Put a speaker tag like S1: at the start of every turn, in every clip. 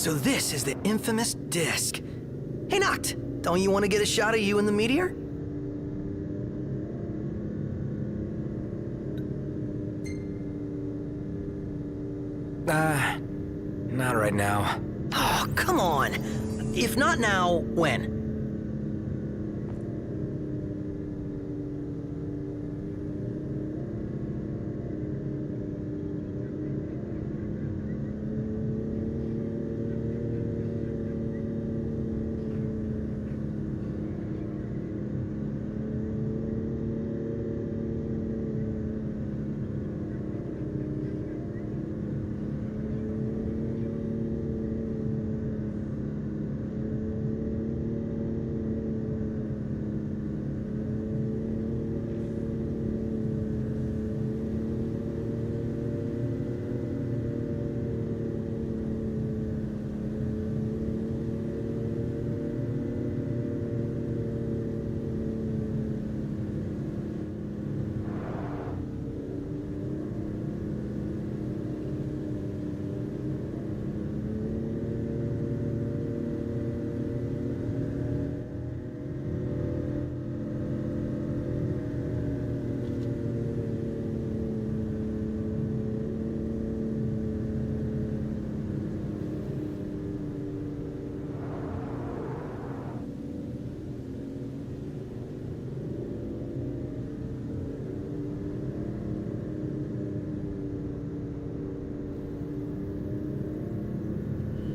S1: So this is the infamous disc. Hey, Noct, don't you want to get a shot of you in the meteor?
S2: Not right now.
S1: Oh, come on. If not now, when?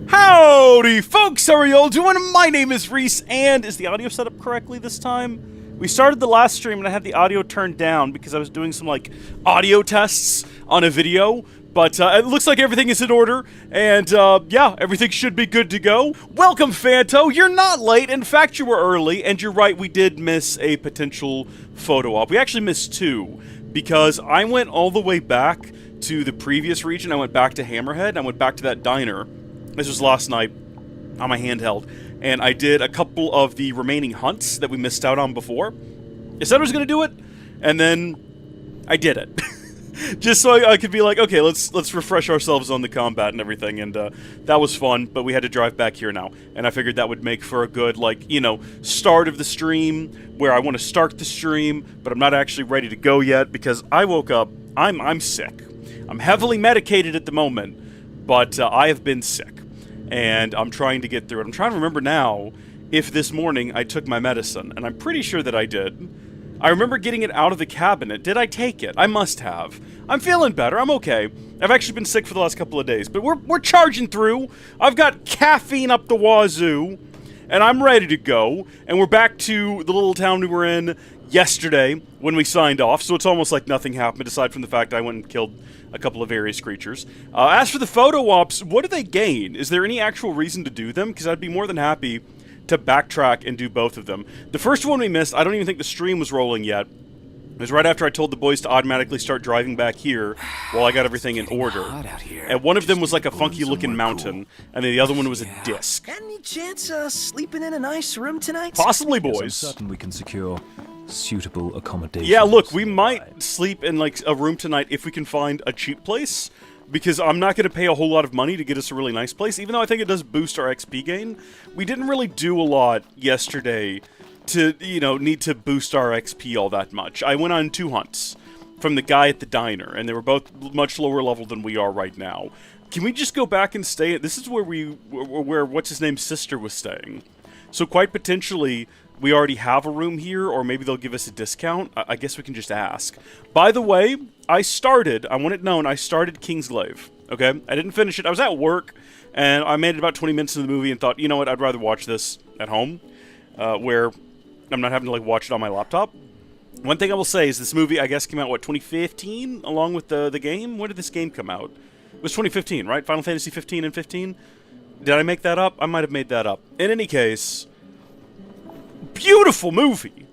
S3: Howdy folks, how are y'all doing? My name is Reese, and is the audio set up correctly this time? We started the last stream and I had the audio turned down because I was doing some like audio tests on a video, but it looks like everything is in order, and yeah, everything should be good to go. Welcome, Fanto. You're not late. In fact, you were early, and you're right, we did miss a potential photo op. We actually missed two, because I went all the way back to the previous region. I went back to Hammerhead. I went back to that diner. This was last night on my handheld, and I did a couple of the remaining hunts that we missed out on before. I said I was going to do it, and then I did it. Just so I could be like, okay, let's refresh ourselves on the combat and everything, and that was fun, but we had to drive back here now, and I figured that would make for a good, like, you know, start of the stream, where I want to start the stream, but I'm not actually ready to go yet, because I woke up, I'm sick. I'm heavily medicated at the moment, but I have been sick, and I'm trying to get through it. I'm trying to remember now if this morning I took my medicine, and I'm pretty sure that I did. I remember getting it out of the cabinet. Did I take it? I must have. I'm feeling better. I'm okay. I've actually been sick for the last couple of days, but we're charging through. I've got caffeine up the wazoo, and I'm ready to go. And we're back to the little town we were in yesterday when we signed off, so it's almost like nothing happened, aside from the fact I went and killed a couple of various creatures. As for the photo ops, what do they gain? Is there any actual reason to do them? Because I'd be more than happy to backtrack and do both of them. The first one we missed, I don't even think the stream was rolling yet. It was right after I told the boys to automatically start driving back here while I got everything in order. And one of them was like a funky looking mountain, and then the other one was a disc.
S1: Any chance sleeping in a nice room tonight?
S3: Possibly,
S4: I'm
S3: boys.
S4: certain we can secure suitable accommodation.
S3: Yeah, look, we might sleep in like a room tonight if we can find a cheap place, because I'm not going to pay a whole lot of money to get us a really nice place, even though I think it does boost our XP gain. We didn't really do a lot yesterday to, you know, need to boost our XP all that much. I went on 2 hunts from the guy at the diner, and they were both much lower level than we are right now. Can we just go back and stay? This is where where what's-his-name's sister was staying. So quite potentially, we already have a room here, or maybe they'll give us a discount. I guess we can just ask. By the way, I want it known, I started Kingsglaive, okay? I didn't finish it. I was at work, and I made it about 20 minutes into the movie and thought, you know what, I'd rather watch this at home, where I'm not having to, like, watch it on my laptop. One thing I will say is this movie, I guess, came out, what, 2015, along with the game? When did this game come out? It was 2015, right? Final Fantasy 15 and 15? Did I make that up? I might have made that up. In any case, beautiful movie.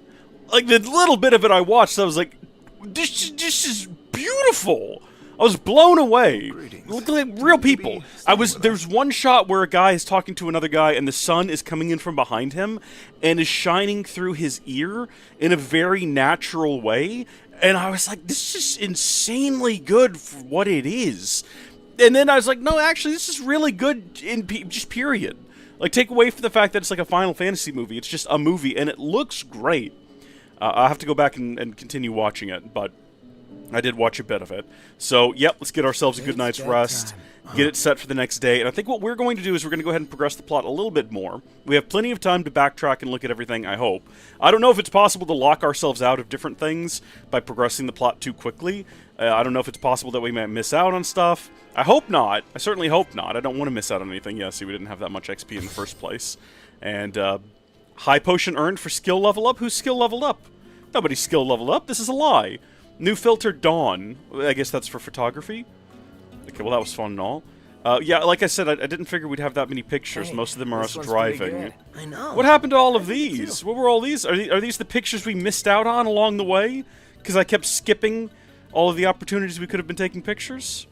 S3: Like, the little bit of it I watched, I was like, this is beautiful. I was blown away. Look like real people. There's one shot where a guy is talking to another guy, and the sun is coming in from behind him and is shining through his ear in a very natural way. And I was like, this is insanely good for what it is. And then I was like, no, actually, this is really good in just period. Like, take away from the fact that it's like a Final Fantasy movie. It's just a movie, and it looks great. I'll have to go back and continue watching it, but I did watch a bit of it. So, yep, let's get ourselves a good night's rest, get it set for the next day, and I think what we're going to do is we're going to go ahead and progress the plot a little bit more. We have plenty of time to backtrack and look at everything, I hope. I don't know if it's possible to lock ourselves out of different things by progressing the plot too quickly. I don't know if it's possible that we might miss out on stuff. I hope not. I certainly hope not. I don't want to miss out on anything. Yeah, see, we didn't have that much XP in the first place. And, high potion earned for skill level up? Who's skill leveled up? Nobody's skill leveled up. This is a lie. New filter Dawn. I guess that's for photography. Okay, well, that was fun and all. Yeah, like I said, I didn't figure we'd have that many pictures. Most of them are us driving.
S1: I know.
S3: What happened to all of these? What were all these? Are these the pictures we missed out on along the way? Because I kept skipping all of the opportunities we could have been taking pictures?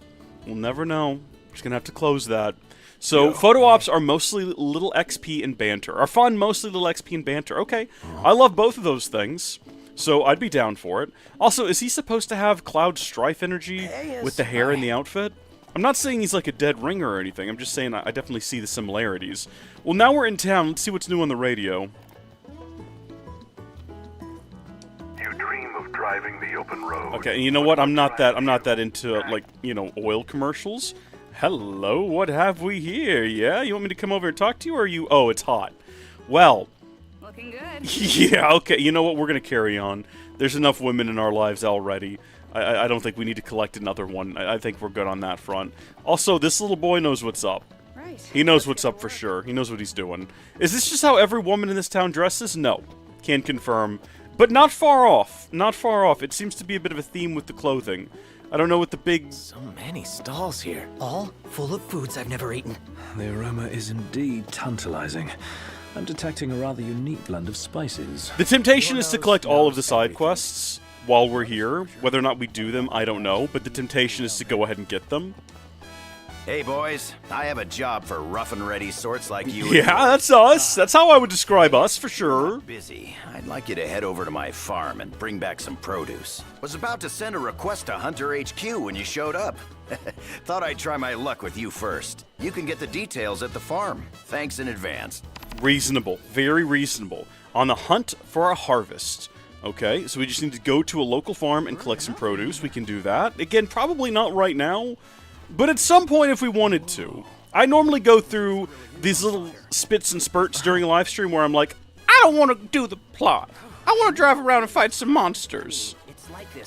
S3: We'll never know. We're just going to have to close that. So, photo ops are mostly little XP and banter. Are fun, mostly little XP and banter. Okay, I love both of those things. So, I'd be down for it. Also, is he supposed to have Cloud Strife energy with the hair and the outfit? I'm not saying he's like a dead ringer or anything. I'm just saying I definitely see the similarities. Well, now we're in town. Let's see what's new on the radio.
S5: You dream of driving the open road.
S3: Okay, and you know what? I'm not that into, like, you know, oil commercials. Hello, what have we here? Yeah, you want me to come over and talk to you, or are you... Oh, it's hot. Well...
S6: Looking good.
S3: Yeah, okay, you know what? We're gonna carry on. There's enough women in our lives already. I don't think we need to collect another one. I think we're good on that front. Also, this little boy knows what's up.
S6: Right.
S3: He knows what's up for sure. He knows what he's doing. Is this just how every woman in this town dresses? No. Can confirm. But not far off. Not far off. It seems to be a bit of a theme with the clothing. I don't know what the big...
S2: So many stalls here.
S1: All full of foods I've never eaten.
S4: The aroma is indeed tantalizing. I'm detecting a rather unique blend of spices.
S3: The temptation is to collect all of the side quests while we're here. Whether or not we do them, I don't know. But the temptation is to go ahead and get them.
S7: Hey, boys. I have a job for rough and ready sorts like you.
S3: Yeah, that's us. That's how I would describe us, for sure.
S7: Busy. I'd like you to head over to my farm and bring back some produce. Was about to send a request to Hunter HQ when you showed up. Thought I'd try my luck with you first. You can get the details at the farm. Thanks in advance.
S3: Reasonable. Very reasonable. On the hunt for a harvest. Okay, so we just need to go to a local farm and collect some produce. We can do that. Again, probably not right now, but at some point if we wanted to. I normally go through these little spits and spurts during a live stream where I'm like, I don't want to do the plot. I want to drive around and fight some monsters.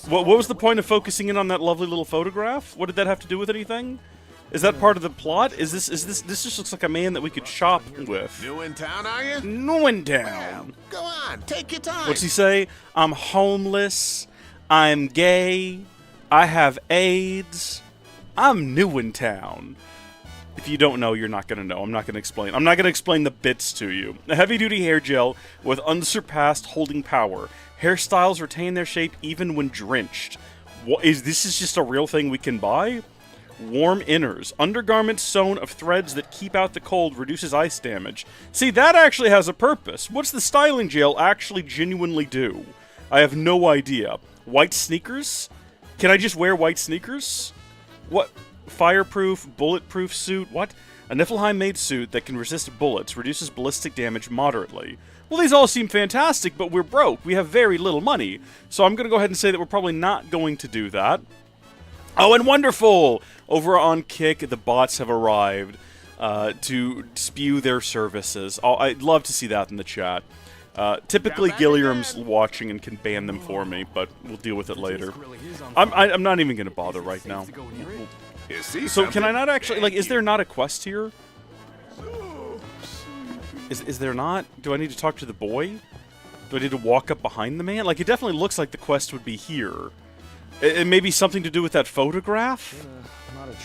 S3: What was the point of focusing in on that lovely little photograph? What did that have to do with anything? Is that part of the plot? This just looks like a man that we could shop with.
S5: New in town, are you?
S3: New in town.
S5: Go on, take your time.
S3: What's he say? I'm homeless. I'm gay. I have AIDS. I'm new in town. If you don't know, you're not going to know. I'm not going to explain. I'm not going to explain the bits to you. A heavy-duty hair gel with unsurpassed holding power. Hairstyles retain their shape even when drenched. This is just a real thing we can buy? Warm inners. Undergarments sewn of threads that keep out the cold, reduces ice damage. See, that actually has a purpose. What's the styling gel actually genuinely do? I have no idea. White sneakers? Can I just wear white sneakers? What? Fireproof, bulletproof suit? What? A Niflheim-made suit that can resist bullets, reduces ballistic damage moderately. Well, these all seem fantastic, but we're broke. We have very little money. So I'm going to go ahead and say that we're probably not going to do that. Oh, and wonderful! Over on Kick, the bots have arrived to spew their services. I'd love to see that in the chat. Typically, Gilliam's watching and can ban them for me, but we'll deal with it later. I'm not even going to bother right now. So can I not actually, like, is there not a quest here? Is there not? Do I need to talk to the boy? Do I need to walk up behind the man? Like, it definitely looks like the quest would be here. It may be something to do with that photograph?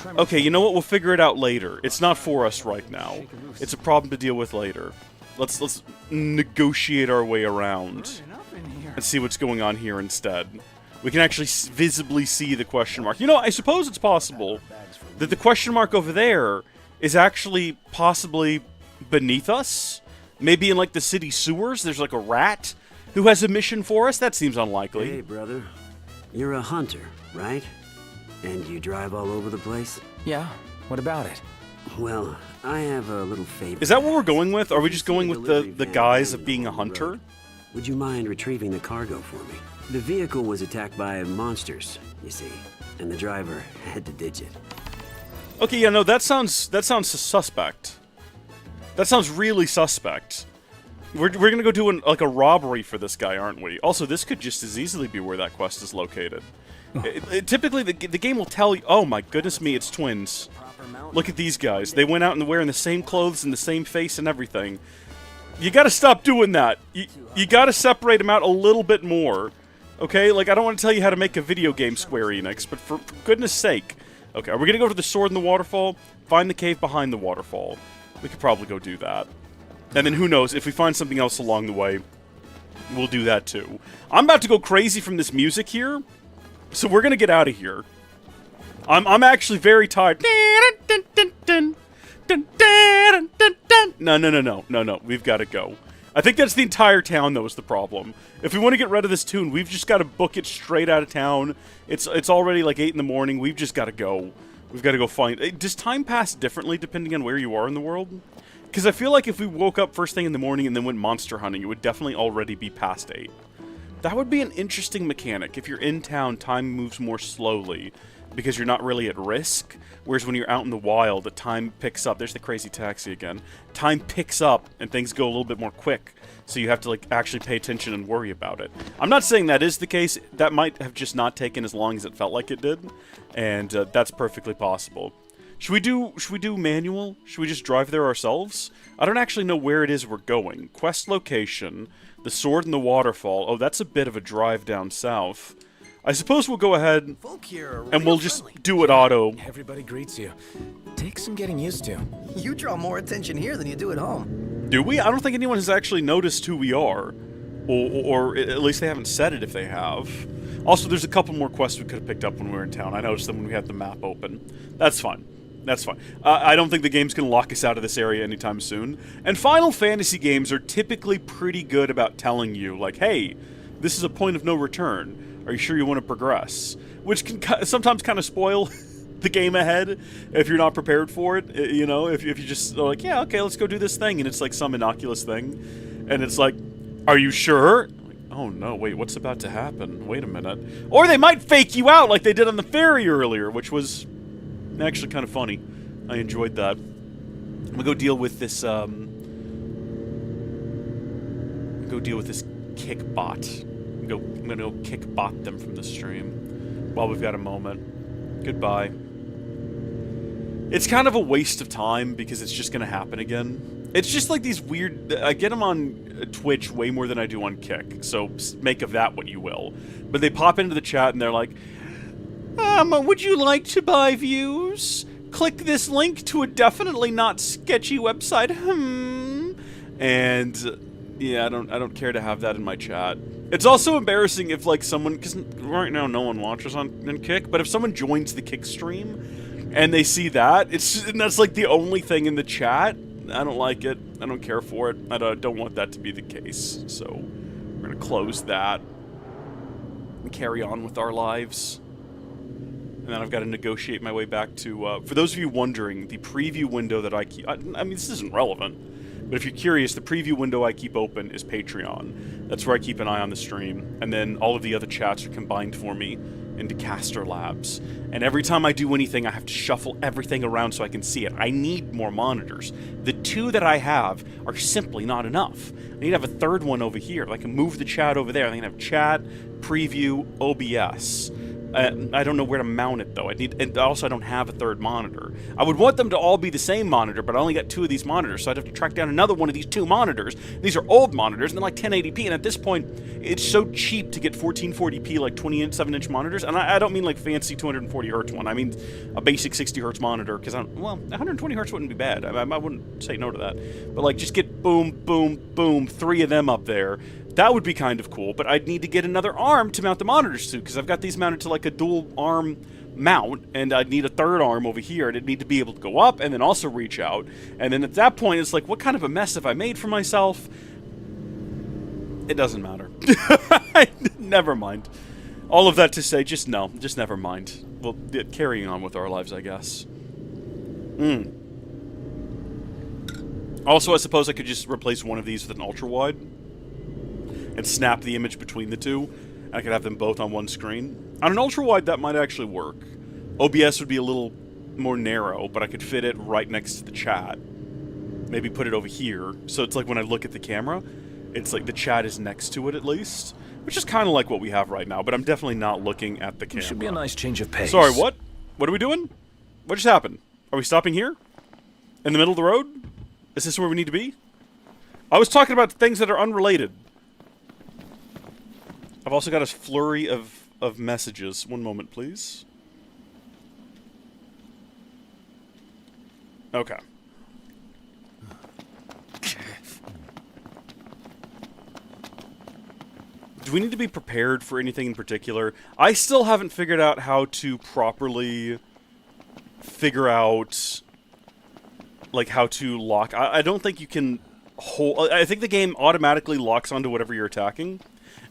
S3: Okay, you know what? We'll figure it out later. It's not for us right now. It's a problem to deal with later. Let's negotiate our way around and see what's going on here instead. We can actually visibly see the question mark. You know, I suppose it's possible that the question mark over there is actually possibly beneath us. Maybe in, like, the city sewers, there's, like, a rat who has a mission for us. That seems unlikely.
S8: Hey, brother. You're a hunter, right? And you drive all over the place?
S2: Yeah, what about it?
S6: Well, I have a little favor.
S3: Is that what we're going with? Are we just going with the guise of being a hunter?
S6: Would you mind retrieving the cargo for me? The vehicle was attacked by monsters, you see, and the driver had to ditch it.
S3: Okay, yeah, no, that sounds suspect. That sounds really suspect. We're gonna go do a robbery for this guy, aren't we? Also, this could just as easily be where that quest is located. Typically, the game will tell you. Oh my goodness me, it's twins. Look at these guys. They went out and wearing the same clothes and the same face and everything. You gotta stop doing that. You gotta separate them out a little bit more. Okay? Like, I don't want to tell you how to make a video game, Square Enix, but for goodness sake. Okay, are we gonna go to the sword in the waterfall? Find the cave behind the waterfall. We could probably go do that. And then who knows, if we find something else along the way, we'll do that too. I'm about to go crazy from this music here, so we're gonna get out of here. I'm actually very tired. No, we've got to go. I think that's the entire town, though, is the problem. If we want to get rid of this tune, we've just got to book it straight out of town. It's already like 8 in the morning. We've just got to go. We've got to go find... Does time pass differently depending on where you are in the world? Because I feel like if we woke up first thing in the morning and then went monster hunting, it would definitely already be past 8. That would be an interesting mechanic. If you're in town, time moves more slowly because you're not really at risk. Whereas when you're out in the wild, the time picks up. There's the crazy taxi again. Time picks up and things go a little bit more quick. So you have to like actually pay attention and worry about it. I'm not saying that is the case. That might have just not taken as long as it felt like it did. And that's perfectly possible. Should we do manual? Should we just drive there ourselves? I don't actually know where it is we're going. Quest location, the sword and the waterfall. Oh, that's a bit of a drive down south. I suppose we'll go ahead and we'll just do it auto.
S2: Everybody greets you. Takes some getting used to.
S1: You draw more attention here than you do at home.
S3: Do we? I don't think anyone has actually noticed who we are. Or at least they haven't said it if they have. Also, there's a couple more quests we could have picked up when we were in town. I noticed them when we had the map open. That's fine. That's fine. I don't think the game's going to lock us out of this area anytime soon. And Final Fantasy games are typically pretty good about telling you, like, hey, this is a point of no return. Are you sure you want to progress? Which can sometimes kind of spoil the game ahead if you're not prepared for it. You know, if you just are like, yeah, okay, let's go do this thing. And it's like some innocuous thing. And it's like, are you sure? Like, oh no, wait, what's about to happen? Wait a minute. Or they might fake you out like they did on the ferry earlier, which was actually kind of funny. I enjoyed that. I'm gonna go deal with this, kick bot. I'm gonna go kick bot them from the stream while we've got a moment. Goodbye. It's kind of a waste of time because it's just gonna happen again. It's just like these weird... I get them on Twitch way more than I do on Kick, so make of that what you will. But they pop into the chat and they're like, would you like to buy views? Click this link to a definitely not sketchy website. And yeah, I don't care to have that in my chat. It's also embarrassing if like someone, because right now no one watches on Kick, but if someone joins the Kick stream and they see that, and that's like the only thing in the chat, I don't like it. I don't care for it. I don't want that to be the case. So we're gonna close that and carry on with our lives. And then I've got to negotiate my way back to, for those of you wondering, the preview window that I keep... I mean, this isn't relevant, but if you're curious, the preview window I keep open is Patreon. That's where I keep an eye on the stream. And then all of the other chats are combined for me into Caster Labs. And every time I do anything, I have to shuffle everything around so I can see it. I need more monitors. The 2 that I have are simply not enough. I need to have a third one over here. I can move the chat over there. I can have chat, preview, OBS. I don't know where to mount it though. And also I don't have a third monitor. I would want them to all be the same monitor, but I only got 2 of these monitors, so I'd have to track down another one of these 2 monitors. These are old monitors, and they're like 1080p, and at this point, it's so cheap to get 1440p, like 27-inch monitors, and I don't mean like fancy 240 hertz one. I mean a basic 60 hertz monitor, because, well, 120 hertz wouldn't be bad. I wouldn't say no to that. But like, just get boom, boom, boom, 3 of them up there. That would be kind of cool, but I'd need to get another arm to mount the monitors to, because I've got these mounted to like a dual arm mount, and I'd need a third arm over here, and it'd need to be able to go up and then also reach out. And then at that point, it's like, what kind of a mess have I made for myself? It doesn't matter. Never mind. All of that to say, just never mind. Well, carrying on with our lives, I guess. Also, I suppose I could just replace one of these with an ultra-wide and snap the image between the two, and I could have them both on one screen. On an ultra-wide, that might actually work. OBS would be a little more narrow, but I could fit it right next to the chat. Maybe put it over here, so it's like when I look at the camera, it's like the chat is next to it at least, which is kind of like what we have right now, but I'm definitely not looking at the camera.
S4: Should be a nice change of pace.
S3: Sorry, what? What are we doing? What just happened? Are we stopping here? In the middle of the road? Is this where we need to be? I was talking about things that are unrelated. I've also got a flurry of messages. One moment, please. Okay. Do we need to be prepared for anything in particular? I still haven't figured out how to properly figure out, like, how to lock. I don't think you can hold. I think the game automatically locks onto whatever you're attacking,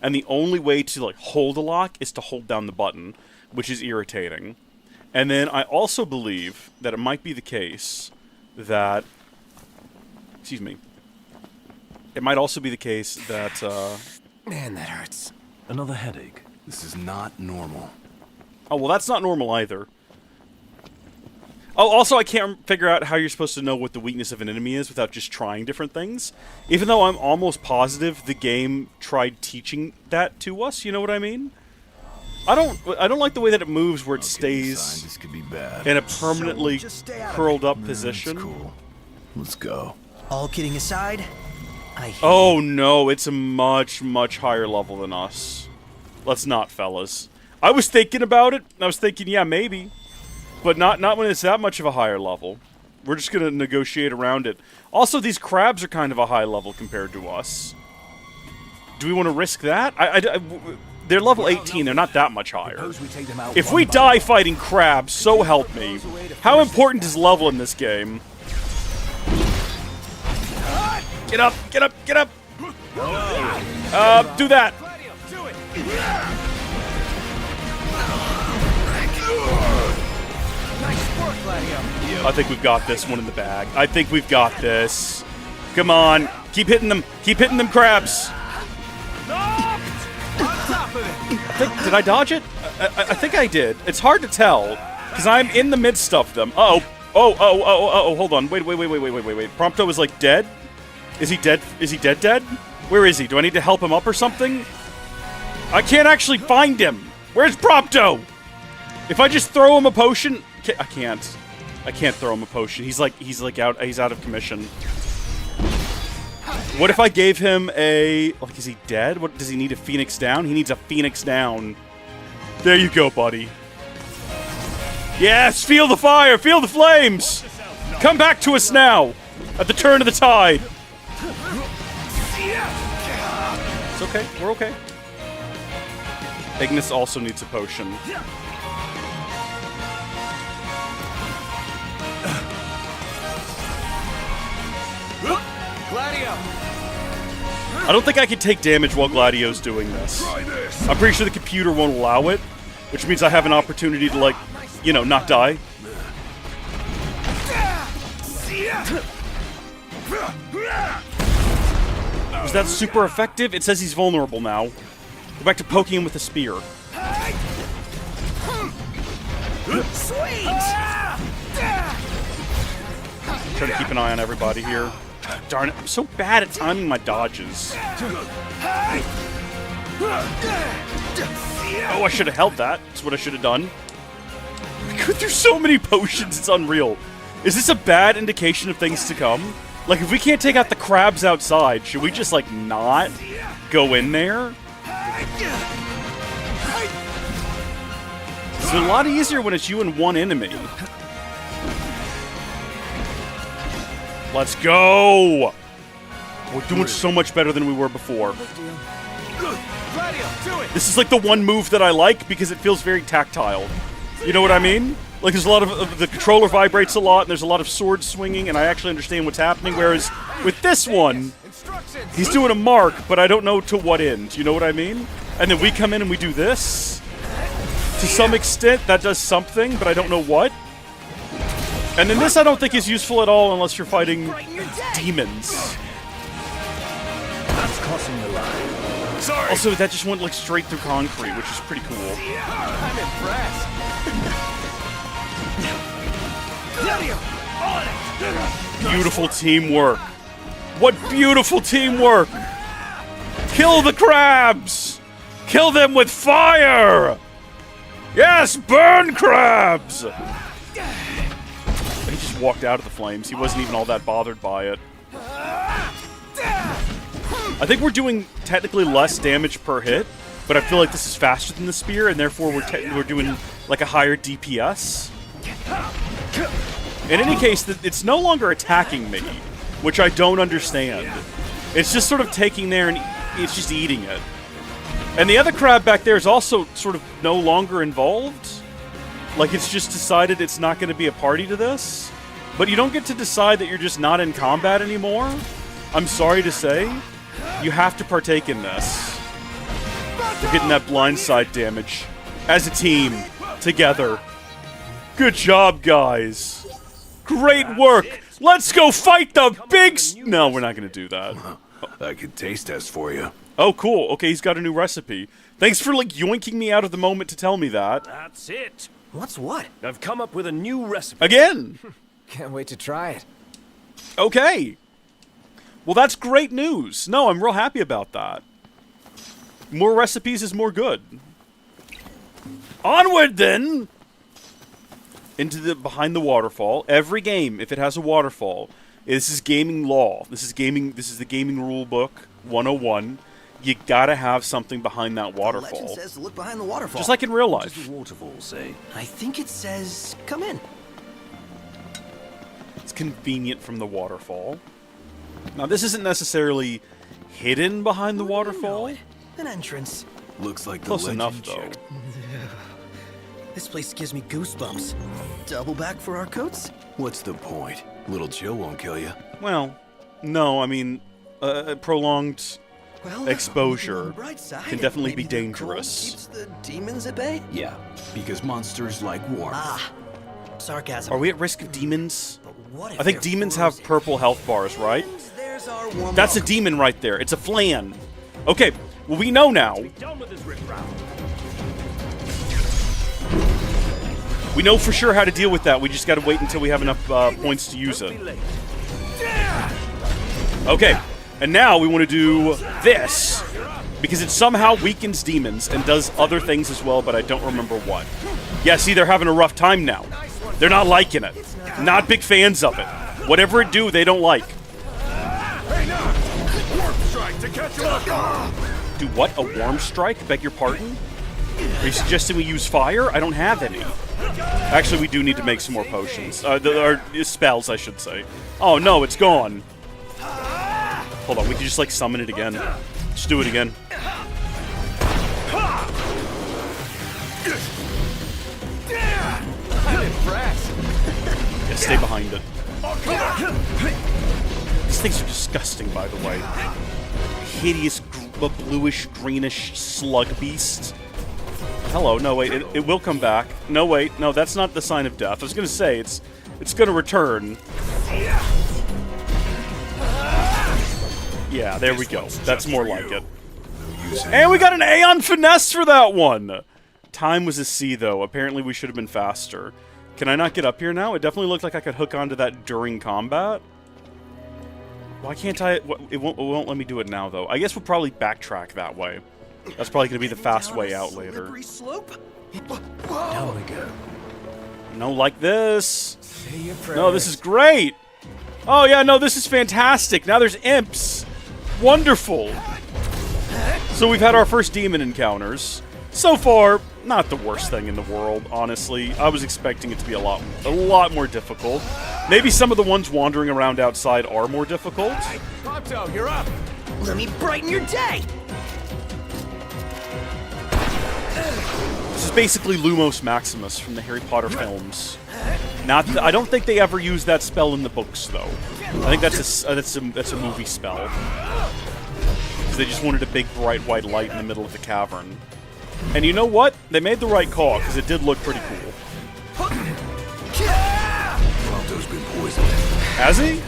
S3: and the only way to, like, hold a lock is to hold down the button, which is irritating. And then I also believe that it might be the case that, excuse me, it might also be the case that,
S2: Man, that hurts.
S4: Another headache.
S2: This is not normal.
S3: oh, well, that's not normal either. Oh, also, I can't figure out how you're supposed to know what the weakness of an enemy is without just trying different things. Even though I'm almost positive the game tried teaching that to us, you know what I mean? I don't like the way that it moves where it stays
S2: This could be bad.
S3: in a permanently
S1: just stay out of
S3: curled up
S2: It's
S3: position.
S2: cool. Let's go.
S1: All kidding aside, I hate
S3: Oh no, it's a much, much higher level than us. Let's not, fellas. I was thinking about it. I was thinking, yeah, maybe. But not when it's that much of a higher level. We're just going to negotiate around it. Also, these crabs are kind of a high level compared to us. Do we want to risk that? They're level 18. They're not that much higher. If we die fighting crabs, so help me. How important is level in this game? Get up, get up, get up! Do that! I think we've got this one in the bag. I think we've got this. Come on. Keep hitting them. Keep hitting them crabs. Did I dodge it? I think I did. It's hard to tell because I'm in the midst of them. Uh-oh. Oh, hold on. Wait. Prompto is like dead? Is he dead? Is he dead? Where is he? Do I need to help him up or something? I can't actually find him. Where's Prompto? If I just throw him a potion, I can't. I can't throw him a potion. He's out of commission. What if I gave him a... Like, is he dead? What, does he need a Phoenix down? He needs a Phoenix down. There you go, buddy. Yes! Feel the fire! Feel the flames! Come back to us now! At the turn of the tide! It's okay. We're okay. Ignis also needs a potion. I don't think I can take damage while Gladio's doing this. I'm pretty sure the computer won't allow it, which means I have an opportunity to, like, you know, not die. Was that super effective? It says he's vulnerable now. Go back to poking him with a spear. Try to keep an eye on everybody here. Darn it, I'm so bad at timing my dodges. Oh, I should have held that. That's what I should have done. I go through so many potions, it's unreal. Is this a bad indication of things to come? Like, if we can't take out the crabs outside, should we just, like, not go in there? It's a lot easier when it's you and one enemy. Let's go! We're doing so much better than we were before. This is like the one move that I like because it feels very tactile. You know what I mean? Like, there's a lot of the controller vibrates a lot, and there's a lot of sword swinging, and I actually understand what's happening. Whereas with this one, he's doing a mark, but I don't know to what end. You know what I mean? And then we come in and we do this. To some extent, that does something, but I don't know what. And then this I don't think is useful at all unless you're fighting demons.
S4: That's crossing the line.
S2: Sorry.
S3: Also, that just went like straight through concrete, which is pretty cool.
S2: I'm impressed.
S3: Beautiful teamwork. What beautiful teamwork! Kill the crabs! Kill them with fire! Yes, burn crabs! He just walked out of the flames. He wasn't even all that bothered by it. I think we're doing technically less damage per hit, but I feel like this is faster than the spear, and therefore we're doing like a higher DPS. In any case, it's no longer attacking me, which I don't understand. It's just sort of taking there and it's just eating it. And the other crab back there is also sort of no longer involved. Like it's just decided it's not going to be a party to this. But you don't get to decide that you're just not in combat anymore. I'm sorry to say. You have to partake in this. We're getting that blindside damage. As a team. Together. Good job, guys. Great work. Let's go fight the big... No, we're not going to do that.
S2: I could taste test for you.
S3: Oh, cool. Okay, he's got a new recipe. Thanks for, like, yoinking me out of the moment to tell me that.
S4: That's it.
S1: What's what?
S4: I've come up with a new recipe.
S3: Again!
S2: Can't wait to try it.
S3: Okay. Well, that's great news. No, I'm real happy about that. More recipes is more good. Onward, then! Into the behind the waterfall. Every game, if it has a waterfall, this is gaming law. This is the gaming rule book 101. You gotta have something behind that
S1: The
S3: waterfall.
S1: legend says to look behind the waterfall.
S3: Just like in real
S4: What does
S3: life.
S4: the waterfall say?
S1: I think it says, come in.
S3: It's convenient from the waterfall. Now, this isn't necessarily hidden behind the waterfall.
S1: An entrance.
S2: Looks like the
S3: Close
S2: legend
S3: enough, though.
S2: checked.
S1: This place gives me goosebumps. Double back for our coats?
S2: What's the point? Little chill won't kill you.
S3: Well, no, I mean, prolonged
S1: Well,
S3: exposure
S1: on the bright side,
S3: can definitely be
S1: maybe the cold
S3: dangerous.
S1: Keeps the demons at bay?
S2: Yeah, because monsters like warmth.
S1: Sarcasm.
S3: Are we at risk of demons?
S1: But what if
S3: I think
S1: they're
S3: demons
S1: frozen?
S3: have purple health bars, right?
S1: There's our warm
S3: That's a
S1: welcome.
S3: demon right there. It's a flan. Okay, well, we know now.
S4: Done with this riffraff.
S3: We know for sure how to deal with that. We just gotta wait until we have enough points to use it. Okay, and now we want to do this. Because it somehow weakens demons and does other things as well, but I don't remember what. Yeah, see, they're having a rough time now. They're not liking it. Not big fans of it. Whatever it do, they don't like. Do what? A worm strike? Beg your pardon? Are you suggesting we use fire? I don't have any. Actually, we do need to make some more potions. Or spells, I should say. Oh, no, it's gone. Hold on, we can just, like, summon it again. Just do it again.
S2: I'm impressed.
S3: Yeah, stay behind it. These things are disgusting, by the way. Hideous, bluish, greenish slug beast. Hello, no, wait, it will come back. No, wait, no, that's not the sign of death. I was gonna say, it's gonna return. Yeah, there we go. That's more like it. And we got an A on finesse for that one! Time was a C, though. Apparently we should have been faster. Can I not get up here now? It definitely looked like I could hook onto that during combat. Why can't I? It won't let me do it now, though. I guess we'll probably backtrack that way. That's probably going to be the fast way out later.
S1: Slippery slope?
S4: Down we go.
S3: No, like this. No, this is great. Oh, yeah, no, this is fantastic. Now there's imps. Wonderful. So we've had our first demon encounters. So far, not the worst thing in the world, honestly. I was expecting it to be a lot more difficult. Maybe some of the ones wandering around outside are more difficult.
S2: Ponto, you're up.
S1: Let me brighten your day!
S3: This is basically Lumos Maximus from the Harry Potter films. I don't think they ever used that spell in the books, though. I think that's a movie spell. They just wanted a big bright white light in the middle of the cavern. And you know what? They made the right call, because it did look pretty cool.
S2: Well poisoned.
S3: Has he?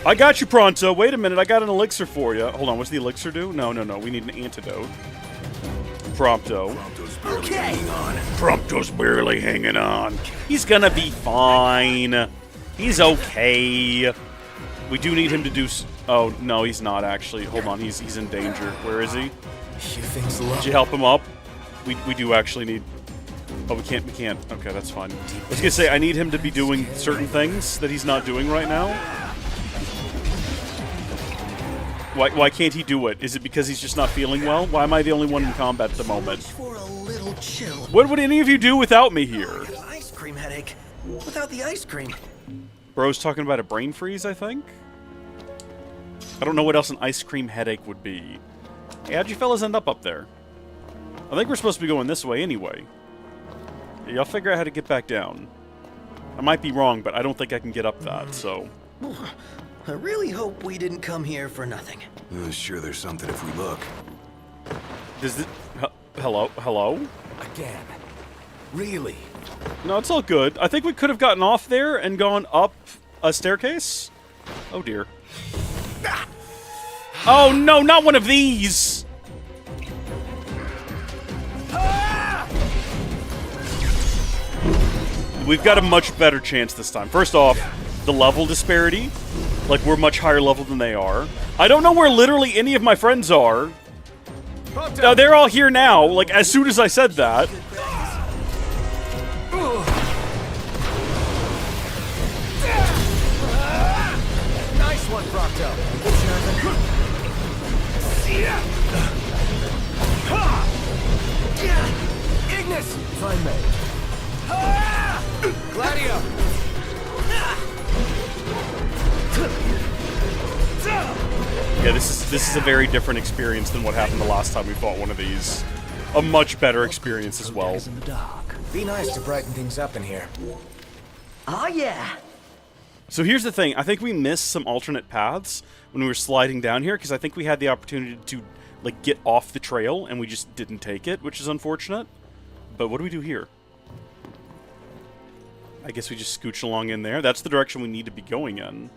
S3: I got you, Pronto. Wait a minute, I got an elixir for you. Hold on, what's the elixir do? No, we need an antidote. Prompto. Prompto's barely hanging on. He's gonna be fine. He's okay. We do need him to do... Oh, no, he's not, actually. Hold on, he's in danger. Where is he?
S2: You think so?
S3: Did you help him up? We do actually need... Oh, we can't. Okay, that's fine. I was gonna say, I need him to be doing certain things that he's not doing right now. Why can't he do it? Is it because he's just not feeling well? Why am I the only one in combat at the moment?
S1: For a little chill.
S3: What would any of you do without me here?
S1: An ice cream headache. Without the ice cream.
S3: Bro's talking about a brain freeze, I think? I don't know what else an ice cream headache would be. Hey, how'd you fellas end up there? I think we're supposed to be going this way anyway. Y'all figure out how to get back down. I might be wrong, but I don't think I can get up that, so...
S1: I really hope we didn't come here for nothing.
S2: Sure, there's something if we look.
S3: Does this... Hello? Hello?
S2: Again. Really?
S3: No, it's all good. I think we could have gotten off there and gone up a staircase. Oh, dear. Oh, no, not one of these! We've got a much better chance this time. First off, the level disparity. Like, we're much higher level than they are. I don't know where literally any of my friends are. No, they're all here now, like, as soon as I said that.
S2: Nice one, Procto. Ignis! If I may. Gladio!
S3: Yeah, this is a very different experience than what happened the last time we fought one of these. A much better experience as well.
S2: In the dark. Be nice to brighten things up in here.
S1: Oh, yeah.
S3: So here's the thing. I think we missed some alternate paths when we were sliding down here, because I think we had the opportunity to, like, get off the trail, and we just didn't take it, which is unfortunate. But what do we do here? I guess we just scooch along in there. That's the direction we need to be going in.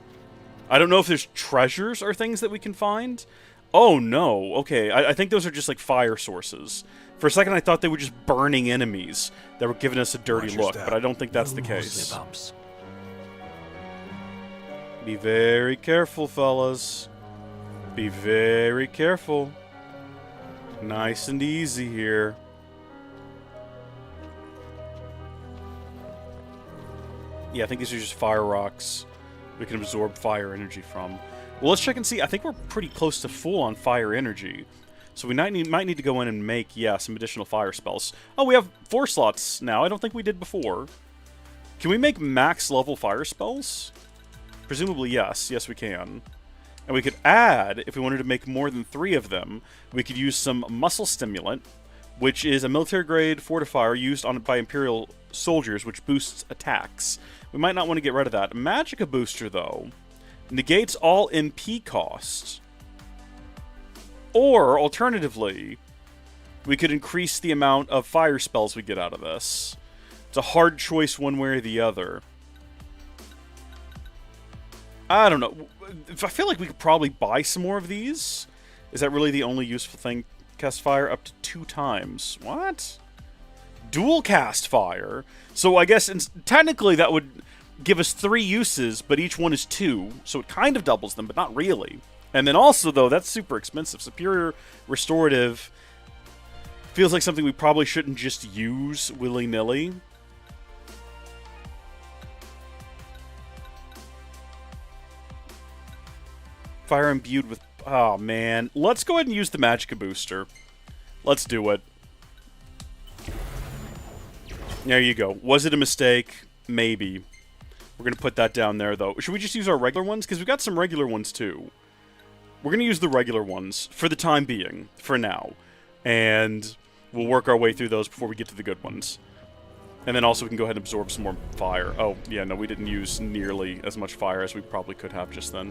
S3: I don't know if there's treasures or things that we can find. Oh, no. Okay, I think those are just, like, fire sources. For a second, I thought they were just burning enemies that were giving us a dirty look, but I don't think that's the case. Be very careful, fellas. Be very careful. Nice and easy here. Yeah, I think these are just fire rocks we can absorb fire energy from. Well, let's check and see. I think we're pretty close to full on fire energy. So we might need to go in and make, yeah, some additional fire spells. Oh, we have 4 slots now. I don't think we did before. Can we make max level fire spells? Presumably, yes. Yes, we can. And we could add, if we wanted to make more than 3 of them, we could use some muscle stimulant, which is a military-grade fortifier used by Imperial soldiers, which boosts attacks. We might not want to get rid of that. Magicka booster, though, negates all MP cost. Or, alternatively, we could increase the amount of fire spells we get out of this. It's a hard choice one way or the other. I don't know. I feel like we could probably buy some more of these. Is that really the only useful thing? Cast fire up to 2 times. What? Dual cast fire? So I guess technically that would give us 3 uses, but each one is 2. So it kind of doubles them, but not really. And then also, though, that's super expensive. Superior Restorative feels like something we probably shouldn't just use willy-nilly. Fire imbued with... Oh, man. Let's go ahead and use the Magicka booster. Let's do it. There you go. Was it a mistake? Maybe. We're going to put that down there, though. Should we just use our regular ones? Because we've got some regular ones, too. We're going to use the regular ones for the time being, for now. And we'll work our way through those before we get to the good ones. And then also we can go ahead and absorb some more fire. Oh, yeah, no, we didn't use nearly as much fire as we probably could have just then.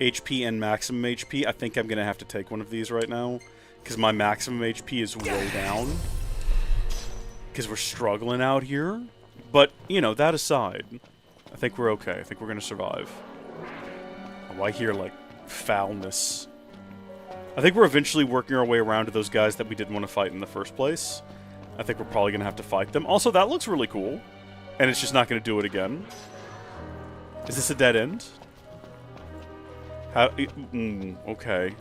S3: HP and maximum HP. I think I'm going to have to take one of these right now, because my maximum HP is way down. Because we're struggling out here. But, you know, that aside, I think we're okay. I think we're going to survive. Oh, I hear, like, foulness. I think we're eventually working our way around to those guys that we didn't want to fight in the first place. I think we're probably going to have to fight them. Also, that looks really cool. And it's just not going to do it again. Is this a dead end? How? Okay.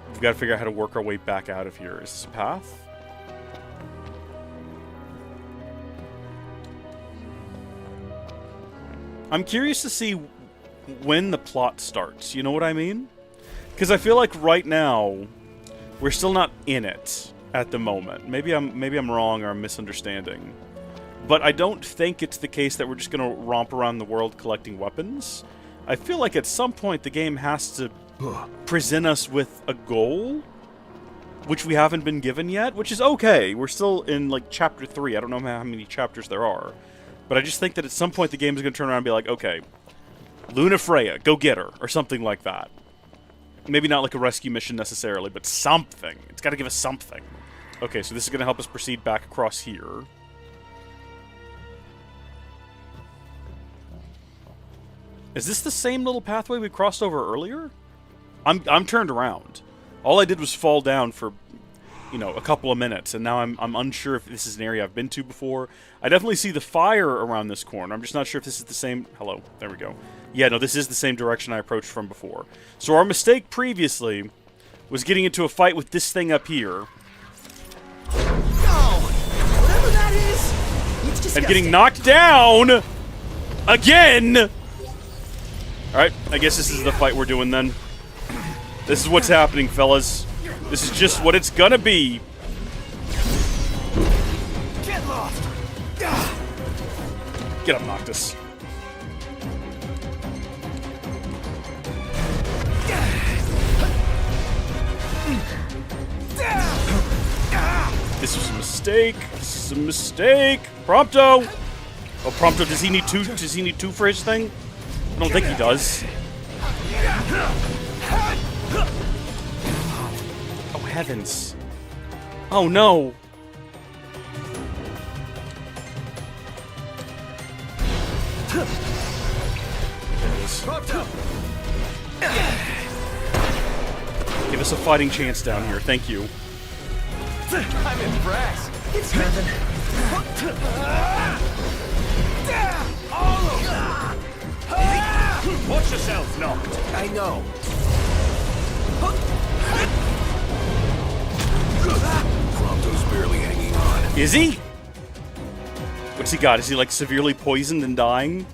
S3: We've got to figure out how to work our way back out of here. Is this a path? I'm curious to see when the plot starts. You know what I mean? Because I feel like right now we're still not in it at the moment. Maybe I'm wrong or I'm misunderstanding. But I don't think it's the case that we're just going to romp around the world collecting weapons. I feel like at some point the game has to present us with a goal, which we haven't been given yet, which is okay. We're still in, like, Chapter 3. I don't know how many chapters there are. But I just think that at some point the game is going to turn around and be like, okay, Luna Freya, go get her, or something like that. Maybe not like a rescue mission necessarily, but something. It's got to give us something. Okay, so this is going to help us proceed back across here. Is this the same little pathway we crossed over earlier? I'm turned around. All I did was fall down for, you know, a couple of minutes, and now I'm unsure if this is an area I've been to before. I definitely see the fire around this corner. I'm just not sure if this is the same... Hello. There we go. Yeah, no, this is the same direction I approached from before. So our mistake previously was getting into a fight with this thing up here.
S1: No! Whatever that is, it's disgusting.
S3: And getting knocked down again! Alright, I guess this is the fight we're doing then. This is what's happening, fellas. This is just what it's gonna be.
S1: Get lost!
S3: Get up, Noctis. This was a mistake. This is a mistake. Prompto! Oh, Prompto, does he need two? Does he need two for his thing? I don't think he does. Oh, heavens. Oh, no. There it is. Give us a fighting chance down here. Thank you.
S2: I'm impressed.
S1: It's nothing.
S2: Watch yourself, Knocked.
S1: I know.
S8: Prompto's barely hanging on.
S3: Is he? What's he got? Is he, like, severely poisoned and dying?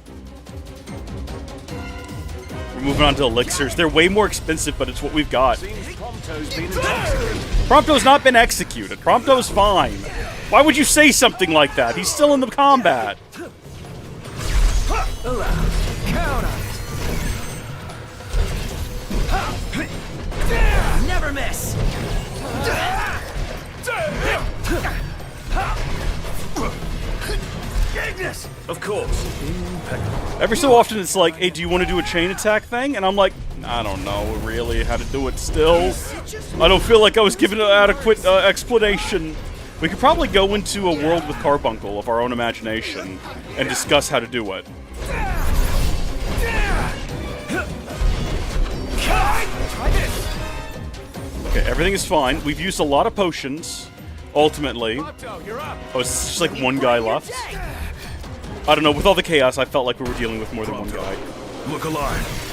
S3: We're moving on to elixirs. They're way more expensive, but it's what we've got.
S2: Prompto's been intoxicated.
S3: Prompto's not been executed. Prompto's fine. Why would you say something like that? He's still in the combat.
S1: Count on it. Never miss.
S2: Of course.
S3: Every so often it's like, hey, do you want to do a chain attack thing? And I'm like, I don't know really how to do it still. I don't feel like I was given an adequate explanation. We could probably go into a world with Carbuncle of our own imagination and discuss how to do it. Okay, everything is fine. We've used a lot of potions, ultimately.
S2: Prompto, you're up.
S3: Oh, it's just like one guy left. I don't know, with all the chaos, I felt like we were dealing with more than one guy.
S8: Look alive.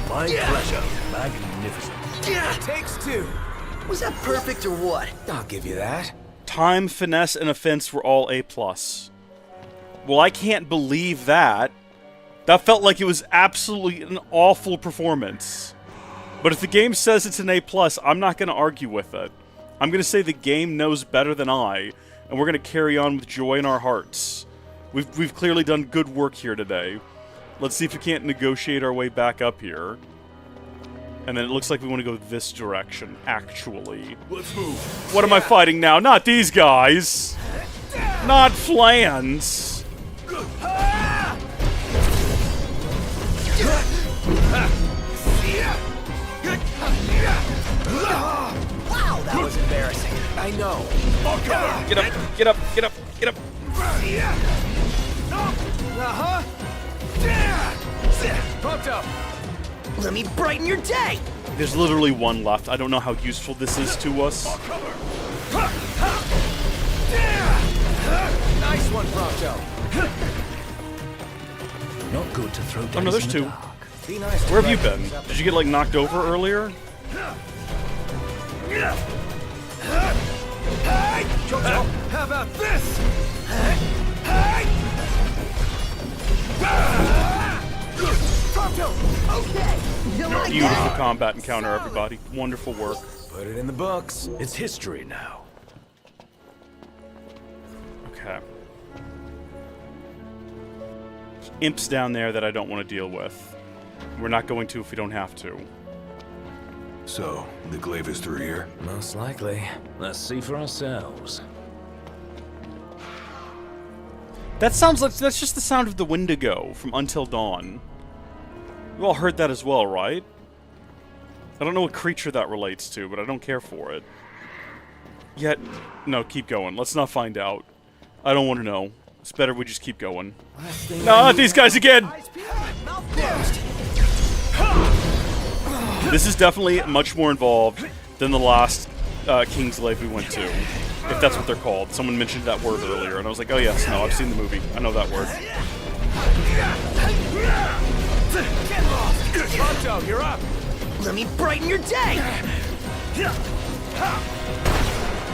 S2: My pleasure. Magnificent.
S1: Takes two. Was that perfect or what?
S2: I'll give you that.
S3: Time, finesse, and offense were all A+. Well, I can't believe that. That felt like it was absolutely an awful performance. But if the game says it's an A+, I'm not going to argue with it. I'm going to say the game knows better than I, and we're going to carry on with joy in our hearts. We've clearly done good work here today. Let's see if we can't negotiate our way back up here. And then it looks like we want to go this direction, actually.
S8: Let's move.
S3: What am I fighting now? Not these guys! Not Flans!
S2: I know.
S3: Get up, get up, get up, get up.
S2: Prompto!
S1: Let me brighten your day!
S3: There's literally one left. I don't know how useful this is to us.
S2: Nice one, Prompto.
S4: Not good to throw days
S3: Oh no, there's
S4: in the
S3: two.
S4: dark.
S2: Be nice.
S3: Where have you been? Did you get, like, knocked over earlier?
S2: Jojo, how about this? Prompto!
S1: Okay! You like
S3: Beautiful
S1: that?
S3: combat encounter, everybody. Wonderful work.
S2: Put it in the books.
S4: It's history now.
S3: Okay. Imps down there that I don't want to deal with. We're not going to if we don't have to.
S8: So, the glaive is through here?
S2: Most likely.
S4: Let's see for ourselves.
S3: That sounds like that's just the sound of the Wendigo from Until Dawn. You all heard that as well, right? I don't know what creature that relates to, but I don't care for it. Yet, no, keep going. Let's not find out. I don't want to know. It's better we just keep going. No, not these guys again! This is definitely much more involved than the last King's Glaive we went to. If that's what they're called. Someone mentioned that word earlier, and I was like, oh yes, no, I've seen the movie. I know that word.
S2: Prompto, you're up.
S1: Let me brighten your day!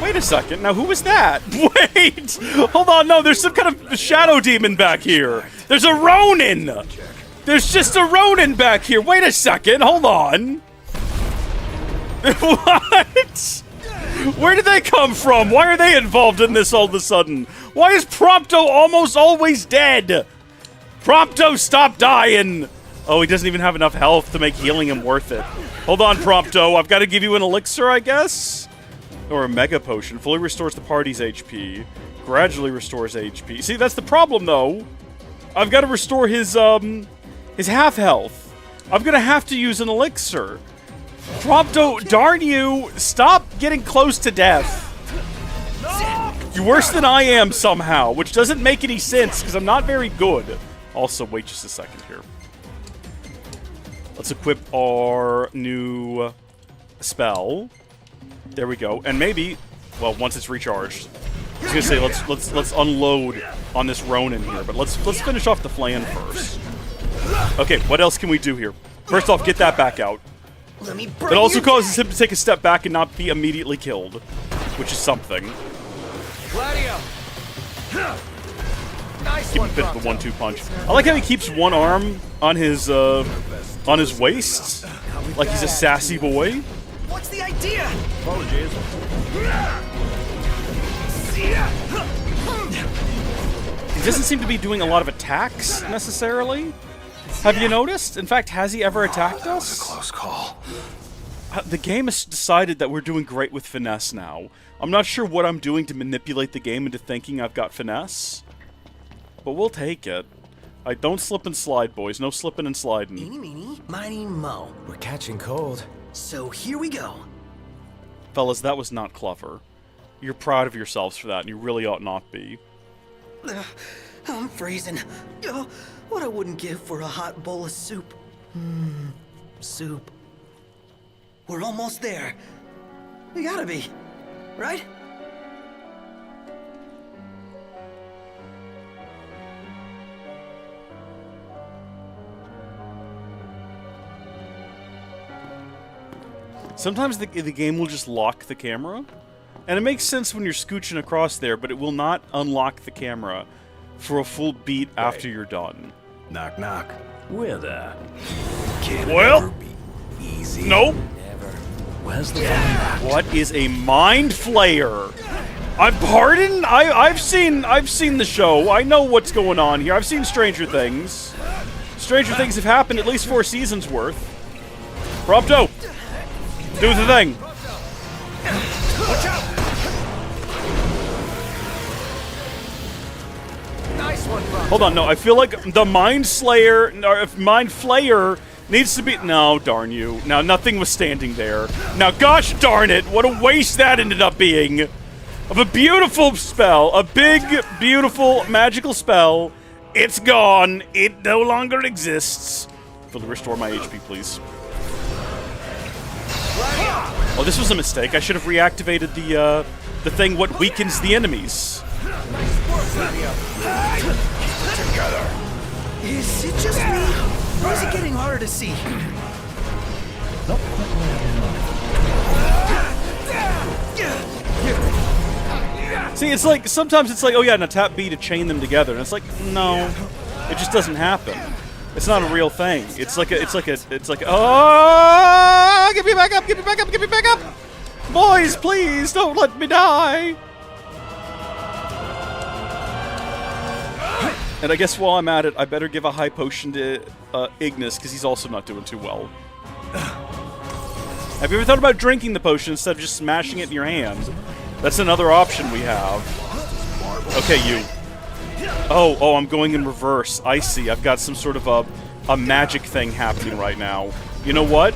S3: Wait a second, now who was that? Wait! Hold on, no, there's some kind of shadow demon back here. There's a Ronin! There's just a Ronin back here. Wait a second, hold on. What? Where did they come from? Why are they involved in this all of a sudden? Why is Prompto almost always dead? Prompto, stop dying! Oh, he doesn't even have enough health to make healing him worth it. Hold on, Prompto. I've got to give you an elixir, I guess? Or a mega potion. Fully restores the party's HP. Gradually restores HP. See, that's the problem, though. I've got to restore his half health. I'm going to have to use an elixir. Prompto, darn you, stop getting close to death. You're worse than I am somehow, which doesn't make any sense because I'm not very good. Also, wait just a second here. Let's equip our new spell. There we go. And maybe, well, once it's recharged. I was gonna say let's unload on this Ronin here, but let's finish off the flan first. Okay, what else can we do here? First off, get that back out.
S1: Let me
S3: It also causes him to take a step back and not be immediately killed, which is something.
S2: Gladio. Nice
S3: Keep
S2: one,
S3: a bit of a
S2: Prompto.
S3: 1-2 punch. I like how he keeps one arm on his waist, like he's a sassy boy.
S1: What's the idea?
S2: Apologies.
S3: He doesn't seem to be doing a lot of attacks, necessarily. Have you noticed? In fact, has he ever attacked us?
S8: Close call.
S3: The game has decided that we're doing great with finesse now. I'm not sure what I'm doing to manipulate the game into thinking I've got finesse. But we'll take it. I don't slip and slide, boys. No slipping and sliding.
S1: Eeny, meeny, miny, mo.
S2: We're catching cold.
S1: So here we go.
S3: Fellas, that was not clever. You're proud of yourselves for that, and you really ought not be.
S1: I'm freezing. Oh, what I wouldn't give for a hot bowl of soup. Soup. We're almost there. We gotta be, right?
S3: Sometimes the game will just lock the camera. And it makes sense when you're scooching across there, but it will not unlock the camera for a full beat after you're done.
S8: Knock, knock.
S4: We're there.
S8: Can
S3: Well,
S8: never be easy.
S3: Nope.
S4: Where's the one?
S3: What is a mind flayer? Pardon? I've seen the show. I know what's going on here. I've seen Stranger Things. Stranger Things have happened at least 4 seasons worth. Prompto, do the thing.
S2: Watch out! Nice one, Prompto.
S3: Hold on, no, I feel like the Mind Slayer, or Mind Flayer needs to be... No, darn you. Now, nothing was standing there. Now, gosh darn it, what a waste that ended up being. of a beautiful spell, a big, beautiful, magical spell. It's gone. It no longer exists. Fully restore my HP, please. Oh, this was a mistake. I should have reactivated the thing what weakens the enemies.
S1: Is it just me? Or is it getting harder to see?
S3: See, it's like, sometimes it's like, oh yeah, now tap B to chain them together. And it's like, no, it just doesn't happen. It's not a real thing. It's like, oh, get me back up, get me back up, get me back up! Boys, please, don't let me die! And I guess while I'm at it, I better give a high potion to Ignis, because he's also not doing too well. Have you ever thought about drinking the potion instead of just smashing it in your hand? That's another option we have. Okay, you. Oh, I'm going in reverse. I see. I've got some sort of a magic thing happening right now. You know what?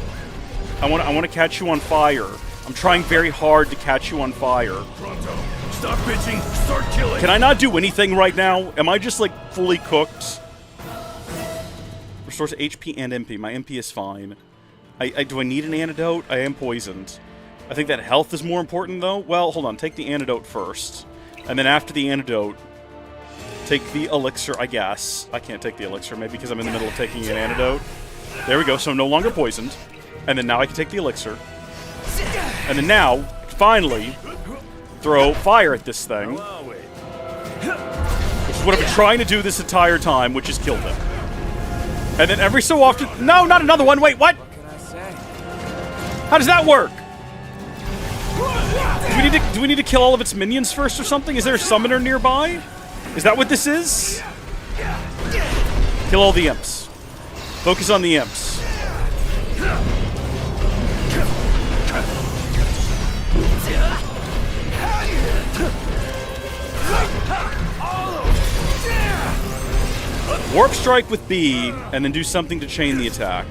S3: I want to catch you on fire. I'm trying very hard to catch you on fire.
S8: Stop bitching, start killing!
S3: Can I not do anything right now? Am I just, like, fully cooked? Restores HP and MP. My MP is fine. Do I need an antidote? I am poisoned. I think that health is more important, though. Well, hold on. Take the antidote first. And then after the antidote, take the elixir, I guess. I can't take the elixir, maybe because I'm in the middle of taking an antidote. There we go, so I'm no longer poisoned. And then now I can take the elixir. And then now, finally, throw fire at this thing. Which is what I've been trying to do this entire time, which is kill them. And then every so often... No, not another one! Wait, what? How does that work? Do we need to kill all of its minions first or something? Is there a summoner nearby? Is that what this is? Kill all the imps. Focus on the imps. Warp strike with B, and then do something to chain the attack.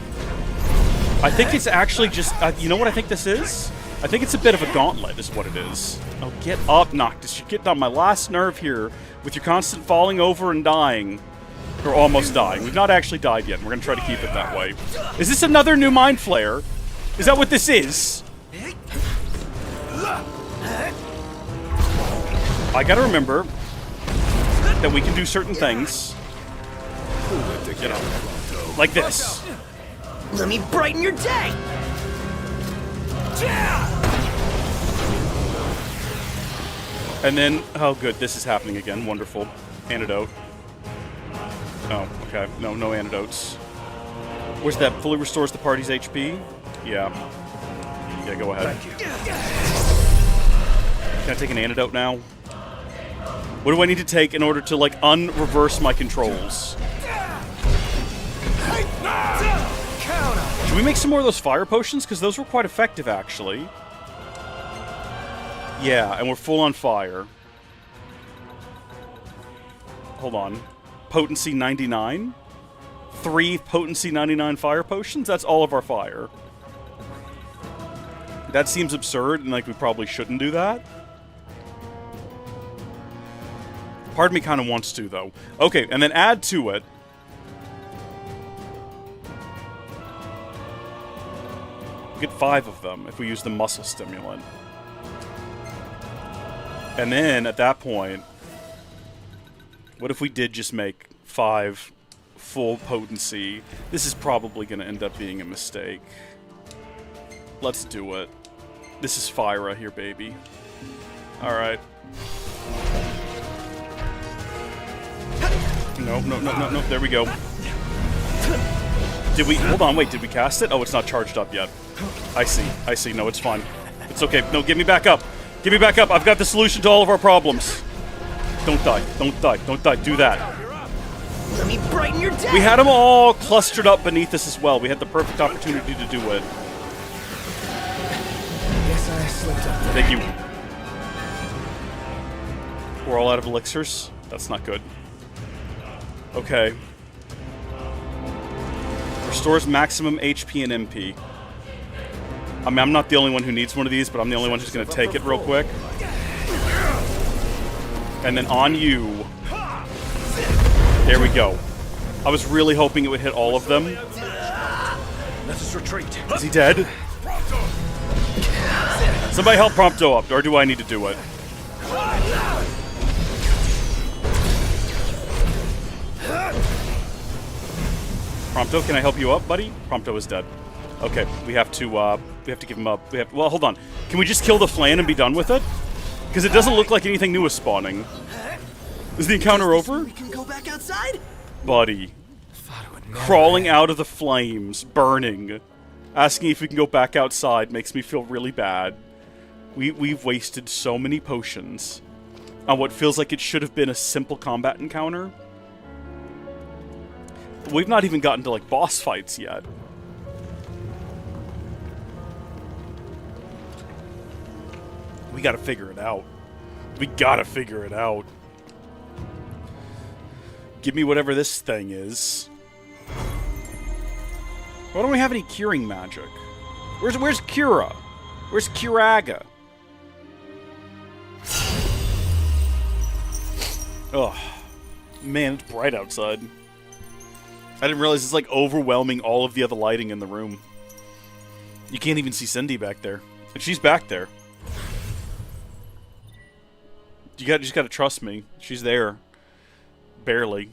S3: I think it's actually just... you know what I think this is? I think it's a bit of a gauntlet, is what it is. Oh, get up, Noctis. You're getting on my last nerve here with your constant falling over and dying. Or almost dying. We've not actually died yet, and we're going to try to keep it that way. Is this another new Mind Flayer? Is that what this is? I gotta remember that we can do certain things. You know, like this.
S1: Let me brighten your day!
S3: And then, oh good, this is happening again. Wonderful. Antidote. Oh, okay. No antidotes. Where's that? Fully restores the party's HP? Yeah. Yeah, go ahead.
S8: Thank you.
S3: Can I take an antidote now? What do I need to take in order to, like, unreverse my controls? Should we make some more of those fire potions? Because those were quite effective, actually. Yeah, and we're full on fire. Hold on. Potency 99? 3 potency 99 fire potions? That's all of our fire. That seems absurd, and, like, we probably shouldn't do that. Part of me kind of wants to, though. Okay, and then add to it... get 5 of them if we use the muscle stimulant. And then, at that point... what if we did just make 5 full potency? This is probably going to end up being a mistake. Let's do it. This is Fyra here, baby. Alright. No. There we go. Did we... hold on, wait. Did we cast it? Oh, it's not charged up yet. I see. No, it's fine. It's okay. No, get me back up. Get me back up. I've got the solution to all of our problems. Don't die. Do that.
S1: Let me brighten your day!
S3: We had them all clustered up beneath us as well. We had the perfect opportunity to do it.
S2: Guess I slipped up.
S3: Thank you. We're all out of elixirs? That's not good. Okay. Restores maximum HP and MP. I mean, I'm not the only one who needs one of these, but I'm the only one who's going to take it real quick. And then on you. There we go. I was really hoping it would hit all of them.
S2: Let us retreat.
S3: Is he dead? Somebody help Prompto up, or do I need to do it? Prompto, can I help you up, buddy? Prompto is dead. Okay, we have to give him up. Well, hold on. Can we just kill the flan and be done with it? Because it doesn't look like anything new is spawning. Is the encounter over?
S1: We can go back outside?
S3: Buddy. Crawling out of the flames, burning. Asking if we can go back outside makes me feel really bad. We've wasted so many potions on what feels like it should have been a simple combat encounter. We've not even gotten to, like, boss fights yet. We gotta figure it out. We gotta figure it out. Give me whatever this thing is. Why don't we have any curing magic? Where's Cura? Where's Curaga? Oh, man, it's bright outside. I didn't realize it's like overwhelming all of the other lighting in the room. You can't even see Cindy back there. And she's back there. You just gotta trust me. She's there. Barely.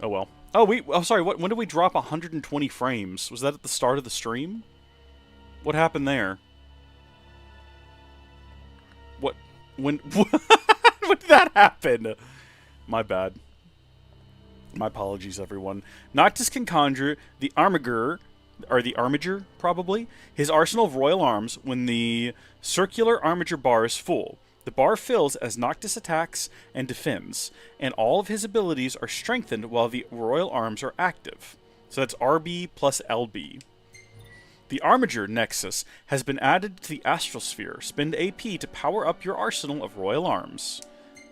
S3: Oh well. Oh, sorry, when did we drop 120 frames? Was that at the start of the stream? What happened there? When did that happen? My bad. My apologies, everyone. Noctis can conjure the Armiger, probably, his arsenal of royal arms when the circular Armiger bar is full. The bar fills as Noctis attacks and defends, and all of his abilities are strengthened while the royal arms are active. So that's RB plus LB. The Armiger Nexus has been added to the Astral Sphere. Spend AP to power up your arsenal of royal arms.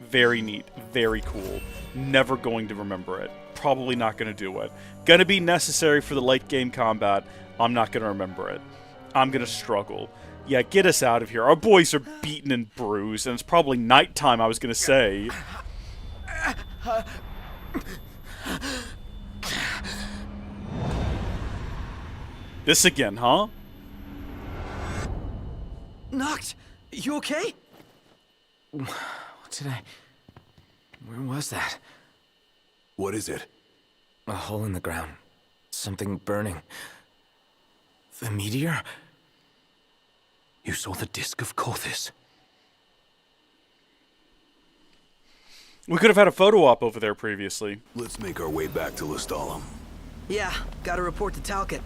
S3: Very neat. Very cool. Never going to remember it. Probably not going to do it. Gonna be necessary for the late game combat. I'm not going to remember it. I'm going to struggle. Yeah, get us out of here. Our boys are beaten and bruised, and it's probably nighttime, I was going to say. This again, huh?
S1: Noct, you okay?
S2: What did I... Where was that?
S8: What is it?
S2: A hole in the ground. Something burning. The meteor?
S8: You saw the disc of Kothis.
S3: We could have had a photo op over there previously.
S8: Let's make our way back to Lestalem.
S1: Yeah, gotta report to Talcott.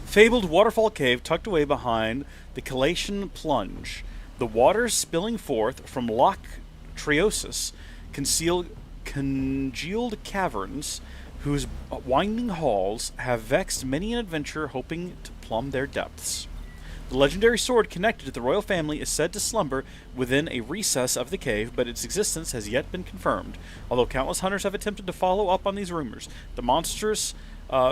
S3: Fabled waterfall cave tucked away behind the Calatian plunge. The waters spilling forth from Loch Triosis congealed caverns whose winding halls have vexed many an adventurer hoping to plumb their depths. The legendary sword connected to the royal family is said to slumber within a recess of the cave, but its existence has yet been confirmed. Although countless hunters have attempted to follow up on these rumors, the monstrous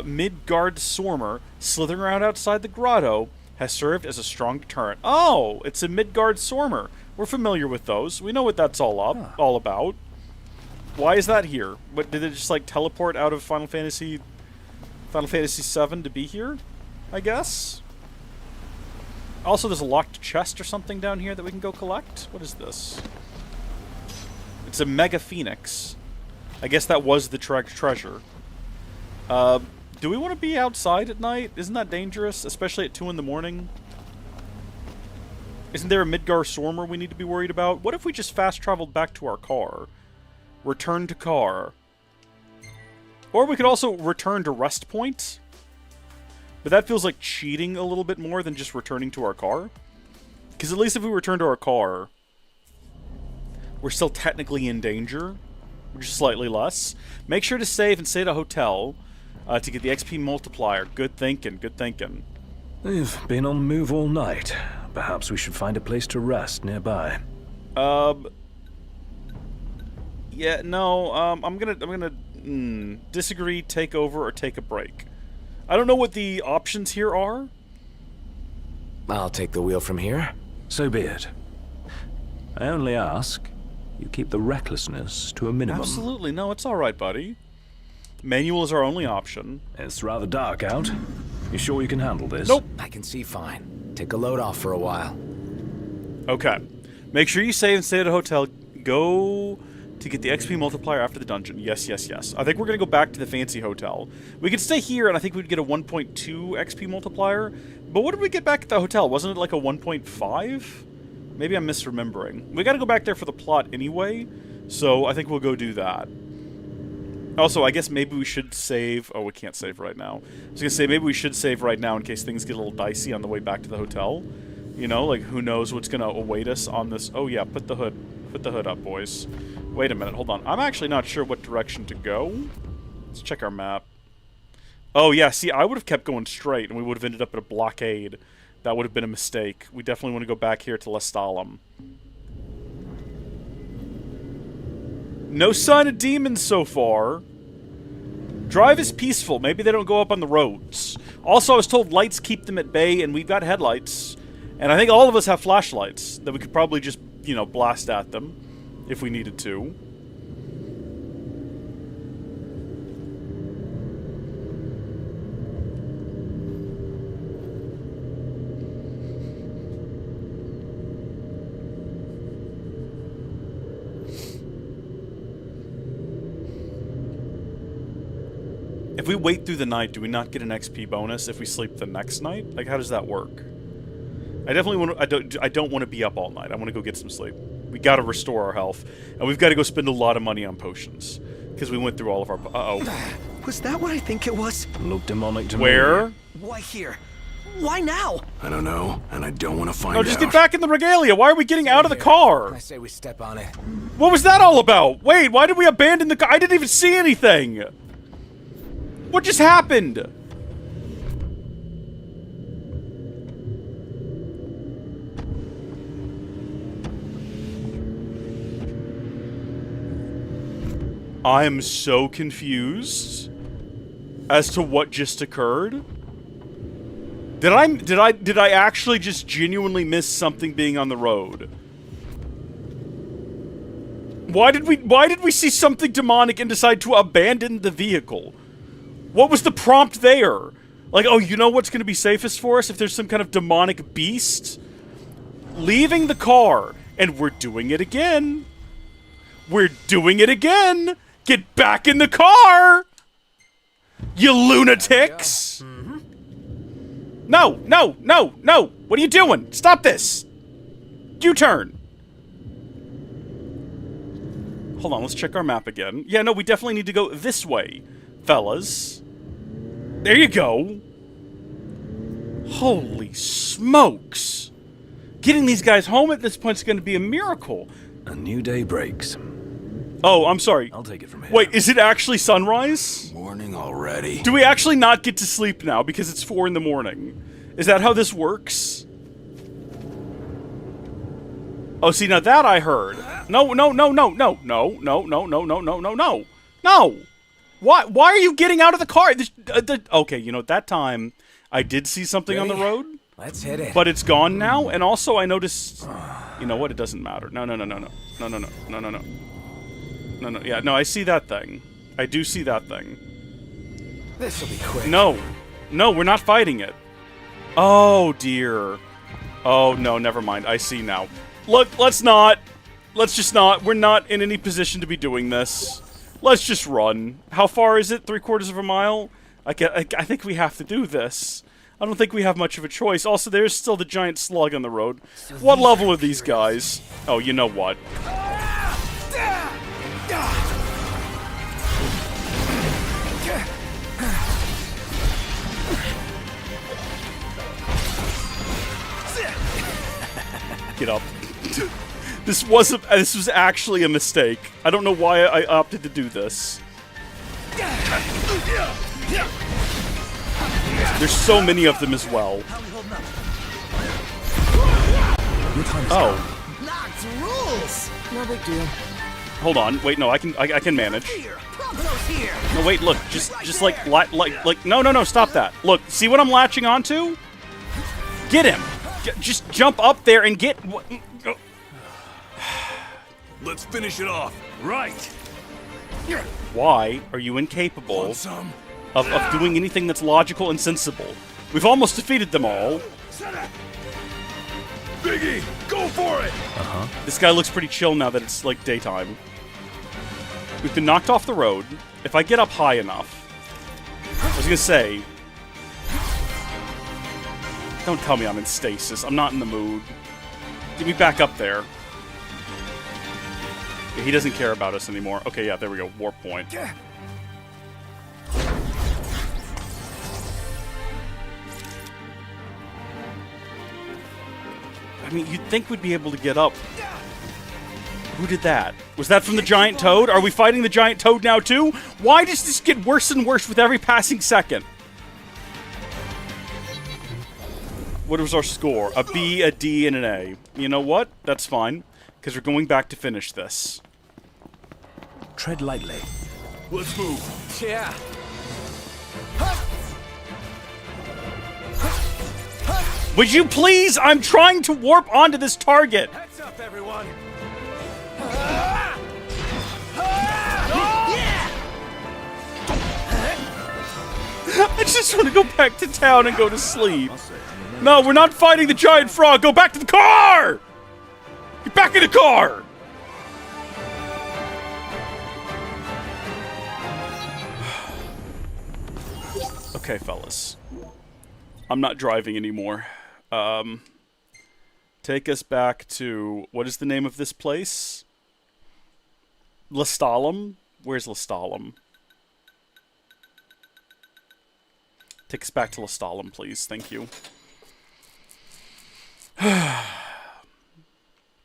S3: Midgard Sormer slithering around outside the grotto has served as a strong deterrent. Oh, it's a Midgard Sormer. We're familiar with those. We know what that's all about. Why is that here? What, did it just like teleport out of Final Fantasy VII to be here? I guess. Also, there's a locked chest or something down here that we can go collect. What is this? It's a Mega Phoenix. I guess that was the treasure. Do we want to be outside at night? Isn't that dangerous, especially at 2 in the morning? Isn't there a Midgar Sormer we need to be worried about? What if we just fast traveled back to our car? Return to car. Or we could also return to rest point. But that feels like cheating a little bit more than just returning to our car. Because at least if we return to our car, we're still technically in danger. Just slightly less. Make sure to save and stay at a hotel to get the XP multiplier. Good thinking, good thinking.
S4: They've been on the move all night. Perhaps we should find a place to rest nearby.
S3: Yeah, no, I'm gonna disagree, take over, or take a break. I don't know what the options here are.
S2: I'll take the wheel from here.
S4: So be it. I only ask you keep the recklessness to a minimum.
S3: Absolutely. No, it's all right, buddy. Manual is our only option.
S4: It's rather dark out. You sure you can handle this?
S3: Nope.
S2: I can see fine. Take a load off for a while.
S3: Okay. Make sure you save and stay at a hotel. Go to get the XP multiplier after the dungeon. Yes, yes, yes. I think we're going to go back to the fancy hotel. We could stay here, and I think we'd get a 1.2 XP multiplier. But what did we get back at the hotel? Wasn't it like a 1.5? Maybe I'm misremembering. We got to go back there for the plot anyway, so I think we'll go do that. Also, I guess maybe we should save... Oh, we can't save right now. I was going to say, maybe we should save right now in case things get a little dicey on the way back to the hotel. You know, like, who knows what's going to await us on this... Oh, yeah, put the hood up, boys. Wait a minute, hold on. I'm actually not sure what direction to go. Let's check our map. Oh, yeah, see, I would have kept going straight, and we would have ended up at a blockade. That would have been a mistake. We definitely want to go back here to Lestalem. No sign of demons so far. Drive is peaceful. Maybe they don't go up on the roads. Also, I was told lights keep them at bay, and we've got headlights. And I think all of us have flashlights that we could probably just, you know, blast at them if we needed to. If we wait through the night, do we not get an XP bonus if we sleep the next night? Like, how does that work? I definitely want to... I don't want to be up all night. I want to go get some sleep. We got to restore our health. And we've got to go spend a lot of money on potions. Because we went through all of our... Uh-oh.
S1: Was that what I think it was?
S4: Look demonic to me.
S3: Where?
S1: Why here? Why now?
S8: I don't know, and I don't want to find
S3: No,
S8: out.
S3: just get back in the regalia. Why are we getting out of the car?
S2: I say we step on it.
S3: What was that all about? Wait, why did we abandon the car? I didn't even see anything. What just happened? I am so confused as to what just occurred. Did I actually just genuinely miss something being on the road? Why did we see something demonic and decide to abandon the vehicle? What was the prompt there? Like, oh, you know what's going to be safest for us if there's some kind of demonic beast? Leaving the car. And we're doing it again. We're doing it again. Get back in the car. You lunatics. No, no, no, no. What are you doing? Stop this. U-turn. Hold on, let's check our map again. Yeah, no, we definitely need to go this way, fellas. There you go. Holy smokes. Getting these guys home at this point is going to be a miracle.
S4: A new day breaks.
S3: Oh, I'm sorry.
S4: I'll take it from here.
S3: Wait, is it actually sunrise?
S8: Morning already.
S3: Do we actually not get to sleep now because it's 4 in the morning? Is that how this works? Oh, see, now that I heard. No, no, no, no, no, no, no, no, no, no, no, no, no. No! Why are you getting out of the car? Okay, you know, that time I did see something on the road.
S2: Let's hit it.
S3: But it's gone now, and also I noticed... You know what? It doesn't matter. No, no, no, no, no. No, no, no, no, no, no. No, no, yeah, no, I see that thing. I do see that thing.
S2: This'll be quick.
S3: No. No, we're not fighting it. Oh, dear. Oh, no, never mind. I see now. Look, let's not. Let's just not. We're not in any position to be doing this. Let's just run. How far is it? 3/4 of a mile? I think we have to do this. I don't think we have much of a choice. Also, there's still the giant slug on the road. What level are these guys? Oh, you know what? Get up. This was actually a mistake. I don't know why I opted to do this. There's so many of them as well. Oh.
S1: Rules.
S2: No big deal.
S3: Hold on. Wait, no, I can manage. No, wait, look. Just like no, stop that. Look, see what I'm latching onto? Get him. Just jump up there and get...
S8: Let's finish it off. Right.
S3: Why are you incapable
S8: Want some?
S3: of doing anything that's logical and sensible? We've almost defeated them all.
S8: Biggie, go for it.
S3: This guy looks pretty chill now that it's like daytime. We've been knocked off the road. If I get up high enough, I was gonna say, don't tell me I'm in stasis. I'm not in the mood. Get me back up there. Yeah, he doesn't care about us anymore. Okay, yeah, there we go. Warp point. I mean, you'd think we'd be able to get up. Who did that? Was that from the giant toad? Are we fighting the giant toad now, too? Why does this get worse and worse with every passing second? What was our score? A B, a D, and an A. You know what? That's fine, because we're going back to finish this.
S4: Tread lightly.
S8: Let's move.
S2: Yeah.
S3: Would you please? I'm trying to warp onto this target.
S2: Heads up, everyone.
S3: I just want to go back to town and go to sleep. No, we're not fighting the giant frog. Go back to the car! Get back in the car! Okay, fellas. I'm not driving anymore. Take us back to... What is the name of this place? Lestalem? Where's Lestalem? Take us back to Lestalem, please. Thank you.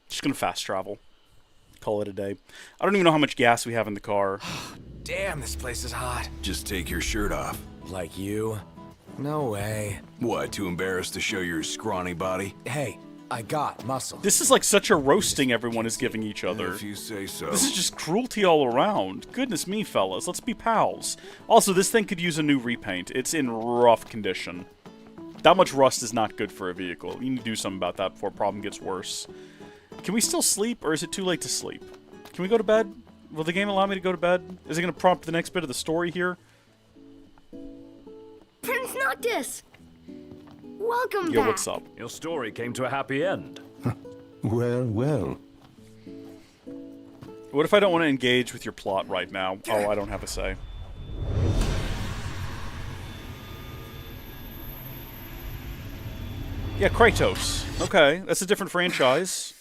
S3: Just gonna fast travel. Call it a day. I don't even know how much gas we have in the car.
S2: Damn, this place is hot.
S8: Just take your shirt off.
S2: Like you? No way.
S8: What, too embarrassed to show your scrawny body?
S2: Hey, I got muscle.
S3: This is like such a roasting everyone is giving each other.
S8: If you say so.
S3: This is just cruelty all around. Goodness me, fellas. Let's be pals. Also, this thing could use a new repaint. It's in rough condition. That much rust is not good for a vehicle. You need to do something about that before a problem gets worse. Can we still sleep, or is it too late to sleep? Can we go to bed? Will the game allow me to go to bed? Is it going to prompt the next bit of the story here?
S9: Prince Noctis! Welcome
S3: Yo,
S9: back.
S3: what's up?
S4: Your story came to a happy end.
S8: Well, well.
S3: What if I don't want to engage with your plot right now? Oh, I don't have a say. Yeah, Kratos. Okay, that's a different franchise.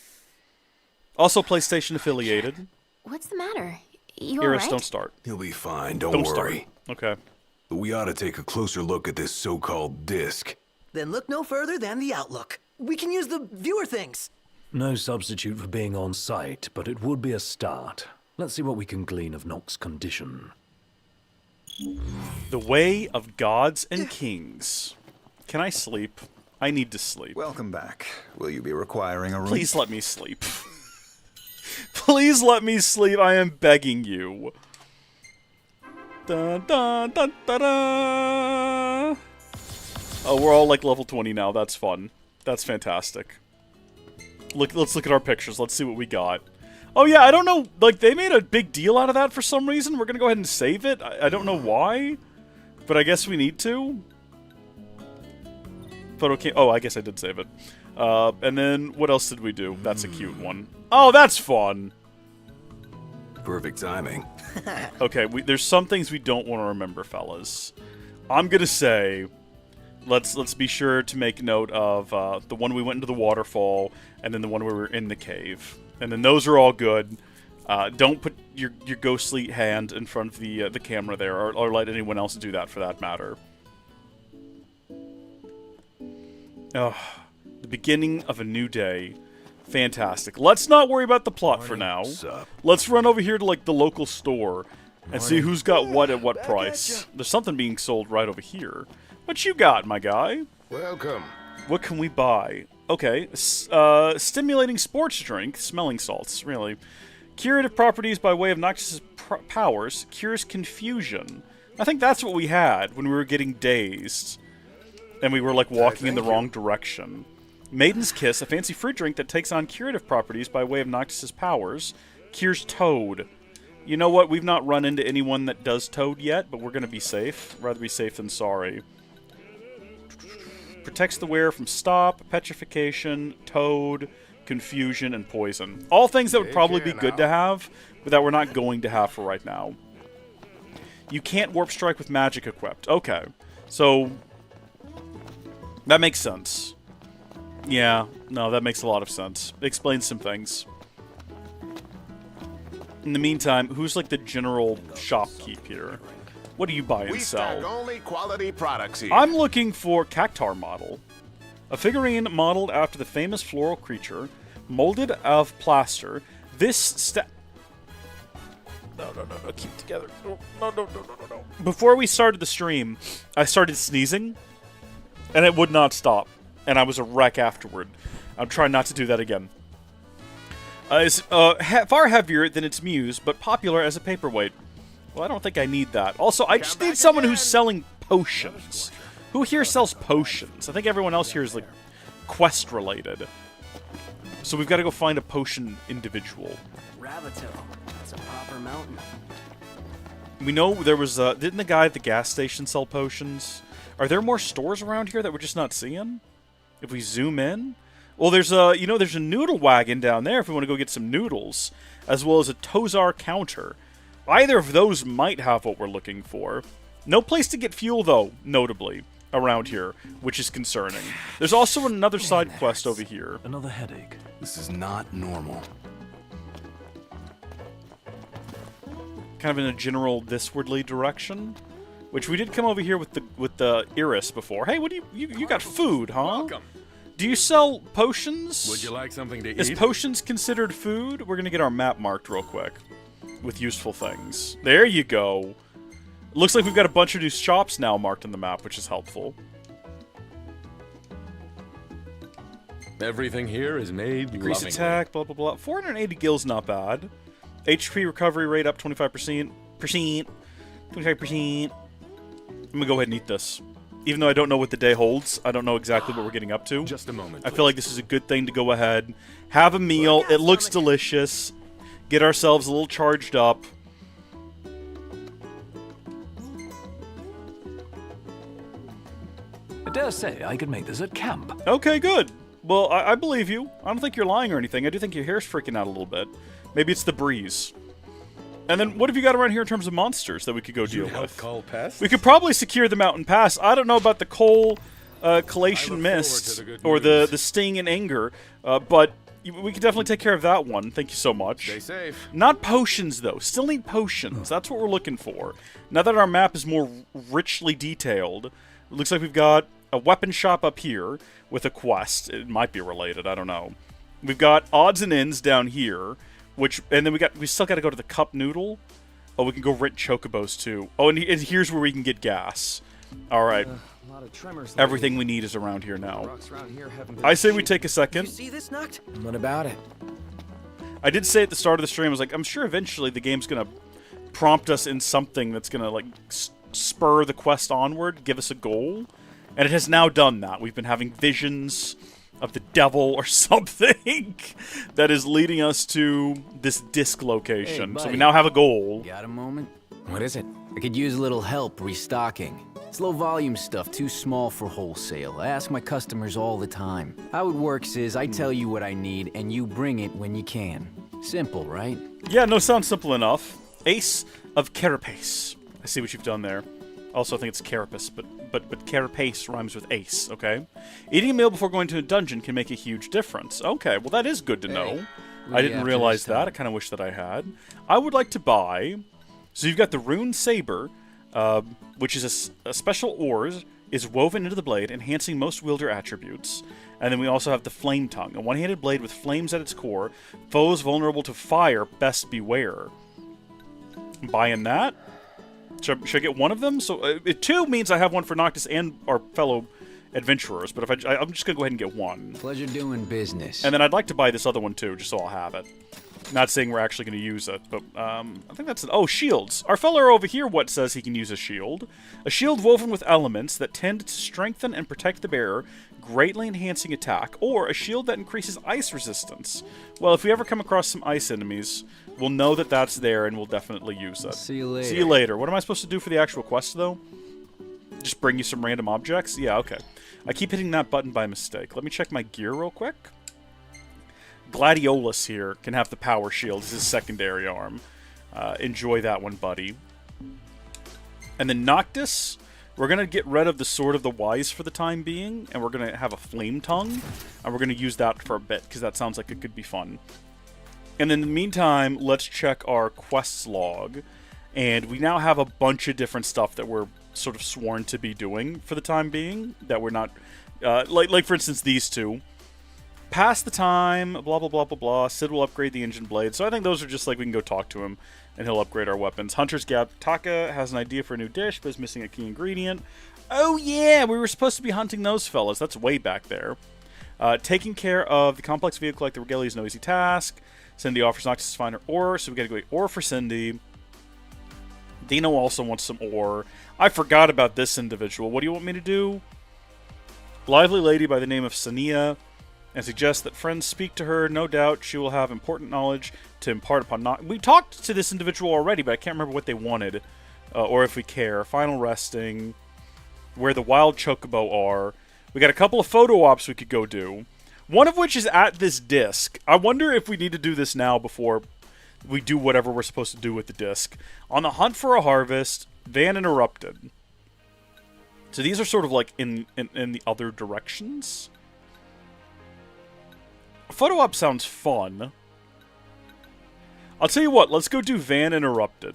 S3: Also PlayStation affiliated.
S9: What's the matter? You
S3: Iris,
S9: alright?
S3: don't start.
S8: He'll be fine, don't
S3: Don't
S8: worry.
S3: start. Okay.
S8: But we ought to take a closer look at this so-called disc.
S1: Then look no further than the Outlook. We can use the viewer things.
S4: No substitute for being on site, but it would be a start. Let's see what we can glean of Nox's condition.
S3: The Way of Gods and Kings. Can I sleep? I need to sleep.
S10: Welcome back. Will you be requiring a room?
S3: Please let me sleep. Please let me sleep. I am begging you. Dun, dun, dun, dun, dun. Oh, we're all like level 20 now. That's fun. That's fantastic. Let's look at our pictures. Let's see what we got. Oh yeah, I don't know. Like, they made a big deal out of that for some reason. We're gonna go ahead and save it. I don't know why, but I guess we need to. Photo cam. Oh, I guess I did save it. And then what else did we do? That's a cute one. Oh, that's fun.
S8: Perfect timing.
S3: Okay, there's some things we don't want to remember, fellas. I'm gonna say, let's be sure to make note of the one we went into the waterfall, and then the one where we were in the cave, and then those are all good. Don't put your ghostly hand in front of the camera there, or let anyone else do that for that matter. Oh, the beginning of a new day. Fantastic. Let's not worry about the plot for now.
S8: Sup?
S3: Let's run over here to, like, the local store and see who's got what at what price. There's something being sold right over here. What you got, my guy?
S10: Welcome.
S3: What can we buy? Okay. Stimulating sports drink. Smelling salts, really. Curative properties by way of Noxus's powers. Cures confusion. I think that's what we had when we were getting dazed. And we were, like, walking in the wrong direction. Maiden's Kiss, a fancy fruit drink that takes on curative properties by way of Noctis's powers. Cures toad. You know what? We've not run into anyone that does toad yet, but we're going to be safe. Rather be safe than sorry. Protects the wearer from stop, petrification, toad, confusion, and poison. All things that would probably be good to have, but that we're not going to have for right now. You can't warp strike with magic equipped. Okay. So, that makes sense. Yeah, no, that makes a lot of sense. It explains some things. In the meantime, who's like the general shopkeep here? What do you buy and
S10: We
S3: sell?
S10: stock only quality products here.
S3: I'm looking for Cactar model. A figurine modeled after the famous floral creature, molded of plaster. This No, keep it together. No. Before we started the stream, I started sneezing, and it would not stop. And I was a wreck afterward. I'm trying not to do that again. It's far heavier than its muse, but popular as a paperweight. Well, I don't think I need that. Also, I just need someone who's selling potions. Who here sells potions? I think everyone else here is, like, quest-related. So we've got to go find a potion individual.
S6: Ramuh, that's a proper mountain.
S3: We know there was, didn't the guy at the gas station sell potions? Are there more stores around here that we're just not seeing? If we zoom in? Well, there's a, there's a noodle wagon down there if we want to go get some noodles, as well as a Tozar counter. Either of those might have what we're looking for. No place to get fuel, though, notably, around here, which is concerning. There's also another side quest over here.
S4: Another headache.
S8: This is not normal.
S3: Kind of in a general thiswardly direction, which we did come over here with the Iris before. Hey, what do you got food, huh?
S8: Welcome.
S3: Do you sell potions?
S8: Would you like something to
S3: Is
S8: eat?
S3: potions considered food? We're gonna get our map marked real quick with useful things. There you go. Looks like we've got a bunch of new shops now marked on the map, which is helpful.
S8: Everything here is made
S3: Increase
S8: lovingly.
S3: attack, blah blah blah. 480 gills, not bad. HP recovery rate up 25%. 25%. I'm gonna go ahead and eat this. Even though I don't know what the day holds, I don't know exactly what we're getting up to.
S8: Just a moment.
S3: I feel like this is a good thing to go ahead, have a meal. It looks delicious. Get ourselves a little charged up.
S4: I dare say I could make this at camp.
S3: Okay, good. Well, I believe you. I don't think you're lying or anything. I do think your hair's freaking out a little bit. Maybe it's the breeze. And then, what have you got around here in terms of monsters that we could go deal with?
S8: Call pests?
S3: We could probably secure the mountain pass. I don't know about the coal collation mist or the sting and anger, but we could definitely take care of that one. Thank you so much.
S8: Stay safe.
S3: Not potions, though. Still need potions. That's what we're looking for. Now that our map is more richly detailed, it looks like we've got a weapon shop up here with a quest. It might be related. I don't know. We've got odds and ends down here, and then we still got to go to the cup noodle. Oh, we can go rent chocobos too. Oh, and here's where we can get gas. All right.
S2: A lot of tremors.
S3: Everything we need is around here now.
S2: Rocks around here haven't been
S3: I say we
S2: shaken.
S3: take a second.
S1: You see this, Noct?
S2: What about it?
S3: I did say at the start of the stream, I was like, I'm sure eventually the game's gonna prompt us in something that's gonna like spur the quest onward, give us a goal, and it has now done that. We've been having visions of the devil or something that is leading us to this disc location.
S2: Hey,
S3: so we
S2: buddy.
S3: now have a goal.
S2: Got a moment? What is it? I could use a little help restocking. It's low volume stuff, too small for wholesale. I ask my customers all the time. How it works is I tell you what I need and you bring it when you can. Simple, right?
S3: Yeah, no, sounds simple enough. Ace of Carapace. I see what you've done there. Also, I think it's Carapace, but Carapace rhymes with ace, okay? Eating a meal before going to a dungeon can make a huge difference. Okay, well that is good to know. I didn't
S2: after
S3: realize
S2: this
S3: that.
S2: time.
S3: I kind of wish that I had. I would like to buy... So you've got the Rune Saber, which is a special ore, is woven into the blade, enhancing most wielder attributes. And then we also have the Flame Tongue, a one-handed blade with flames at its core. Foes vulnerable to fire, best beware. I'm buying that. Should I get one of them? So two means I have one for Noctis and our fellow adventurers, but if I'm just gonna go ahead and get one.
S2: Pleasure doing business.
S3: And then I'd like to buy this other one too, just so I'll have it. Not saying we're actually going to use it, but I think that's it. Oh, shields. Our fella over here, what says he can use a shield? A shield woven with elements that tend to strengthen and protect the bearer, greatly enhancing attack, or a shield that increases ice resistance. Well, if we ever come across some ice enemies, We'll know that that's there, and we'll definitely use it.
S2: See you later.
S3: See you later. What am I supposed to do for the actual quest, though? Just bring you some random objects? Yeah, okay. I keep hitting that button by mistake. Let me check my gear real quick. Gladiolus here can have the power shield as his secondary arm. Enjoy that one, buddy. And then Noctis, we're going to get rid of the Sword of the Wise for the time being, and we're going to have a Flame Tongue, and we're going to use that for a bit, because that sounds like it could be fun. And in the meantime, let's check our quests log, and we now have a bunch of different stuff that we're sort of sworn to be doing for the time being, that we're not, like for instance these two. Pass the time, blah blah blah blah blah, Sid will upgrade the engine blade, so I think those are just like we can go talk to him, and he'll upgrade our weapons. Hunter's Gap, Taka has an idea for a new dish, but is missing a key ingredient. Oh yeah, we were supposed to be hunting those fellas, that's way back there. Taking care of the complex vehicle like the Regalia is no easy task. Cindy offers Noctis to find her ore, so we gotta go get ore for Cindy. Dino also wants some ore. I forgot about this individual. What do you want me to do? Lively lady by the name of Sania, and suggests that friends speak to her. No doubt she will have important knowledge to impart upon Noctis. We talked to this individual already, but I can't remember what they wanted, or if we care. Final resting, where the wild chocobo are. We got a couple of photo ops we could go do. One of which is at this disc. I wonder if we need to do this now before we do whatever we're supposed to do with the disc. On the hunt for a harvest, Van interrupted. So these are sort of like in the other directions. Photo op sounds fun. I'll tell you what, let's go do Van interrupted.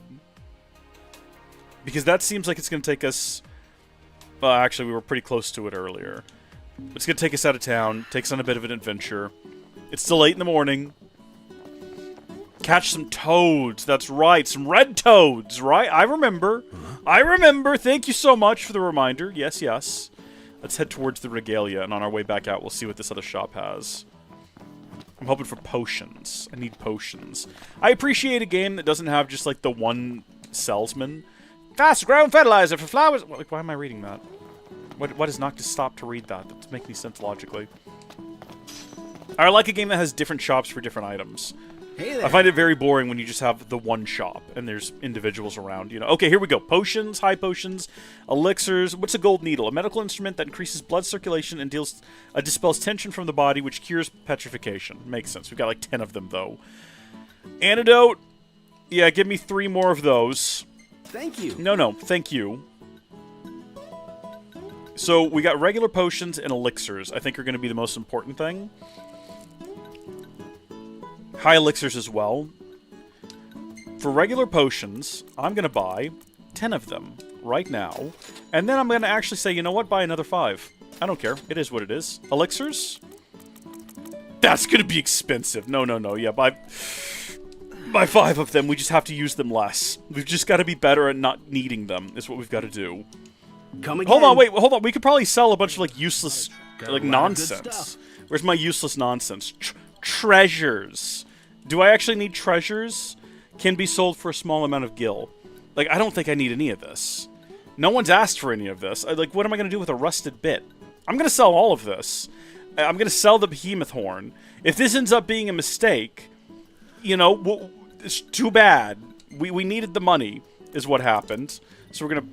S3: Because that seems like it's going to take us... actually, we were pretty close to it earlier. It's going to take us out of town, take us on a bit of an adventure. It's still 8 in the morning. Catch some toads, that's right, some red toads, right? I remember. I remember, thank you so much for the reminder. Yes, yes. Let's head towards the Regalia, and on our way back out, we'll see what this other shop has. I'm hoping for potions. I need potions. I appreciate a game that doesn't have just, like, the one salesman. Fast-growing fertilizer for flowers. Like, why am I reading that? Why does Noctis stop to read that? That doesn't make any sense logically. I like a game that has different shops for different items.
S1: Hey there.
S3: I find it very boring when you just have the one shop and there's individuals around, you know. Okay, here we go. Potions, high potions, elixirs. What's a gold needle? A medical instrument that increases blood circulation and dispels tension from the body, which cures petrification. Makes sense. We've got like 10 of them, though. Antidote. Yeah, give me 3 more of those.
S6: Thank you.
S3: No, thank you. So, we got regular potions and elixirs, I think are going to be the most important thing. High elixirs as well. For regular potions, I'm going to buy 10 of them right now. And then I'm going to actually say, you know what, buy another 5. I don't care. It is what it is. Elixirs? That's going to be expensive. No. Yeah, buy 5 of them. We just have to use them less. We've just got to be better at not needing them, is what we've got to do.
S6: Come again.
S3: Hold on, wait, hold on. We could probably sell a bunch of, like, useless, like, nonsense. Where's my useless nonsense? Treasures. Do I actually need treasures? Can be sold for a small amount of gil. Like, I don't think I need any of this. No one's asked for any of this. Like, what am I going to do with a rusted bit? I'm going to sell all of this. I'm going to sell the behemoth horn. If this ends up being a mistake, you know, it's too bad. We needed the money, is what happened. So we're going to...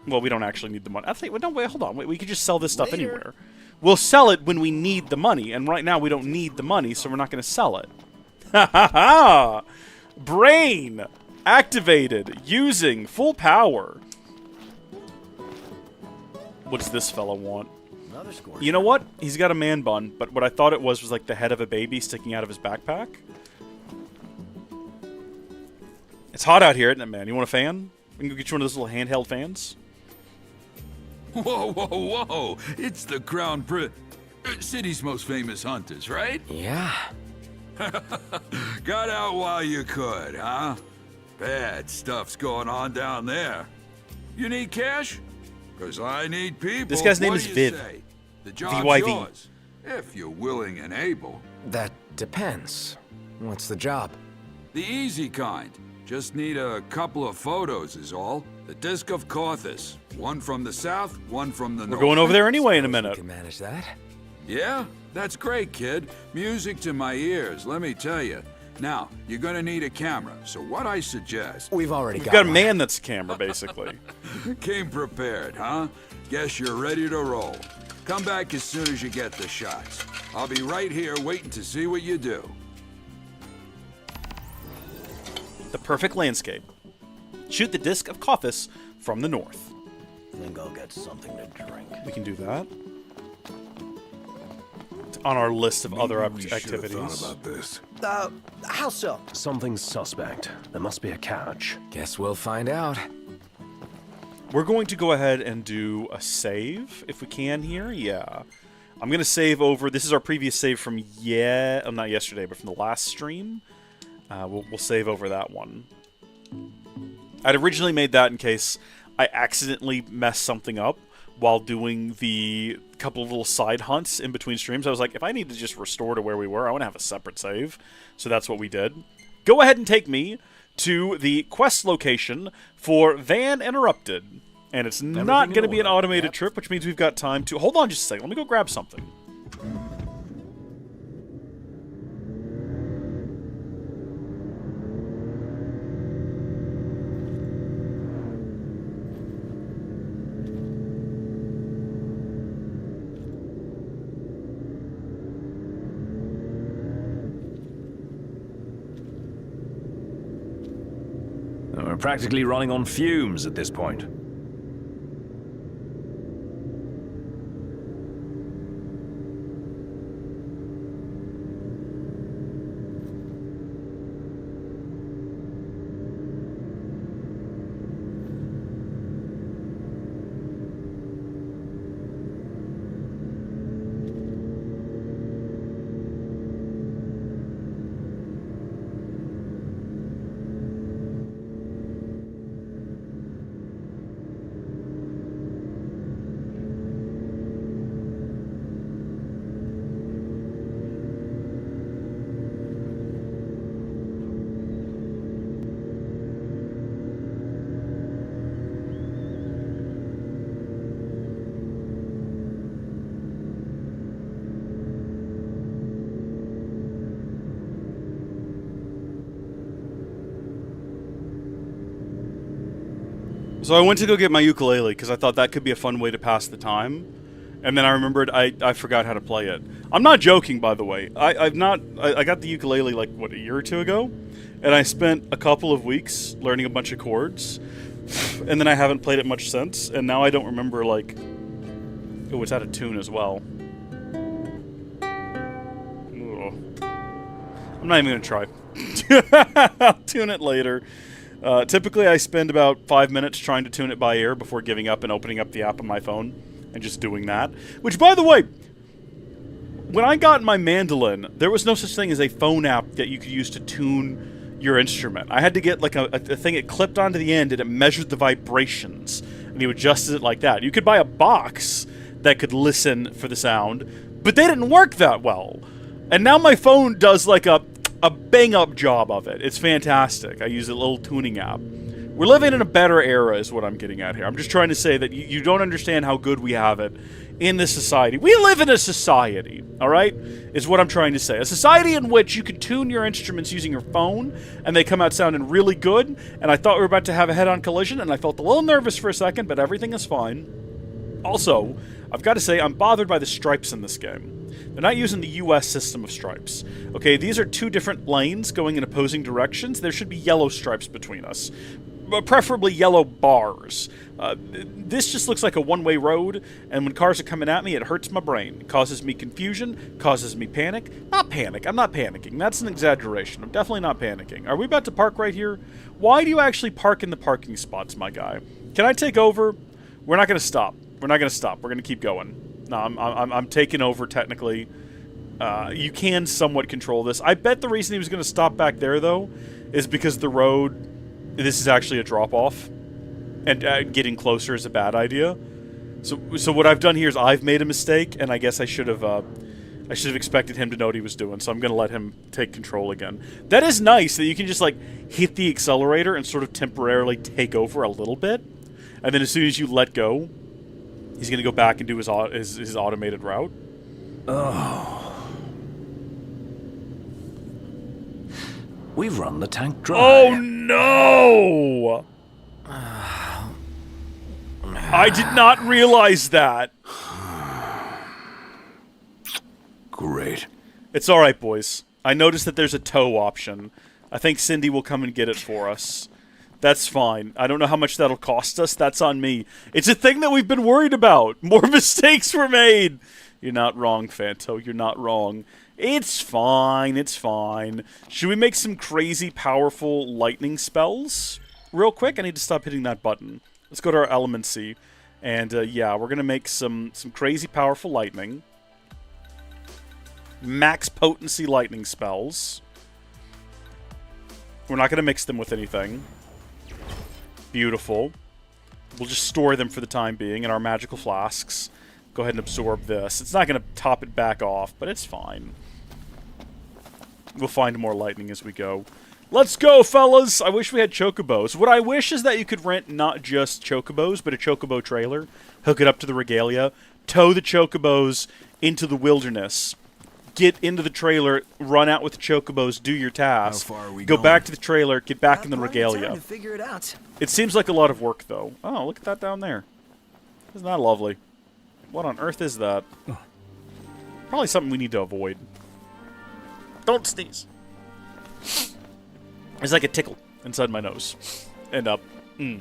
S3: Well, we don't actually need the money. I think... No, wait, hold on. Wait, we could just sell this stuff anywhere. We'll sell it when we need the money, and right now we don't need the money, so we're not going to sell it. Ha ha ha! Brain! Activated. Using full power. What does this fella want?
S6: Another score.
S3: You know what? He's got a man bun, but what I thought it was like the head of a baby sticking out of his backpack. It's hot out here, isn't it, man? You want a fan? We can go get you one of those little handheld fans.
S11: Whoa, whoa, whoa! It's the city's most famous hunters, right?
S2: Yeah.
S11: Got out while you could, huh? Bad stuff's going on down there. You need cash? Because I need people.
S3: This guy's name
S11: What
S3: is
S11: do you
S3: Viv.
S11: say? The job's
S3: VYV.
S11: yours, if you're willing and able.
S2: That depends. What's the job?
S11: The easy kind. Just need a couple of photos is all. The Disc of Cauthus. One from the south, one from the north.
S3: We're going over there anyway in a
S2: We
S3: minute.
S2: can manage that.
S11: Yeah? That's great, kid. Music to my ears, let me tell you. Now, you're gonna need a camera, so what I suggest...
S2: We've already
S3: We've got a man that's a camera, basically.
S11: Came prepared, huh? Guess you're ready to roll. Come back as soon as you get the shots. I'll be right here waiting to see what you do.
S3: The perfect landscape. Shoot the disc of Coffis from the north.
S7: Think I'll get something to drink.
S3: We can do that. It's on our list of other
S8: We should have
S3: activities.
S8: thought about this.
S1: How so?
S4: Something's suspect. There must be a catch.
S2: Guess we'll find out.
S3: We're going to go ahead and do a save, if we can here. Yeah. I'm going to save over... This is our previous save from... not yesterday, but from the last stream. We'll save over that one. I'd originally made that in case I accidentally messed something up while doing the couple of little side hunts in between streams. I was like, if I need to just restore to where we were, I want to have a separate save. So that's what we did. Go ahead and take me to the quest location for Van Interrupted. And it's not going to be an automated trip, which means we've got time to... Hold on just a second. Let me go grab something.
S4: We're practically running on fumes at this point.
S3: So I went to go get my ukulele because I thought that could be a fun way to pass the time. And then I remembered I forgot how to play it. I'm not joking, by the way. I got the ukulele like, what, a year or two ago? And I spent a couple of weeks learning a bunch of chords. And then I haven't played it much since. And now I don't remember, like... Oh, it's out of tune as well. Ugh. I'm not even going to try. I'll tune it later. Typically, I spend about 5 minutes trying to tune it by ear before giving up and opening up the app on my phone and just doing that. Which, by the way, when I got my mandolin, there was no such thing as a phone app that you could use to tune your instrument. I had to get like a thing it clipped onto the end and it measured the vibrations, and you adjusted it like that. You could buy a box that could listen for the sound, but they didn't work that well. And now my phone does like a bang-up job of it. It's fantastic. I use a little tuning app. We're living in a better era is what I'm getting at here. I'm just trying to say that you don't understand how good we have it in this society. We live in a society, all right, is what I'm trying to say. A society in which you can tune your instruments using your phone, and they come out sounding really good, and I thought we were about to have a head-on collision, and I felt a little nervous for a second, but everything is fine. Also, I've got to say, I'm bothered by the stripes in this game. They're not using the US system of stripes. Okay, these are two different lanes going in opposing directions. There should be yellow stripes between us. Preferably yellow bars. This just looks like a one-way road, and when cars are coming at me, it hurts my brain. It causes me confusion, causes me panic. Not panic, I'm not panicking. That's an exaggeration. I'm definitely not panicking. Are we about to park right here? Why do you actually park in the parking spots, my guy? Can I take over? We're not going to stop. We're not going to stop. We're going to keep going. No, I'm taking over technically. You can somewhat control this. I bet the reason he was going to stop back there, though, is because the road... This is actually a drop-off, and getting closer is a bad idea. So what I've done here is I've made a mistake, and I guess I should have expected him to know what he was doing. So I'm going to let him take control again. That is nice that you can just like hit the accelerator and sort of temporarily take over a little bit, and then as soon as you let go, he's going to go back and do his automated route.
S4: Oh. We've run the tank dry.
S3: Oh no! I did not realize that.
S8: Great.
S3: It's alright, boys. I noticed that there's a tow option. I think Cindy will come and get it for us. That's fine. I don't know how much that'll cost us. That's on me. It's a thing that we've been worried about. More mistakes were made. You're not wrong, Fanto. You're not wrong. It's fine. It's fine. Should we make some crazy, powerful lightning spells? Real quick, I need to stop hitting that button. Let's go to our elemency. And, yeah, we're going to make some crazy, powerful lightning. Max potency lightning spells. We're not going to mix them with anything. Beautiful. We'll just store them for the time being in our magical flasks. Go ahead and absorb this. It's not going to top it back off, but it's fine. We'll find more lightning as we go. Let's go, fellas! I wish we had chocobos. What I wish is that you could rent not just chocobos, but a chocobo trailer. Hook it up to the regalia. Tow the chocobos into the wilderness. Get into the trailer, run out with the chocobos, do your task.
S8: How far are we
S3: go
S8: going?
S3: back to the trailer, get back in the regalia.
S1: To figure it out.
S3: It seems like a lot of work, though. Oh, look at that down there. Isn't that lovely? What on earth is that? Probably something we need to avoid. Don't sneeze. It's like a tickle inside my nose. And up. We're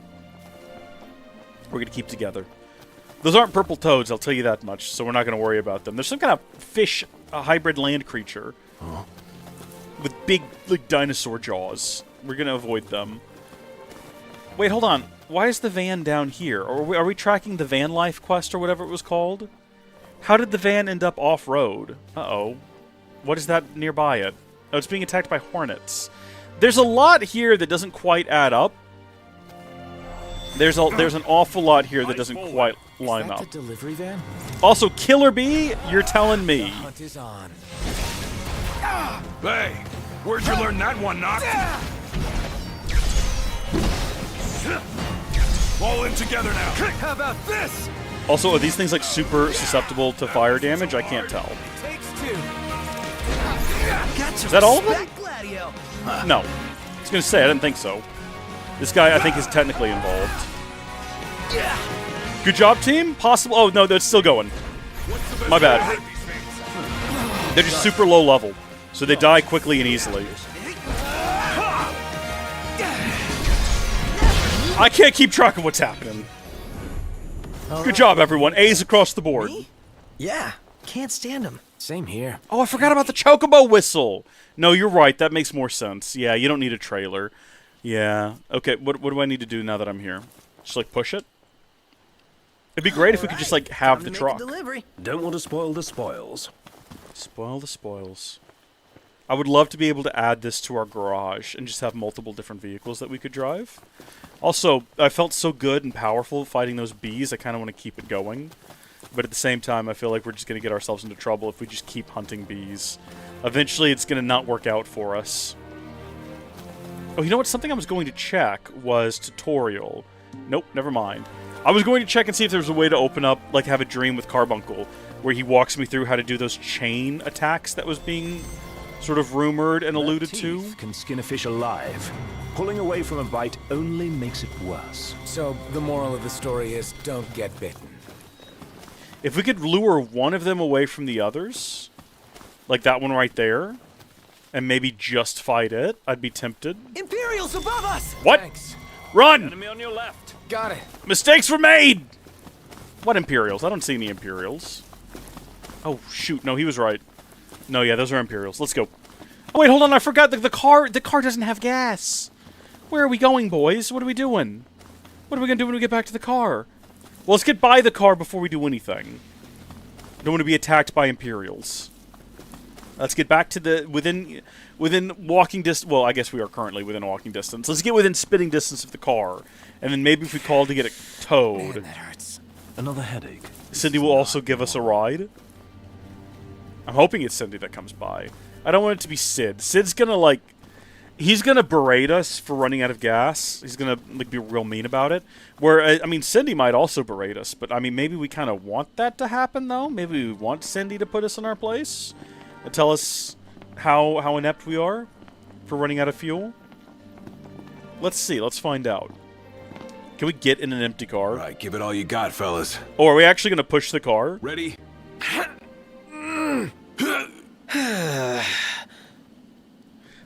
S3: going to keep together. Those aren't purple toads, I'll tell you that much, so we're not going to worry about them. There's some kind of fish, a hybrid land creature. With big, like, dinosaur jaws. We're going to avoid them. Wait, hold on. Why is the van down here? Are we tracking the van life quest or whatever it was called? How did the van end up off-road? Uh-oh. What is that nearby it? Oh, it's being attacked by hornets. There's a lot here that doesn't quite add up. There's an awful lot here that doesn't quite line up.
S2: The delivery van?
S3: Also, Killer Bee, you're telling me.
S2: Hunt is on.
S11: Hey, where'd you learn that one, Knock? All in together now.
S10: How about this?
S3: Also, are these things like super susceptible to fire damage? I can't tell. Is that all of them? No. I was gonna say, I didn't think so. This guy, I think, is technically involved. Good job, team. Possible. Oh, no, that's still going. My bad. They're just super low level, so they die quickly and easily. I can't keep track of what's happening. Good job, everyone. A's across the board.
S1: Yeah, can't stand him.
S2: Same here.
S3: Oh, I forgot about the chocobo whistle. No, you're right. That makes more sense. Yeah, you don't need a trailer. Yeah. Okay, what do I need to do now that I'm here? Just, like, push it? It'd be great if we could just, like, have the truck.
S4: Don't want to spoil the spoils.
S3: Spoil the spoils. I would love to be able to add this to our garage and just have multiple different vehicles that we could drive. Also, I felt so good and powerful fighting those bees, I kind of want to keep it going. But at the same time, I feel like we're just going to get ourselves into trouble if we just keep hunting bees. Eventually, it's going to not work out for us. Oh, you know what? Something I was going to check was tutorial. Nope, never mind. I was going to check and see if there was a way to open up, like, have a dream with Carbuncle, where he walks me through how to do those chain attacks that was being sort of rumored and alluded to.
S4: Can skin a fish alive. Pulling away from a bite only makes it worse.
S2: So, the moral of the story is, don't get bitten.
S3: If we could lure one of them away from the others, like that one right there, and maybe just fight it, I'd be tempted.
S1: Imperials above us!
S3: What?
S2: Thanks.
S3: Run!
S4: Enemy on your left.
S2: Got it.
S3: Mistakes were made! What Imperials? I don't see any Imperials. Oh, shoot. No, he was right. No, yeah, those are Imperials. Let's go. Oh, wait, hold on. I forgot. The car doesn't have gas. Where are we going, boys? What are we doing? What are we going to do when we get back to the car? Well, let's get by the car before we do anything. I don't want to be attacked by Imperials. Let's get back to the... Within walking distance... Well, I guess we are currently within walking distance. Let's get within spitting distance of the car. And then maybe if we call to get it towed...
S2: Man, that hurts.
S4: Another headache.
S3: Cindy will also give us a ride. I'm hoping it's Cindy that comes by. I don't want it to be Sid. Sid's gonna, like... He's gonna berate us for running out of gas. He's gonna, like, be real mean about it. Where, I mean, Cindy might also berate us. But, I mean, maybe we kind of want that to happen, though. Maybe we want Cindy to put us in our place. And tell us how inept we are. for running out of fuel? Let's see. Let's find out. Can we get in an empty car?
S8: Right, give it all you got, fellas.
S3: Or are we actually going to push the car?
S8: Ready?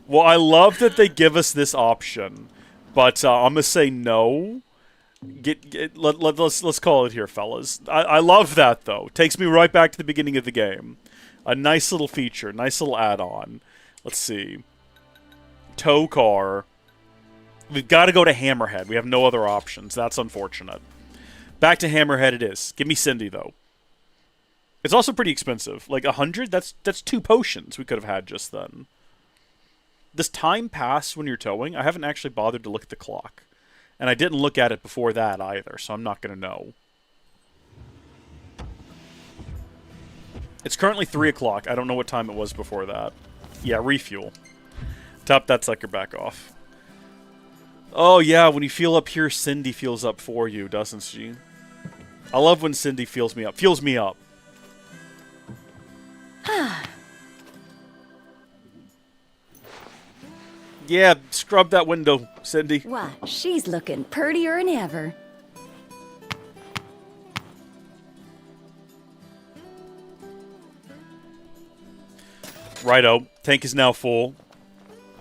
S3: Well, I love that they give us this option, but I'm gonna say no. Let's call it here, fellas. I love that though. Takes me right back to the beginning of the game. A nice little feature, nice little add-on. Let's see. Tow car. We've got to go to Hammerhead. We have no other options. That's unfortunate. Back to Hammerhead it is. Give me Cindy though. It's also pretty expensive. Like 100. That's 2 potions we could have had just then. Does time pass when you're towing? I haven't actually bothered to look at the clock. And I didn't look at it before that either, so I'm not going to know. It's currently 3 o'clock. I don't know what time it was before that. Yeah, refuel. Top that sucker back off. Oh yeah, when you feel up here, Cindy feels up for you, doesn't she? I love when Cindy feels me up. Feels me up. Yeah, scrub that window, Cindy.
S12: Why, she's looking prettier than ever.
S3: Righto. Tank is now full.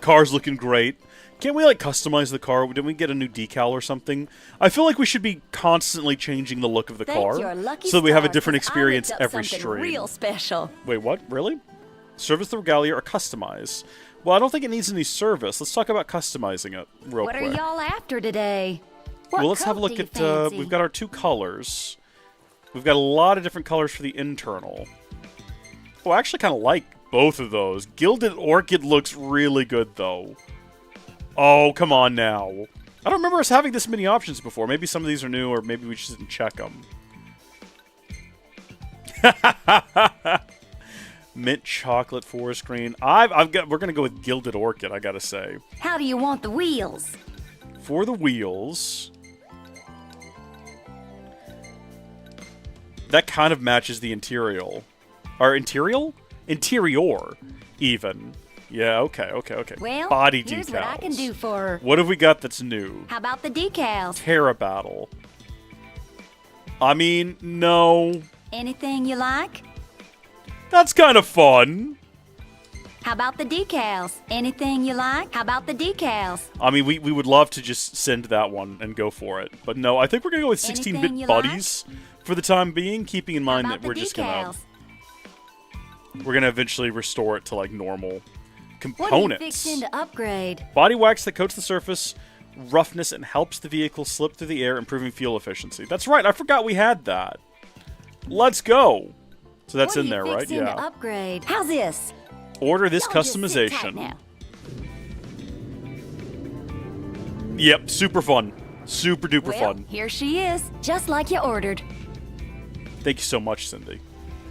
S3: Car's looking great. Can't we, like, customize the car? Didn't we get a new decal or something? I feel like we should be constantly changing the look of the car. So that we have a different experience every stream.
S12: Real special.
S3: Wait, what? Really? Service the regalia or customize? Well, I don't think it needs any service. Let's talk about customizing it real quick.
S12: What are y'all after today?
S3: Well, let's have a look at, we've got our 2 colors. We've got a lot of different colors for the internal. Oh, I actually kind of like both of those. Gilded Orchid looks really good, though. Oh, come on now. I don't remember us having this many options before. Maybe some of these are new, or maybe we just didn't check them. Mint chocolate forest green. We're gonna go with Gilded Orchid, I gotta say.
S12: How do you want the wheels?
S3: For the wheels, that kind of matches the interior. Or interior, even. Yeah, okay.
S12: Well,
S3: body
S12: here's
S3: decals.
S12: what I can do for her.
S3: What have we got that's new?
S12: How about the decals?
S3: Terra Battle. I mean, no.
S12: Anything you like?
S3: That's kind of fun.
S12: How about the decals? Anything you like? How about the decals?
S3: I mean, we would love to just send that one and go for it. But no, I think we're going to go with 16-bit buddies for the time being, keeping in mind that we're just going to... We're going to eventually restore it to, like, normal components.
S12: What are you fixing to upgrade?
S3: Body wax that coats the surface, roughness, and helps the vehicle slip through the air, improving fuel efficiency. That's right, I forgot we had that. Let's go. So that's in there, right? Yeah.
S12: To upgrade? How's this?
S3: Order this customization. Yep, super fun. Super duper fun.
S12: Here she is, just like you ordered.
S3: Thank you so much, Cindy.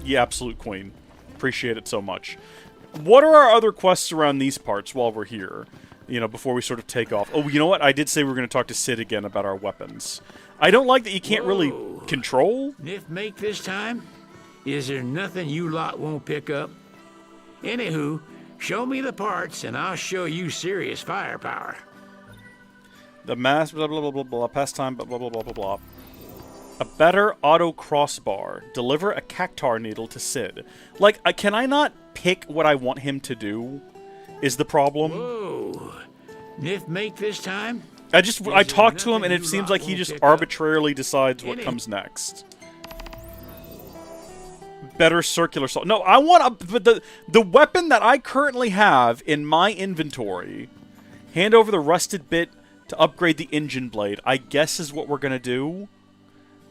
S3: You absolute queen. Appreciate it so much. What are our other quests around these parts while we're here? You know, before we sort of take off. Oh, you know what? I did say we were going to talk to Sid again about our weapons. I don't like that you can't really control.
S13: If make this time? Is there nothing you lot won't pick up? Anywho, show me the parts and I'll show you serious firepower.
S3: The mass, blah, blah, blah, blah, blah, pastime, blah, blah, blah, blah, blah, blah. A better auto crossbar. Deliver a cactar needle to Sid. Like, can I not pick what I want him to do? Is the problem?
S13: Whoa. If make this time?
S3: I talk to him and it seems like he just arbitrarily decides what comes next. Better circular saw. No, I want the weapon that I currently have in my inventory. Hand over the rusted bit to upgrade the engine blade. I guess is what we're gonna do.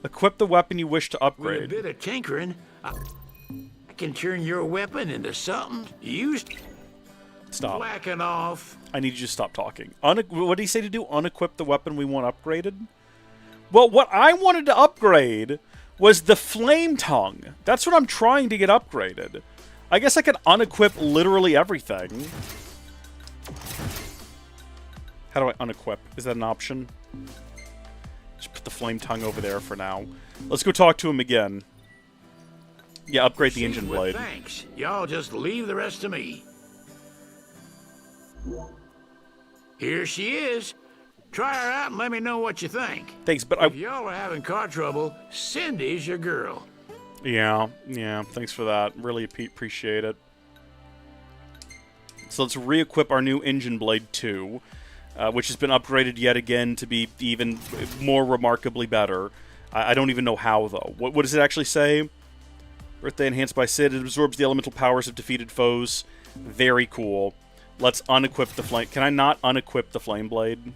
S3: Equip the weapon you wish to upgrade.
S13: With a bit of tinkering, I can turn your weapon into something used.
S3: Stop.
S13: Whacking off.
S3: I need you to stop talking. What did he say to do? Unequip the weapon we want upgraded? Well, what I wanted to upgrade was the flame tongue. That's what I'm trying to get upgraded. I guess I could unequip literally everything. How do I unequip? Is that an option? Just put the flame tongue over there for now. Let's go talk to him again. Yeah, upgrade the engine blade.
S13: Thanks. Y'all just leave the rest to me. Here she is. Try her out and let me know what you think.
S3: Thanks, but
S13: if y'all are having car trouble, Cindy's your girl.
S3: Yeah, thanks for that. Really appreciate it. So let's re-equip our new engine blade 2, which has been upgraded yet again to be even more remarkably better. I don't even know how, though. What does it actually say? Birthday enhanced by Sid. It absorbs the elemental powers of defeated foes. Very cool. Let's unequip the flame. Can I not unequip the flame blade?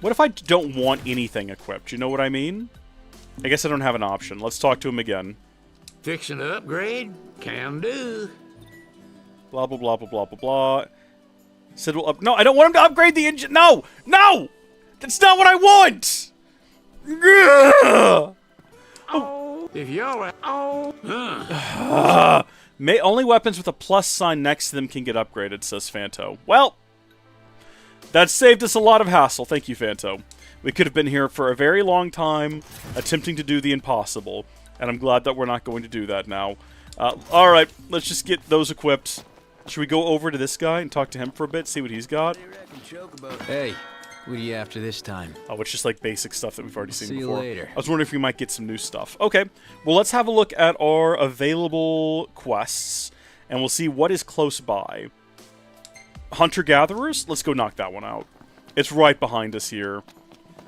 S3: What if I don't want anything equipped? You know what I mean? I guess I don't have an option. Let's talk to him again.
S13: Fixing to upgrade? Can do.
S3: Blah, blah, blah, blah, blah, blah, blah. Sid will up... No, I don't want him to upgrade the engine. No! No! That's not what I want!
S13: Oh, if y'all are... Oh.
S3: Only weapons with a plus sign next to them can get upgraded, says Fanto. Well, that saved us a lot of hassle. Thank you, Fanto. We could have been here for a very long time attempting to do the impossible, and I'm glad that we're not going to do that now. Alright, let's just get those equipped. Should we go over to this guy and talk to him for a bit, see what he's got?
S2: Hey, what are you after this time?
S3: Oh, it's just like basic stuff that we've already seen before.
S2: See you later.
S3: I was wondering if we might get some new stuff. Okay, well, let's have a look at our available quests, and we'll see what is close by. Hunter-gatherers? Let's go knock that one out. It's right behind us here.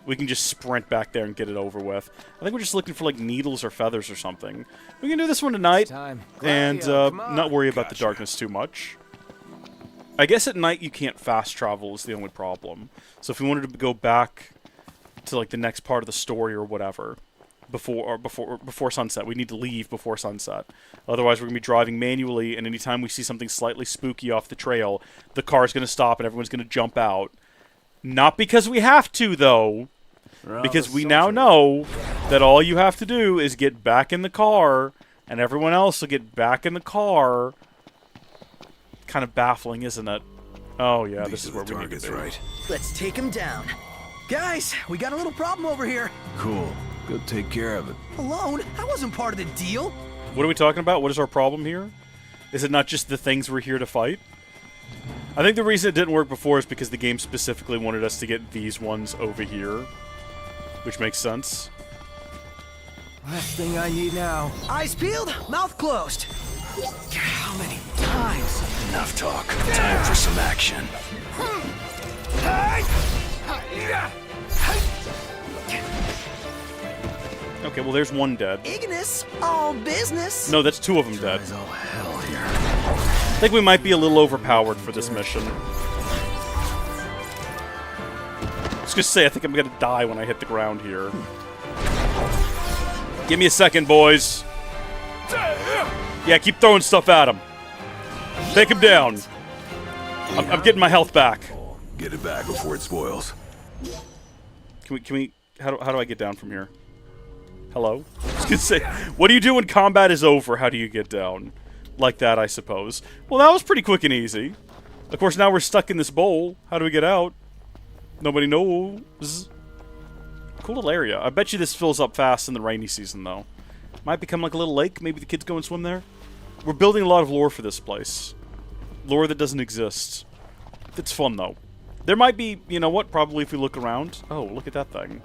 S3: We can just sprint back there and get it over with. I think we're just looking for, like, needles or feathers or something. We can do this one tonight, and not worry about the darkness too much. I guess at night you can't fast travel is the only problem. So if we wanted to go back to, like, the next part of the story or whatever, before sunset, we need to leave before sunset. Otherwise, we're going to be driving manually, and anytime we see something slightly spooky off the trail, the car's going to stop and everyone's going to jump out. Not because we have to, though. Because we now know that all you have to do is get back in the car, and everyone else will get back in the car. Kind of baffling, isn't it? Oh, yeah, this is where we need to be.
S1: Right. Let's take him down. Guys, we got a little problem over here.
S8: Cool. Go take care of it.
S1: Alone? I wasn't part of the deal.
S3: What are we talking about? What is our problem here? Is it not just the things we're here to fight? I think the reason it didn't work before is because the game specifically wanted us to get these ones over here. Which makes sense.
S1: Last thing I need now. Eyes peeled, mouth closed. How many times?
S8: Enough talk. Time for some action.
S3: Okay, well there's one dead.
S1: Ignis, all business.
S3: No, that's two of them dead.
S8: All hell here.
S3: I think we might be a little overpowered for this mission. I was gonna say, I think I'm gonna die when I hit the ground here. Give me a second, boys. Yeah, keep throwing stuff at him. Take him down. I'm getting my health back.
S8: Get it back before it spoils.
S3: Can we, how do I get down from here? Hello? I was gonna say, what do you do when combat is over? How do you get down? Like that, I suppose. Well, that was pretty quick and easy. Of course, now we're stuck in this bowl. How do we get out? Nobody knows. Cool little area. I bet you this fills up fast in the rainy season, though. Might become like a little lake. Maybe the kids go and swim there. We're building a lot of lore for this place. Lore that doesn't exist. It's fun, though. There might be, you know what, probably if we look around. Oh, look at that thing.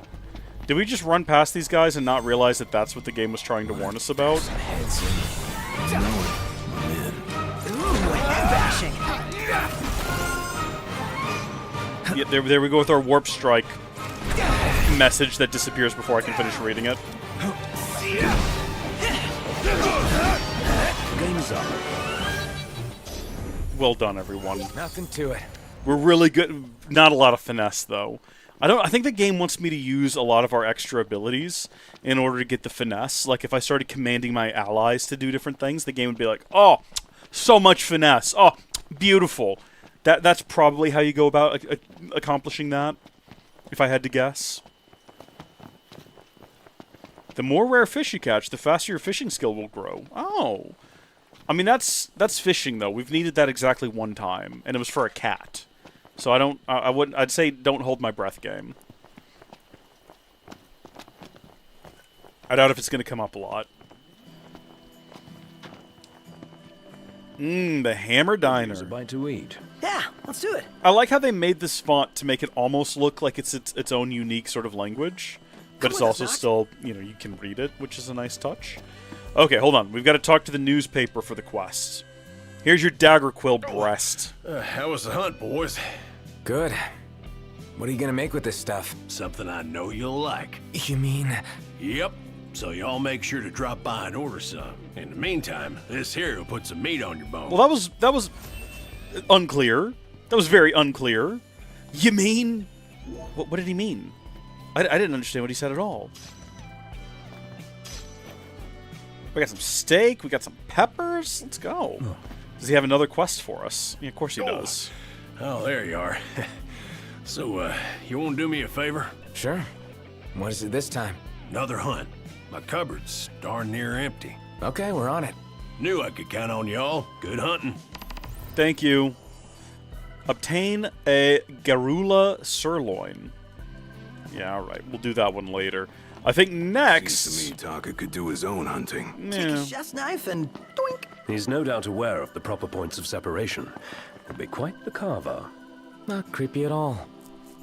S3: Did we just run past these guys and not realize that that's what the game was trying to warn us about? Yeah, there we go with our warp strike message that disappears before I can finish reading it.
S8: Game's up.
S3: Well done, everyone.
S2: Nothing to it.
S3: We're really good. Not a lot of finesse, though. I think the game wants me to use a lot of our extra abilities in order to get the finesse. Like, if I started commanding my allies to do different things, the game would be like, oh, so much finesse. Oh, beautiful. That's probably how you go about accomplishing that, if I had to guess. The more rare fish you catch, the faster your fishing skill will grow. Oh. I mean, that's fishing, though. We've needed that exactly one time, and it was for a cat. So I'd say don't hold my breath game. I doubt if it's going to come up a lot. The Hammer Diner.
S4: Here's a bite to eat.
S1: Yeah, let's do it.
S3: I like how they made this font to make it almost look like it's its own unique sort of language, but it's also still, you know, you can read it, which is a nice touch. Okay, hold on. We've got to talk to the newspaper for the quest. Here's your dagger quill breast.
S8: How was the hunt, boys?
S2: Good. What are you gonna make with this stuff?
S10: Something I know you'll like.
S2: You mean...
S10: Yep. So y'all make sure to drop by and order some. In the meantime, this here will put some meat on your bones.
S3: Well, that was unclear. That was very unclear. You mean? What did he mean? I didn't understand what he said at all. We got some steak. We got some peppers. Let's go. Does he have another quest for us? Yeah, of course he does.
S10: Oh, there you are. So, you want to do me a favor?
S2: Sure. What is it this time?
S10: Another hunt. My cupboard's darn near empty.
S2: Okay, we're on it.
S10: Knew I could count on y'all. Good hunting.
S3: Thank you. Obtain a Garula sirloin. Yeah, all right. We'll do that one later. I think next...
S8: Seems to me Taka could do his own hunting.
S1: Take a chef's knife and doink.
S4: He's no doubt aware of the proper points of separation. Could be quite the carver.
S2: Not creepy at all.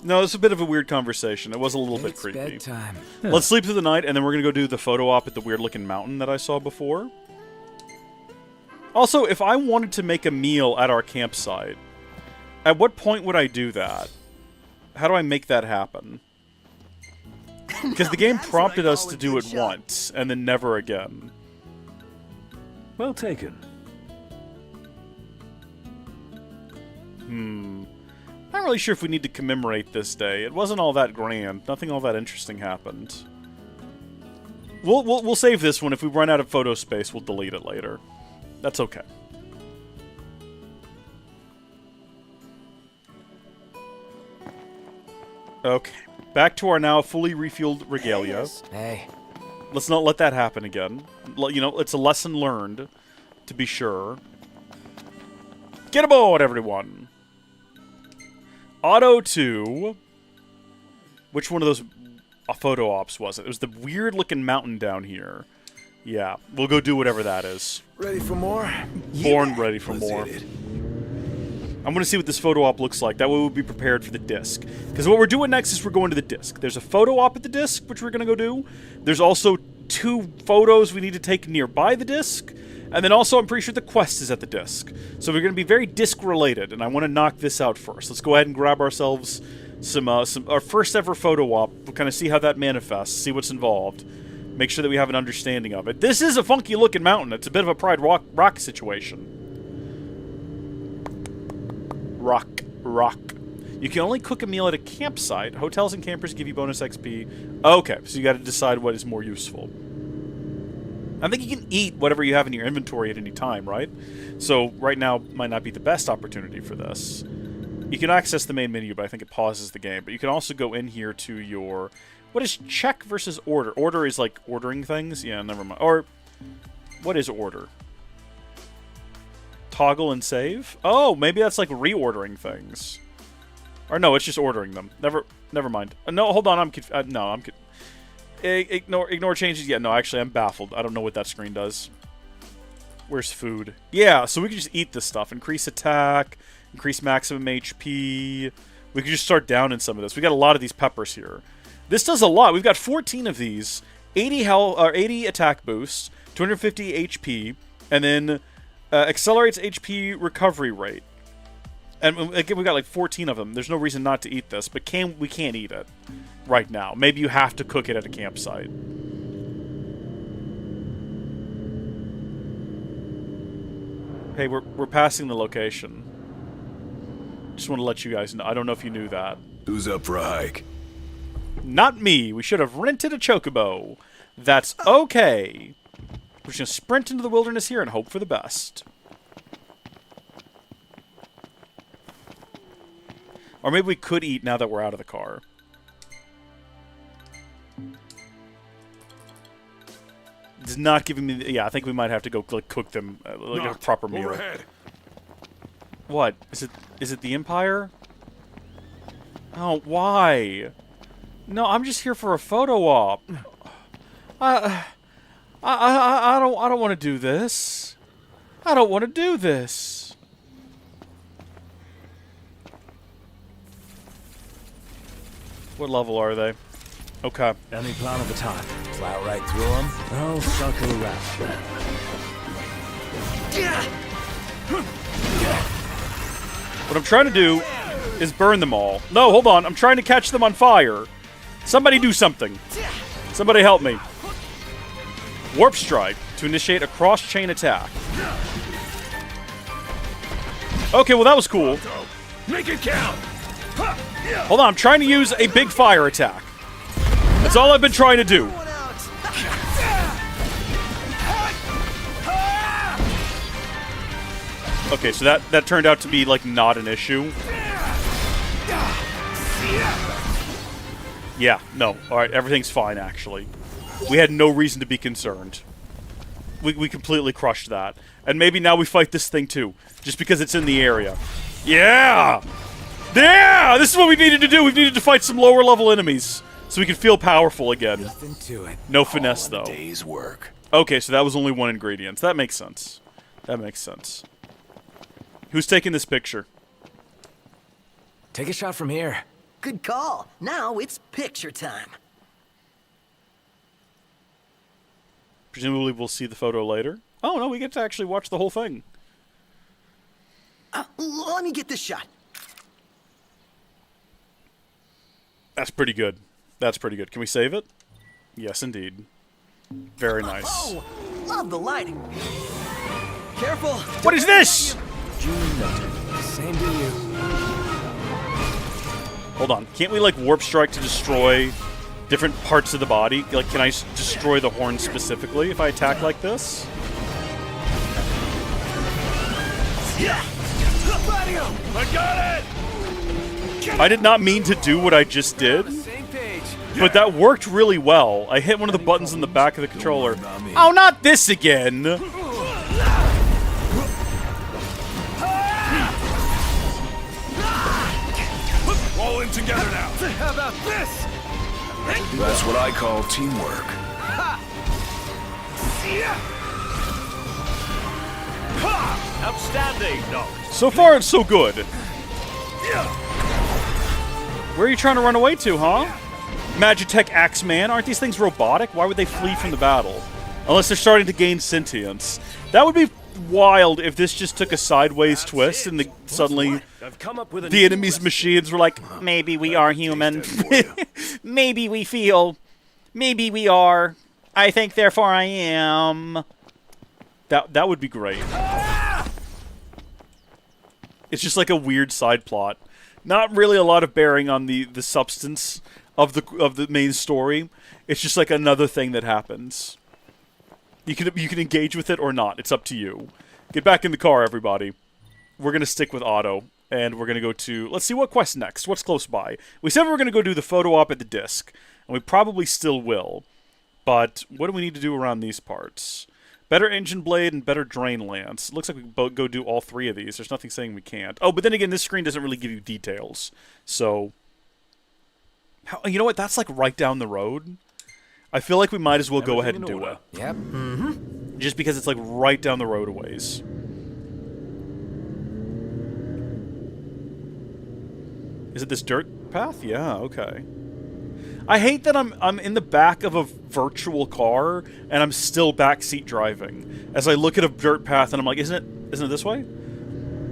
S3: No, it's a bit of a weird conversation. It was a little bit creepy.
S2: Bedtime.
S3: Let's sleep through the night, and then we're going to go do the photo op at the weird-looking mountain that I saw before. Also, if I wanted to make a meal at our campsite, at what point would I do that? How do I make that happen? Because the game prompted us to do it once, and then never again.
S4: Well taken.
S3: Not really sure if we need to commemorate this day. It wasn't all that grand. Nothing all that interesting happened. We'll save this one. If we run out of photo space, we'll delete it later. That's okay. Okay. Back to our now fully refueled regalia.
S2: Hey.
S3: Let's not let that happen again. You know, it's a lesson learned, to be sure. Get aboard, everyone! Auto 2. Which one of those photo ops was it? It was the weird-looking mountain down here. Yeah, we'll go do whatever that is.
S8: Ready for more?
S3: Born ready for more. I'm going to see what this photo op looks like. That way we'll be prepared for the disc. Because what we're doing next is we're going to the disc. There's a photo op at the disc, which we're going to go do. There's also 2 photos we need to take nearby the disc. And then also, I'm pretty sure the quest is at the disc. So we're going to be very disc-related, and I want to knock this out first. Let's go ahead and grab ourselves some our first ever photo op. We'll kind of see how that manifests, see what's involved. Make sure that we have an understanding of it. This is a funky-looking mountain. It's a bit of a Pride rock situation. Rock. You can only cook a meal at a campsite. Hotels and campers give you bonus XP. Okay, so you got to decide what is more useful. I think you can eat whatever you have in your inventory at any time, right? So right now might not be the best opportunity for this. You can access the main menu, but I think it pauses the game. But you can also go in here to your... What is check versus order? Order is like ordering things? Yeah, never mind. Or, what is order? Toggle and save? Oh, maybe that's like reordering things. Or no, it's just ordering them. Never mind. No, hold on, I'm Ignore changes. Yeah, no, actually, I'm baffled. I don't know what that screen does. Where's food? Yeah, so we can just eat this stuff. Increase attack, increase maximum HP. We can just start down in some of this. We got a lot of these peppers here. This does a lot. We've got 14 of these. 80 health, or 80 attack boosts, 250 HP, and then accelerates HP recovery rate. And again, we've got like 14 of them. There's no reason not to eat this, but we can't eat it right now. Maybe you have to cook it at a campsite. Hey, we're passing the location. Just want to let you guys know. I don't know if you knew that.
S8: Who's up for a hike?
S3: Not me. We should have rented a chocobo. That's okay. We're just going to sprint into the wilderness here and hope for the best. Or maybe we could eat now that we're out of the car. It's not giving me... Yeah, I think we might have to go cook them like a proper meal.
S8: Overhead.
S3: What? Is it the Empire? Oh, why? No, I'm just here for a photo op. I don't want to do this. I don't want to do this. What level are they? Okay.
S4: Any plan of attack? Plow right through them? I'll circle around then.
S3: What I'm trying to do is burn them all. No, hold on. I'm trying to catch them on fire. Somebody do something. Somebody help me. Warp Strike to initiate a cross-chain attack. Okay, well that was cool.
S10: Make it count.
S3: Hold on, I'm trying to use a big fire attack. That's all I've been trying to do. Okay, so that turned out to be, like, not an issue. Yeah, no. Alright, everything's fine, actually. We had no reason to be concerned. We completely crushed that. And maybe now we fight this thing, too. Just because it's in the area. Yeah! Yeah! This is what we needed to do! We needed to fight some lower-level enemies. So we could feel powerful again.
S2: Nothing to it.
S3: No finesse, though.
S8: Day's work.
S3: Okay, so that was only one ingredient. That makes sense. That makes sense. Who's taking this picture?
S2: Take a shot from here.
S1: Good call. Now it's picture time.
S3: Presumably we'll see the photo later. Oh, no, we get to actually watch the whole thing.
S1: Let me get this shot.
S3: That's pretty good. That's pretty good. Can we save it? Yes, indeed. Very nice.
S1: Oh, love the lighting. Careful.
S3: What is this?
S2: Same to you.
S3: Hold on. Can't we, like, warp strike to destroy different parts of the body? Like, can I destroy the horn specifically if I attack like this?
S10: Yeah. I got it.
S3: I did not mean to do what I just did, but that worked really well. I hit one of the buttons in the back of the controller. Oh, not this again!
S10: All in together now. How about this?
S8: That's what I call teamwork.
S10: Outstanding, no.
S3: So far, it's so good. Where are you trying to run away to, huh? Magitech Axeman, aren't these things robotic? Why would they flee from the battle? Unless they're starting to gain sentience. That would be wild if this just took a sideways twist and suddenly the enemy's machines were like, maybe we are human. Maybe we feel. Maybe we are. I think, therefore I am. That would be great. It's just like a weird side plot. Not really a lot of bearing on the substance of the main story. It's just like another thing that happens. You can engage with it or not. It's up to you. Get back in the car, everybody. We're gonna stick with Otto, and we're gonna go to. Let's see what quest next. What's close by? We said we were gonna go do the photo op at the disc, and we probably still will. But what do we need to do around these parts? Better engine blade and better drain lance. It looks like we can go do all three of these. There's nothing saying we can't. Oh, but then again, this screen doesn't really give you details. So, you know what? That's like right down the road. I feel like we might as well go ahead and do it.
S2: Yep.
S1: Mm-hmm.
S3: Just because it's like right down the road a ways. Is it this dirt path? Yeah, okay. I hate that I'm in the back of a virtual car and I'm still backseat driving. As I look at a dirt path and I'm like, isn't it this way?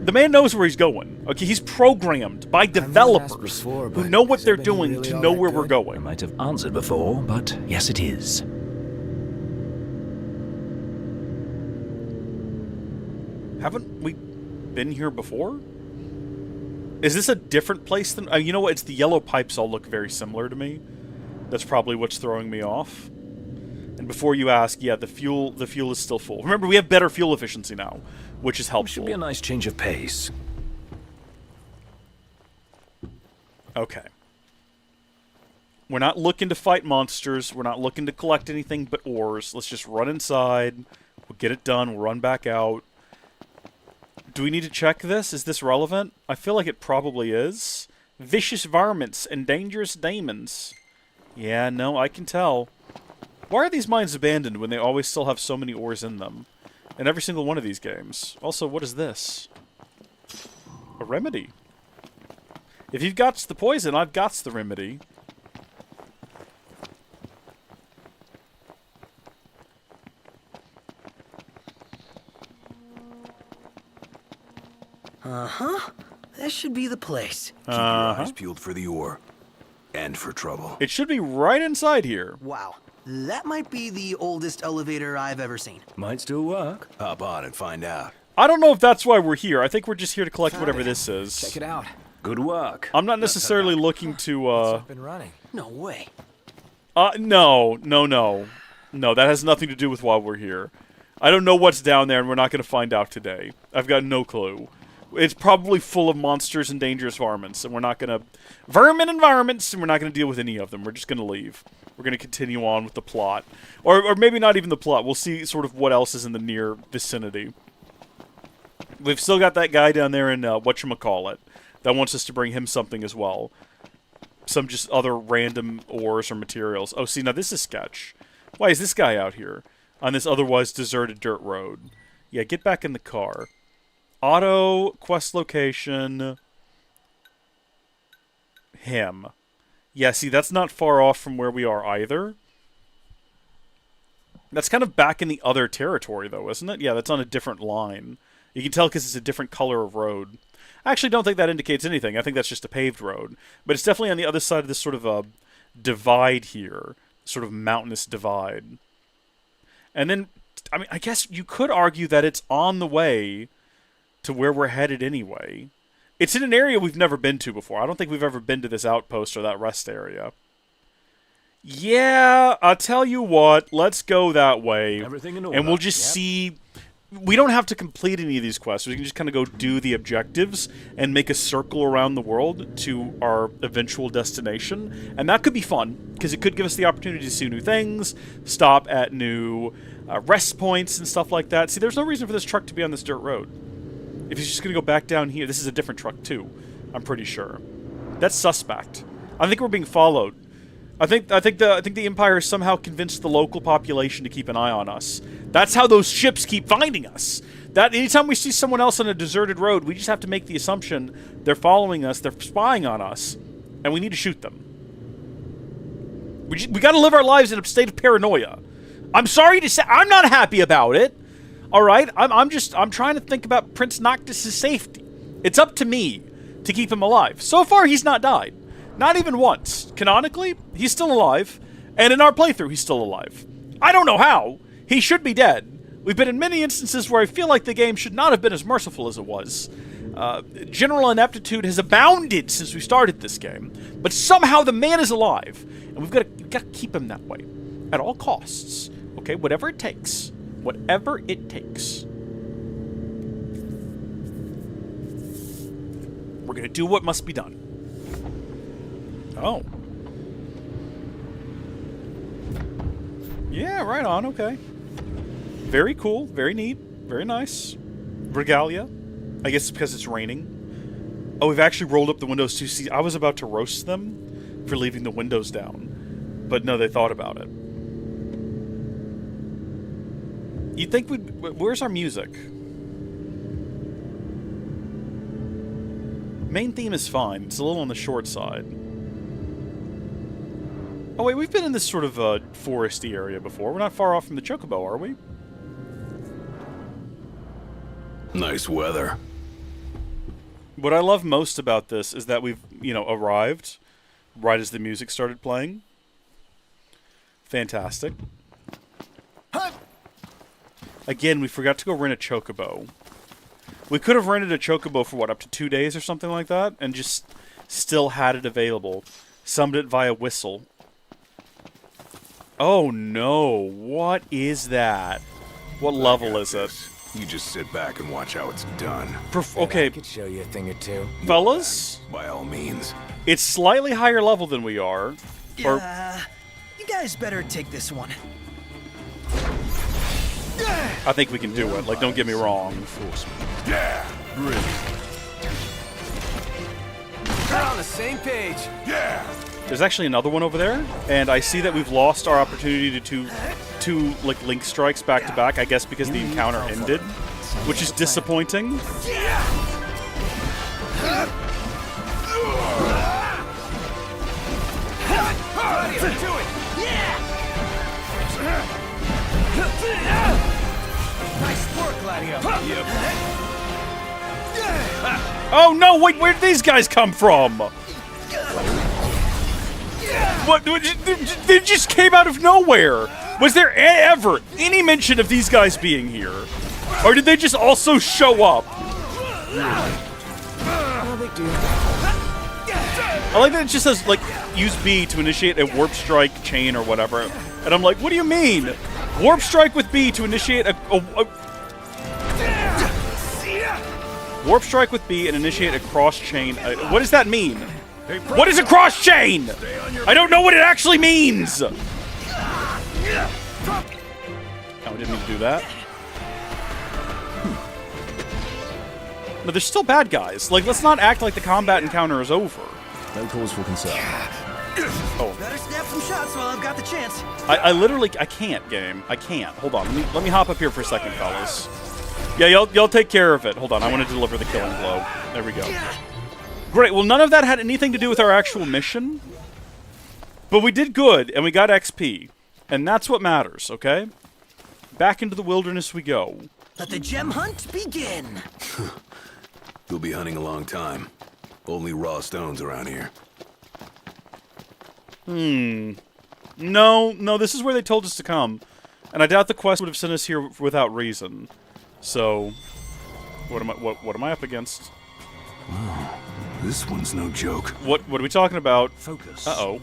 S3: The man knows where he's going. Okay, he's programmed by developers who know what they're doing to know where we're going.
S4: I might have answered before, but yes, it is.
S3: Haven't we been here before? Is this a different place than... you know what? It's the yellow pipes all look very similar to me. That's probably what's throwing me off. And before you ask, yeah, the fuel is still full. Remember, we have better fuel efficiency now, which is helpful.
S4: Should be a nice change of pace.
S3: Okay. We're not looking to fight monsters. We're not looking to collect anything but ores. Let's just run inside. We'll get it done. We'll run back out. Do we need to check this? Is this relevant? I feel like it probably is. Vicious varmints and dangerous daemons. Yeah, no, I can tell. Why are these mines abandoned when they always still have so many ores in them? in every single one of these games. Also, what is this? A remedy. If you've got the poison, I've got the remedy.
S1: Uh-huh. That should be the place.
S8: Keep your eyes peeled for the ore. And for trouble.
S3: It should be right inside here.
S1: Wow. That might be the oldest elevator I've ever seen.
S4: Might still work.
S8: Hop on and find out.
S3: I don't know if that's why we're here. I think we're just here to collect whatever this is.
S2: Check it out.
S4: Good work.
S3: I'm not necessarily looking to,
S2: Up and running.
S1: No way.
S3: No, that has nothing to do with why we're here. I don't know what's down there, and we're not going to find out today. I've got no clue. It's probably full of monsters and dangerous varmints, and we're not going to... Vermin environments, and we're not going to deal with any of them. We're just going to leave. We're going to continue on with the plot. Or maybe not even the plot. We'll see sort of what else is in the near vicinity. We've still got that guy down there in, whatchamacallit, that wants us to bring him something as well. Some just other random ores or materials. Oh, see, now this is sketch. Why is this guy out here on this otherwise deserted dirt road? Yeah, get back in the car. Auto, quest location, him. Yeah, see, that's not far off from where we are either. That's kind of back in the other territory, though, isn't it? Yeah, that's on a different line. You can tell because it's a different color of road. I actually don't think that indicates anything. I think that's just a paved road. But it's definitely on the other side of this sort of a divide here. Sort of mountainous divide. And then, I mean, I guess you could argue that it's on the way to where we're headed anyway. It's in an area we've never been to before. I don't think we've ever been to this outpost or that rest area. Yeah, I'll tell you what. Let's go that way.
S4: Everything in order.
S3: And we'll just see... We don't have to complete any of these quests. We can just kind of go do the objectives and make a circle around the world to our eventual destination. And that could be fun, because it could give us the opportunity to see new things, stop at new rest points and stuff like that. See, there's no reason for this truck to be on this dirt road. If he's just going to go back down here, this is a different truck too, I'm pretty sure. That's suspect. I think we're being followed. I think the Empire somehow convinced the local population to keep an eye on us. That's how those ships keep finding us. That anytime we see someone else on a deserted road, we just have to make the assumption they're following us, they're spying on us, and we need to shoot them. We got to live our lives in a state of paranoia. I'm sorry to say, I'm not happy about it. All right, I'm trying to think about Prince Noctis' safety. It's up to me to keep him alive. So far, he's not died. Not even once. Canonically, he's still alive. And in our playthrough, he's still alive. I don't know how. He should be dead. We've been in many instances where I feel like the game should not have been as merciful as it was. General ineptitude has abounded since we started this game. But somehow the man is alive. And we've got to keep him that way. At all costs. Okay, whatever it takes. Whatever it takes. We're going to do what must be done. Oh. Yeah, right on, okay. Very cool, very neat, very nice. Regalia. I guess it's because it's raining. Oh, we've actually rolled up the windows too. See, I was about to roast them for leaving the windows down. But no, they thought about it. You'd think we'd... Where's our music? Main theme is fine. It's a little on the short side. Oh wait, we've been in this sort of foresty area before. We're not far off from the Chocobo, are we?
S8: Nice weather.
S3: What I love most about this is that we've, arrived right as the music started playing. Fantastic. Again, we forgot to go rent a Chocobo. We could have rented a Chocobo for, what, up to 2 days or something like that? And just still had it available. Summoned it via whistle. Oh no, what is that? What level is it?
S8: You just sit back and watch how it's done.
S3: Okay.
S2: I could show you a thing or two.
S3: Fellas?
S8: By all means.
S3: It's slightly higher level than we are.
S1: Yeah, you guys better take this one.
S3: I think we can do it, like, don't get me wrong.
S8: Yeah! Brilliant.
S2: We're on the same page.
S8: Yeah!
S3: There's actually another one over there, and I see that we've lost our opportunity to 2 like link strikes back to back, I guess because the encounter ended, which is disappointing.
S1: Nice work, Gladio.
S3: Oh no, wait, where did these guys come from? What? They just came out of nowhere. Was there ever any mention of these guys being here? Or did they just also show up?
S1: No big deal.
S3: I like that it just says, like, use B to initiate a warp strike chain or whatever. And I'm like, what do you mean? Warp strike with B to initiate a warp strike with B and initiate a cross chain. What does that mean? What is a cross chain? I don't know what it actually means. Oh, I didn't mean to do that. No, they're still bad guys. Like, let's not act like the combat encounter is over.
S4: No cause for concern.
S3: Oh.
S1: Better snap some shots while I've got the chance.
S3: I literally, I can't, game. I can't. Hold on. Let me hop up here for a second, fellas. Yeah, y'all take care of it. Hold on. I want to deliver the killing blow. There we go. Great. Well, none of that had anything to do with our actual mission. But we did good, and we got XP. And that's what matters, okay? Back into the wilderness we go.
S1: Let the gem hunt begin.
S8: You'll be hunting a long time. Only raw stones around here.
S3: No, this is where they told us to come. And I doubt the quest would have sent us here without reason. So, what am I up against?
S8: Wow, this one's no joke.
S3: What are we talking about?
S4: Focus.
S3: Uh-oh.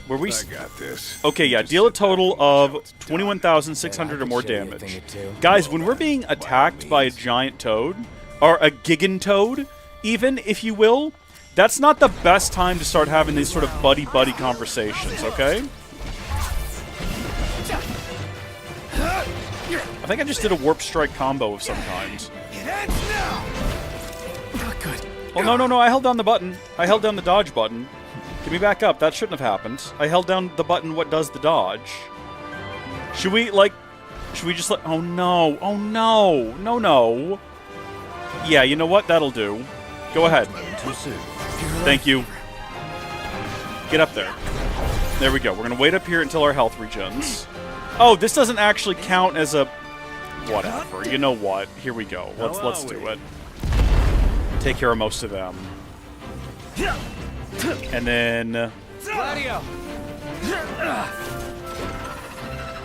S3: Were we...
S8: I got this.
S3: Okay, yeah, deal a total of 21,600 or more damage. Guys, when we're being attacked by a giant toad, or a gigantoad, even, if you will, that's not the best time to start having these sort of buddy-buddy conversations, okay? I think I just did a warp strike combo of some kind.
S1: Not good.
S3: Oh, no, I held down the button. I held down the dodge button. Get me back up. That shouldn't have happened. I held down the button what does the dodge. Should we just let... Oh, no. Oh, no. No. Yeah, you know what? That'll do. Go ahead.
S4: Too soon.
S3: Thank you. Get up there. There we go. We're going to wait up here until our health regens. Oh, this doesn't actually count as a... Whatever. You know what? Here we go. Let's do it. Take care of most of them. And then...
S1: Gladio!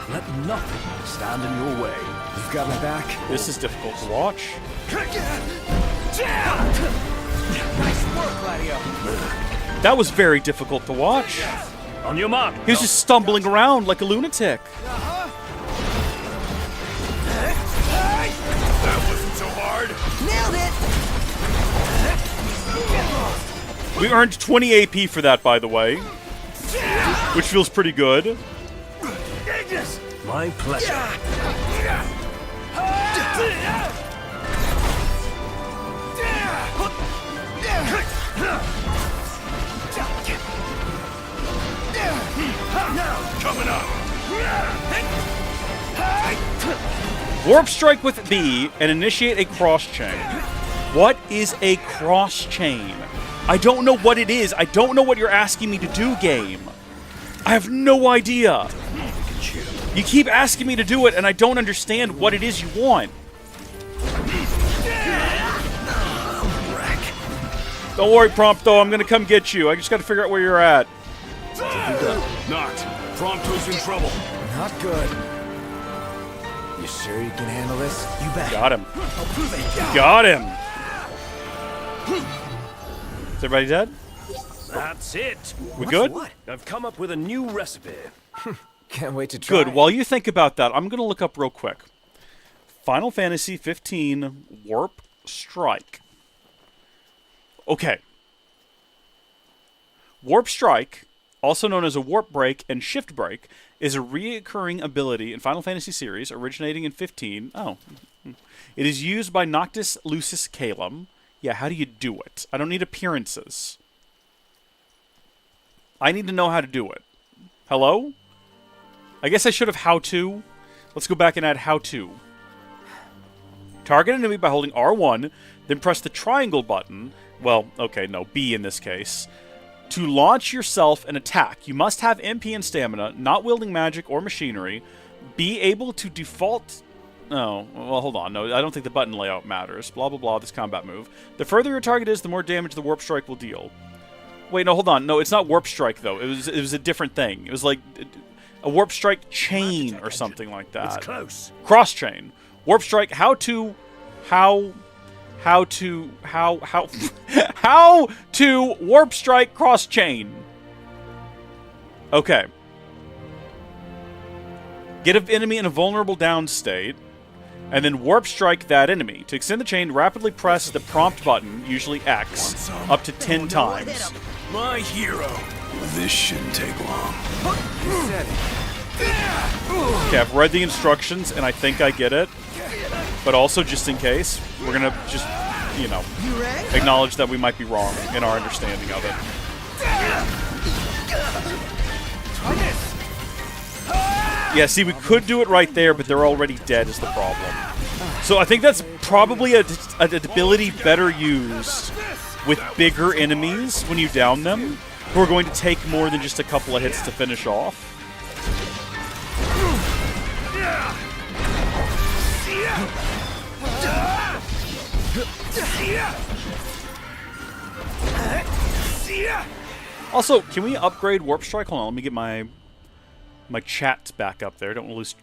S4: Let nothing stand in your way.
S1: You've got my back.
S3: This is difficult to watch.
S1: Nice work, Gladio.
S3: That was very difficult to watch.
S4: On your mark.
S3: He was just stumbling around like a lunatic.
S8: That wasn't so hard.
S1: Nailed it.
S3: We earned 20 AP for that, by the way. Which feels pretty good.
S4: My pleasure.
S8: Coming up.
S3: Warp strike with B and initiate a cross chain. What is a cross chain? I don't know what it is. I don't know what you're asking me to do, game. I have no idea. You keep asking me to do it, and I don't understand what it is you want. Don't worry, Prompto. I'm gonna come get you. I just gotta figure out where you're at.
S8: Knocked. Prompto's in trouble.
S1: Not good. You sure you can handle this? You bet.
S3: Got him.
S1: I'll prove it.
S3: Got him. Is everybody dead?
S4: That's it.
S3: We good?
S1: What?
S4: I've come up with a new recipe.
S1: Can't wait to try.
S3: Good. While you think about that, I'm gonna look up real quick. Final Fantasy 15 Warp Strike. Okay. Warp Strike, also known as a Warp Break and Shift Break, is a recurring ability in Final Fantasy series originating in 15. Oh. It is used by Noctis Lucis Calum. Yeah, how do you do it? I don't need appearances. I need to know how to do it. Hello? I guess I should have how to. Let's go back and add how to. Target an enemy by holding R1, then press the triangle button. Well, okay, no, B in this case. To launch yourself an attack, you must have MP and stamina, not wielding magic or machinery, be able to default... Oh, well, hold on. No, I don't think the button layout matters. Blah, blah, blah, this combat move. The further your target is, the more damage the Warp Strike will deal. Wait, no, hold on. No, it's not Warp Strike, though. It was a different thing. It was like a Warp Strike chain or something like that.
S10: It's close.
S3: Cross chain. Warp Strike, how to Warp Strike cross chain. Okay. Get an enemy in a vulnerable down state, and then Warp Strike that enemy. To extend the chain, rapidly press the prompt button, usually X, up to 10 times.
S10: My hero.
S8: This shouldn't take long.
S3: Okay, I've read the instructions, and I think I get it. But also, just in case, we're gonna just, you know, acknowledge that we might be wrong in our understanding of it. Yeah, see, we could do it right there, but they're already dead is the problem. So I think that's probably an ability better used with bigger enemies when you down them, who are going to take more than just a couple of hits to finish off. Also, can we upgrade Warp Strike? Hold on, let me get my chats back up there. Don't want to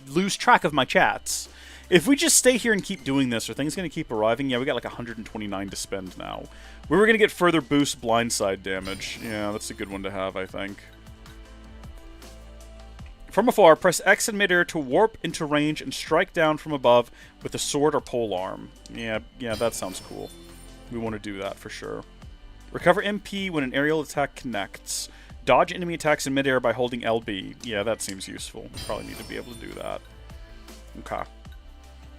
S3: lose track of my chats. If we just stay here and keep doing this, are things going to keep arriving? Yeah, we got like 129 to spend now. We were going to get further boost blindside damage. Yeah, that's a good one to have, I think. From afar, press X in midair to warp into range and strike down from above with a sword or polearm. Yeah, that sounds cool. We want to do that for sure. Recover MP when an aerial attack connects. Dodge enemy attacks in midair by holding LB. Yeah, that seems useful. Probably need to be able to do that. Okay.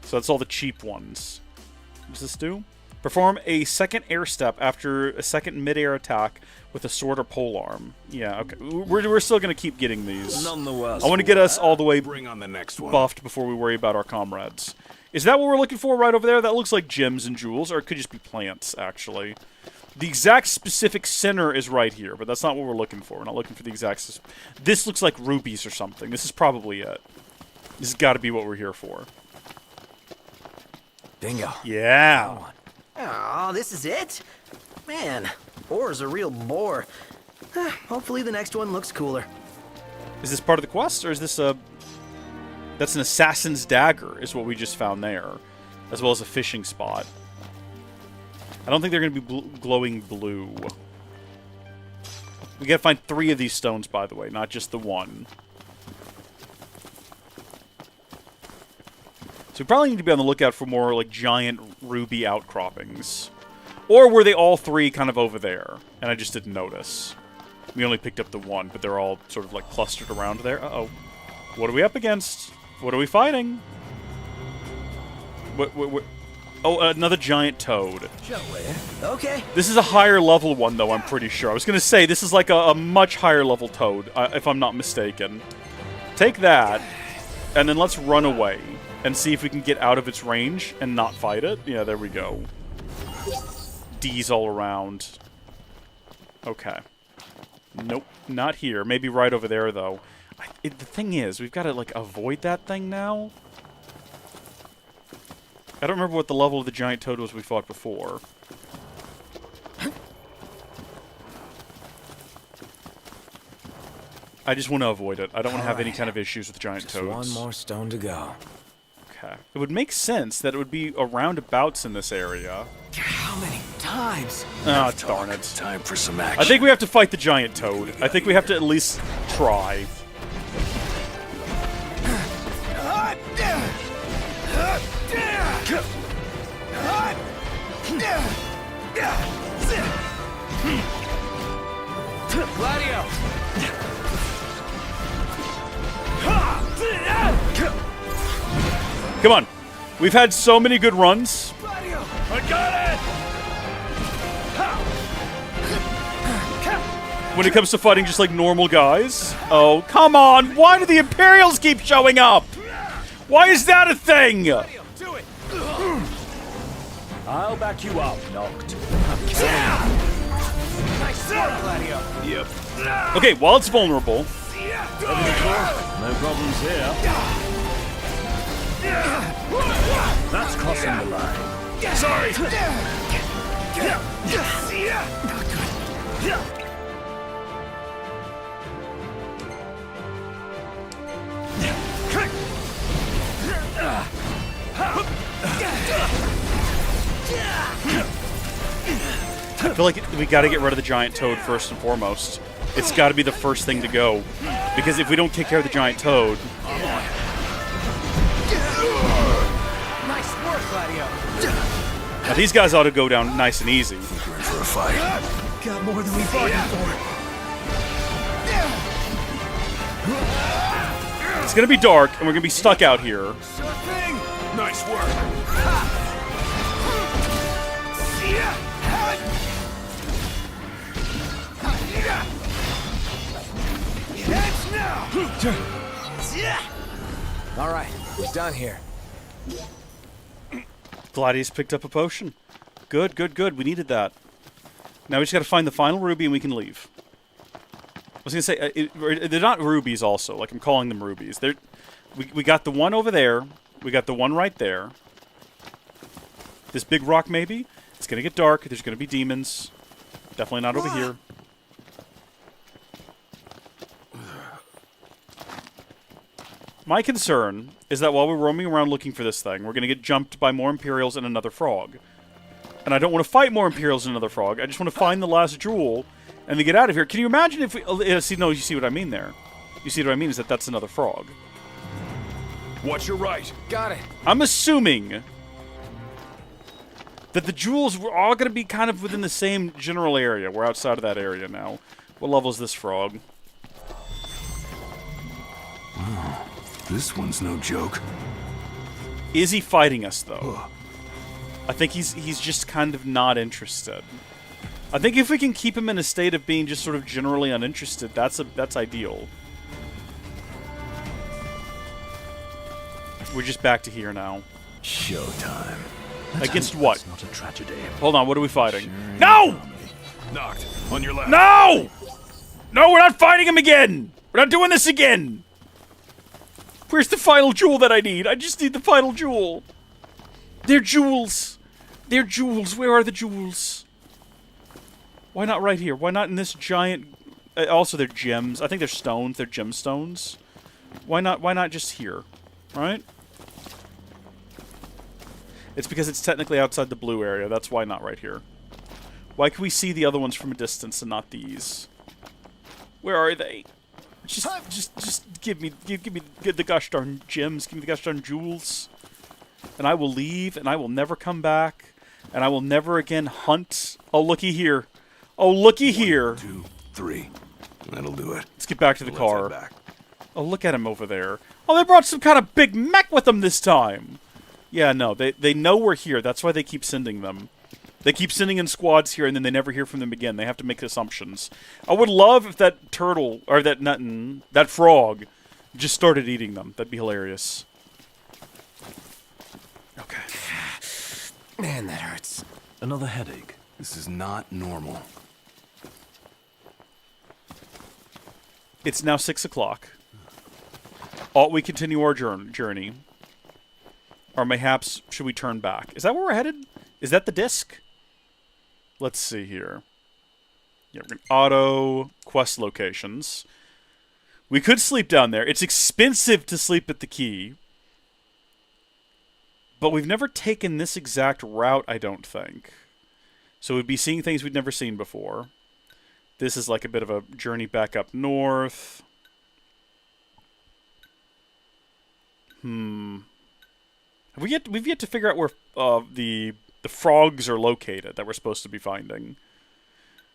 S3: So that's all the cheap ones. What does this do? Perform a second air step after a second mid-air attack with a sword or polearm. Yeah, okay. We're still going to keep getting these.
S8: Nonetheless,
S3: I want to get us all the way
S8: bring on the next one.
S3: Buffed before we worry about our comrades. Is that what we're looking for right over there? That looks like gems and jewels, or it could just be plants, actually. The exact specific center is right here, but that's not what we're looking for. We're not looking for the exact... This looks like rubies or something. This is probably it. This has got to be what we're here for.
S2: Bingo.
S3: Yeah.
S1: Oh, this is it? Man, ore's a real bore. Hopefully the next one looks cooler.
S3: Is this part of the quest, or is this a... That's an assassin's dagger, is what we just found there. As well as a fishing spot. I don't think they're going to be glowing blue. We gotta find 3 of these stones, by the way, not just the one. So we probably need to be on the lookout for more, like, giant ruby outcroppings. Or were they all 3 kind of over there, and I just didn't notice? We only picked up the one, but they're all sort of, like, clustered around there. Uh-oh. What are we up against? What are we fighting? What? Oh, another giant toad.
S1: Okay.
S3: This is a higher level one, though, I'm pretty sure. I was going to say, this is like a much higher level toad, if I'm not mistaken. Take that, and then let's run away and see if we can get out of its range and not fight it. Yeah, there we go. D's all around. Okay. Nope, not here. Maybe right over there, though. The thing is, we've got to, like, avoid that thing now. I don't remember what the level of the giant toad was we fought before. I just want to avoid it. I don't want to have any kind of issues with giant toads.
S2: One more stone to go.
S3: Okay. It would make sense that it would be around abouts in this area.
S2: How many times?
S3: Oh, darn it.
S8: Time for some action.
S3: I think we have to fight the giant toad. I think we have to at least try.
S2: Gladio!
S3: Come on. We've had so many good runs.
S10: I got it!
S3: when it comes to fighting just like normal guys. Oh, come on! Why do the Imperials keep showing up? Why is that a thing?
S4: I'll back you up, Noct.
S5: Nice work, Gladio.
S8: Yep.
S3: Okay, while it's vulnerable.
S4: No problems here. That's crossing the line.
S5: Sorry.
S3: I feel like we gotta get rid of the giant toad first and foremost. It's gotta be the first thing to go. Because if we don't take care of the giant toad...
S5: Nice work, Gladio.
S3: Now these guys ought to go down nice and easy.
S8: We're in for a fight.
S1: Got more than we bargained for.
S3: It's gonna be dark, and we're gonna be stuck out here.
S5: Sure thing.
S8: Nice work.
S5: Heads now.
S1: All right, we're done here.
S3: Gladius picked up a potion. Good, good, good. We needed that. Now we just gotta find the final ruby and we can leave. I was gonna say, they're not rubies also. Like, I'm calling them rubies. We got the one over there. We got the one right there. This big rock, maybe? It's gonna get dark. There's gonna be demons. Definitely not over here. My concern is that while we're roaming around looking for this thing, we're going to get jumped by more Imperials and another frog. And I don't want to fight more Imperials and another frog. I just want to find the last jewel and then get out of here. Can you imagine if we... no, you see what I mean there. You see what I mean is that that's another frog.
S8: Watch your right.
S1: Got it.
S3: I'm assuming that the jewels were all going to be kind of within the same general area. We're outside of that area now. What level is this frog?
S8: Wow. This one's no joke.
S3: Is he fighting us, though? I think he's just kind of not interested. I think if we can keep him in a state of being just sort of generally uninterested, that's ideal. We're just back to here now.
S4: Showtime.
S3: Against what?
S4: Not a tragedy.
S3: Hold on, what are we fighting? No!
S8: Knocked. On your left.
S3: No! No, we're not fighting him again! We're not doing this again! Where's the final jewel that I need? I just need the final jewel. They're jewels. They're jewels. Where are the jewels? Why not right here? Why not in this giant... also, they're gems. I think they're stones. They're gemstones. Why not just here? Right? It's because it's technically outside the blue area. That's why not right here. Why can we see the other ones from a distance and not these? Where are they? Just give me the gosh darn gems, give me the gosh darn jewels, and I will leave, and I will never come back, and I will never again hunt. Oh, looky here! Oh, looky here!
S8: 1, 2, 3. That'll do it.
S3: Let's get back to the car.
S8: Back.
S3: Oh, look at him over there. Oh, they brought some kind of big mech with them this time. Yeah, no, they know we're here. That's why they keep sending them. They keep sending in squads here, and then they never hear from them again. They have to make assumptions. I would love if that turtle, or that frog, just started eating them. That'd be hilarious. Okay.
S1: Man, that hurts.
S4: Another headache.
S8: This is not normal.
S3: It's now 6 o'clock. Ought we continue our journey? Or mayhaps should we turn back? Is that where we're headed? Is that the disc? Let's see here. Yeah, we're going to auto quest locations. We could sleep down there. It's expensive to sleep at the key. But we've never taken this exact route, I don't think. So we'd be seeing things we'd never seen before. This is like a bit of a journey back up north. We've yet to figure out where the frogs are located that we're supposed to be finding.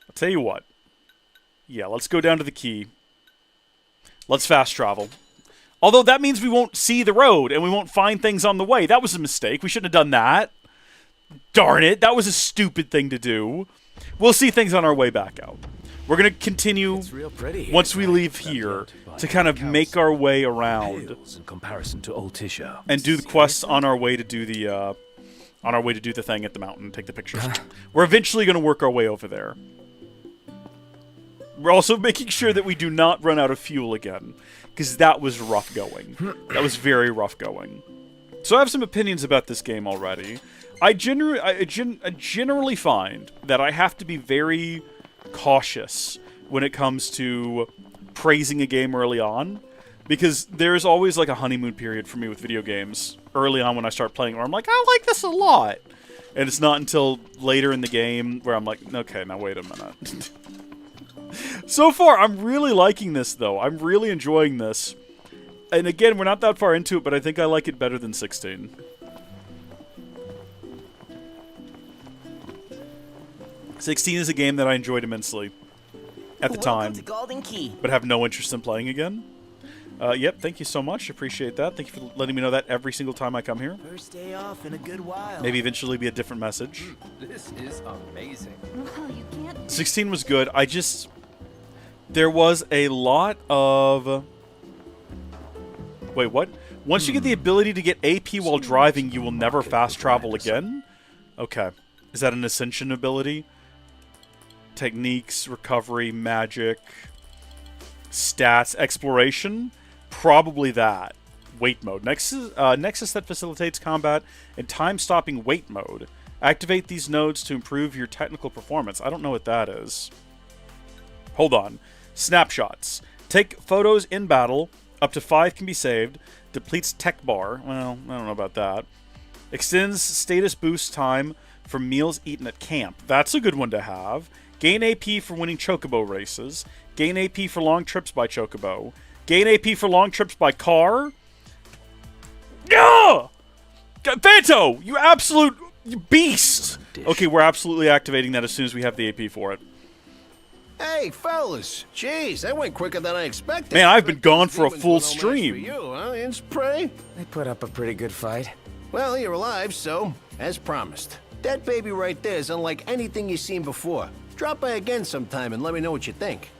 S3: I'll tell you what. Yeah, let's go down to the key. Let's fast travel. Although that means we won't see the road and we won't find things on the way. That was a mistake. We shouldn't have done that. Darn it. That was a stupid thing to do. We'll see things on our way back out. We're going to continue, once we leave here, to kind of make our way around
S4: In comparison to Old Tisha.
S3: and do the quests on our way to do the thing at the mountain, take the pictures. We're eventually going to work our way over there. We're also making sure that we do not run out of fuel again, because that was rough going. That was very rough going. So I have some opinions about this game already. I generally find that I have to be very cautious when it comes to praising a game early on, because there's always like a honeymoon period for me with video games early on when I start playing where I'm like, I like this a lot. And it's not until later in the game where I'm like, okay, now wait a minute. So far, I'm really liking this, though. I'm really enjoying this. And again, we're not that far into it, but I think I like it better than 16. '16 is a game that I enjoyed immensely at the time, but have no interest in playing again. Yep, thank you so much. Appreciate that. Thank you for letting me know that every single time I come here.
S1: First day off in a good while.
S3: Maybe eventually be a different message.
S14: This is amazing.
S9: Well, you can't.
S3: 16 was good. There was a lot of... Wait, what? Once you get the ability to get AP while driving, you will never fast travel again? Okay. Is that an Ascension ability? Techniques, recovery, magic, stats, exploration? Probably that. Wait mode. Nexus that facilitates combat and time-stopping wait mode. Activate these nodes to improve your technical performance. I don't know what that is. Hold on. Snapshots. Take photos in battle. Up to 5 can be saved. Depletes tech bar. Well, I don't know about that. Extends status boost time for meals eaten at camp. That's a good one to have. Gain AP for winning chocobo races. Gain AP for long trips by chocobo. Gain AP for long trips by car. Yeah! Fanto, you absolute beast! Okay, we're absolutely activating that as soon as we have the AP for it.
S10: Hey, fellas. Jeez, that went quicker than I expected.
S3: Man, I've been gone for a full stream.
S10: For you, huh, Inspray?
S14: They put up a pretty good fight.
S10: Well, you're alive, so, as promised. That baby right there is unlike anything you've seen before. Drop by again sometime and let me know what you think.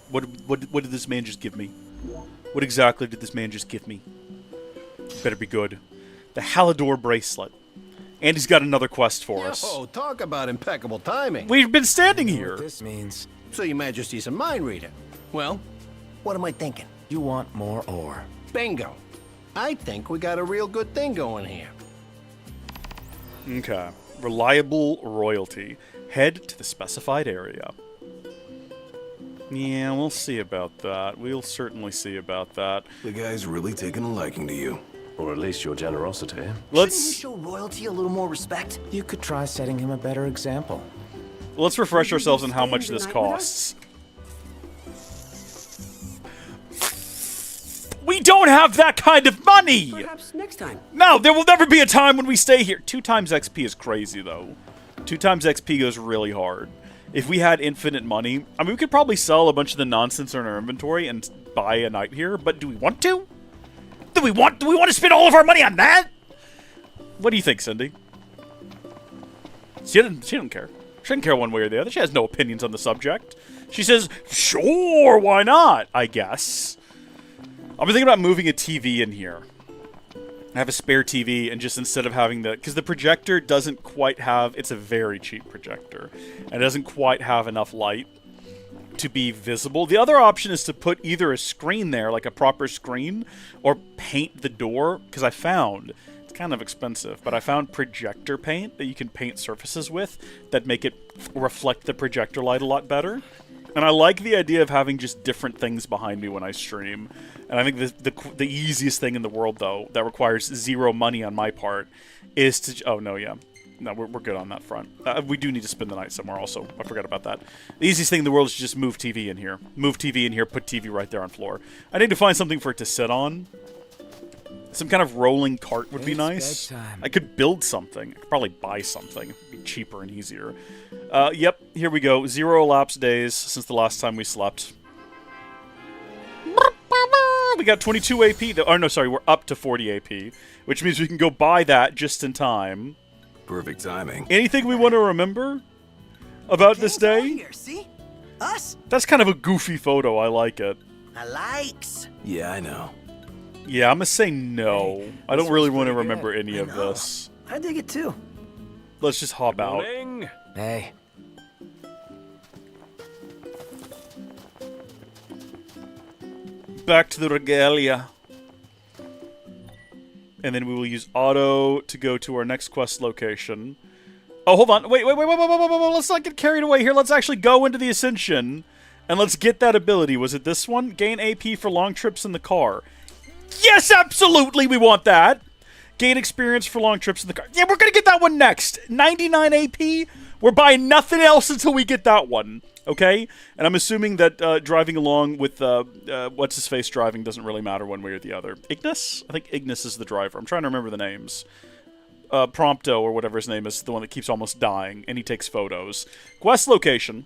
S3: What did this man just give me? What exactly did this man just give me? Better be good. The Halidor bracelet. And he's got another quest for us.
S10: Oh, talk about impeccable timing.
S3: We've been standing here.
S14: What this means.
S10: So your majesty's a mind reader. Well, what am I thinking?
S14: You want more ore.
S10: Bingo. I think we got a real good thing going here.
S3: Okay. Reliable royalty. Head to the specified area. Yeah, we'll see about that. We'll certainly see about that.
S8: The guy's really taking a liking to you.
S4: Or at least your generosity.
S1: Shouldn't you show royalty a little more respect?
S14: You could try setting him a better example.
S3: Let's refresh ourselves on how much this costs. We don't have that kind of money!
S6: Perhaps next time.
S3: No, there will never be a time when we stay here. 2 times XP is crazy, though. 2 times XP goes really hard. If we had infinite money, I mean, we could probably sell a bunch of the nonsense in our inventory and buy a night here, but do we want to? Do we want to spend all of our money on that? What do you think, Cindy? She doesn't care. She doesn't care one way or the other. She has no opinions on the subject. She says, sure, why not, I guess. I've been thinking about moving a TV in here. I have a spare TV, and just instead of having the... Because the projector doesn't quite have... It's a very cheap projector. And it doesn't quite have enough light to be visible. The other option is to put either a screen there, like a proper screen, or paint the door, because I found... It's kind of expensive, but I found projector paint that you can paint surfaces with that make it reflect the projector light a lot better. And I like the idea of having just different things behind me when I stream. And I think the easiest thing in the world, though, that requires 0 money on my part, is to... Oh, no, yeah. No, we're good on that front. We do need to spend the night somewhere also. I forgot about that. The easiest thing in the world is to just move TV in here. Move TV in here, put TV right there on floor. I need to find something for it to sit on. Some kind of rolling cart would be nice.
S14: Bedtime.
S3: I could build something. I could probably buy something. It'd be cheaper and easier. Yep, here we go. 0 elapsed days since the last time we slept. We got 22 AP. Oh, no, sorry. We're up to 40 AP, which means we can go buy that just in time.
S8: Perfect timing.
S3: Anything we want to remember about this day?
S1: Here, see? Us?
S3: That's kind of a goofy photo. I like it.
S1: I likes.
S8: Yeah, I know.
S3: Yeah, I'm gonna say no. I don't really want to
S14: pretty
S3: remember
S14: good.
S3: any of this.
S1: I dig it too.
S3: Let's just hop out.
S14: Hey.
S3: Back to the regalia. And then we will use auto to go to our next quest location. Oh, hold on. Wait. Let's not get carried away here. Let's actually go into the Ascension. And let's get that ability. Was it this one? Gain AP for long trips in the car. Yes, absolutely. We want that. Gain experience for long trips in the car. Yeah, we're going to get that one next. 99 AP. We're buying nothing else until we get that one. Okay? And I'm assuming that driving along with what's-his-face driving doesn't really matter one way or the other. Ignis? I think Ignis is the driver. I'm trying to remember the names. Prompto, or whatever his name is, the one that keeps almost dying, and he takes photos. Quest location.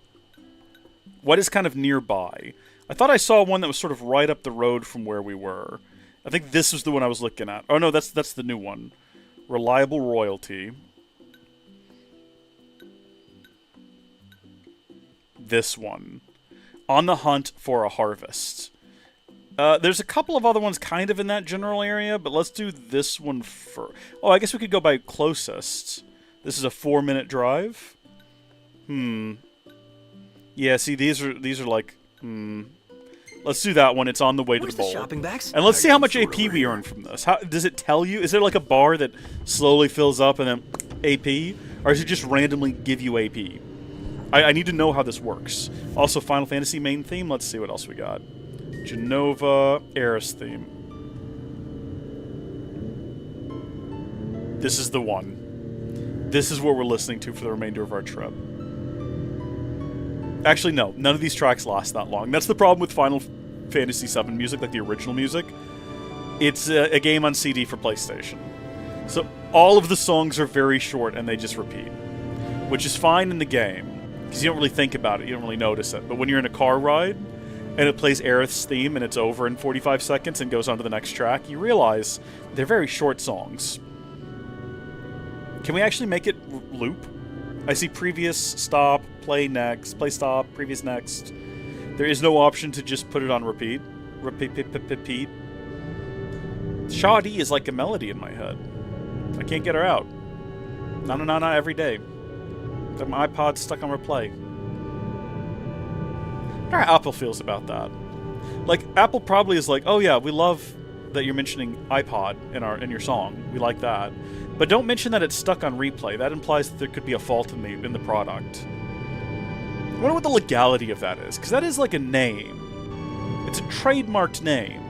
S3: What is kind of nearby? I thought I saw one that was sort of right up the road from where we were. I think this was the one I was looking at. Oh, no, that's the new one. Reliable royalty. This one. On the hunt for a harvest. There's a couple of other ones kind of in that general area, but let's do this one first. Oh, I guess we could go by closest. This is a 4-minute drive. Yeah, see, these are like, Let's do that one. It's on the way to the bowl.
S1: shopping bags?
S3: And let's see how much AP we earn from this. How does it tell you? Is there like a bar that slowly fills up and then AP? Or does it just randomly give you AP? I need to know how this works. Also, Final Fantasy main theme. Let's see what else we got. Genova, Eris theme. This is the one. This is what we're listening to for the remainder of our trip. Actually, no. None of these tracks last that long. That's the problem with Final Fantasy VII music, like the original music. It's a game on CD for PlayStation. So all of the songs are very short and they just repeat. Which is fine in the game, because you don't really think about it. You don't really notice it. But when you're in a car ride, and it plays Aerith's theme, and it's over in 45 seconds and goes on to the next track, you realize they're very short songs. Can we actually make it loop? I see previous, stop, play next, play stop, previous next. There is no option to just put it on repeat. Repeat. Howdy is like a melody in my head. I can't get her out. Na every day. Got my iPod stuck on replay. I wonder how Apple feels about that. Like, Apple probably is like, oh yeah, we love that you're mentioning iPod in your song. We like that. But don't mention that it's stuck on replay. That implies that there could be a fault in the product. I wonder what the legality of that is, because that is like a name. It's a trademarked name.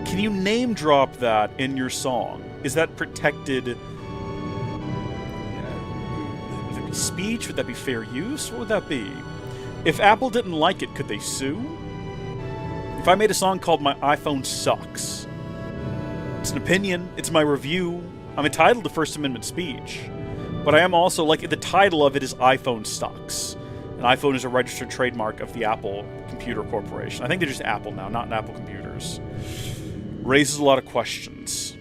S3: Can you name drop that in your song? Is that protected? Would that be speech? Would that be fair use? What would that be? If Apple didn't like it, could they sue? If I made a song called My iPhone Sucks, it's an opinion, it's my review, I'm entitled to First Amendment speech, but I am also, like, the title of it is iPhone Sucks. And iPhone is a registered trademark of the Apple Computer Corporation. I think they're just Apple now, not Apple Computers. Raises a lot of questions.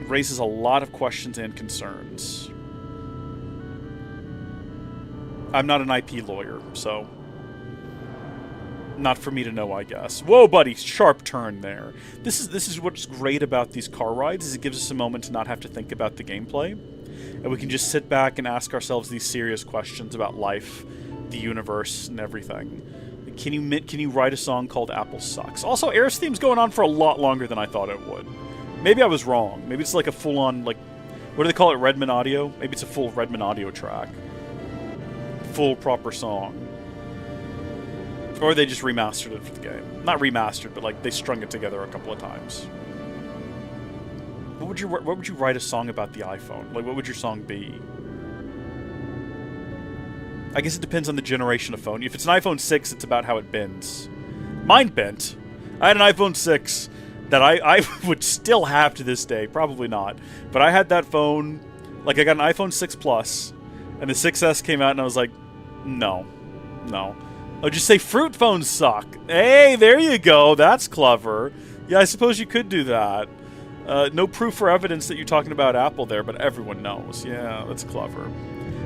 S3: Raises a lot of questions and concerns. I'm not an IP lawyer, so not for me to know, I guess. Whoa, buddy, sharp turn there. This is what's great about these car rides, is it gives us a moment to not have to think about the gameplay, and we can just sit back and ask ourselves these serious questions about life, the universe, and everything. Can you write a song called Apple Sucks? Also, Air's theme's going on for a lot longer than I thought it would. Maybe I was wrong. Maybe it's like a full-on, like, what do they call it, Redmond audio? Maybe it's a full Redmond audio track. Full proper song. Or they just remastered it for the game. Not remastered, but like they strung it together a couple of times. What would you write a song about the iPhone? Like, what would your song be? I guess it depends on the generation of phone. If it's an iPhone 6, it's about how it bends. Mine bent. I had an iPhone 6 that I would still have to this day. Probably not. But I had that phone, like I got an iPhone 6 Plus, and the 6S came out and I was like, no. I'll just say fruit phones suck. Hey, there you go. That's clever. Yeah, I suppose you could do that. No proof or evidence that you're talking about Apple there, but everyone knows. Yeah, that's clever.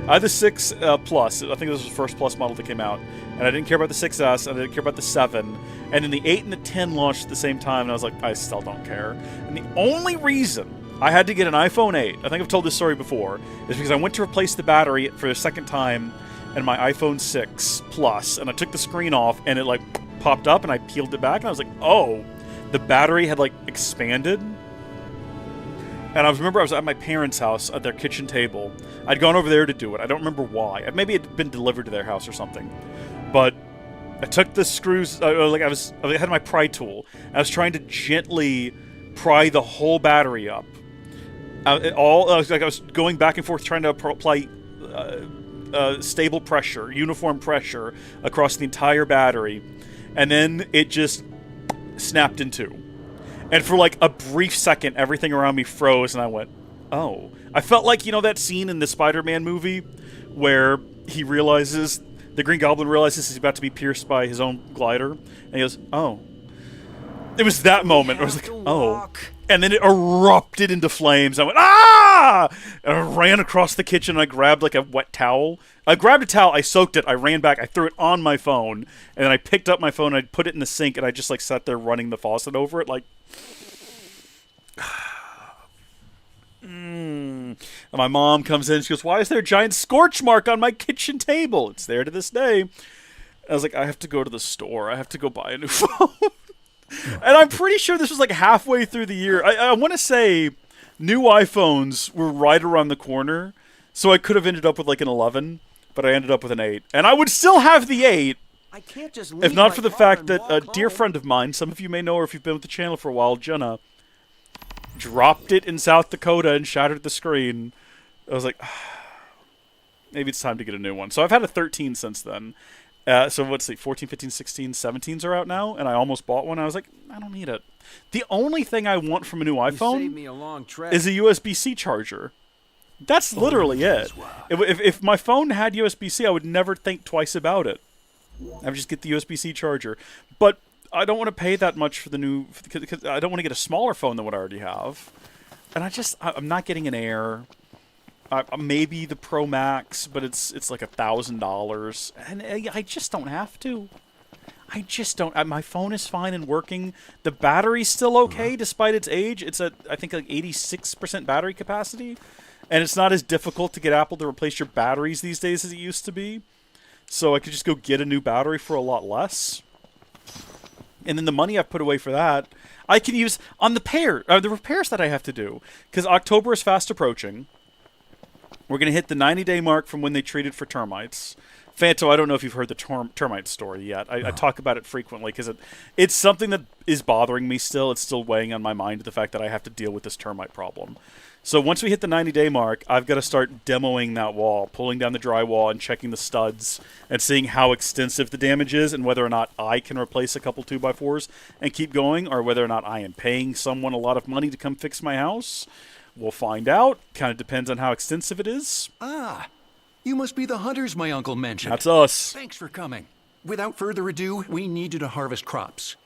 S3: I had the 6 Plus. I think this was the first Plus model that came out. And I didn't care about the 6S, and I didn't care about the 7. And then the 8 and the 10 launched at the same time, and I was like, I still don't care. And the only reason I had to get an iPhone 8, I think I've told this story before, is because I went to replace the battery for a second time in my iPhone 6 Plus, and I took the screen off, and it, like, popped up, and I peeled it back, and I was like, oh, the battery had, like, expanded. And I remember I was at my parents' house at their kitchen table. I'd gone over there to do it. I don't remember why. Maybe it had been delivered to their house or something. But I took the screws, I had my pry tool. I was trying to gently pry the whole battery up. I was going back and forth trying to apply stable pressure, uniform pressure across the entire battery. And then it just snapped in two. And for like a brief second, everything around me froze, and I went, oh. I felt like, you know that scene in the Spider-Man movie where he realizes, the Green Goblin realizes he's about to be pierced by his own glider, and he goes, oh. It was that moment. I was like, oh. And then it erupted into flames. I went, ah! And I ran across the kitchen, and I grabbed like a wet towel. I grabbed a towel, I soaked it, I ran back, I threw it on my phone, and then I picked up my phone, I put it in the sink, and I just like sat there running the faucet over it, like... And my mom comes in, she goes, why is there a giant scorch mark on my kitchen table? It's there to this day. I was like, I have to go to the store. I have to go buy a new phone. And I'm pretty sure this was like halfway through the year. I want to say new iPhones were right around the corner, so I could have ended up with like an 11, but I ended up with an 8. And I would still have the 8,
S1: I can't just
S3: if not for the fact that a dear friend of mine, some of you may know her if you've been with the channel for a while, Jenna, dropped it in South Dakota and shattered the screen. I was like, maybe it's time to get a new one. So I've had a 13 since then. So let's see, 14, 15, 16, 17s are out now, and I almost bought one. I was like, I don't need it. The only thing I want from a new iPhone is a USB-C charger. That's literally it. If my phone had USB-C, I would never think twice about it. I would just get the USB-C charger. But I don't want to pay that much for the new, because I don't want to get a smaller phone than what I already have. And I'm not getting an Air. Maybe the Pro Max, but it's like $1,000. And I just don't have to. I just don't. My phone is fine and working. The battery's still okay despite its age. It's at, I think, like 86% battery capacity. And it's not as difficult to get Apple to replace your batteries these days as it used to be. So I could just go get a new battery for a lot less. And then the money I've put away for that, I can use on the repairs that I have to do. Because October is fast approaching. We're going to hit the 90-day mark from when they treated for termites. Fanto, I don't know if you've heard the termite story yet. I talk about it frequently because it's something that is bothering me still. It's still weighing on my mind, the fact that I have to deal with this termite problem. So once we hit the 90-day mark, I've got to start demoing that wall, pulling down the drywall and checking the studs and seeing how extensive the damage is and whether or not I can replace a couple 2x4s and keep going, or whether or not I am paying someone a lot of money to come fix my house. We'll find out. Kind of depends on how extensive it is.
S15: Ah, you must be the hunters my uncle mentioned.
S3: That's us.
S15: Thanks for coming. Without further ado, we need you to harvest crops.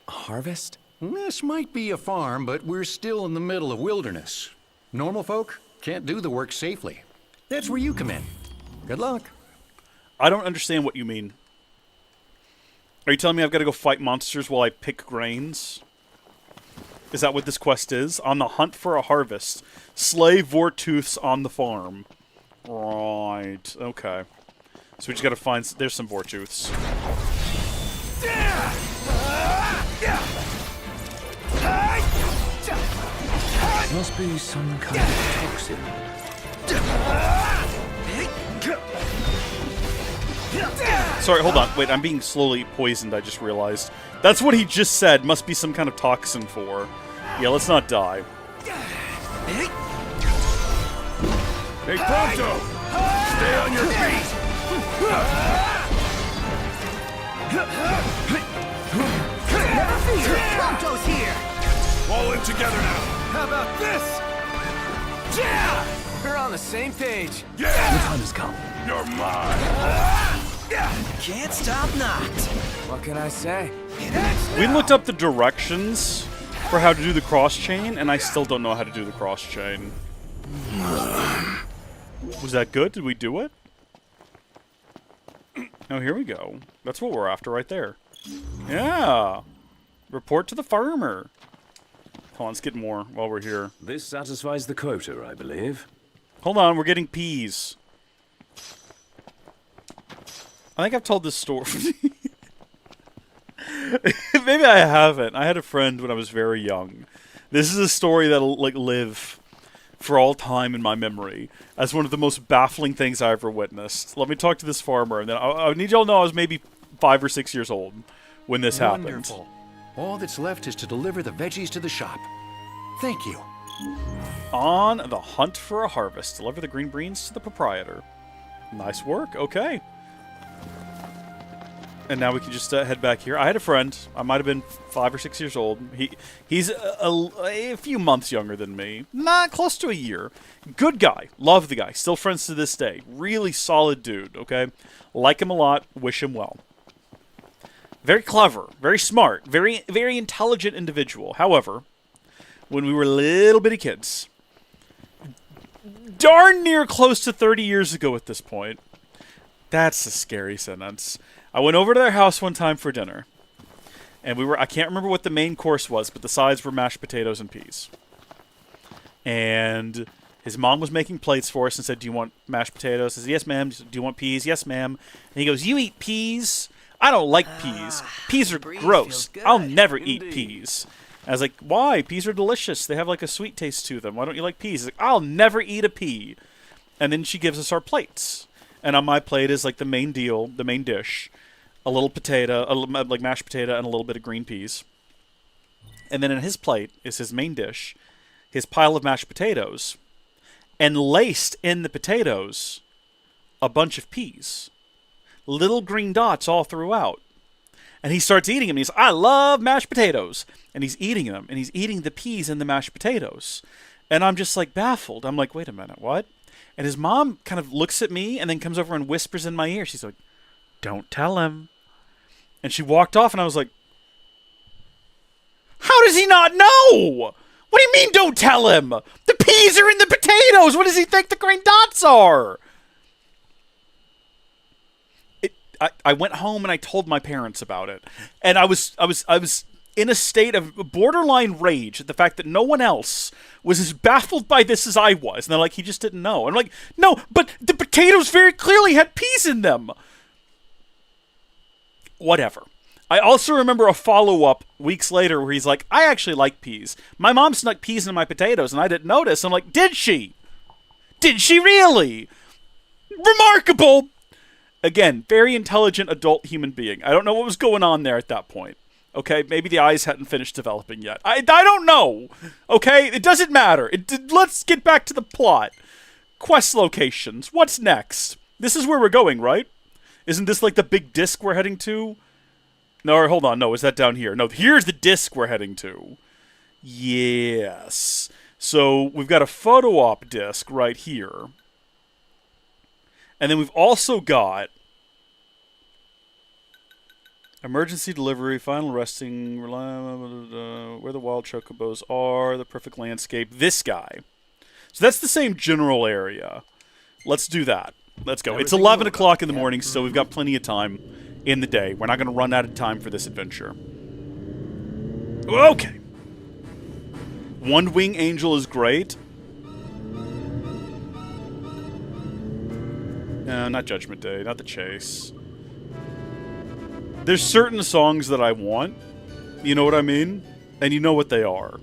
S14: Harvest?
S15: This might be a farm, but we're still in the middle of wilderness. Normal folk can't do the work safely. That's where you come in. Good luck.
S3: I don't understand what you mean. Are you telling me I've got to go fight monsters while I pick grains? Is that what this quest is? On the hunt for a harvest. Slay Vortooths on the farm. Right. Okay. So we just gotta find... There's some Vortooths.
S4: Must be some kind of toxin.
S3: Sorry, hold on. Wait, I'm being slowly poisoned, I just realized. That's what he just said. Must be some kind of toxin for. Yeah, let's not die.
S11: Hey, Pronto! Stay on your feet!
S1: Never fear! Pronto's here!
S11: All in together now!
S1: How about this? Yeah! We're on the same page.
S11: Yeah!
S4: The time has come.
S11: You're mine!
S1: Can't stop knocked.
S14: What can I say?
S3: We looked up the directions for how to do the cross chain, and I still don't know how to do the cross chain. Was that good? Did we do it? Oh, here we go. That's what we're after right there. Yeah. Report to the farmer. Hold on, let's get more while we're here.
S4: This satisfies the quota, I believe.
S3: Hold on, we're getting peas. I think I've told this story. Maybe I haven't. I had a friend when I was very young. This is a story that'll like live for all time in my memory as one of the most baffling things I ever witnessed. Let me talk to this farmer, and then I need y'all to know I was maybe 5 or 6 years old when this happened.
S15: Wonderful. All that's left is to deliver the veggies to the shop. Thank you.
S3: On the hunt for a harvest. Deliver the green beans to the proprietor. Nice work. Okay. And now we can just head back here. I had a friend. I might have been 5 or 6 years old. He's a few months younger than me. Not close to a year. Good guy. Love the guy. Still friends to this day. Really solid dude, okay? Like him a lot. Wish him well. Very clever. Very smart. Very, very intelligent individual. However, when we were little bitty kids, darn near close to 30 years ago at this point, that's a scary sentence. I went over to their house one time for dinner, and I can't remember what the main course was, but the sides were mashed potatoes and peas. And his mom was making plates for us and said, "Do you want mashed potatoes?" I said, "Yes, ma'am." "Do you want peas?" "Yes, ma'am." And he goes, "You eat peas?" "I don't like peas. Peas are gross. I'll never eat peas." I was like, "Why? Peas are delicious. They have like a sweet taste to them. Why don't you like peas?" He's like, "I'll never eat a pea." And then she gives us our plates. And on my plate is like the main deal, the main dish. A little potato, like mashed potato, and a little bit of green peas. And then in his plate is his main dish, his pile of mashed potatoes, and laced in the potatoes, a bunch of peas. Little green dots all throughout. And he starts eating them. He's, "I love mashed potatoes." And he's eating them. And he's eating the peas and the mashed potatoes. And I'm just like baffled. I'm like, wait a minute, what? And his mom kind of looks at me and then comes over and whispers in my ear. She's like, "Don't tell him." And she walked off, and I was like, how does he not know? What do you mean, don't tell him? The peas are in the potatoes. What does he think the green dots are? I went home and I told my parents about it. And I was in a state of borderline rage at the fact that no one else was as baffled by this as I was. And they're like, he just didn't know. And I'm like, no, but the potatoes very clearly had peas in them. Whatever. I also remember a follow-up weeks later where he's like, I actually like peas. My mom snuck peas in my potatoes and I didn't notice. I'm like, did she? Did she really? Remarkable. Again, very intelligent adult human being. I don't know what was going on there at that point. Okay, maybe the eyes hadn't finished developing yet. I don't know. Okay, it doesn't matter. Let's get back to the plot. Quest locations. What's next? This is where we're going, right? Isn't this like the big disc we're heading to? No, hold on. No, is that down here? No, here's the disc we're heading to. Yes. So we've got a photo op disc right here. And then we've also got emergency delivery, final resting, where the wild chocobos are, the perfect landscape, this guy. So that's the same general area. Let's do that. Let's go. It's 11 o'clock in the morning, so we've got plenty of time in the day. We're not going to run out of time for this adventure. Okay. One Wing Angel is great. No, not Judgment Day, not The Chase. There's certain songs that I want. You know what I mean? And you know what they are.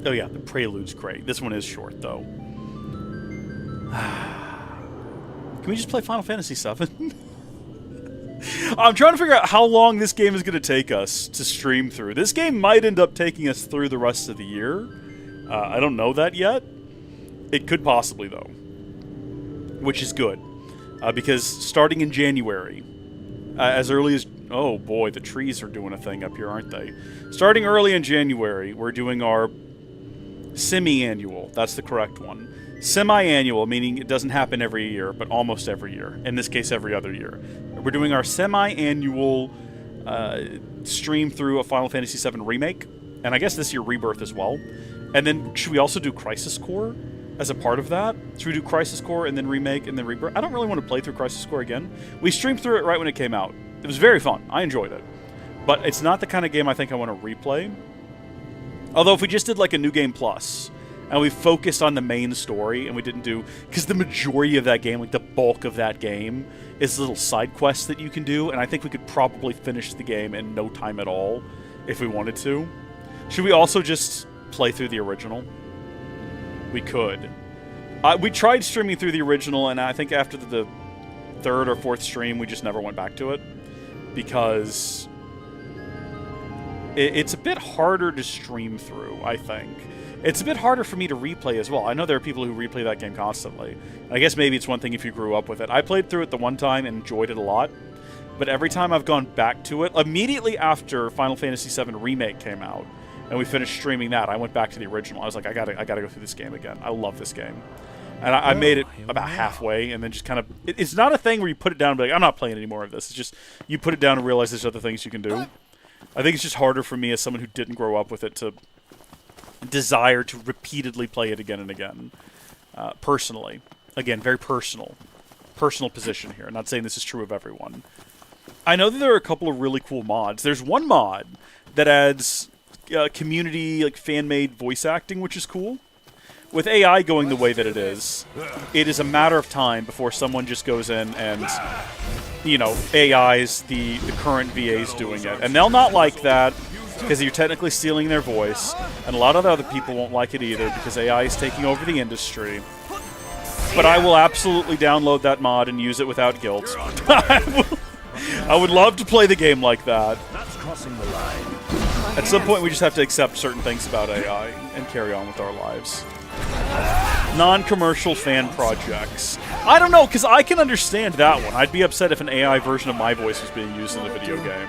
S3: Oh yeah, the Prelude's great. This one is short, though. Can we just play Final Fantasy VII? I'm trying to figure out how long this game is going to take us to stream through. This game might end up taking us through the rest of the year. I don't know that yet. It could possibly, though. Which is good. Because starting in January, as early as... Oh boy, the trees are doing a thing up here, aren't they? Starting early in January, we're doing our Semi-annual, that's the correct one. Semi-annual, meaning it doesn't happen every year, but almost every year. In this case, every other year. We're doing our semi-annual stream through a Final Fantasy VII Remake, and I guess this year Rebirth as well. And then, should we also do Crisis Core as a part of that? Should we do Crisis Core and then Remake and then Rebirth? I don't really want to play through Crisis Core again. We streamed through it right when it came out. It was very fun. I enjoyed it. But it's not the kind of game I think I want to replay. Although if we just did like a New Game Plus, and we focused on the main story, and we didn't do... Because the majority of that game, like the bulk of that game, is little side quests that you can do, and I think we could probably finish the game in no time at all, if we wanted to. Should we also just play through the original? We could. We tried streaming through the original, and I think after the third or fourth stream, we just never went back to it. Because... it's a bit harder to stream through, I think. It's a bit harder for me to replay as well. I know there are people who replay that game constantly. I guess maybe it's one thing if you grew up with it. I played through it the one time and enjoyed it a lot. But every time I've gone back to it, immediately after Final Fantasy VII Remake came out, and we finished streaming that, I went back to the original. I was like, I gotta go through this game again. I love this game. And I made it about halfway, and then just kind of... It's not a thing where you put it down and be like, I'm not playing any more of this. It's just, you put it down and realize there's other things you can do. I think it's just harder for me as someone who didn't grow up with it to desire to repeatedly play it again and again. Personally. Again, very personal. Personal position here. I'm not saying this is true of everyone. I know that there are a couple of really cool mods. There's one mod that adds community, like fan-made voice acting, which is cool. With AI going the way that it is a matter of time before someone just goes in and, you know, AI's the current VAs doing it. And they'll not like that because you're technically stealing their voice. And a lot of other people won't like it either because AI is taking over the industry. But I will absolutely download that mod and use it without guilt. I would love to play the game like that.
S4: That's crossing the line.
S3: At some point, we just have to accept certain things about AI and carry on with our lives. Non-commercial fan projects. I don't know, because I can understand that one. I'd be upset if an AI version of my voice was being used in a video game.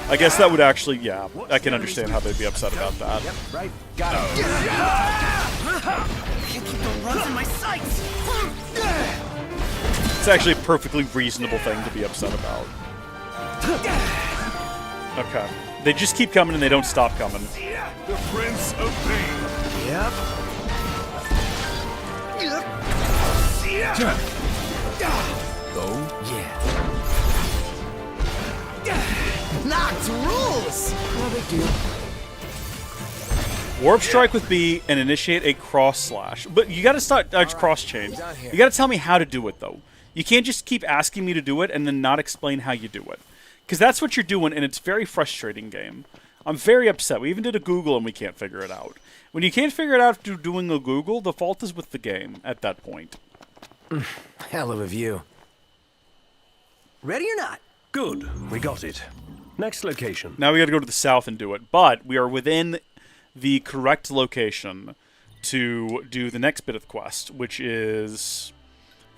S3: I guess that would actually, yeah, I can understand how they'd be upset about that.
S1: Yep, right. Got it. Can't keep the runs in my sights.
S3: It's actually a perfectly reasonable thing to be upset about. Okay. They just keep coming and they don't stop coming.
S5: The Prince of Pain.
S1: Yep.
S14: Oh, yeah.
S1: Knocked rules!
S14: No big deal.
S3: Warp strike with B and initiate a cross slash. But you gotta start cross chain. You gotta tell me how to do it though. You can't just keep asking me to do it and then not explain how you do it. Because that's what you're doing, and it's very frustrating game. I'm very upset. We even did a Google and we can't figure it out. When you can't figure it out through doing a Google, the fault is with the game at that point.
S14: Hell of a view.
S1: Ready or not?
S4: Good. We got it. Next location.
S3: Now we gotta go to the south and do it. But we are within the correct location to do the next bit of the quest, which is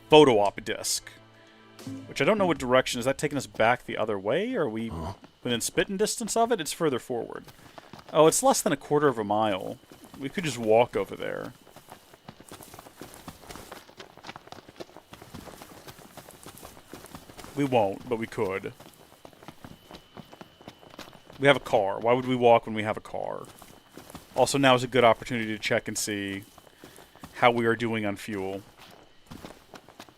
S3: photo op disc. Which I don't know what direction. Is that taking us back the other way? Or are we within spitting distance of it? It's further forward. Oh, it's less than a quarter of a mile. We could just walk over there. We won't, but we could. We have a car. Why would we walk when we have a car? Also, now is a good opportunity to check and see how we are doing on fuel.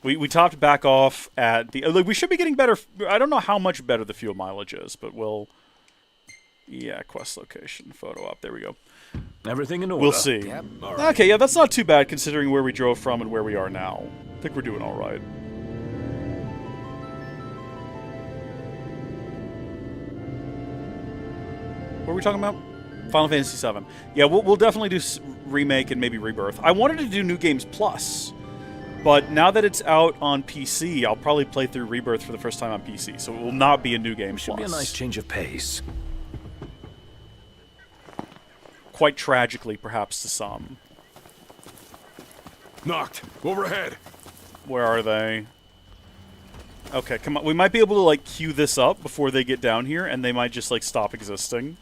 S3: We topped back off at the... Like, we should be getting better... I don't know how much better the fuel mileage is, but we'll... Yeah, quest location, photo op. There we go.
S4: Everything in order.
S3: We'll see.
S14: Yep.
S4: Right.
S3: Okay, yeah, that's not too bad considering where we drove from and where we are now. I think we're doing all right. What are we talking about? Final Fantasy VII. Yeah, we'll definitely do Remake and maybe Rebirth. I wanted to do New Games Plus, but now that it's out on PC, I'll probably play through Rebirth for the first time on PC, so it will not be a New Game
S4: Should
S3: Plus.
S4: be a nice change of pace.
S3: Quite tragically, perhaps, to some.
S11: Knocked. Overhead.
S3: Where are they? Okay, come on. We might be able to, like, queue this up before they get down here, and they might just, like, stop existing.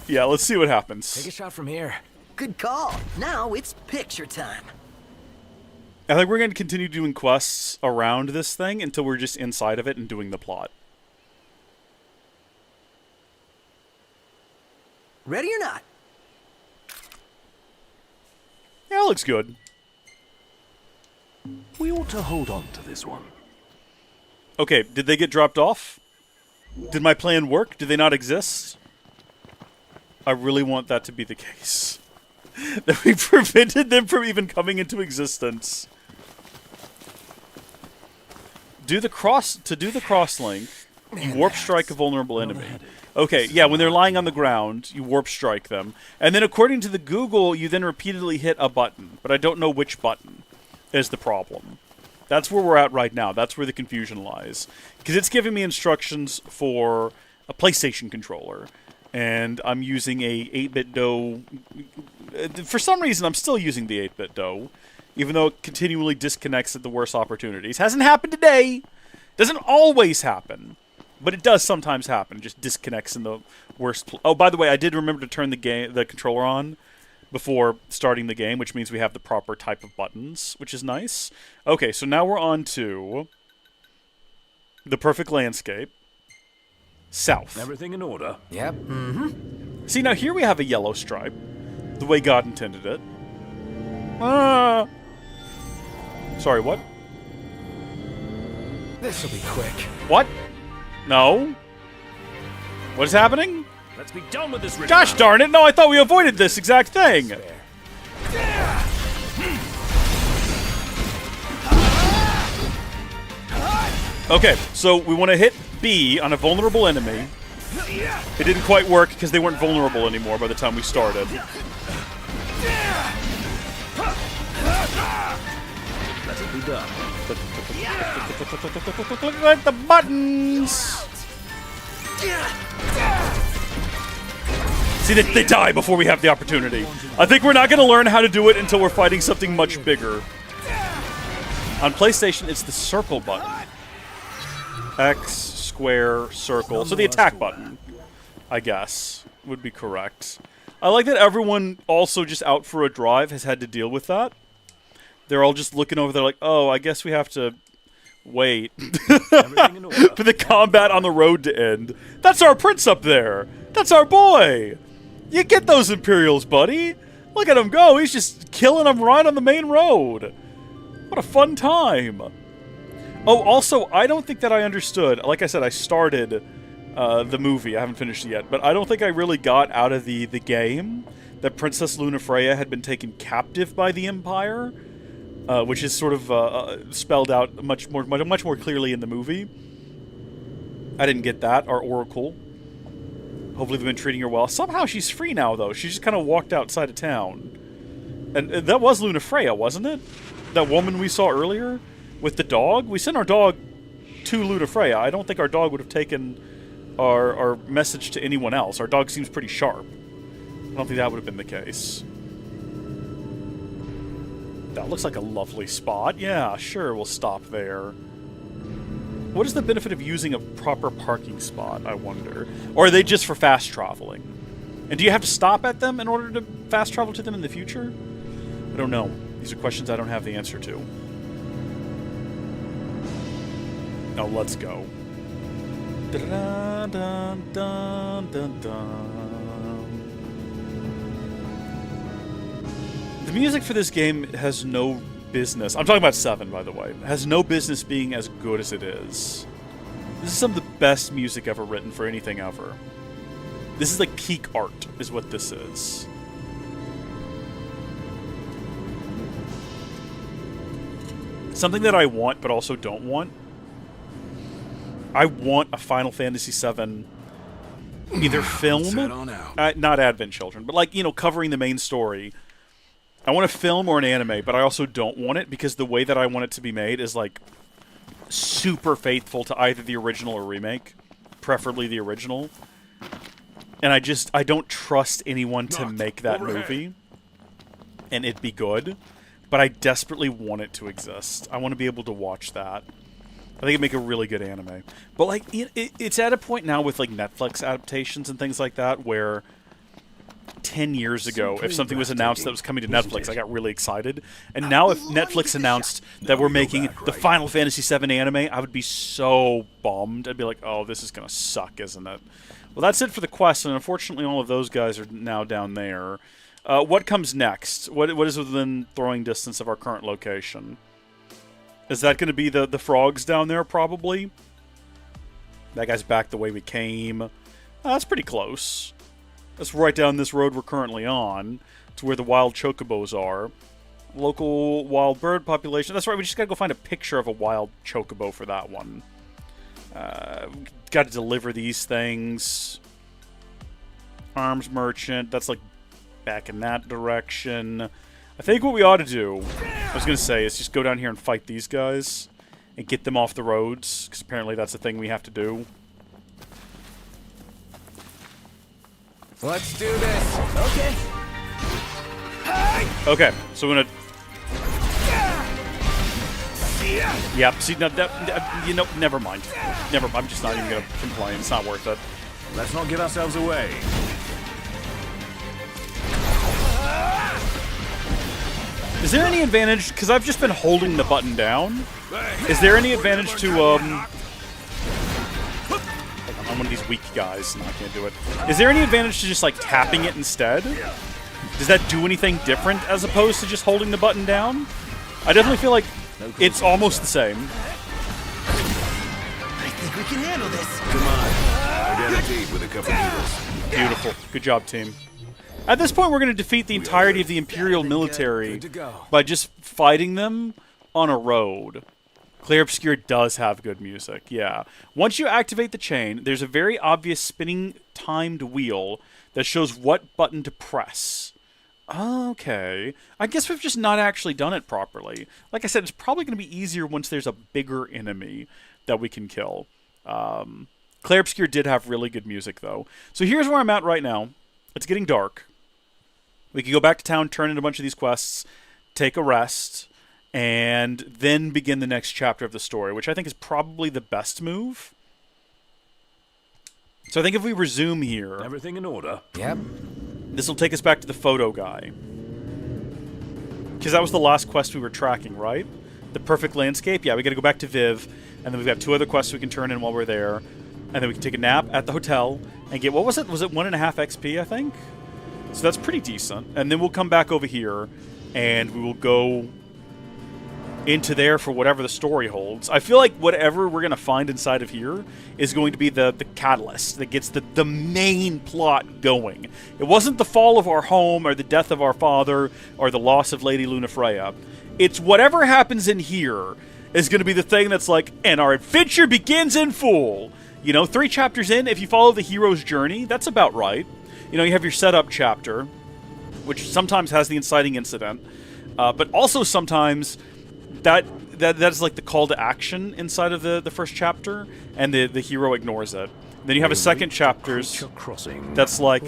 S3: Yeah, let's see what happens.
S14: Take a shot from here.
S1: Good call. Now it's picture time.
S3: I think we're going to continue doing quests around this thing until we're just inside of it and doing the plot.
S1: Ready or not?
S3: Yeah, it looks good.
S4: We ought to hold on to this one.
S3: Okay, did they get dropped off? Did my plan work? Did they not exist? I really want that to be the case. That we prevented them from even coming into existence. To do the cross link, you warp strike a vulnerable enemy. Okay, yeah, when they're lying on the ground, you warp strike them. And then according to the Google, you then repeatedly hit a button. But I don't know which button is the problem. That's where we're at right now. That's where the confusion lies. Because it's giving me instructions for a PlayStation controller. And I'm using a 8-bit DOE. For some reason, I'm still using the 8-bit DOE. Even though it continually disconnects at the worst opportunities. Hasn't happened today. Doesn't always happen. But it does sometimes happen. It just disconnects in the worst... Oh, by the way, I did remember to turn the controller on before starting the game, which means we have the proper type of buttons, which is nice. Okay, so now we're on to the perfect landscape. South.
S4: Everything in order?
S14: Yep.
S3: Mm-hmm. See, now here we have a yellow stripe, the way God intended it. Sorry, what?
S14: This'll be quick.
S3: What? No. What is happening?
S4: Let's be done with this.
S3: Gosh darn it! No, I thought we avoided this exact thing. Okay, so we want to hit B on a vulnerable enemy. It didn't quite work because they weren't vulnerable anymore by the time we started.
S4: Let it be done.
S3: Look at the buttons. See, they die before we have the opportunity. I think we're not going to learn how to do it until we're fighting something much bigger. On PlayStation, it's the circle button. X, square, circle. So the attack button, I guess, would be correct. I like that everyone also just out for a drive has had to deal with that. They're all just looking over there like, oh, I guess we have to wait for the combat on the road to end. That's our prince up there. That's our boy. You get those Imperials, buddy. Look at him go. He's just killing them right on the main road. What a fun time. Oh, also, I don't think that I understood. Like I said, I started the movie. I haven't finished it yet. But I don't think I really got out of the game that Princess Lunafreya had been taken captive by the Empire, which is sort of spelled out much more clearly in the movie. I didn't get that. Our Oracle. Hopefully they've been treating her well. Somehow she's free now, though. She just kind of walked outside of town. And that was Lunafreya, wasn't it? That woman we saw earlier with the dog? We sent our dog to Lunafreya. I don't think our dog would have taken our message to anyone else. Our dog seems pretty sharp. I don't think that would have been the case. That looks like a lovely spot. Yeah, sure, we'll stop there. What is the benefit of using a proper parking spot, I wonder? Or are they just for fast traveling? And do you have to stop at them in order to fast travel to them in the future? I don't know. These are questions I don't have the answer to. Now let's go. The music for this game has no business. I'm talking about 7, by the way. Has no business being as good as it is. This is some of the best music ever written for anything ever. This is like peak art, is what this is. Something that I want, but also don't want. I want a Final Fantasy VII either film, not Advent Children, but like, you know, covering the main story. I want a film or an anime, but I also don't want it because the way that I want it to be made is like super faithful to either the original or remake, preferably the original. And I don't trust anyone to make that movie and it be good, but I desperately want it to exist. I want to be able to watch that. I think it'd make a really good anime. But like it's at a point now with like Netflix adaptations and things like that where 10 years ago, if something was announced that was coming to Netflix, I got really excited. And now if Netflix announced that we're making the Final Fantasy VII anime, I would be so bummed. I'd be like, oh, this is going to suck, isn't it? Well, that's it for the quest, and unfortunately all of those guys are now down there. What comes next? What is within throwing distance of our current location? Is that going to be the frogs down there, probably? That guy's back the way we came. That's pretty close. That's right down this road we're currently on. To where the wild chocobos are. Local wild bird population. That's right, we just gotta go find a picture of a wild chocobo for that one. Gotta deliver these things. Arms merchant. That's like back in that direction. I think what we ought to do, I was gonna say, is just go down here and fight these guys. And get them off the roads. Because apparently that's the thing we have to do.
S14: Let's do this. Okay.
S3: Okay, so we're gonna... Yep, see, no, you know, never mind. I'm just not even gonna complain. It's not worth it.
S4: Let's not give ourselves away.
S3: Is there any advantage, because I've just been holding the button down, is there any advantage to, I'm one of these weak guys. No, I can't do it. Is there any advantage to just, like, tapping it instead? Does that do anything different as opposed to just holding the button down? I definitely feel like it's almost the same.
S1: I think we can handle this.
S8: Come on. I got a date with a couple heroes.
S3: Beautiful. Good job, team. At this point, we're going to defeat the entirety of the Imperial military by just fighting them on a road. Clear Obscure does have good music, yeah. Once you activate the chain, there's a very obvious spinning timed wheel that shows what button to press. Okay. I guess we've just not actually done it properly. Like I said, it's probably going to be easier once there's a bigger enemy that we can kill. Clear Obscure did have really good music, though. So here's where I'm at right now. It's getting dark. We can go back to town, turn in a bunch of these quests, take a rest, and then begin the next chapter of the story, which I think is probably the best move. So I think if we resume here...
S4: Everything in order?
S14: Yep.
S3: This will take us back to the photo guy. Because that was the last quest we were tracking, right? The perfect landscape? Yeah, we gotta go back to Viv, and then we've got 2 other quests we can turn in while we're there. And then we can take a nap at the hotel and get, what was it? Was it 1.5 XP, I think? So that's pretty decent. And then we'll come back over here, and we will go into there for whatever the story holds. I feel like whatever we're going to find inside of here is going to be the catalyst that gets the main plot going. It wasn't the fall of our home, or the death of our father, or the loss of Lady Lunafreya. It's whatever happens in here is going to be the thing that's like, and our adventure begins in full. You know, 3 chapters in, if you follow the hero's journey, that's about right. You know, you have your setup chapter, which sometimes has the inciting incident, but also sometimes that's like the call to action inside of the first chapter, and the hero ignores it. Then you have a second chapter that's like,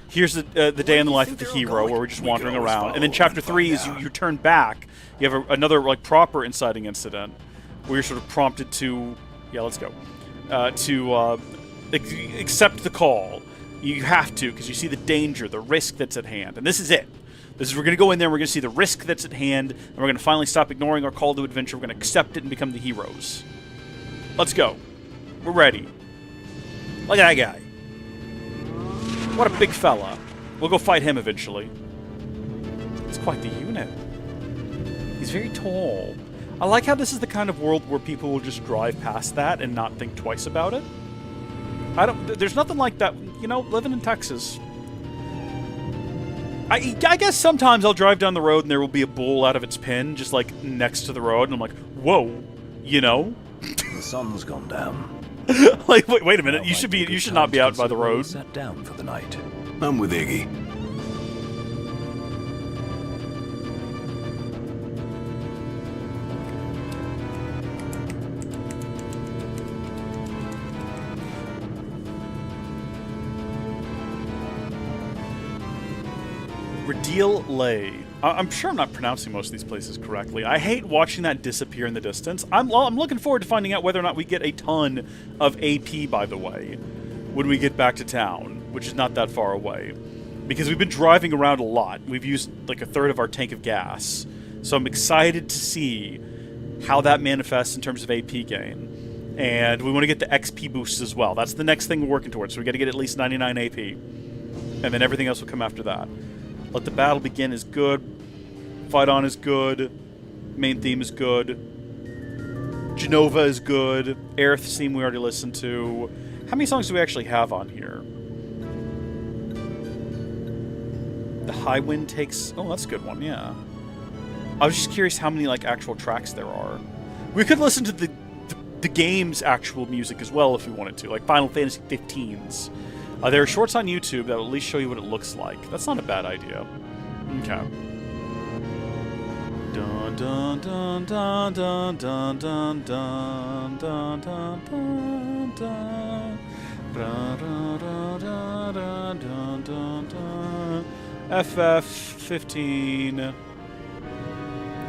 S3: here's the day in the life of the hero, where we're just wandering around. And then chapter 3 is you turn back, you have another like proper inciting incident, where you're sort of prompted to, yeah, let's go. To accept the call. You have to, because you see the danger, the risk that's at hand. And this is it. We're going to go in there, we're going to see the risk that's at hand, and we're going to finally stop ignoring our call to adventure. We're going to accept it and become the heroes. Let's go. We're ready. Look at that guy. What a big fella. We'll go fight him eventually. It's quite the unit. He's very tall. I like how this is the kind of world where people will just drive past that and not think twice about it. There's nothing like that, you know, living in Texas. I guess sometimes I'll drive down the road and there will be a bull out of its pen just like next to the road, and I'm like, whoa, you know?
S4: The sun's gone down.
S3: Like, wait a minute, you should not be out by the road.
S4: Sat down for the night.
S8: I'm with Iggy.
S3: Redeal Lay. I'm sure I'm not pronouncing most of these places correctly. I hate watching that disappear in the distance. I'm looking forward to finding out whether or not we get a ton of AP, by the way, when we get back to town, which is not that far away. because we've been driving around a lot. We've used like a third of our tank of gas. So I'm excited to see how that manifests in terms of AP gain. And we want to get the XP boosts as well. That's the next thing we're working towards. So we got to get at least 99 AP. And then everything else will come after that. Let the battle begin is good. Fight on is good. Main theme is good. Genova is good. Aerith theme we already listened to. How many songs do we actually have on here? The High Wind takes... Oh, that's a good one, yeah. I was just curious how many, like, actual tracks there are. We could listen to the game's actual music as well if we wanted to, like Final Fantasy 15's. There are shorts on YouTube that will at least show you what it looks like. That's not a bad idea. Okay. Dun dun dun dun dun dun dun dun dun dun dun dun. FF15.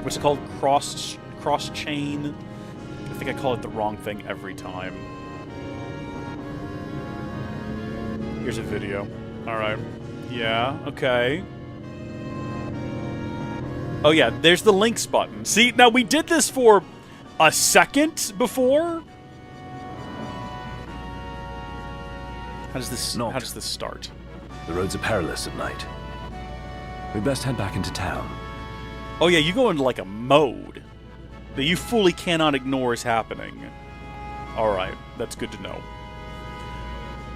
S3: What's it called? Cross chain. I think I call it the wrong thing every time. Here's a video. All right. Yeah. Okay. Oh yeah, there's the links button. See, now we did this for a second before. How does this start?
S4: The roads are perilous at night. We'd best head back into town.
S3: Oh yeah, you go into like a mode that you fully cannot ignore is happening. Alright, that's good to know.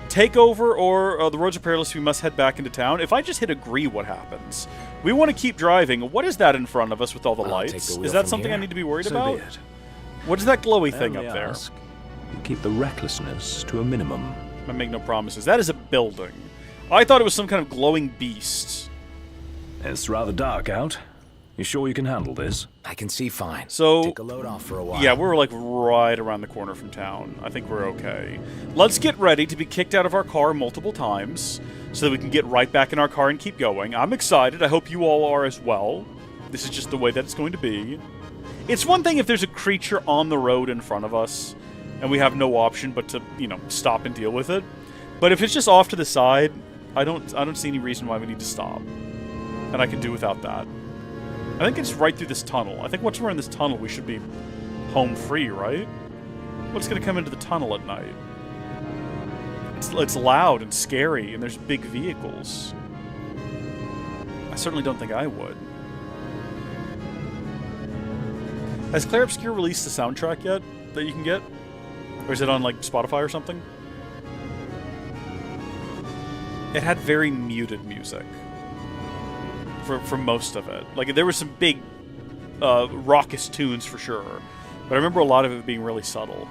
S3: Take over or the roads are perilous, we must head back into town. If I just hit agree, what happens? We want to keep driving. What is that in front of us with all the lights? Is that something I need to be worried about?
S4: Be it.
S3: What is that glowy thing up there?
S4: You keep the recklessness to a minimum.
S3: I make no promises. That is a building. I thought it was some kind of glowing beast.
S4: It's rather dark out. You sure you can handle this?
S14: I can see fine.
S3: So,
S14: take a load off for a while.
S3: Yeah, we're like right around the corner from town. I think we're okay. Let's get ready to be kicked out of our car multiple times so that we can get right back in our car and keep going. I'm excited. I hope you all are as well. This is just the way that it's going to be. It's one thing if there's a creature on the road in front of us and we have no option but to, you know, stop and deal with it. But if it's just off to the side, I don't see any reason why we need to stop. And I can do without that. I think it's right through this tunnel. I think once we're in this tunnel, we should be home free, right? What's going to come into the tunnel at night? It's loud and scary, and there's big vehicles. I certainly don't think I would. Has Claire Obscure released the soundtrack yet that you can get? Or is it on, like, Spotify or something? It had very muted music. For most of it. Like, there were some big, raucous tunes for sure. But I remember a lot of it being really subtle.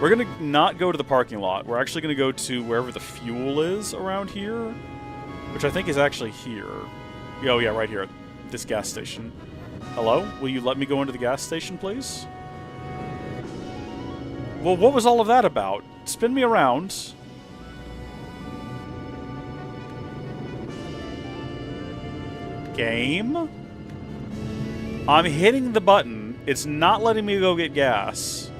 S3: We're gonna not go to the parking lot. We're actually gonna go to wherever the fuel is around here. Which I think is actually here. Oh yeah, right here at this gas station. Hello? Will you let me go into the gas station, please? Well, what was all of that about? Spin me around. Game? I'm hitting the button. It's not letting me go get gas.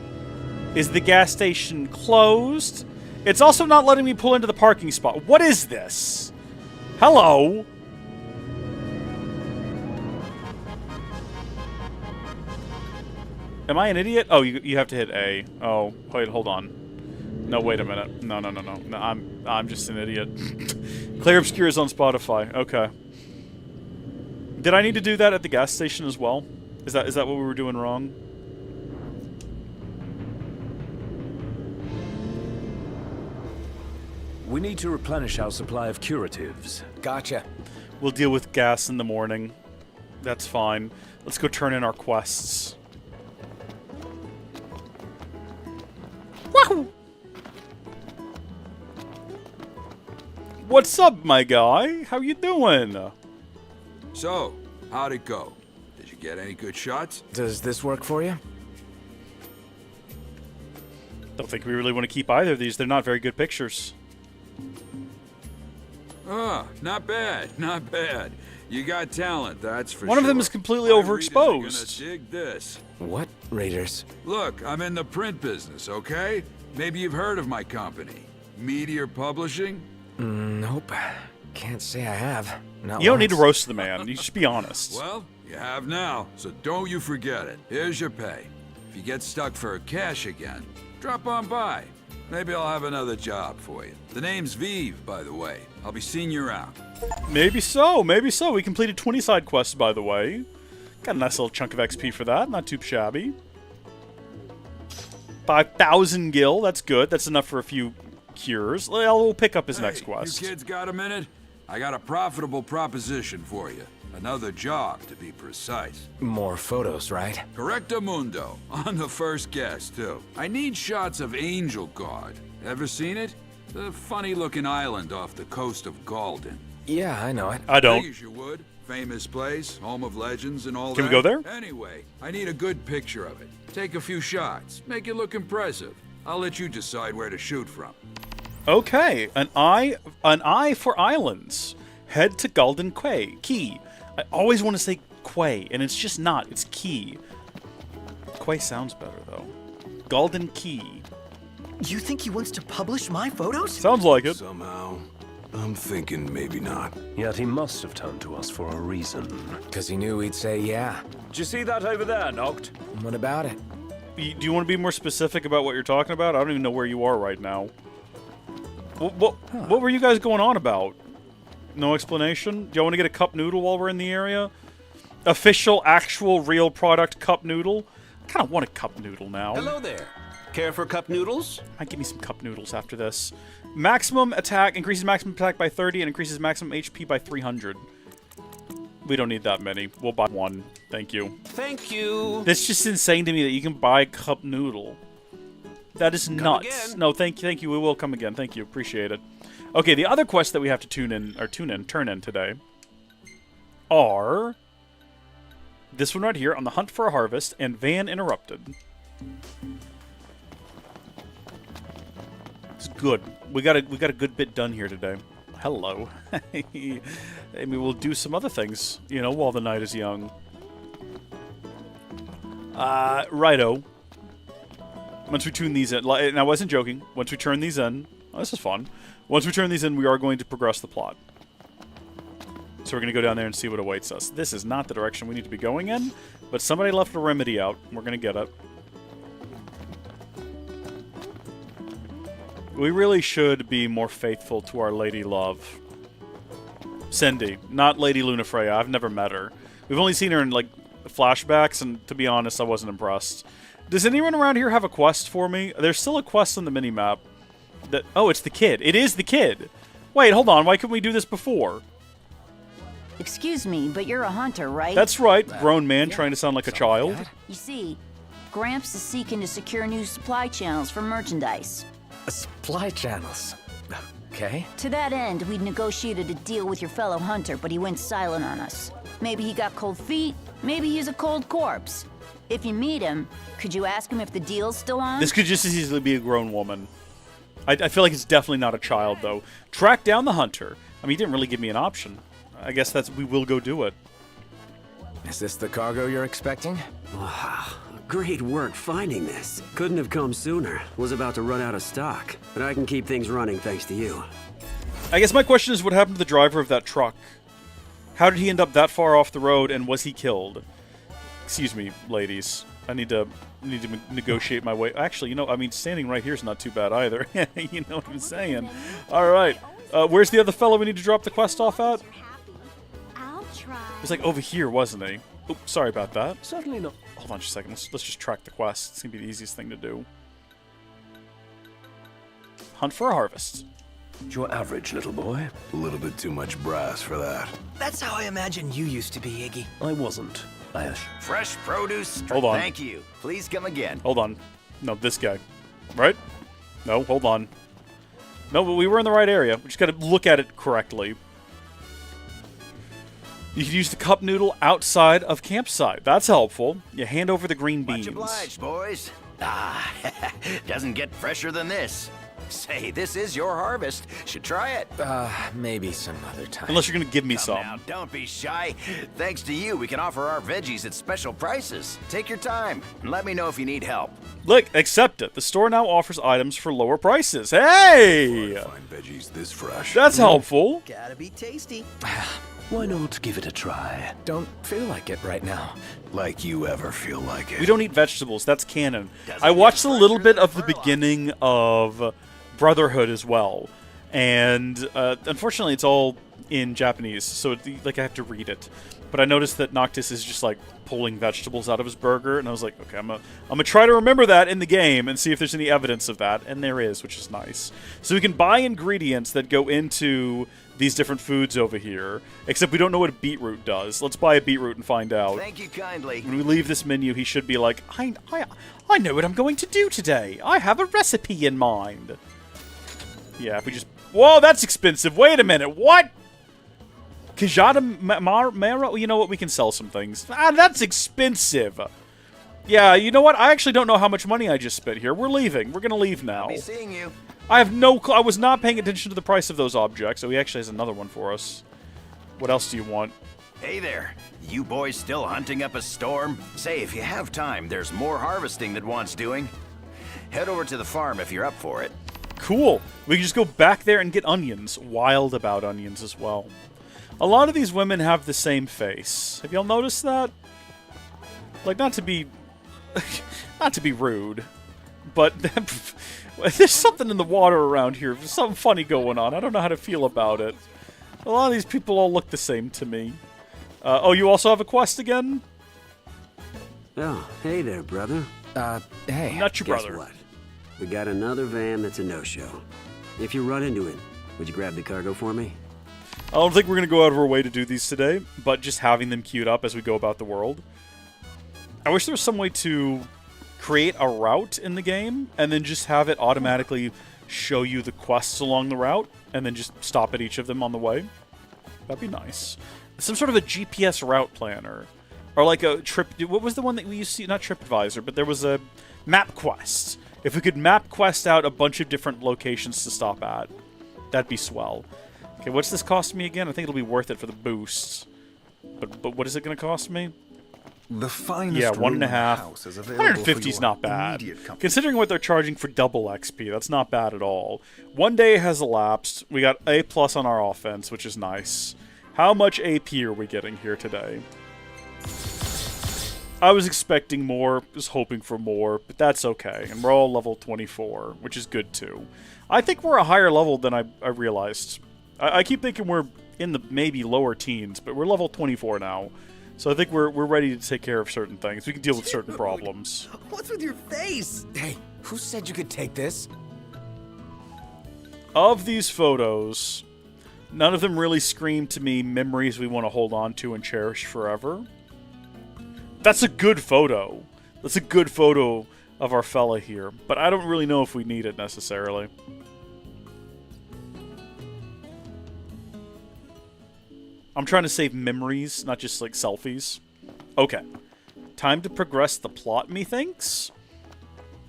S3: Is the gas station closed? It's also not letting me pull into the parking spot. What is this? Hello? Am I an idiot? Oh, you have to hit A. Oh, wait, hold on. No, wait a minute. No, I'm just an idiot. Claire Obscure is on Spotify. Okay. Did I need to do that at the gas station as well? Is that what we were doing wrong?
S4: We need to replenish our supply of curatives.
S14: Gotcha.
S3: We'll deal with gas in the morning. That's fine. Let's go turn in our quests. Wahoo! What's up, my guy? How you doing?
S11: So, how'd it go? Did you get any good shots?
S14: Does this work for you?
S3: Don't think we really want to keep either of these. They're not very good pictures.
S11: Ah, not bad, not bad. You got talent, that's for sure.
S3: One of them is completely overexposed.
S11: Gonna dig this.
S14: What raiders?
S11: Look, I'm in the print business, okay? Maybe you've heard of my company. Meteor Publishing?
S14: Nope. Can't say I have. Not
S3: You don't need to
S14: once.
S3: roast the man. You just be honest.
S11: Well, you have now, so don't you forget it. Here's your pay. If you get stuck for cash again, drop on by. Maybe I'll have another job for you. The name's Vive, by the way. I'll be seeing you around.
S3: Maybe so, maybe so. We completed 20 side quests, by the way. Got a nice little chunk of XP for that. Not too shabby. 5,000 gil. That's good. That's enough for a few cures. We'll pick up his next quest.
S11: You kids got a minute? I got a profitable proposition for you. Another job, to be precise.
S14: More photos, right?
S11: Correcto mundo. On the first guess, too. I need shots of Angel Guard. Ever seen it? The funny-looking island off the coast of Galden.
S14: Yeah, I know it.
S3: I don't.
S11: Figures you would. Famous place, home of legends and all that.
S3: Can we go there?
S11: Anyway, I need a good picture of it. Take a few shots. Make it look impressive. I'll let you decide where to shoot from.
S3: Okay, an eye for islands. Head to Golden Key. I always want to say Quay, and it's just not. It's Key. Quay sounds better, though. Golden Key.
S1: You think he wants to publish my photos?
S3: Sounds like it.
S8: Somehow, I'm thinking maybe not.
S4: Yet he must have turned to us for a reason.
S14: Because he knew we'd say yeah.
S4: Did you see that over there, Noct?
S14: What about it?
S3: Do you want to be more specific about what you're talking about? I don't even know where you are right now. What were you guys going on about? No explanation? Do y'all want to get a cup noodle while we're in the area? Official, actual, real product cup noodle? I kind of want a cup noodle now.
S10: Hello there. Care for cup noodles?
S3: Might give me some cup noodles after this. Maximum attack, increases maximum attack by 30 and increases maximum HP by 300. We don't need that many. We'll buy one. Thank you.
S10: Thank you.
S3: That's just insane to me that you can buy a cup noodle. That is nuts.
S10: again.
S3: No, thank you. We will come again. Thank you. Appreciate it. Okay, the other quests that we have to turn in today are this one right here, On the Hunt for a Harvest, and Van Interrupted. It's good. We got a good bit done here today. Hello. Maybe we'll do some other things, you know, while the night is young. Righto. Once we tune these in, and I wasn't joking, once we turn these in, oh, this is fun. Once we turn these in, we are going to progress the plot. So we're going to go down there and see what awaits us. This is not the direction we need to be going in, but somebody left a remedy out. We're going to get it. We really should be more faithful to our lady love. Cindy, not Lady Lunafreya. I've never met her. We've only seen her in, like, flashbacks, and to be honest, I wasn't impressed. Does anyone around here have a quest for me? There's still a quest on the minimap. Oh, it's the kid. It is the kid. Wait, hold on. Why couldn't we do this before?
S12: Excuse me, but you're a hunter, right?
S3: That's right. Grown man trying to sound like a child.
S12: You see, Gramps is seeking to secure new supply channels for merchandise.
S14: Supply channels. Okay.
S12: To that end, we'd negotiated a deal with your fellow hunter, but he went silent on us. Maybe he got cold feet, maybe he's a cold corpse. If you meet him, could you ask him if the deal's still on?
S3: This could just as easily be a grown woman. I feel like it's definitely not a child, though. Track down the hunter. I mean, he didn't really give me an option. I guess we will go do it.
S14: Is this the cargo you're expecting?
S6: Wow, great work finding this. Couldn't have come sooner. Was about to run out of stock. But I can keep things running thanks to you.
S3: I guess my question is, what happened to the driver of that truck? How did he end up that far off the road, and was he killed? Excuse me, ladies. I need to negotiate my way. Actually, you know, I mean, standing right here is not too bad either. You know what I'm saying? All right. Where's the other fellow we need to drop the quest off at?
S9: I'll try.
S3: He's like over here, wasn't he? Oops, sorry about that.
S4: Certainly not.
S3: Hold on just a second. Let's just track the quest. It's going to be the easiest thing to do. Hunt for a harvest.
S4: Your average little boy.
S8: A little bit too much brass for that.
S1: That's how I imagine you used to be, Iggy.
S4: I wasn't. Ash.
S7: Fresh produce.
S3: Hold on.
S7: Thank you. Please come again.
S3: Hold on. No, this guy. Right? No, hold on. No, but we were in the right area. We just got to look at it correctly. You can use the cup noodle outside of campsite. That's helpful. You hand over the green beans.
S7: Much obliged, boys. Ah, doesn't get fresher than this. Say, this is your harvest. Should try it.
S14: Maybe some other time.
S3: Unless you're gonna give me
S7: Come
S3: some.
S7: now, don't be shy. Thanks to you, we can offer our veggies at special prices. Take your time and let me know if you need help.
S3: Look, accept it. The store now offers items for lower prices. Hey!
S8: Find veggies this fresh.
S3: That's helpful.
S1: Gotta be tasty.
S4: Why not give it a try?
S14: Don't feel like it right now.
S8: Like you ever feel like it.
S3: We don't eat vegetables. That's canon. I watched a little bit of the beginning of Brotherhood as well. And unfortunately, it's all in Japanese, so I have to read it. But I noticed that Noctis is just like pulling vegetables out of his burger, and I was like, okay, I'm gonna try to remember that in the game and see if there's any evidence of that, and there is, which is nice. So we can buy ingredients that go into these different foods over here, except we don't know what a beetroot does. Let's buy a beetroot and find out.
S7: Thank you kindly.
S3: When we leave this menu, he should be like, I know what I'm going to do today. I have a recipe in mind. Yeah, if we just... Whoa, that's expensive. Wait a minute. What? Kajata Mara? You know what? We can sell some things. That's expensive. Yeah, you know what? I actually don't know how much money I just spent here. We're leaving. We're going to leave now.
S7: I'll be seeing you.
S3: I have no clue. I was not paying attention to the price of those objects. So he actually has another one for us. What else do you want?
S7: Hey there. You boys still hunting up a storm? Say, if you have time, there's more harvesting that wants doing. Head over to the farm if you're up for it.
S3: Cool. We can just go back there and get onions. Wild about onions as well. A lot of these women have the same face. Have y'all noticed that? Like, not to be rude, but there's something in the water around here. There's something funny going on. I don't know how to feel about it. A lot of these people all look the same to me. Oh, you also have a quest again?
S6: Oh, hey there, brother.
S14: Hey.
S3: Not your
S6: Guess
S3: brother.
S6: what? We got another van that's a no-show. If you run into it, would you grab the cargo for me?
S3: I don't think we're going to go out of our way to do these today, but just having them queued up as we go about the world. I wish there was some way to create a route in the game and then just have it automatically show you the quests along the route and then just stop at each of them on the way. That'd be nice. Some sort of a GPS route planner. Or like a trip... What was the one that we used to see? Not TripAdvisor, but there was a map quest. If we could map quest out a bunch of different locations to stop at, that'd be swell. Okay, what's this cost me again? I think it'll be worth it for the boosts. But what is it going to cost me?
S16: The finest
S3: yeah,
S16: room in the
S3: 1.5.
S16: house is available
S3: 150 is
S16: for
S3: not
S16: your
S3: bad.
S16: immediate company.
S3: Considering what they're charging for double XP, that's not bad at all. 1 day has elapsed. We got A+ on our offense, which is nice. How much AP are we getting here today? I was expecting more, was hoping for more, but that's okay. And we're all level 24, which is good too. I think we're a higher level than I realized. I keep thinking we're in the maybe lower teens, but we're level 24 now. So I think we're ready to take care of certain things. We can deal with certain problems.
S1: What's with your face?
S14: Hey, who said you could take this?
S3: Of these photos, none of them really scream to me memories we want to hold on to and cherish forever. That's a good photo. That's a good photo of our fella here, but I don't really know if we need it necessarily. I'm trying to save memories, not just like selfies. Okay. Time to progress the plot, methinks?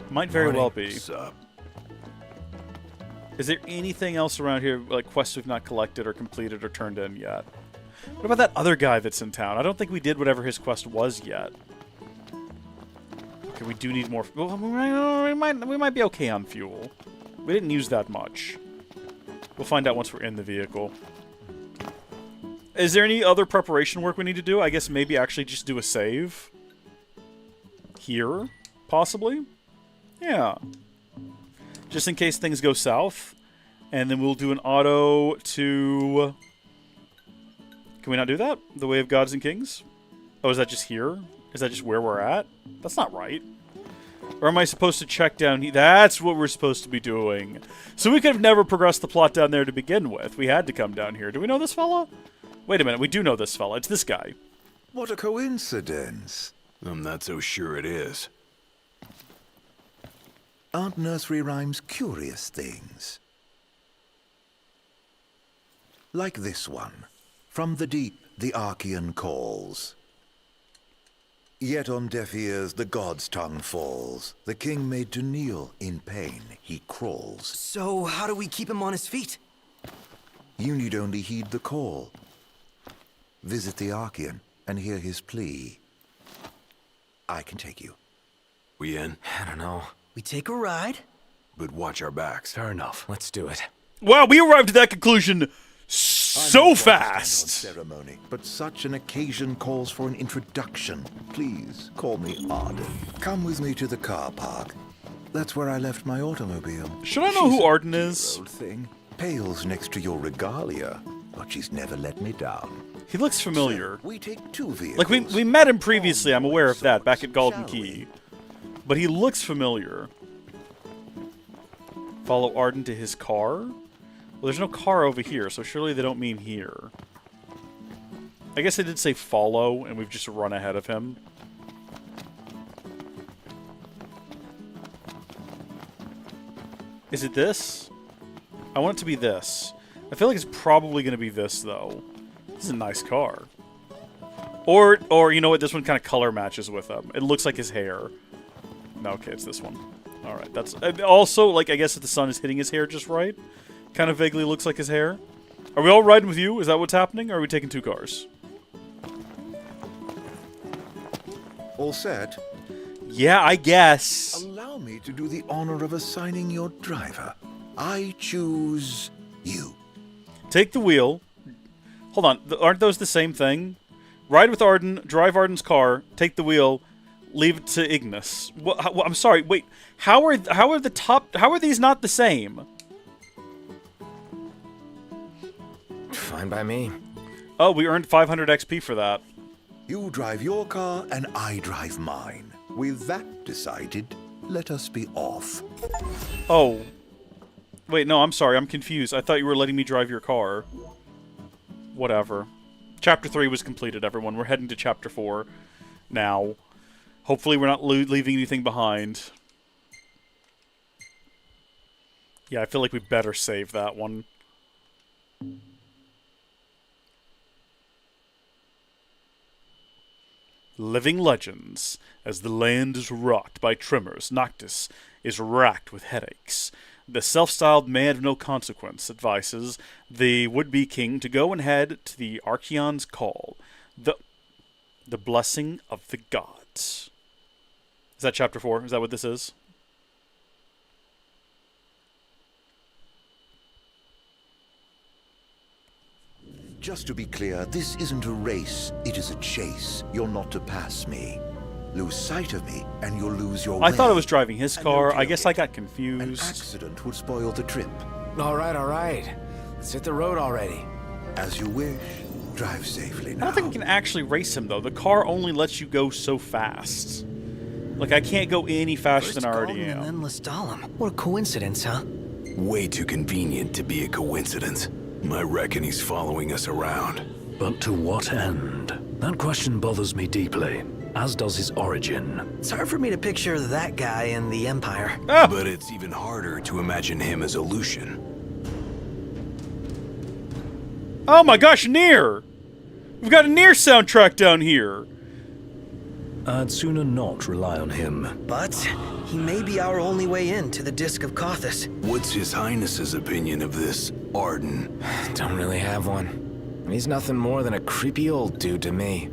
S3: Might very well be. Is there anything else around here, like quests we've not collected or completed or turned in yet? What about that other guy that's in town? I don't think we did whatever his quest was yet. Okay, we do need more... Well, we might be okay on fuel. We didn't use that much. We'll find out once we're in the vehicle. Is there any other preparation work we need to do? I guess maybe actually just do a save. Here, possibly? Yeah. Just in case things go south. And then we'll do an auto to... Can we not do that? The Way of Gods and Kings? Oh, is that just here? Is that just where we're at? That's not right. Or am I supposed to check down here? That's what we're supposed to be doing. So we could have never progressed the plot down there to begin with. We had to come down here. Do we know this fella? Wait a minute, we do know this fella. It's this guy.
S16: What a coincidence.
S8: I'm not so sure it is.
S16: Aren't nursery rhymes curious things? Like this one. From the deep, the Archean calls. Yet on deaf ears the god's tongue falls. The king made to kneel in pain, he crawls.
S1: So how do we keep him on his feet?
S16: You need only heed the call. Visit the Archean and hear his plea. I can take you.
S8: We in?
S14: I don't know.
S1: We take a ride?
S8: But watch our backs.
S14: Fair enough. Let's do it.
S3: Wow, we arrived at that conclusion so fast.
S16: Ceremony, but such an occasion calls for an introduction. Please call me Arden. Come with me to the car park. That's where I left my automobile.
S3: Should I know who Arden is?
S16: Old thing. Pales next to your regalia, but she's never let me down.
S3: He looks familiar.
S16: We take 2 vehicles.
S3: Like we met him previously. I'm aware of that back at Golden Key, but he looks familiar. Follow Arden to his car? Well, there's no car over here, so surely they don't mean here. I guess they did say follow, and we've just run ahead of him. Is it this? I want it to be this. I feel like it's probably going to be this, though. This is a nice car. Or you know what? This one kind of color matches with him. It looks like his hair. No, okay, it's this one. All right, that's also like I guess if the sun is hitting his hair just right, kind of vaguely looks like his hair. Are we all riding with you? Is that what's happening? Or are we taking 2 cars?
S16: All set?
S3: Yeah, I guess.
S16: Allow me to do the honor of assigning your driver. I choose you.
S3: Take the wheel. Hold on, aren't those the same thing? Ride with Arden, drive Arden's car, take the wheel, leave it to Ignis. I'm sorry. Wait, how are these not the same?
S14: Fine by me.
S3: Oh, we earned 500 XP for that.
S16: You drive your car and I drive mine. With that decided, let us be off.
S3: Oh. Wait, no, I'm sorry. I'm confused. I thought you were letting me drive your car. Whatever. Chapter 3 was completed, everyone. We're heading to Chapter 4 now. Hopefully we're not leaving anything behind. Yeah, I feel like we better save that one. Living legends. As the land is rocked by tremors, Noctis is racked with headaches. The self-styled man of no consequence advises the would-be king to go and head to the Archeon's call. The blessing of the gods. Is that Chapter 4? Is that what this is?
S16: Just to be clear, this isn't a race, it is a chase. You're not to pass me. Lose sight of me, and you'll lose your way.
S3: I thought I was driving his car. I guess I got confused.
S16: An accident would spoil the trip.
S14: All right. Let's hit the road already.
S16: As you wish. Drive safely now.
S3: I don't think we can actually race him, though. The car only lets you go so fast. Like, I can't go any faster than I already am.
S1: And then Lestalem. What a coincidence, huh?
S8: Way too convenient to be a coincidence. I reckon he's following us around.
S4: But to what end? That question bothers me deeply, as does his origin.
S1: It's hard for me to picture that guy in the Empire.
S3: Ah!
S8: But it's even harder to imagine him as a Lucian.
S3: Oh my gosh, Nier! We've got a Nier soundtrack down here.
S4: I'd sooner not rely on him.
S1: But he may be our only way in to the Disc of Kothis.
S8: What's His Highness's opinion of this Arden?
S14: Don't really have one. He's nothing more than a creepy old dude to me.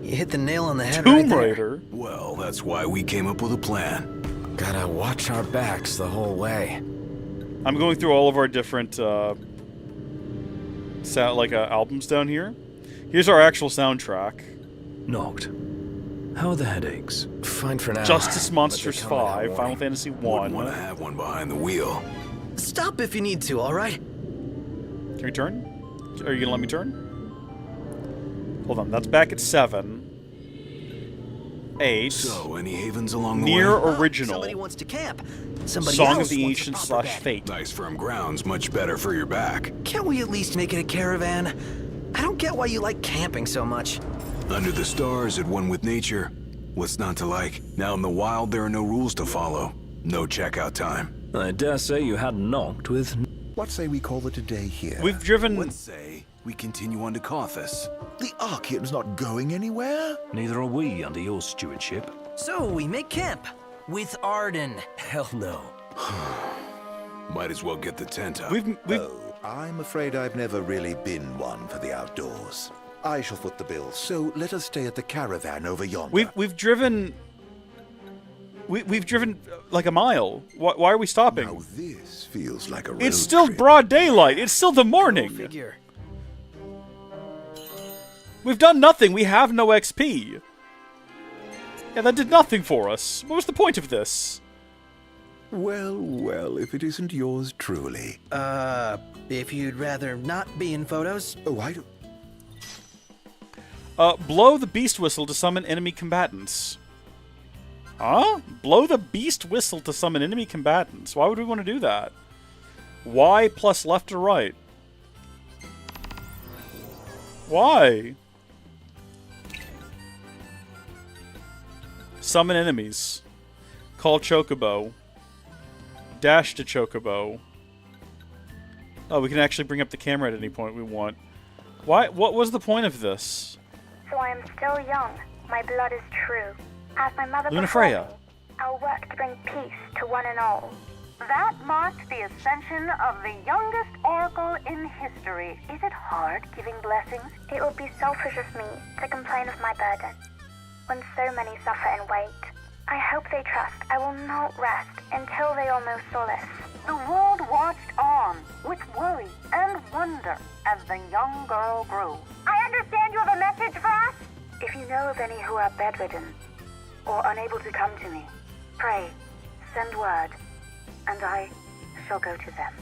S1: You hit the nail on the head
S3: Tomb
S1: right
S3: Raider.
S1: there.
S8: Well, that's why we came up with a plan.
S14: Gotta watch our backs the whole way.
S3: I'm going through all of our different albums down here. Here's our actual soundtrack.
S4: Knocked. How are the headaches?
S14: Fine for now.
S3: Justice Monsters 5, Final Fantasy 1.
S8: Wouldn't want to have one behind the wheel.
S1: Stop if you need to, all right?
S3: Can we turn? Are you gonna let me turn? Hold on, that's back at 7. 8.
S8: So, any havens along the
S3: Nier
S8: way?
S3: Original.
S1: Somebody wants to camp. Somebody
S3: Song
S1: else
S3: of the
S1: wants a
S3: Ancient
S1: proper
S3: /
S1: bed.
S3: Fate.
S8: Nice firm ground's much better for your back.
S1: Can't we at least make it a caravan? I don't get why you like camping so much.
S8: Under the stars, at one with nature. What's not to like? Now in the wild, there are no rules to follow. No checkout time.
S4: I dare say you had knocked with...
S16: What say we call it a day here?
S3: We've driven...
S8: Let's say we continue on to Kothis.
S16: The Archean's not going anywhere?
S4: Neither are we under your stewardship.
S1: So we make camp with Arden.
S14: Hell no.
S8: Might as well get the tent up.
S16: Oh, I'm afraid I've never really been one for the outdoors. I shall foot the bill, so let us stay at the caravan over yonder.
S3: We've driven like a mile. Why are we stopping?
S16: Now this feels like a road
S3: It's still
S16: trip.
S3: broad daylight. It's still the morning.
S1: Figure.
S3: We've done nothing. We have no XP. Yeah, that did nothing for us. What was the point of this?
S16: Well, well, if it isn't yours truly.
S1: If you'd rather not be in photos.
S16: Oh, I don't...
S3: Blow the beast whistle to summon enemy combatants. Huh? Blow the beast whistle to summon enemy combatants. Why would we want to do that? Y plus left or right? Why? Summon enemies. Call Chocobo. Dash to Chocobo. Oh, we can actually bring up the camera at any point we want. Why? What was the point of this?
S9: So I am still young. My blood is true. As my mother
S3: Lunafreya.
S9: before me, I'll work to bring peace to one and all.
S17: That marked the ascension of the youngest oracle in history. Is it hard giving blessings?
S9: It would be selfish of me to complain of my burden, when so many suffer and wait. I hope they trust I will not rest until they all know solace.
S17: The world watched on with worry and wonder as the young girl grew. I understand you have a message for us?
S9: If you know of any who are bedridden, or unable to come to me, pray, send word, and I shall go to them.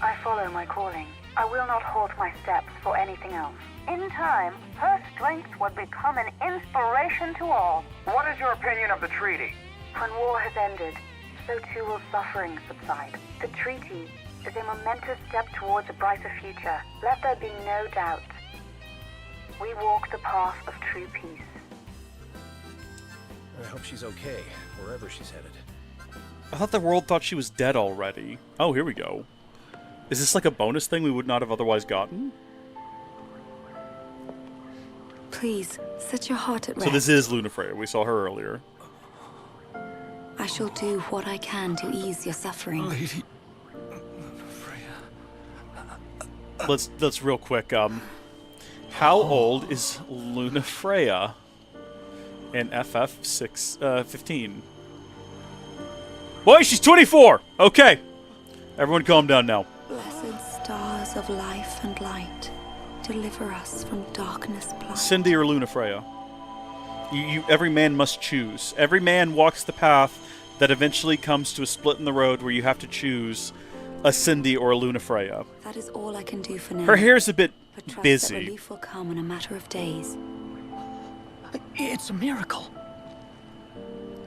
S9: I follow my calling. I will not halt my steps for anything else.
S17: In time, her strength would become an inspiration to all.
S18: What is your opinion of the treaty?
S9: When war has ended, so too will suffering subside. The treaty is a momentous step towards a brighter future. Let there be no doubt. We walk the path of true peace.
S14: I hope she's okay, wherever she's headed.
S3: I thought the world thought she was dead already. Oh, here we go. Is this like a bonus thing we would not have otherwise gotten?
S19: Please, set your heart at rest.
S3: So this is Lunafreya. We saw her earlier.
S19: I shall do what I can to ease your suffering.
S8: Lady...
S3: Let's real quick, how old is Lunafreya in FF15? Boy, she's 24! Okay. Everyone calm down now.
S19: Blessed stars of life and light, deliver us from darkness blind.
S3: Cindy or Lunafreya? Every man must choose. Every man walks the path that eventually comes to a split in the road where you have to choose a Cindy or a Lunafreya.
S19: That is all I can do for now.
S3: Her hair's a bit
S19: but trust
S3: busy.
S19: that relief will come in a matter of days.
S1: It's a miracle.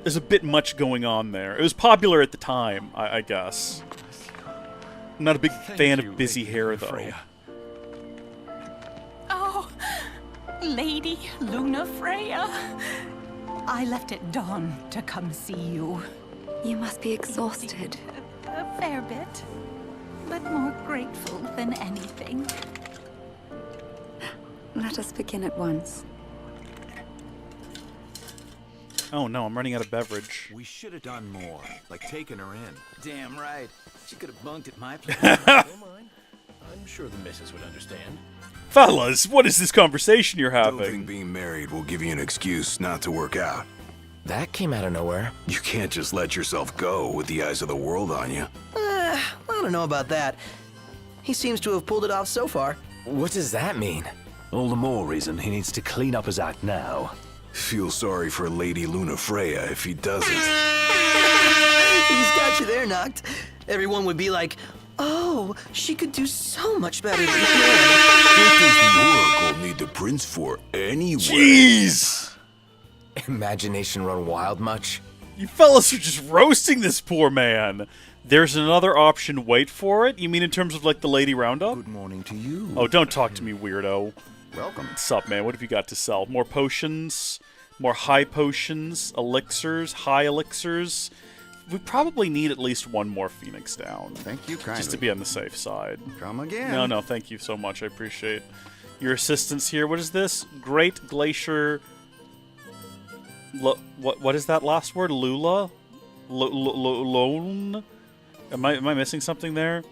S3: There's a bit much going on there. It was popular at the time, I guess. I'm not a big fan of busy hair, though.
S20: Oh, Lady Lunafreya. I left at dawn to come see you.
S19: You must be exhausted.
S20: A fair bit, but more grateful than anything.
S19: Let us begin at once.
S3: Oh no, I'm running out of beverage.
S21: We should have done more, like taking her in.
S2: Damn right. She could have bunked at my place.
S14: Don't mind. I'm sure the missus would understand.
S3: Fellas, what is this conversation you're
S8: Don't
S3: having?
S8: think being married will give you an excuse not to work out.
S14: That came out of nowhere.
S8: You can't just let yourself go with the eyes of the world on you.
S1: I don't know about that. He seems to have pulled it off so far.
S14: What does that mean?
S4: All the more reason he needs to clean up his act now.
S8: Feel sorry for Lady Lunafreya if he doesn't.
S1: He's got you there, Noct. Everyone would be like, oh, she could do so much better than him.
S8: What does the Oracle need the prince for anyway?
S3: Jeez!
S14: Imagination run wild much?
S3: You fellas are just roasting this poor man. There's another option, wait for it? You mean in terms of like the Lady Roundup?
S16: Good morning to you.
S3: Oh, don't talk to me, weirdo.
S7: Welcome.
S3: What's up, man? What have you got to sell? More potions? More high potions? Elixirs? High elixirs? We probably need at least one more Phoenix down.
S7: Thank you kindly.
S3: Just to be on the safe side.
S7: Come again.
S3: No, thank you so much. I appreciate your assistance here. What is this? Great Glacier... What is that last word? Lula? Lone? Am I missing something there?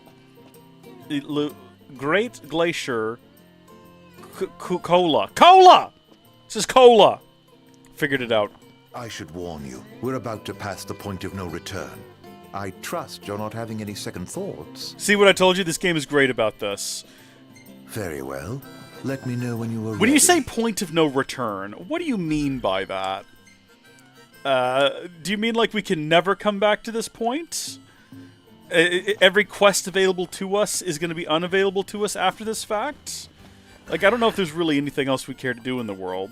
S3: Great Glacier... Cola. Cola! This is cola! Figured it out.
S16: I should warn you, we're about to pass the point of no return. I trust you're not having any second thoughts.
S3: See what I told you? This game is great about this.
S16: Very well. Let me know when you are ready.
S3: When you say point of no return, what do you mean by that? Do you mean like we can never come back to this point? Every quest available to us is going to be unavailable to us after this fact? Like, I don't know if there's really anything else we care to do in the world.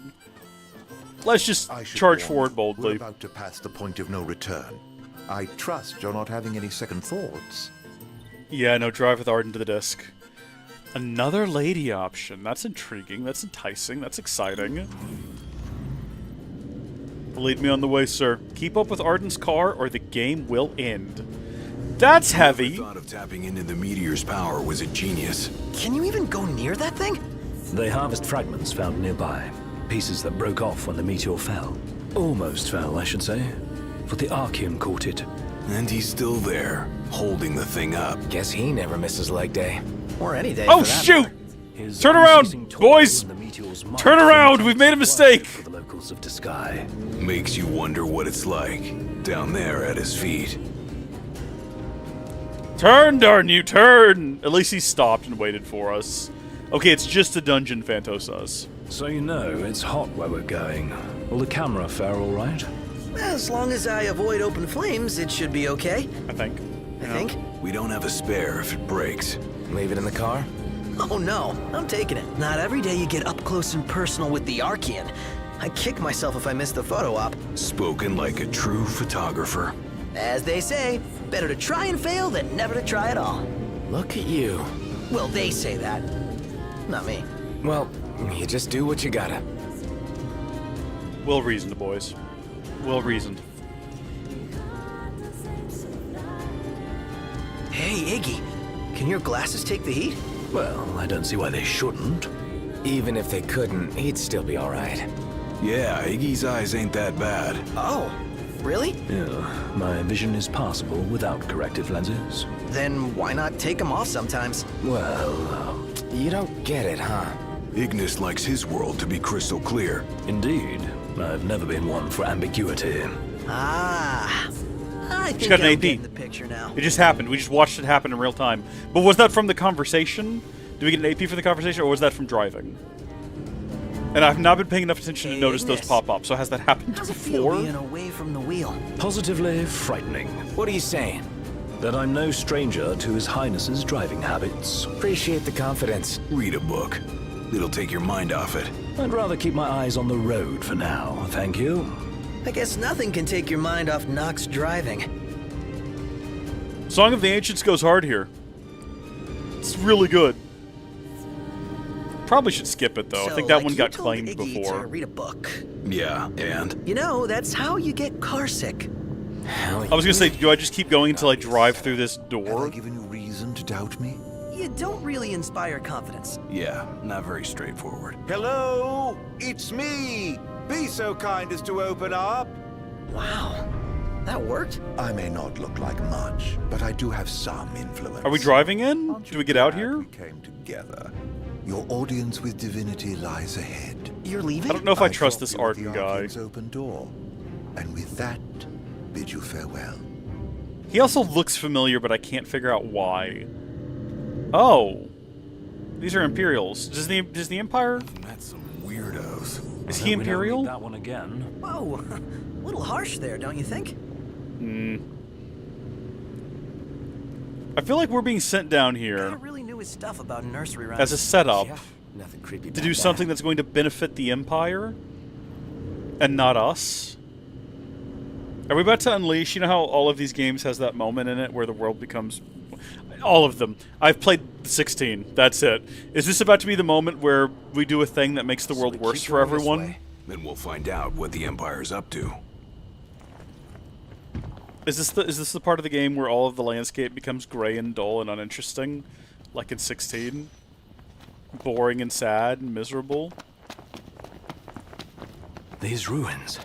S3: Let's just charge forward boldly.
S16: We're about to pass the point of no return. I trust you're not having any second thoughts.
S3: Yeah, no, drive with Arden to the disc. Another lady option. That's intriguing. That's enticing. That's exciting. Lead me on the way, sir. Keep up with Arden's car or the game will end. That's heavy.
S8: Whoever thought of tapping into the meteor's power was a genius.
S1: Can you even go near that thing?
S4: They harvest fragments found nearby. Pieces that broke off when the meteor fell. Almost fell, I should say. But the Archeum caught it.
S8: And he's still there, holding the thing up.
S14: Guess he never misses leg day.
S1: Or any day.
S3: Oh, shoot! Turn around, boys! Turn around! We've made a mistake!
S4: For the locals of Disguise.
S8: Makes you wonder what it's like, down there at his feet.
S3: Turn, darn you, turn! At least he stopped and waited for us. Okay, it's just a dungeon, Phantosas.
S4: So you know, it's hot where we're going. Will the camera fare all right?
S1: As long as I avoid open flames, it should be okay.
S3: I think.
S1: I think?
S8: We don't have a spare if it breaks.
S14: Leave it in the car?
S1: Oh no, I'm taking it. Not every day you get up close and personal with the Archean. I'd kick myself if I missed the photo op.
S8: Spoken like a true photographer.
S1: As they say, better to try and fail than never to try at all.
S14: Look at you.
S1: Well, they say that. Not me.
S14: Well, you just do what you gotta.
S3: Well reasoned, boys. Well reasoned.
S1: Hey, Iggy. Can your glasses take the heat?
S4: Well, I don't see why they shouldn't.
S14: Even if they couldn't, he'd still be alright.
S8: Yeah, Iggy's eyes ain't that bad.
S1: Oh, really?
S4: Yeah, my vision is passable without corrective lenses.
S1: Then why not take them off sometimes?
S4: Well,
S14: you don't get it, huh?
S8: Ignis likes his world to be crystal clear.
S4: Indeed. I've never been one for ambiguity.
S1: Ah. I
S3: She
S1: think
S3: got an
S1: I'm
S3: AD.
S1: getting the picture now.
S3: It just happened. We just watched it happen in real time. But was that from the conversation? Did we get an AP for the conversation, or was that from driving? And I've not been paying enough attention to notice those pop up. So has that happened
S1: How's it feel
S3: before?
S1: being away from the wheel?
S4: Positively frightening.
S14: What are you saying?
S4: That I'm no stranger to His Highness's driving habits.
S14: Appreciate the confidence.
S8: Read a book. It'll take your mind off it.
S4: I'd rather keep my eyes on the road for now, thank you.
S1: I guess nothing can take your mind off Nox driving.
S3: Song of the Ancients goes hard here. It's really good. Probably should skip it, though. I think that one got claimed
S1: Iggy
S3: before.
S1: to read a book.
S8: Yeah, and?
S1: You know, that's how you get carsick.
S3: I was gonna say, do I just keep going until I drive through this
S16: Have
S3: door?
S16: I given you reason to doubt me?
S1: You don't really inspire confidence.
S8: Yeah, not very straightforward.
S18: Hello? It's me! Be so kind as to open up.
S1: Wow. That worked?
S16: I may not look like much, but I do have some influence.
S3: Are we driving in? Do we get out here?
S16: We came together. Your audience with divinity lies ahead.
S1: You're leaving?
S3: I don't know if I trust
S16: thought
S3: this
S16: you were
S3: Arden
S16: the
S3: guy.
S16: Arcane's open door. And with that, bid you farewell.
S3: He also looks familiar, but I can't figure out why. Oh. These are Imperials. Does the Empire...
S8: Met some weirdos.
S3: Is he Imperial?
S4: That one again.
S1: Whoa. A little harsh there, don't you think?
S3: I feel like we're being sent down here
S1: Guy really knew his stuff about nursery rhymes.
S3: as a setup
S14: Nothing creepy
S3: to do something that's going to benefit the Empire and not us. Are we about to unleash? You know how all of these games has that moment in it where the world becomes... All of them. I've played 16. That's it. Is this about to be the moment where we do a thing that makes the world worse for everyone?
S8: Then we'll find out what the Empire's up to.
S3: Is this the part of the game where all of the landscape becomes gray and dull and uninteresting, like in 16? boring and sad and miserable.
S4: These ruins.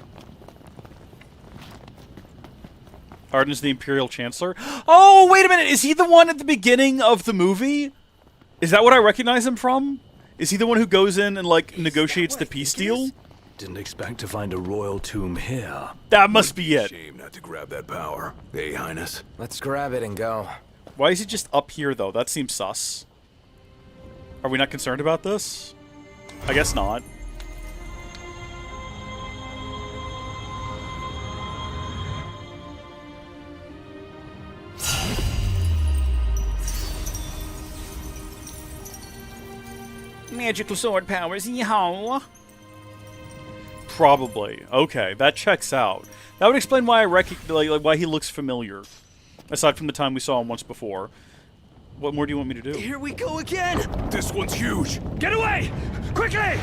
S3: Arden's the Imperial Chancellor. Oh, wait a minute. Is he the one at the beginning of the movie? Is that what I recognize him from? Is he the one who goes in and, like, negotiates the peace deal?
S4: Didn't expect to find a royal tomb here.
S3: That must be it.
S8: Shame not to grab that power. Hey, Highness.
S14: Let's grab it and go.
S3: Why is he just up here, though? That seems sus. Are we not concerned about this? I guess not. Magical sword powers, yeehaw. Probably. Okay, that checks out. That would explain why I like why he looks familiar. Aside from the time we saw him once before. What more do you want me to do?
S1: Here we go again!
S8: This one's huge!
S4: Get away! Quickly!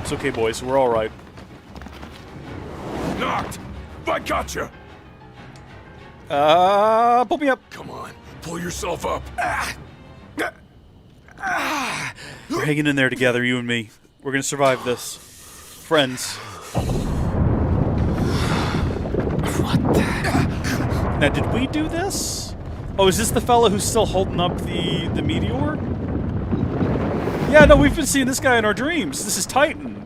S3: It's okay, boys. We're alright.
S8: Knocked! I gotcha!
S3: Pull me up.
S8: Come on, pull yourself up.
S3: We're hanging in there together, you and me. We're gonna survive this. Friends.
S14: What the?
S3: Now, did we do this? Oh, is this the fella who's still holding up the meteor? Yeah, no, we've been seeing this guy in our dreams. This is Titan.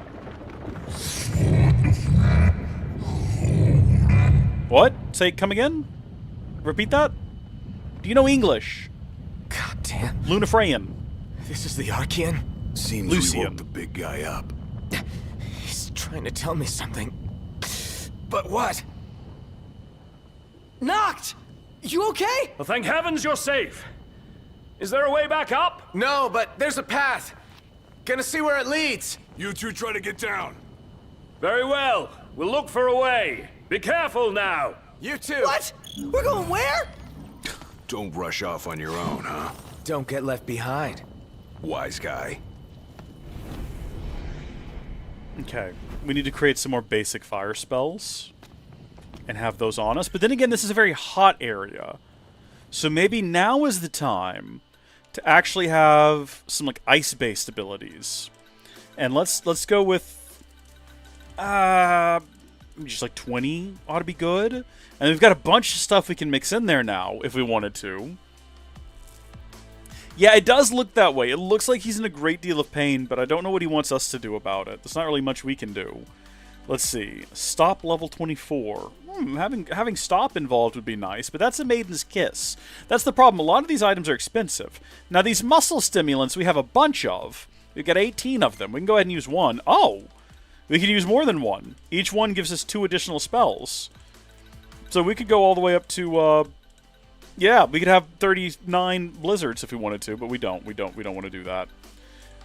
S3: What? Say, come again? Repeat that? Do you know English?
S14: God damn.
S3: Lunafreyan.
S14: This is the Archean?
S8: Seems
S3: Lucian.
S8: we woke the big guy up.
S14: He's trying to tell me something. But what? Knocked! You okay?
S4: Well, thank heavens you're safe. Is there a way back up?
S14: No, but there's a path. Gonna see where it leads.
S8: You two try to get down.
S4: Very well. We'll look for a way. Be careful now.
S14: You too.
S1: What? We're going where?
S8: Don't rush off on your own, huh?
S14: Don't get left behind.
S8: Wise guy.
S3: Okay. We need to create some more basic fire spells. And have those on us. But then again, this is a very hot area. So maybe now is the time to actually have some like ice-based abilities. And let's go with just like 20 ought to be good. And we've got a bunch of stuff we can mix in there now if we wanted to. Yeah, it does look that way. It looks like he's in a great deal of pain, but I don't know what he wants us to do about it. There's not really much we can do. Let's see. Stop level 24. Having stop involved would be nice, but that's a Maiden's Kiss. That's the problem. A lot of these items are expensive. Now, these muscle stimulants we have a bunch of. We've got 18 of them. We can go ahead and use one. Oh! We can use more than one. Each one gives us 2 additional spells. So we could go all the way up to, yeah, we could have 39 blizzards if we wanted to, but we don't. We don't want to do that.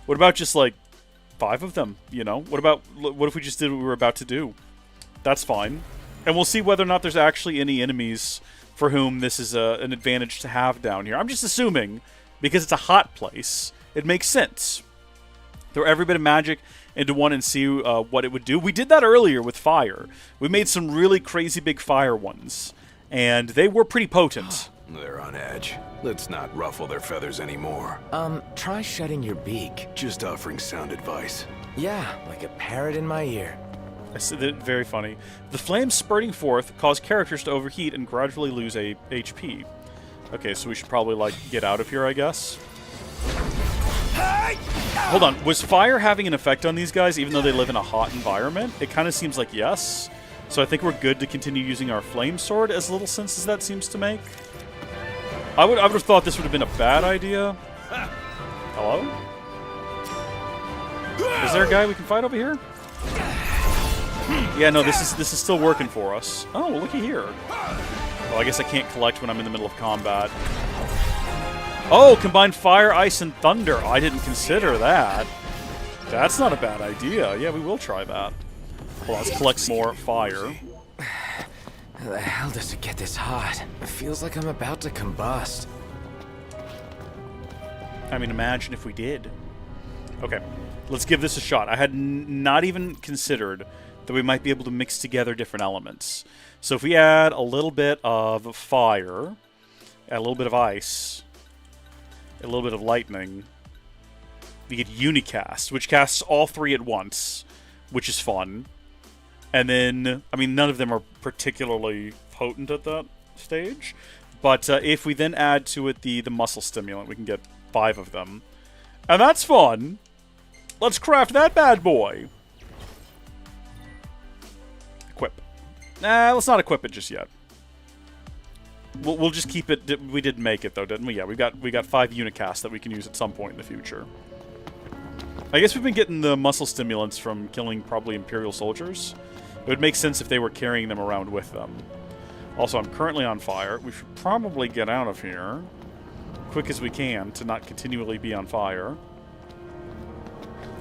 S3: What about just, like, 5 of them, you know? What if we just did what we were about to do? That's fine. And we'll see whether or not there's actually any enemies for whom this is an advantage to have down here. I'm just assuming, because it's a hot place, it makes sense. Throw every bit of magic into one and see what it would do. We did that earlier with fire. We made some really crazy big fire ones, and they were pretty potent.
S8: They're on edge. Let's not ruffle their feathers anymore.
S14: Try shutting your beak.
S8: Just offering sound advice.
S14: Yeah, like a parrot in my ear.
S3: I said that, very funny. The flames spurting forth cause characters to overheat and gradually lose a HP. Okay, so we should probably, like, get out of here, I guess. Hold on, was fire having an effect on these guys even though they live in a hot environment? It kind of seems like yes. So I think we're good to continue using our flame sword, as little sense as that seems to make. I would have thought this would have been a bad idea. Hello? Is there a guy we can fight over here? Yeah, no, this is still working for us. Oh, looky here. Well, I guess I can't collect when I'm in the middle of combat. Oh, combine fire, ice, and thunder. I didn't consider that. That's not a bad idea. Yeah, we will try that. Well, let's collect more fire.
S14: How the hell does it get this hot? It feels like I'm about to combust.
S3: I mean, imagine if we did. Okay, let's give this a shot. I had not even considered that we might be able to mix together different elements. So if we add a little bit of fire, add a little bit of ice, a little bit of lightning, we get Unicast, which casts all three at once, which is fun. And then, I mean, none of them are particularly potent at that stage. But if we then add to it the muscle stimulant, we can get 5 of them. And that's fun. Let's craft that bad boy. Equip. Nah, let's not equip it just yet. We'll just keep it. We did make it though, didn't we? Yeah, we got 5 Unicast that we can use at some point in the future. I guess we've been getting the muscle stimulants from killing probably Imperial soldiers. It would make sense if they were carrying them around with them. Also, I'm currently on fire. We should probably get out of here quick as we can to not continually be on fire.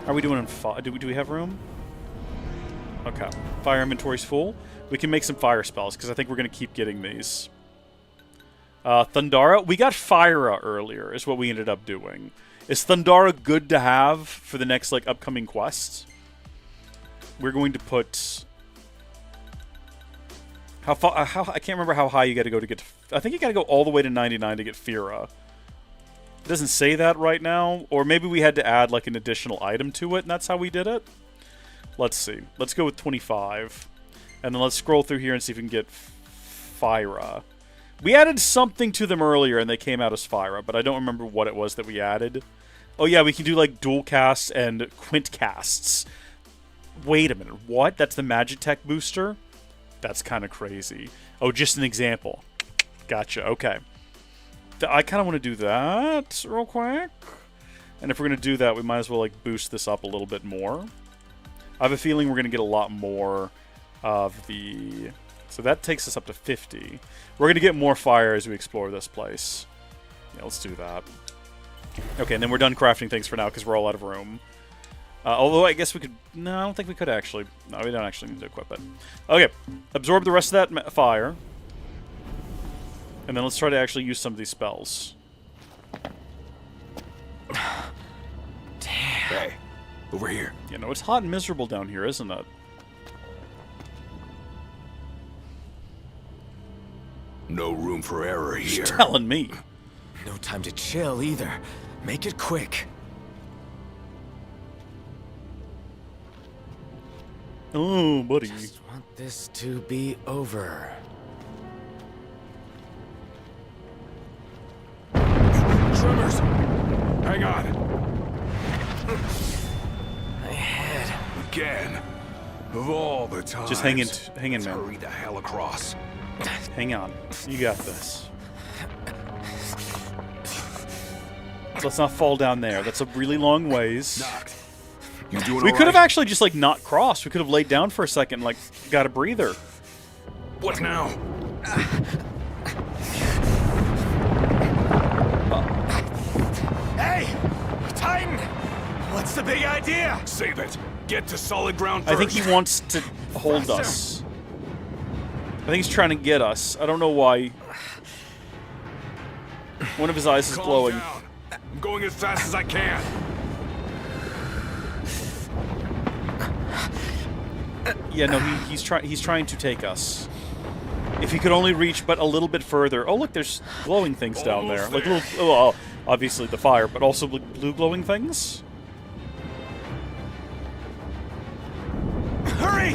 S3: How are we doing on fire? Do we have room? Okay. Fire inventory's full. We can make some fire spells, because I think we're going to keep getting these. Thundara. We got Fyra earlier, is what we ended up doing. Is Thundara good to have for the next, like, upcoming quests? We're going to put... How far? I can't remember how high you got to go to get... I think you got to go all the way to 99 to get Fyra. It doesn't say that right now. Or maybe we had to add, like, an additional item to it, and that's how we did it. Let's see. Let's go with 25. And then let's scroll through here and see if we can get Fyra. We added something to them earlier, and they came out as Fyra, but I don't remember what it was that we added. Oh, yeah, we can do, like, dual casts and quint casts. Wait a minute. What? That's the Magitech booster? That's kind of crazy. Oh, just an example. Gotcha. Okay. I kind of want to do that real quick. And if we're going to do that, we might as well, like, boost this up a little bit more. I have a feeling we're going to get a lot more of the... So that takes us up to 50. We're going to get more fire as we explore this place. Yeah, let's do that. Okay, and then we're done crafting things for now because we're all out of room. Although I guess we could... No, I don't think we could actually... No, we don't actually need to equip it. Okay, absorb the rest of that fire. And then let's try to actually use some of these spells.
S8: Damn. Hey, over here.
S3: You know, it's hot and miserable down here, isn't it?
S8: No room for error here.
S3: You're telling me.
S14: No time to chill either. Make it quick.
S3: Oh, buddy.
S14: Just want this to be over.
S8: Tremors! Hang on.
S14: My head.
S8: Again. Of all the times.
S3: Just hang in, man.
S8: Hurry the hell across.
S3: Hang on. You got this. Let's not fall down there. That's a really long ways.
S8: You doing
S3: we
S8: all
S3: could have
S8: right?
S3: actually just, like, not crossed. We could have laid down for a second and, like, got a breather.
S8: What now?
S14: Hey! Titan! What's the big idea?
S8: Save it. Get to solid ground
S3: I
S8: first.
S3: think he wants to hold us. I think he's trying to get us. I don't know why. One of his eyes is
S8: Calm
S3: glowing.
S8: down. I'm going as fast as I can.
S3: Yeah, no, he's trying to take us. If he could only reach but a little bit further. Oh, look, there's glowing things down there. Like little, oh, obviously the fire, but also blue glowing things.
S8: Hurry!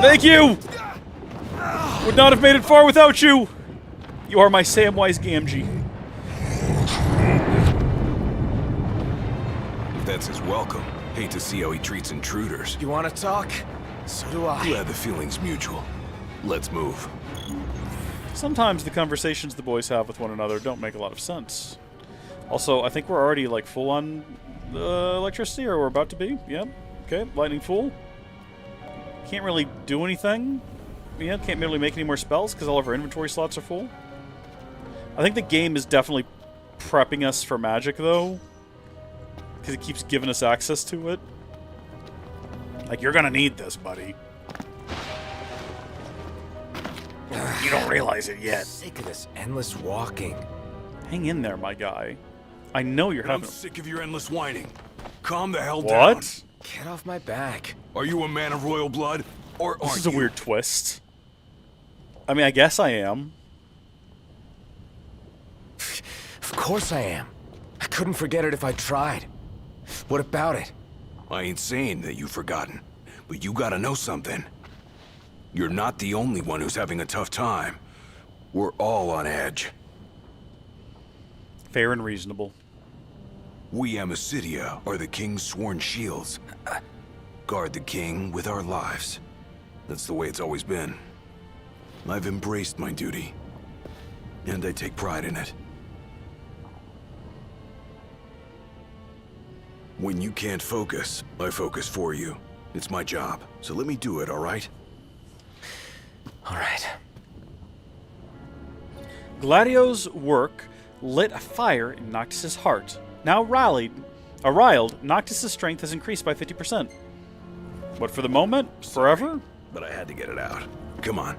S3: Thank you! Would not have made it far without you. You are my Samwise Gamgee.
S8: That's his welcome. Hate to see how he treats intruders.
S14: You want to talk? So do I.
S8: Glad the feeling's mutual. Let's move.
S3: Sometimes the conversations the boys have with one another don't make a lot of sense. Also, I think we're already, like, full on electricity, or we're about to be. Yep. Okay, lightning full. Can't really do anything. Yeah, can't really make any more spells because all of our inventory slots are full. I think the game is definitely prepping us for magic, though. Because it keeps giving us access to it. Like, you're gonna need this, buddy. You don't realize it yet.
S14: I'm sick of this endless walking.
S3: Hang in there, my guy. I know you're having...
S8: I'm sick of your endless whining. Calm the hell down.
S3: What?
S14: Get off my back.
S8: Are you a man of royal blood, or
S3: This
S8: aren't
S3: is a
S8: you?
S3: weird twist. I mean, I guess I am.
S14: Of course I am. I couldn't forget it if I tried. What about it?
S8: I ain't saying that you've forgotten, but you gotta know something. You're not the only one who's having a tough time. We're all on edge.
S3: Fair and reasonable.
S8: We Amicitia are the king's sworn shields. Guard the king with our lives. That's the way it's always been. I've embraced my duty, and I take pride in it. When you can't focus, I focus for you. It's my job, so let me do it, all right?
S14: All right.
S3: Gladio's work lit a fire in Noctis's heart. Now riled, Noctis's strength has increased by 50%. But for the moment, forever?
S8: But I had to get it out. Come on.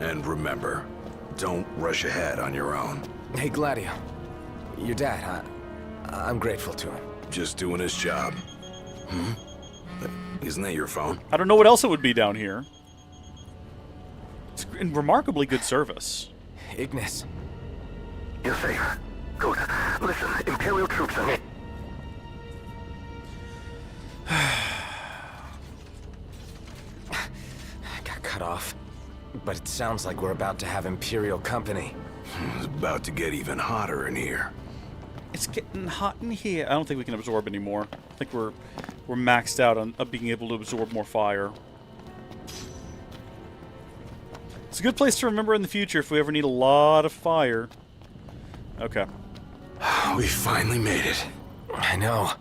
S8: And remember, don't rush ahead on your own.
S14: Hey, Gladio. Your dad, I'm grateful to him.
S8: Just doing his job. Isn't that your phone?
S3: I don't know what else it would be down here. It's in remarkably good service.
S14: Ignis.
S5: You're safe. Good. Listen, Imperial troops are...
S14: Got cut off. But it sounds like we're about to have Imperial company.
S8: It's about to get even hotter in here.
S3: It's getting hot in here. I don't think we can absorb anymore. I think we're maxed out on being able to absorb more fire. It's a good place to remember in the future if we ever need a lot of fire. Okay.
S8: We finally made it.
S14: I know.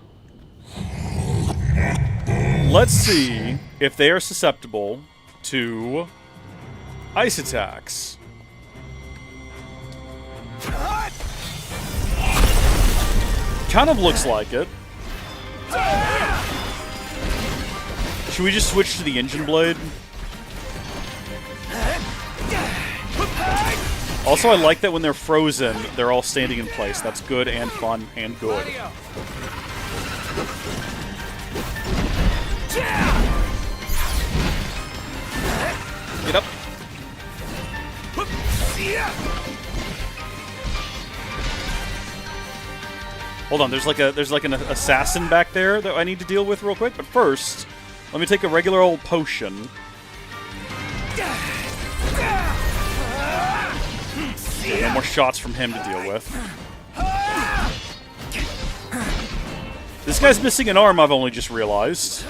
S3: Let's see if they are susceptible to ice attacks. Kind of looks like it. Should we just switch to the engine blade? Also, I like that when they're frozen, they're all standing in place. That's good and fun and good. Get up. Hold on, there's like an assassin back there that I need to deal with real quick. But first, let me take a regular old potion. Okay, no more shots from him to deal with. This guy's missing an arm, I've only just realized.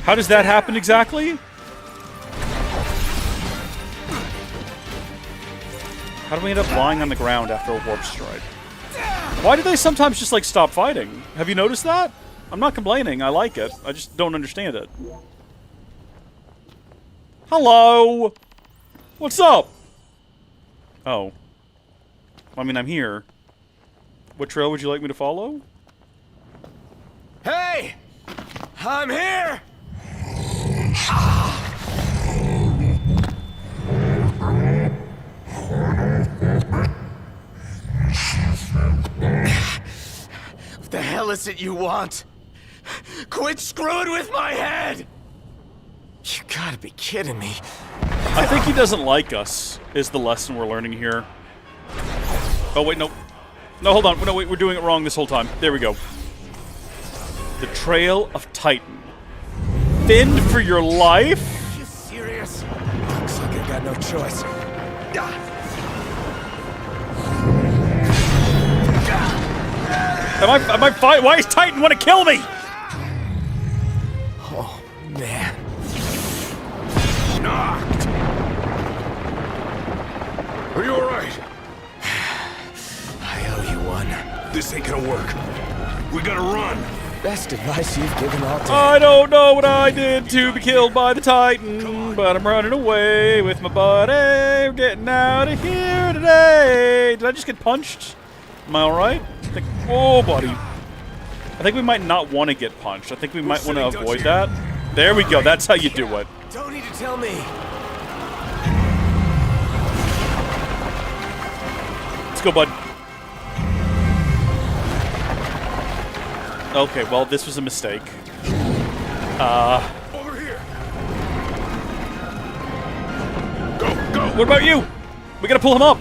S3: How does that happen exactly? How do we end up lying on the ground after a warp strike? Why do they sometimes just, like, stop fighting? Have you noticed that? I'm not complaining. I like it. I just don't understand it. Hello? What's up? Oh. I mean, I'm here. What trail would you like me to follow?
S14: Hey! I'm here! What the hell is it you want? Quit screwing with my head! You gotta be kidding me.
S3: I think he doesn't like us, is the lesson we're learning here. Oh, wait, no. No, hold on. No, wait, we're doing it wrong this whole time. There we go. The Trail of Titan. Fend for your life?
S14: Are you serious? Looks like I got no choice.
S3: Am I fighting? Why does Titan want to kill me?
S14: Oh, man.
S8: Knocked. Are you alright?
S14: I owe you one.
S8: This ain't gonna work. We gotta run.
S14: Best advice you've given all day.
S3: I don't know what I did to be killed by the Titan, but I'm running away with my buddy. We're getting out of here today. Did I just get punched? Am I alright? Oh, buddy. I think we might not want to get punched. I think we might want to avoid that. There we go. That's how you do it.
S14: Don't need to tell me.
S3: Let's go, bud. Okay, well, this was a mistake.
S8: Over here. Go.
S3: What about you? We gotta pull him up.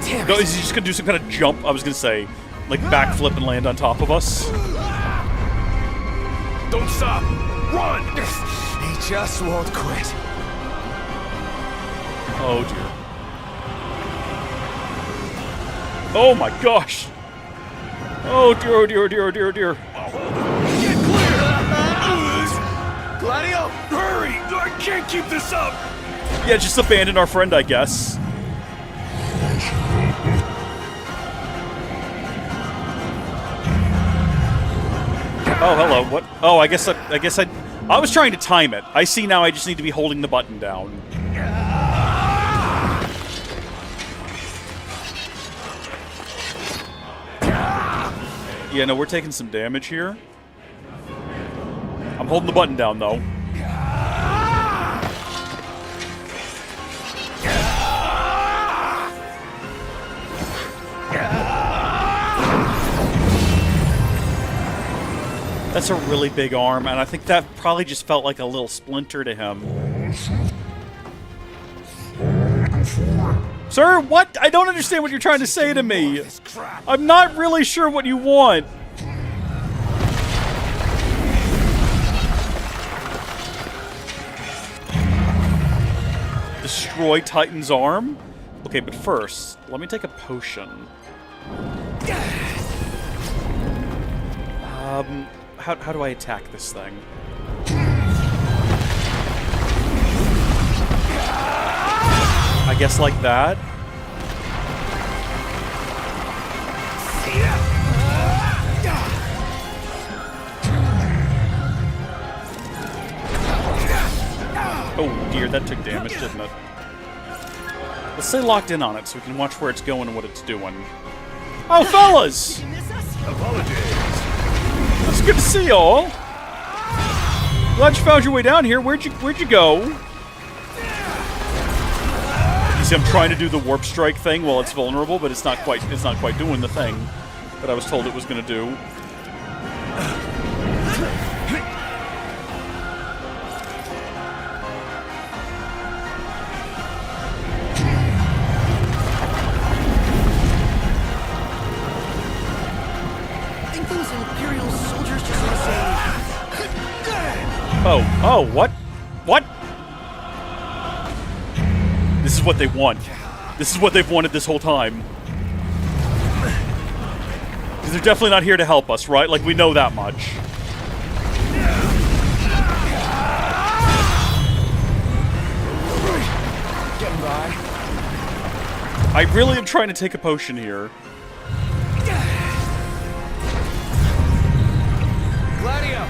S14: Damn
S3: No,
S14: it.
S3: is he just gonna do some kind of jump? I was gonna say, like backflip and land on top of us.
S8: Don't stop. Run.
S14: He just won't quit.
S3: Oh dear. Oh my gosh. Oh dear, oh dear, oh dear, oh dear, oh dear.
S8: Get clear.
S14: Gladio!
S8: Hurry. I can't keep this up.
S3: Yeah, just abandon our friend, I guess. Oh, hello. What? Oh, I guess I was trying to time it. I see now. I just need to be holding the button down. Yeah, no, we're taking some damage here. I'm holding the button down though. That's a really big arm, and I think that probably just felt like a little splinter to him. Sir, what? I don't understand what you're trying to say to me. I'm not really sure what you want. Destroy Titan's arm? Okay, but first, let me take a potion. How do I attack this thing? I guess like that. Oh dear, that took damage, didn't it? Let's stay locked in on it so we can watch where it's going and what it's doing. Oh, fellas!
S8: Apologies.
S3: It's good to see y'all. Glad you found your way down here. Where'd you go? You see, I'm trying to do the warp strike thing while it's vulnerable, but it's not quite doing the thing that I was told it was gonna do. Oh, what? What? This is what they want. This is what they've wanted this whole time. Because they're definitely not here to help us, right? Like, we know that much.
S14: Getting by.
S3: I really am trying to take a potion here.
S14: Gladio!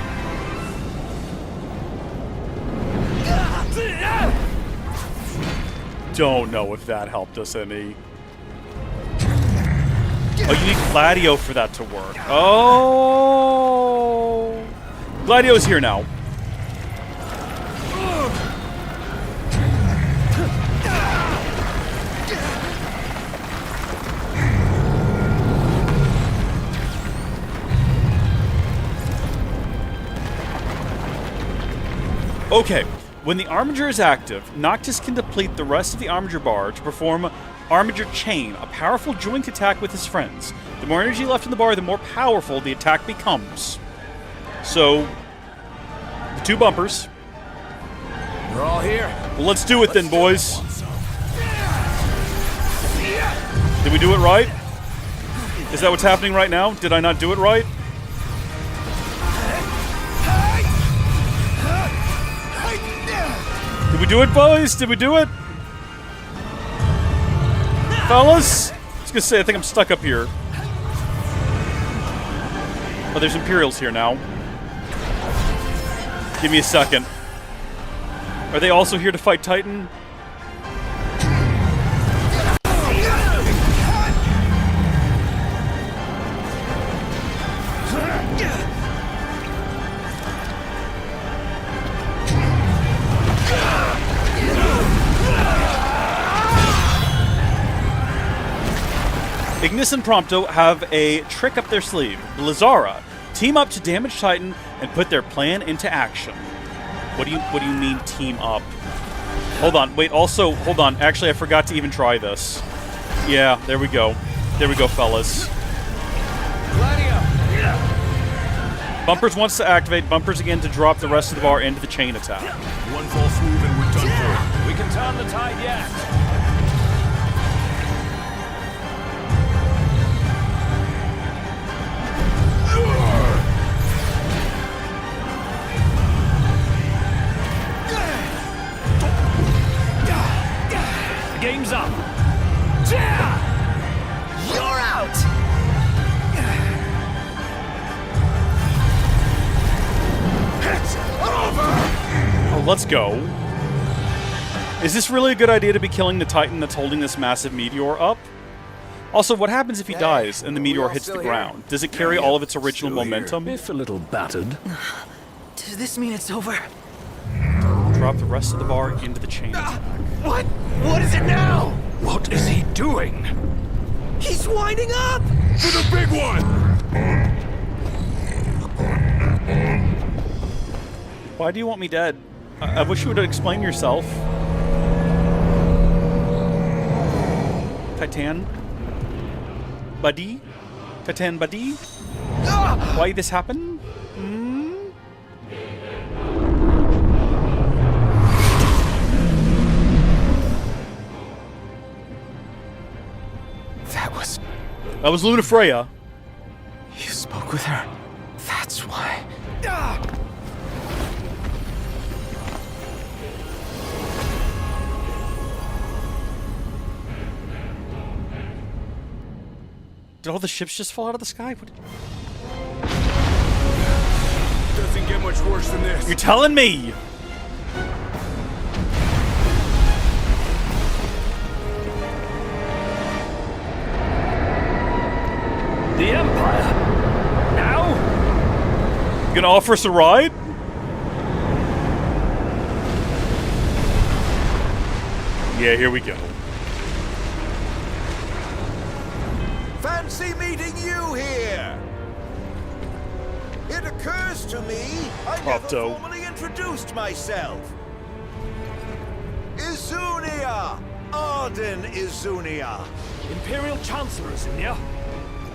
S3: Don't know if that helped us any. Oh, you need Gladio for that to work. Oh! Gladio's here now. Okay. When the armature is active, Noctis can deplete the rest of the armature bar to perform Armature Chain, a powerful joint attack with his friends. The more energy left in the bar, the more powerful the attack becomes. So, the two bumpers.
S14: We're all here.
S3: Well, let's do it then, boys. Did we do it right? Is that what's happening right now? Did I not do it right? Did we do it, boys? Did we do it? Fellas? I was gonna say, I think I'm stuck up here. Oh, there's Imperials here now. Give me a second. Are they also here to fight Titan? Ignis and Prompto have a trick up their sleeve. The Lazara team up to damage Titan and put their plan into action. What do you mean team up? Hold on, wait, also, hold on. Actually, I forgot to even try this. Yeah, there we go. There we go, fellas. Bumpers wants to activate, Bumpers again to drop the rest of the bar into the chain attack.
S11: One false move and we're done for. We can turn the tide yet.
S4: Game's up.
S14: You're out.
S11: It's over.
S3: Oh, let's go. Is this really a good idea to be killing the Titan that's holding this massive meteor up? Also, what happens if he dies and the meteor hits the ground? Does it carry all of its original momentum?
S4: If a little battered.
S1: Does this mean it's over?
S3: Drop the rest of the bar into the chain attack.
S14: What? What is it now?
S4: What is he doing?
S14: He's winding up!
S11: For the big one!
S3: Why do you want me dead? I wish you would explain yourself. Titan? Buddy? Titan buddy? Why this happen? That was Luna Freya.
S14: You spoke with her? That's why.
S3: Did all the ships just fall out of the sky? What?
S11: Doesn't get much worse than this.
S3: You're telling me?
S4: The Empire? Now?
S3: You gonna offer us a ride? Yeah, here we go.
S18: Fancy meeting you here! It occurs to me I never formally introduced myself. Izunia! Arden Izunia!
S4: Imperial Chancellor Izunia?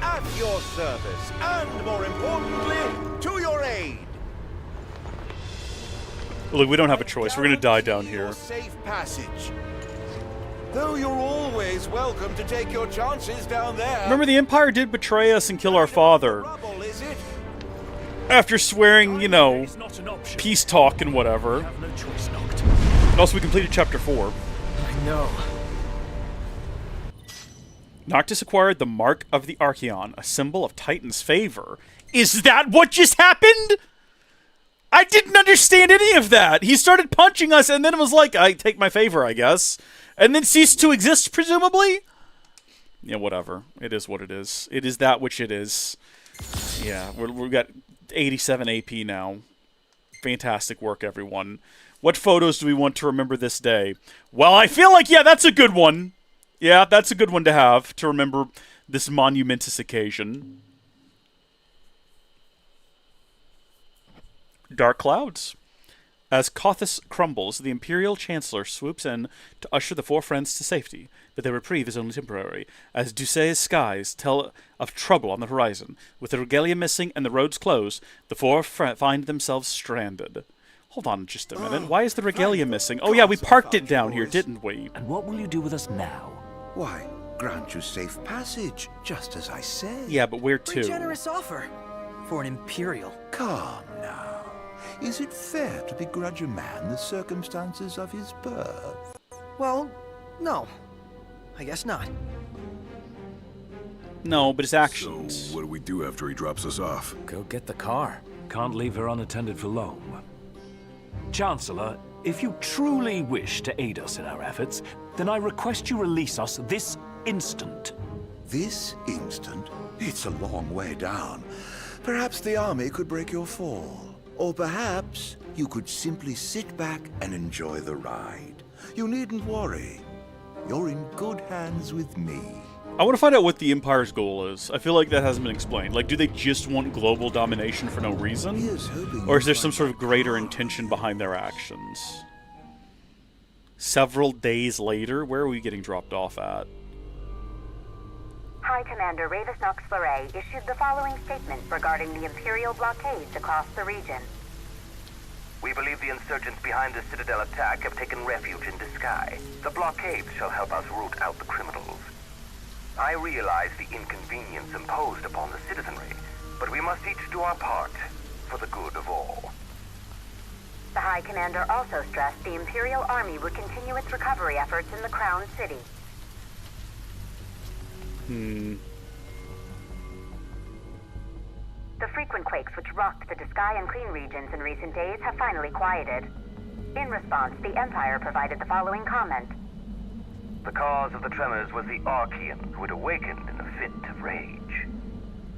S18: At your service, and more importantly, to your aid.
S3: Look, we don't have a choice. We're gonna die down here.
S18: Safe passage. Though you're always welcome to take your chances down there.
S3: Remember, the Empire did betray us and kill our father. After swearing, you know, peace talk and whatever. And also, we completed Chapter 4.
S14: I know.
S3: Noctis acquired the Mark of the Archeon, a symbol of Titan's favor. Is that what just happened? I didn't understand any of that. He started punching us and then it was like, I take my favor, I guess. And then ceased to exist, presumably? Yeah, whatever. It is what it is. It is that which it is. Yeah, we've got 87 AP now. Fantastic work, everyone. What photos do we want to remember this day? Well, I feel like, yeah, that's a good one. Yeah, that's a good one to have, to remember this monumentous occasion. Dark Clouds. As Kothis crumbles, the Imperial Chancellor swoops in to usher the four friends to safety, but their reprieve is only temporary, as Ducé's skies tell of trouble on the horizon. With the regalia missing and the roads closed, the four find themselves stranded. Hold on just a minute. Why is the regalia missing? Oh yeah, we parked it down here, didn't we?
S13: And what will you do with us now?
S16: Why, grant you safe passage, just as I said.
S3: Yeah, but where to?
S1: Pretty generous offer for an Imperial.
S16: Calm now. Is it fair to begrudge a man the circumstances of his birth?
S1: Well, no. I guess not.
S3: No, but his actions.
S8: So, what do we do after he drops us off?
S4: Go get the car. Can't leave her unattended for long. Chancellor, if you truly wish to aid us in our efforts, then I request you release us this instant.
S16: This instant? It's a long way down. Perhaps the army could break your fall. Or perhaps you could simply sit back and enjoy the ride. You needn't worry. You're in good hands with me.
S3: I want to find out what the Empire's goal is. I feel like that hasn't been explained. Like, do they just want global domination for no reason? Or is there some sort of greater intention behind their actions? Several days later? Where are we getting dropped off at?
S9: High Commander Ravis Nox Fleury issued the following statement regarding the Imperial blockades across the region.
S5: We believe the insurgents behind the Citadel attack have taken refuge in the sky. The blockades shall help us root out the criminals. I realize the inconvenience imposed upon the citizenry, but we must each do our part for the good of all.
S9: The High Commander also stressed the Imperial Army would continue its recovery efforts in the Crown City. The frequent quakes which rocked the Disgaea and Clean regions in recent days have finally quieted. In response, the Empire provided the following comment.
S5: The cause of the tremors was the Archaean, who had awakened in a fit of rage.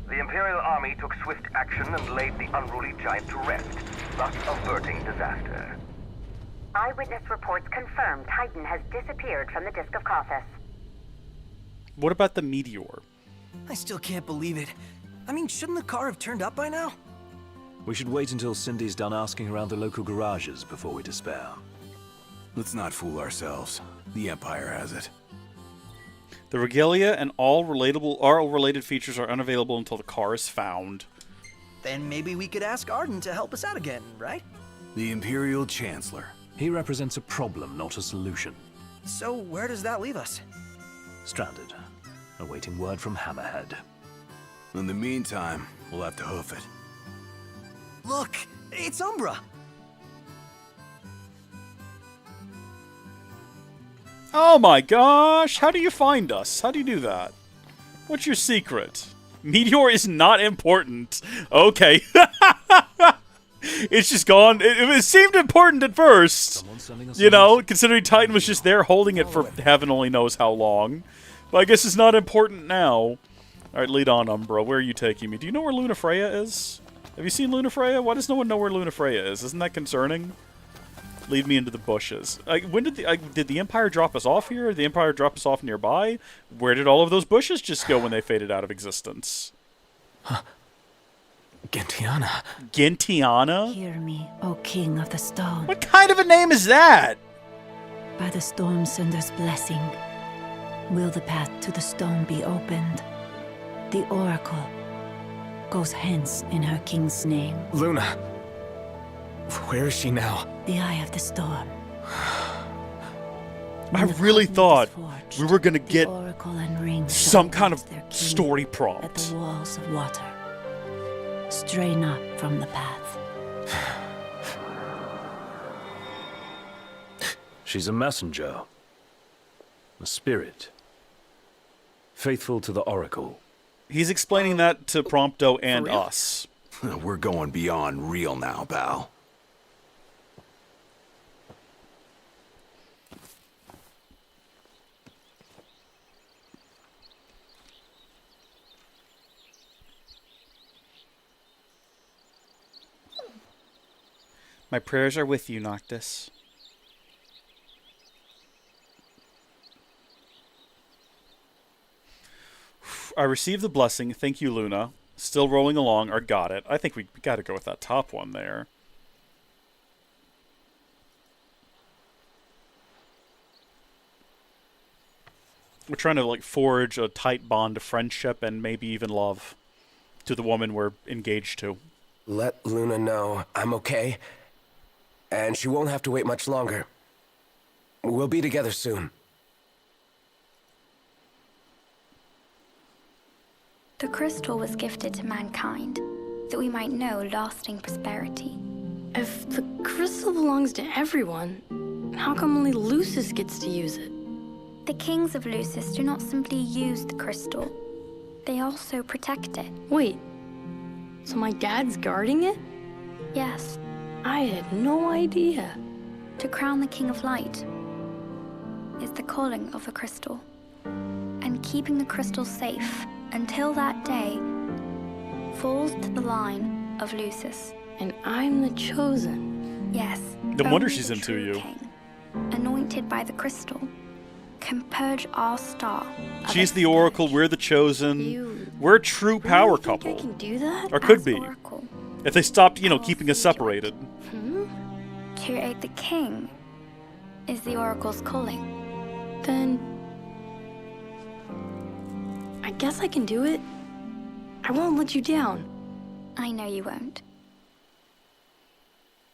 S5: The Imperial Army took swift action and laid the unruly giant to rest, thus averting disaster.
S9: Eyewitness reports confirm Titan has disappeared from the Disk of Kothis.
S3: What about the meteor?
S1: I still can't believe it. I mean, shouldn't the car have turned up by now?
S4: We should wait until Cindy's done asking around the local garages before we despair.
S8: Let's not fool ourselves. The Empire has it.
S3: The regalia and all related features are unavailable until the car is found.
S1: Then maybe we could ask Arden to help us out again, right?
S8: The Imperial Chancellor.
S4: He represents a problem, not a solution.
S1: So where does that leave us?
S4: Stranded, awaiting word from Hammerhead.
S8: In the meantime, we'll have to hoof it.
S1: Look, it's Umbra.
S3: Oh my gosh! How do you find us? How do you do that? What's your secret? Meteor is not important. Okay. It's just gone. It seemed important at first. You know, considering Titan was just there holding it for heaven only knows how long. But I guess it's not important now. Alright, lead on, Umbra. Where are you taking me? Do you know where Luna Freya is? Have you seen Luna Freya? Why does no one know where Luna Freya is? Isn't that concerning? Lead me into the bushes. When did the Empire drop us off here? Did the Empire drop us off nearby? Where did all of those bushes just go when they faded out of existence?
S13: Huh. Gentiana.
S3: Gentiana?
S12: Hear me, O King of the Stone.
S3: What kind of a name is that?
S12: By the Stormsender's blessing, will the path to the stone be opened? The Oracle goes hence in her king's name.
S13: Luna. Where is she now?
S12: The Eye of the Storm.
S3: I really thought we were gonna get
S12: and
S3: some kind of story prompt.
S12: At the walls of water. Stray not from the path.
S4: She's a messenger. A spirit. Faithful to the Oracle.
S3: He's explaining that to Prompto and us.
S8: We're going beyond real now, pal.
S3: My prayers are with you, Noctis. I received the blessing. Thank you, Luna. Still rolling along, or got it. I think we gotta go with that top one there. We're trying to, like, forge a tight bond of friendship and maybe even love to the woman we're engaged to.
S13: Let Luna know I'm okay. And she won't have to wait much longer. We'll be together soon.
S22: The crystal was gifted to mankind, that we might know lasting prosperity.
S23: If the crystal belongs to everyone, how come only Lucis gets to use it?
S22: The kings of Lucis do not simply use the crystal, they also protect it.
S23: Wait, so my dad's guarding it?
S22: Yes.
S23: I had no idea.
S22: To crown the King of Light is the calling of the crystal, and keeping the crystal safe until that day falls to the line of Lucis.
S23: And I'm the chosen.
S22: Yes.
S3: No wonder she's into you.
S22: King, anointed by the crystal, can purge our star. of
S3: She's
S22: its
S3: the Oracle, we're the Chosen. We're a true power
S22: really think
S3: couple.
S22: I can do that
S3: Or could
S22: as
S3: be.
S22: Oracle?
S3: If they stopped, you know, keeping us separated.
S22: To aid the king is the Oracle's calling.
S23: Then I guess I can do it. I won't let you down.
S22: I know you won't.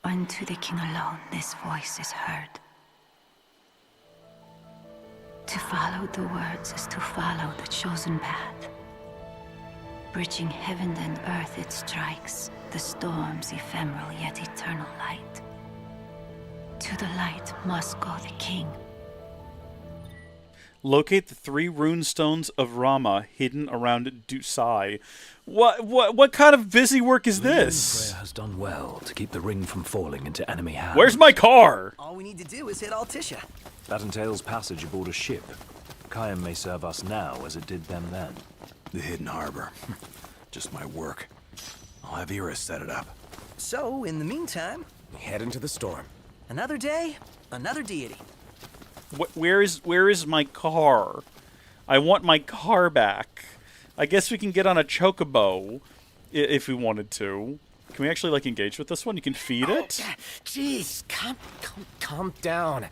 S6: Unto the king alone this voice is heard. To follow the words is to follow the chosen path. Bridging heaven and earth it strikes, the storm's ephemeral yet eternal light. To the light must go the king.
S3: Locate the 3 rune stones of Ramuh hidden around Dusai. What kind of busy work is this?
S4: Freya has done well to keep the ring from falling into enemy hands.
S3: Where's my car?
S1: All we need to do is hit Altisha.
S4: That entails passage aboard a ship. Kayam may serve us now as it did them then.
S8: The hidden harbor. Just my work. I'll have Iris set it up.
S1: So, in the meantime,
S13: we head into the storm.
S1: Another day, another deity.
S3: Where is my car? I want my car back. I guess we can get on a chocobo if we wanted to. Can we actually like engage with this one? You can feed it.
S13: Jeez, calm down.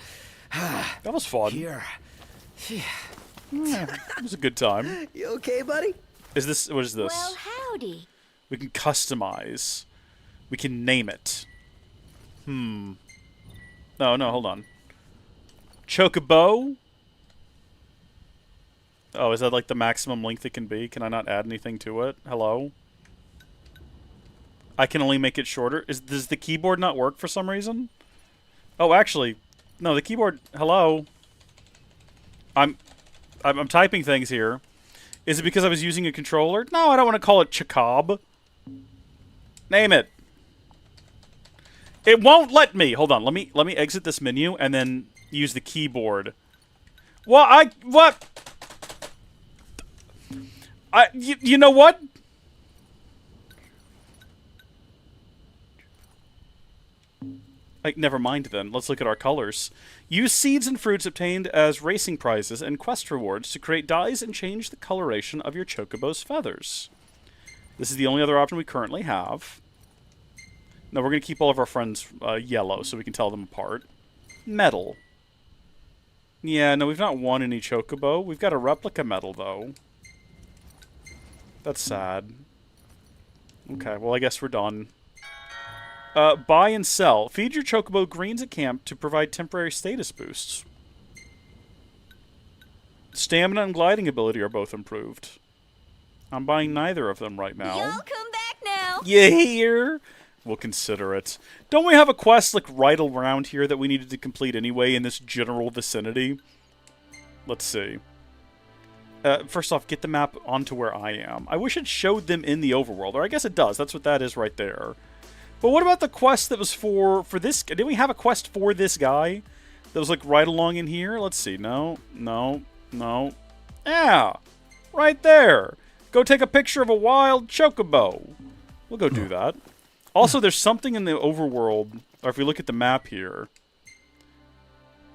S3: That was fun.
S13: Here.
S3: Yeah, it was a good time.
S1: You okay, buddy?
S3: Is this what is this?
S12: Well, howdy.
S3: We can customize. We can name it. No, hold on. Chocobo? Oh, is that like the maximum length it can be? Can I not add anything to it? Hello? I can only make it shorter? Does the keyboard not work for some reason? Oh, actually, no, the keyboard... Hello? I'm typing things here. Is it because I was using a controller? No, I don't want to call it Chacob. Name it. It won't let me. Hold on. Let me exit this menu and then use the keyboard. What? You know what? Never mind then. Let's look at our colors. Use seeds and fruits obtained as racing prizes and quest rewards to create dyes and change the coloration of your chocobo's feathers. This is the only other option we currently have. No, we're going to keep all of our friends yellow so we can tell them apart. Metal. Yeah, no, we've not won any chocobo. We've got a replica medal, though. That's sad. Okay, well, I guess we're done. Buy and sell. Feed your chocobo greens at camp to provide temporary status boosts. Stamina and gliding ability are both improved. I'm buying neither of them right now.
S12: Y'all come back now.
S3: You hear? We'll consider it. Don't we have a quest like right around here that we needed to complete anyway in this general vicinity? Let's see. First off, get the map onto where I am. I wish it showed them in the overworld, or I guess it does. That's what that is right there. But what about the quest that was for this? Did we have a quest for this guy that was like right along in here? Let's see. No. Yeah, right there. Go take a picture of a wild chocobo. We'll go do that. Also, there's something in the overworld, or if we look at the map here,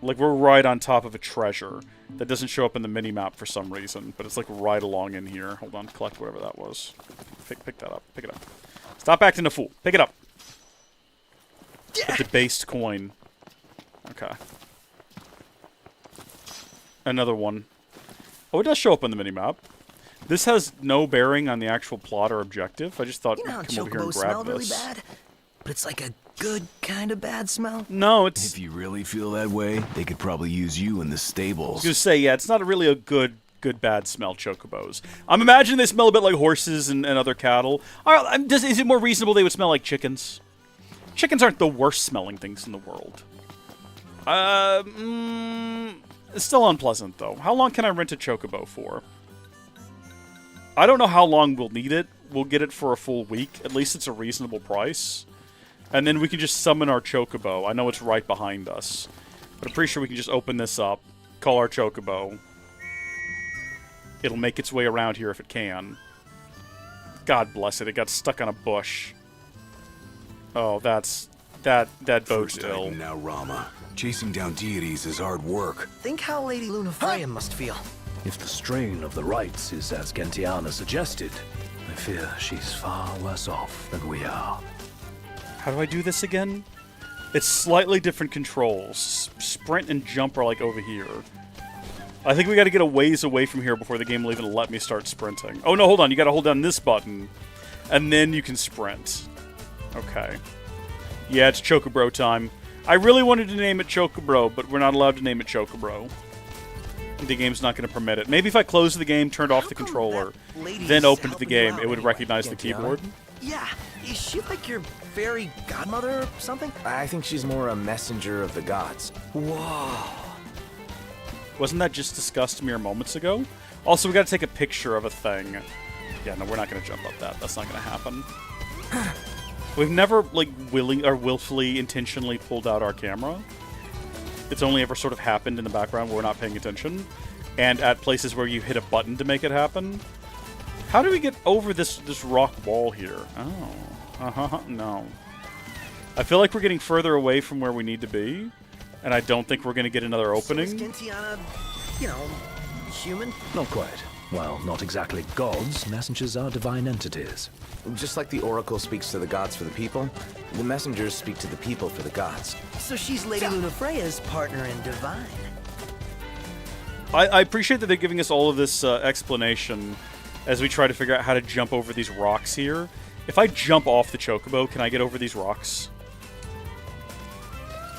S3: like we're right on top of a treasure that doesn't show up in the mini-map for some reason, but it's like right along in here. Hold on, collect whatever that was. Pick that up. Pick it up. Stop acting a fool. Pick it up. A debased coin. Okay. Another one. Oh, it does show up on the mini-map. This has no bearing on the actual plot or objective. I just thought we'd come over here and grab this.
S1: Really bad, but it's like a good kind of bad smell.
S3: No, it's...
S8: If you really feel that way, they could probably use you in the stables.
S3: I was going to say, yeah, it's not really a good bad smell chocobos. I'm imagining they smell a bit like horses and other cattle. Is it more reasonable they would smell like chickens? Chickens aren't the worst smelling things in the world. It's still unpleasant, though. How long can I rent a chocobo for? I don't know how long we'll need it. We'll get it for a full week. At least it's a reasonable price. And then we can just summon our chocobo. I know it's right behind us. But I'm pretty sure we can just open this up, call our chocobo. It'll make its way around here if it can. God bless it. It got stuck on a bush. Oh, that's That bodes ill.
S8: Now Ramuh. Chasing down deities is hard work.
S1: Think how Lady Lunafreya must feel.
S4: If the strain of the rites is as Gentiana suggested, I fear she's far worse off than we are.
S3: How do I do this again? It's slightly different controls. Sprint and jump are like over here. I think we got to get a ways away from here before the game will even let me start sprinting. Oh no, hold on. You got to hold down this button, and then you can sprint. Okay. Yeah, it's Chocobro time. I really wanted to name it Chocobro, but we're not allowed to name it Chocobro. The game's not going to permit it. Maybe if I closed the game, turned off the controller, then opened the game, it would recognize the keyboard.
S1: Yeah, is she like your fairy godmother or something?
S13: I think she's more a messenger of the gods.
S1: Whoa.
S3: Wasn't that just discussed mere moments ago? Also, we got to take a picture of a thing. Yeah, no, we're not going to jump up that. That's not going to happen. We've never, like, willfully, intentionally pulled out our camera. It's only ever sort of happened in the background where we're not paying attention. And at places where you hit a button to make it happen. How do we get over this rock wall here? Oh. No. I feel like we're getting further away from where we need to be. And I don't think we're going to get another opening.
S1: So is Gentiana, you know, human?
S4: Not quite. Well, not exactly gods. Messengers are divine entities.
S13: Just like the Oracle speaks to the gods for the people, the messengers speak to the people for the gods.
S1: So she's Lady Lunafreya's partner in divine.
S3: I appreciate that they're giving us all of this explanation as we try to figure out how to jump over these rocks here. If I jump off the Chocobo, can I get over these rocks?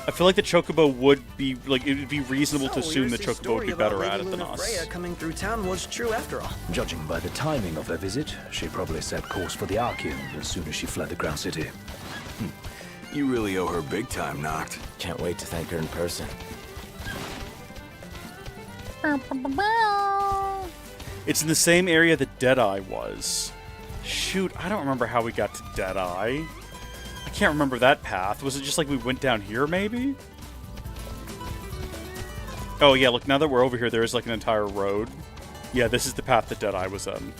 S3: I feel like the Chocobo would be, like, it would be reasonable to assume the Chocobo would be better at it than us.
S1: Freya coming through town was true after all.
S4: Judging by the timing of her visit, she probably set course for the Archean as soon as she fled the Ground City.
S8: You really owe her big time, Noct.
S13: Can't wait to thank her in person.
S3: It's in the same area that Deadeye was. Shoot, I don't remember how we got to Deadeye. I can't remember that path. Was it just like we went down here, maybe? Oh, yeah, look, now that we're over here, there is like an entire road. Yeah, this is the path that Deadeye was in.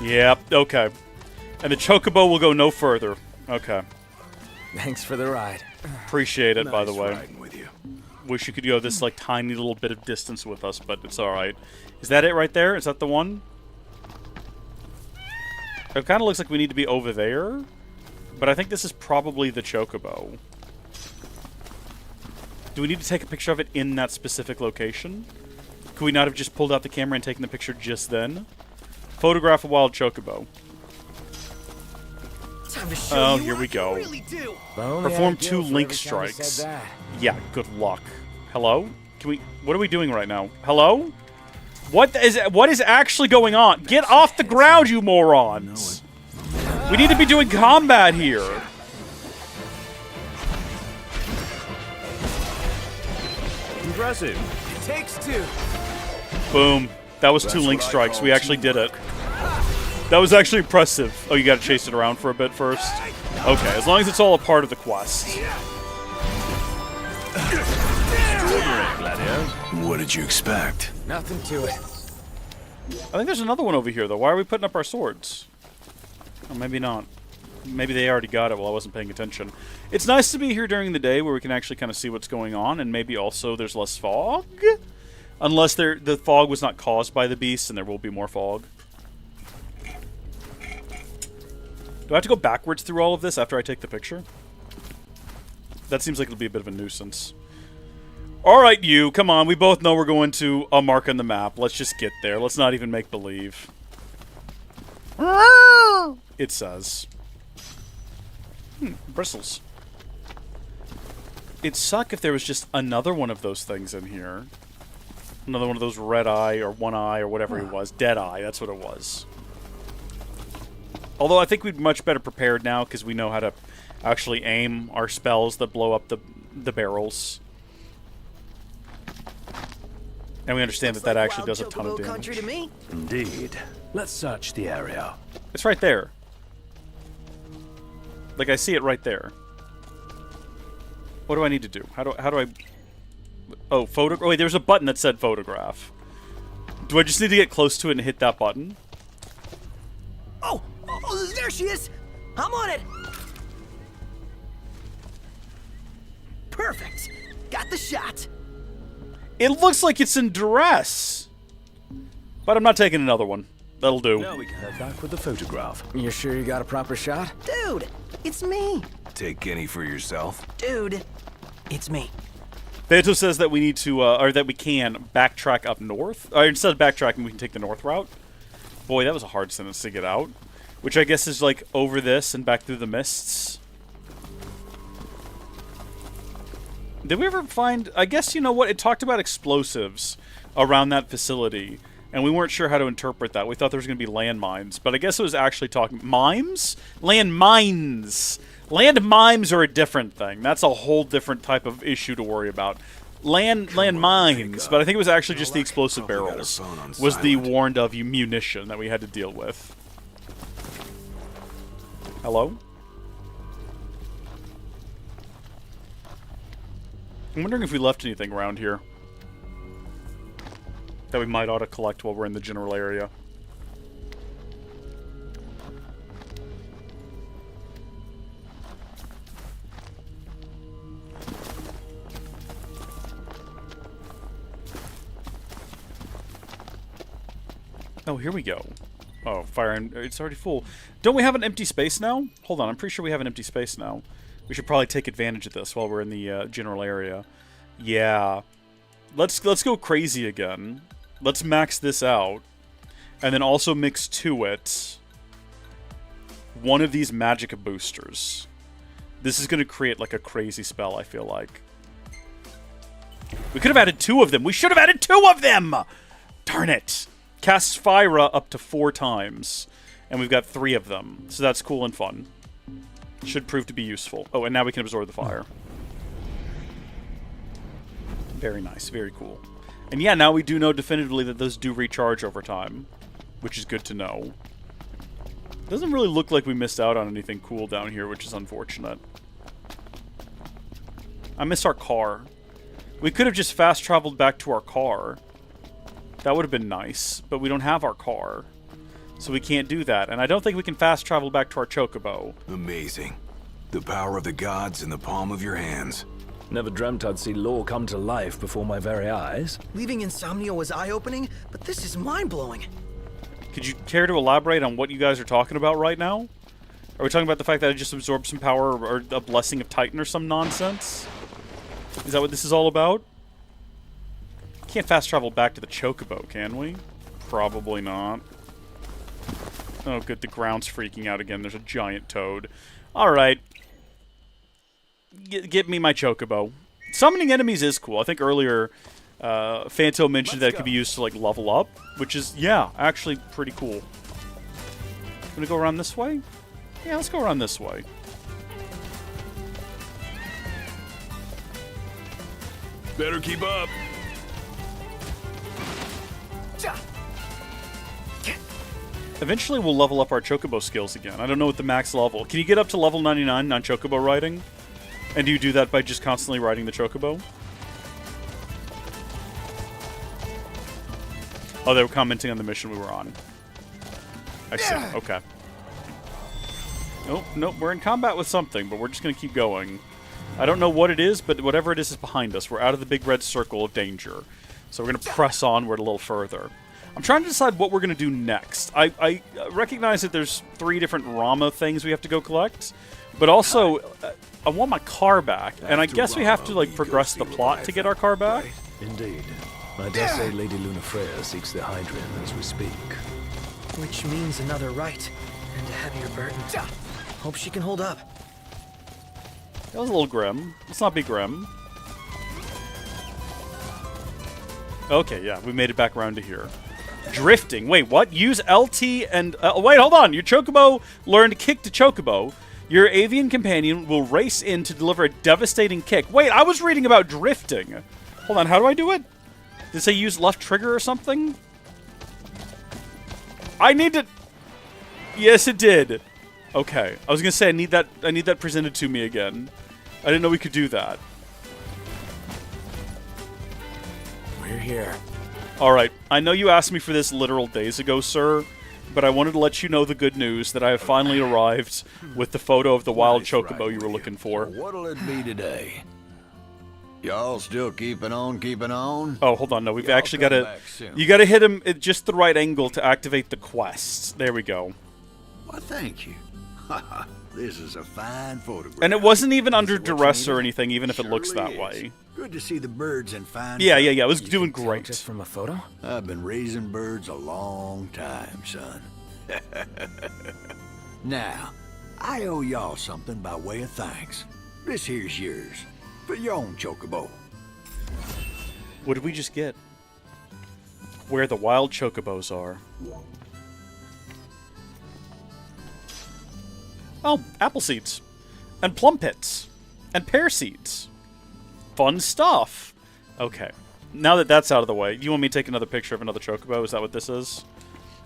S3: Yep, okay. And the Chocobo will go no further. Okay.
S13: Thanks for the ride.
S3: Appreciate it, by the way.
S8: Riding with you.
S3: Wish you could go this, like, tiny little bit of distance with us, but it's alright. Is that it right there? Is that the one? It kind of looks like we need to be over there. But I think this is probably the Chocobo. Do we need to take a picture of it in that specific location? Could we not have just pulled out the camera and taken the picture just then? Photograph a wild Chocobo.
S1: Time to show
S3: Oh,
S1: you
S3: here
S1: what
S3: we
S1: I
S3: go.
S1: can really do.
S3: Perform 2 link strikes. Yeah, good luck. Hello? Can we? What are we doing right now? Hello? What is actually going on? Get off the ground, you morons! We need to be doing combat here.
S14: Impressive. It takes 2.
S3: Boom. That was 2 link strikes. We actually did it. That was actually impressive. Oh, you gotta chase it around for a bit first? Okay, as long as it's all a part of the quest.
S8: What did you expect?
S13: Nothing to it.
S3: I think there's another one over here, though. Why are we putting up our swords? Oh, maybe not. Maybe they already got it while I wasn't paying attention. It's nice to be here during the day where we can actually kind of see what's going on, and maybe also there's less fog? Unless the fog was not caused by the beasts, and there will be more fog. Do I have to go backwards through all of this after I take the picture? That seems like it'll be a bit of a nuisance. Alright, you. Come on. We both know we're going to a mark on the map. Let's just get there. Let's not even make believe. It says. Bristles. It'd suck if there was just another one of those things in here. Another one of those red eye or one eye or whatever it was. Dead eye. That's what it was. Although I think we'd be much better prepared now because we know how to actually aim our spells that blow up the barrels. And we understand that actually does a ton of damage.
S1: Country to me.
S4: Indeed. Let's search the area.
S3: It's right there. Like, I see it right there. What do I need to do? How do I... Oh, photo... Oh, wait, there's a button that said photograph. Do I just need to get close to it and hit that button?
S1: Oh, there she is. I'm on it. Perfect. Got the shot.
S3: It looks like it's in duress. But I'm not taking another one. That'll do.
S4: Now we can head back with the photograph.
S13: You sure you got a proper shot?
S1: Dude, it's me.
S8: Take any for yourself?
S1: Dude, it's me.
S3: Beto says that we need to, or that we can backtrack up north. Or instead of backtracking, we can take the north route. Boy, that was a hard sentence to get out. Which I guess is like over this and back through the mists. Did we ever find... I guess, you know what? It talked about explosives around that facility. And we weren't sure how to interpret that. We thought there was going to be landmines. But I guess it was actually talking... Mimes? Landmines! Landmines are a different thing. That's a whole different type of issue to worry about. Landmines. But I think it was actually just the explosive barrels. Was the warned of you munition that we had to deal with. Hello? I'm wondering if we left anything around here that we might ought to collect while we're in the general area. Oh, here we go. Oh, fire, it's already full. Don't we have an empty space now? Hold on, I'm pretty sure we have an empty space now. We should probably take advantage of this while we're in the general area. Yeah. Let's go crazy again. Let's max this out. And then also mix to it one of these Magicka boosters. This is going to create like a crazy spell, I feel like. We could have added 2 of them. We should have added 2 of them! Darn it. Casts Fyra up to 4 times. And we've got 3 of them. So that's cool and fun. Should prove to be useful. Oh, and now we can absorb the fire. Very nice. Very cool. And yeah, now we do know definitively that those do recharge over time. Which is good to know. Doesn't really look like we missed out on anything cool down here, which is unfortunate. I miss our car. We could have just fast traveled back to our car. That would have been nice, but we don't have our car. So we can't do that, and I don't think we can fast travel back to our chocobo.
S8: Amazing. The power of the gods in the palm of your hands.
S4: Never dreamt I'd see law come to life before my very eyes.
S1: Leaving Insomnia was eye-opening, but this is mind-blowing.
S3: Could you care to elaborate on what you guys are talking about right now? Are we talking about the fact that I just absorbed some power or a blessing of Titan or some nonsense? Is that what this is all about? Can't fast travel back to the chocobo, can we? Probably not. Oh, good. The ground's freaking out again. There's a giant toad. Alright. Get me my chocobo. Summoning enemies is cool. I think earlier, Phanto mentioned that it could be used to, like, level up. Which is, yeah, actually pretty cool. Gonna go around this way? Yeah, let's go around this way.
S8: Better keep up.
S3: Eventually we'll level up our chocobo skills again. I don't know what the max level. Can you get up to level 99 on chocobo riding? And do you do that by just constantly riding the chocobo? Oh, they were commenting on the mission we were on. I see. Okay. Nope, nope, we're in combat with something, but we're just going to keep going. I don't know what it is, but whatever it is behind us. We're out of the big red circle of danger. So we're going to press onward a little further. I'm trying to decide what we're going to do next. I recognize that there's 3 different Ramuh things we have to go collect, but also I want my car back, and I guess we have to like progress the plot to get our car back.
S4: Indeed. I dare say Lady Lunafreya seeks the Hydrian as we speak.
S1: Which means another rite and a heavier burden. Hope she can hold up.
S3: That was a little grim. Let's not be grim. Okay, yeah, we made it back around to here. Drifting. Wait, what? Use LT and... wait, hold on. Your chocobo learned kick to chocobo. Your avian companion will race in to deliver a devastating kick. Wait, I was reading about drifting. Hold on, how do I do it? Did it say use left trigger or something? I need to... Yes, it did. Okay. I was going to say I need that presented to me again. I didn't know we could do that.
S13: We're here.
S3: Alright, I know you asked me for this literal days ago, sir, but I wanted to let you know the good news that I have finally arrived with the photo of the wild chocobo you were looking for.
S8: What'll it be today?
S7: Y'all still keeping on?
S3: Oh, hold on. No, we've
S7: Y'all
S3: actually
S7: come
S3: got to...
S7: back soon.
S3: You got to hit him at just the right angle to activate the quest. There we go.
S10: Well, thank you. This is a fine photograph.
S3: And it wasn't even under duress or anything, even if it looks
S10: Surely
S3: that way.
S10: Good to see the birds in fine.
S3: Yeah. It was doing great.
S13: Just from a photo?
S10: I've been raising birds a long time, son. Now, I owe y'all something by way of thanks. This here's yours. For your own chocobo.
S3: What did we just get? Where the wild chocobos are. Oh, apple seeds. And plum pits. And pear seeds. Fun stuff. Okay. Now that that's out of the way, you want me to take another picture of another chocobo? Is that what this is?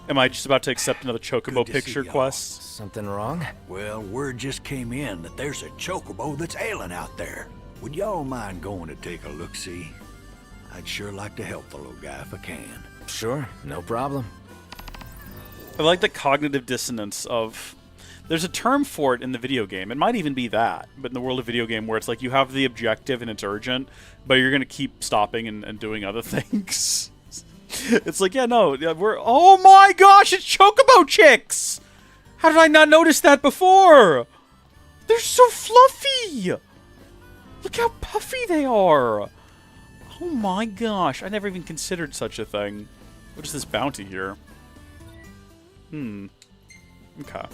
S3: Am I just about to accept another chocobo picture quest?
S13: Something wrong?
S10: Well, word just came in that there's a chocobo that's ailing out there. Would y'all mind going to take a look-see? I'd sure like to help the little guy if I can.
S13: Sure, no problem.
S3: I like the cognitive dissonance of... There's a term for it in the video game. It might even be that, but in the world of video game where it's like you have the objective and it's urgent, but you're going to keep stopping and doing other things. It's like, yeah, no, we're... Oh my gosh, it's chocobo chicks! How did I not notice that before? They're so fluffy! Look how puffy they are! Oh my gosh, I never even considered such a thing. What is this bounty here? Okay.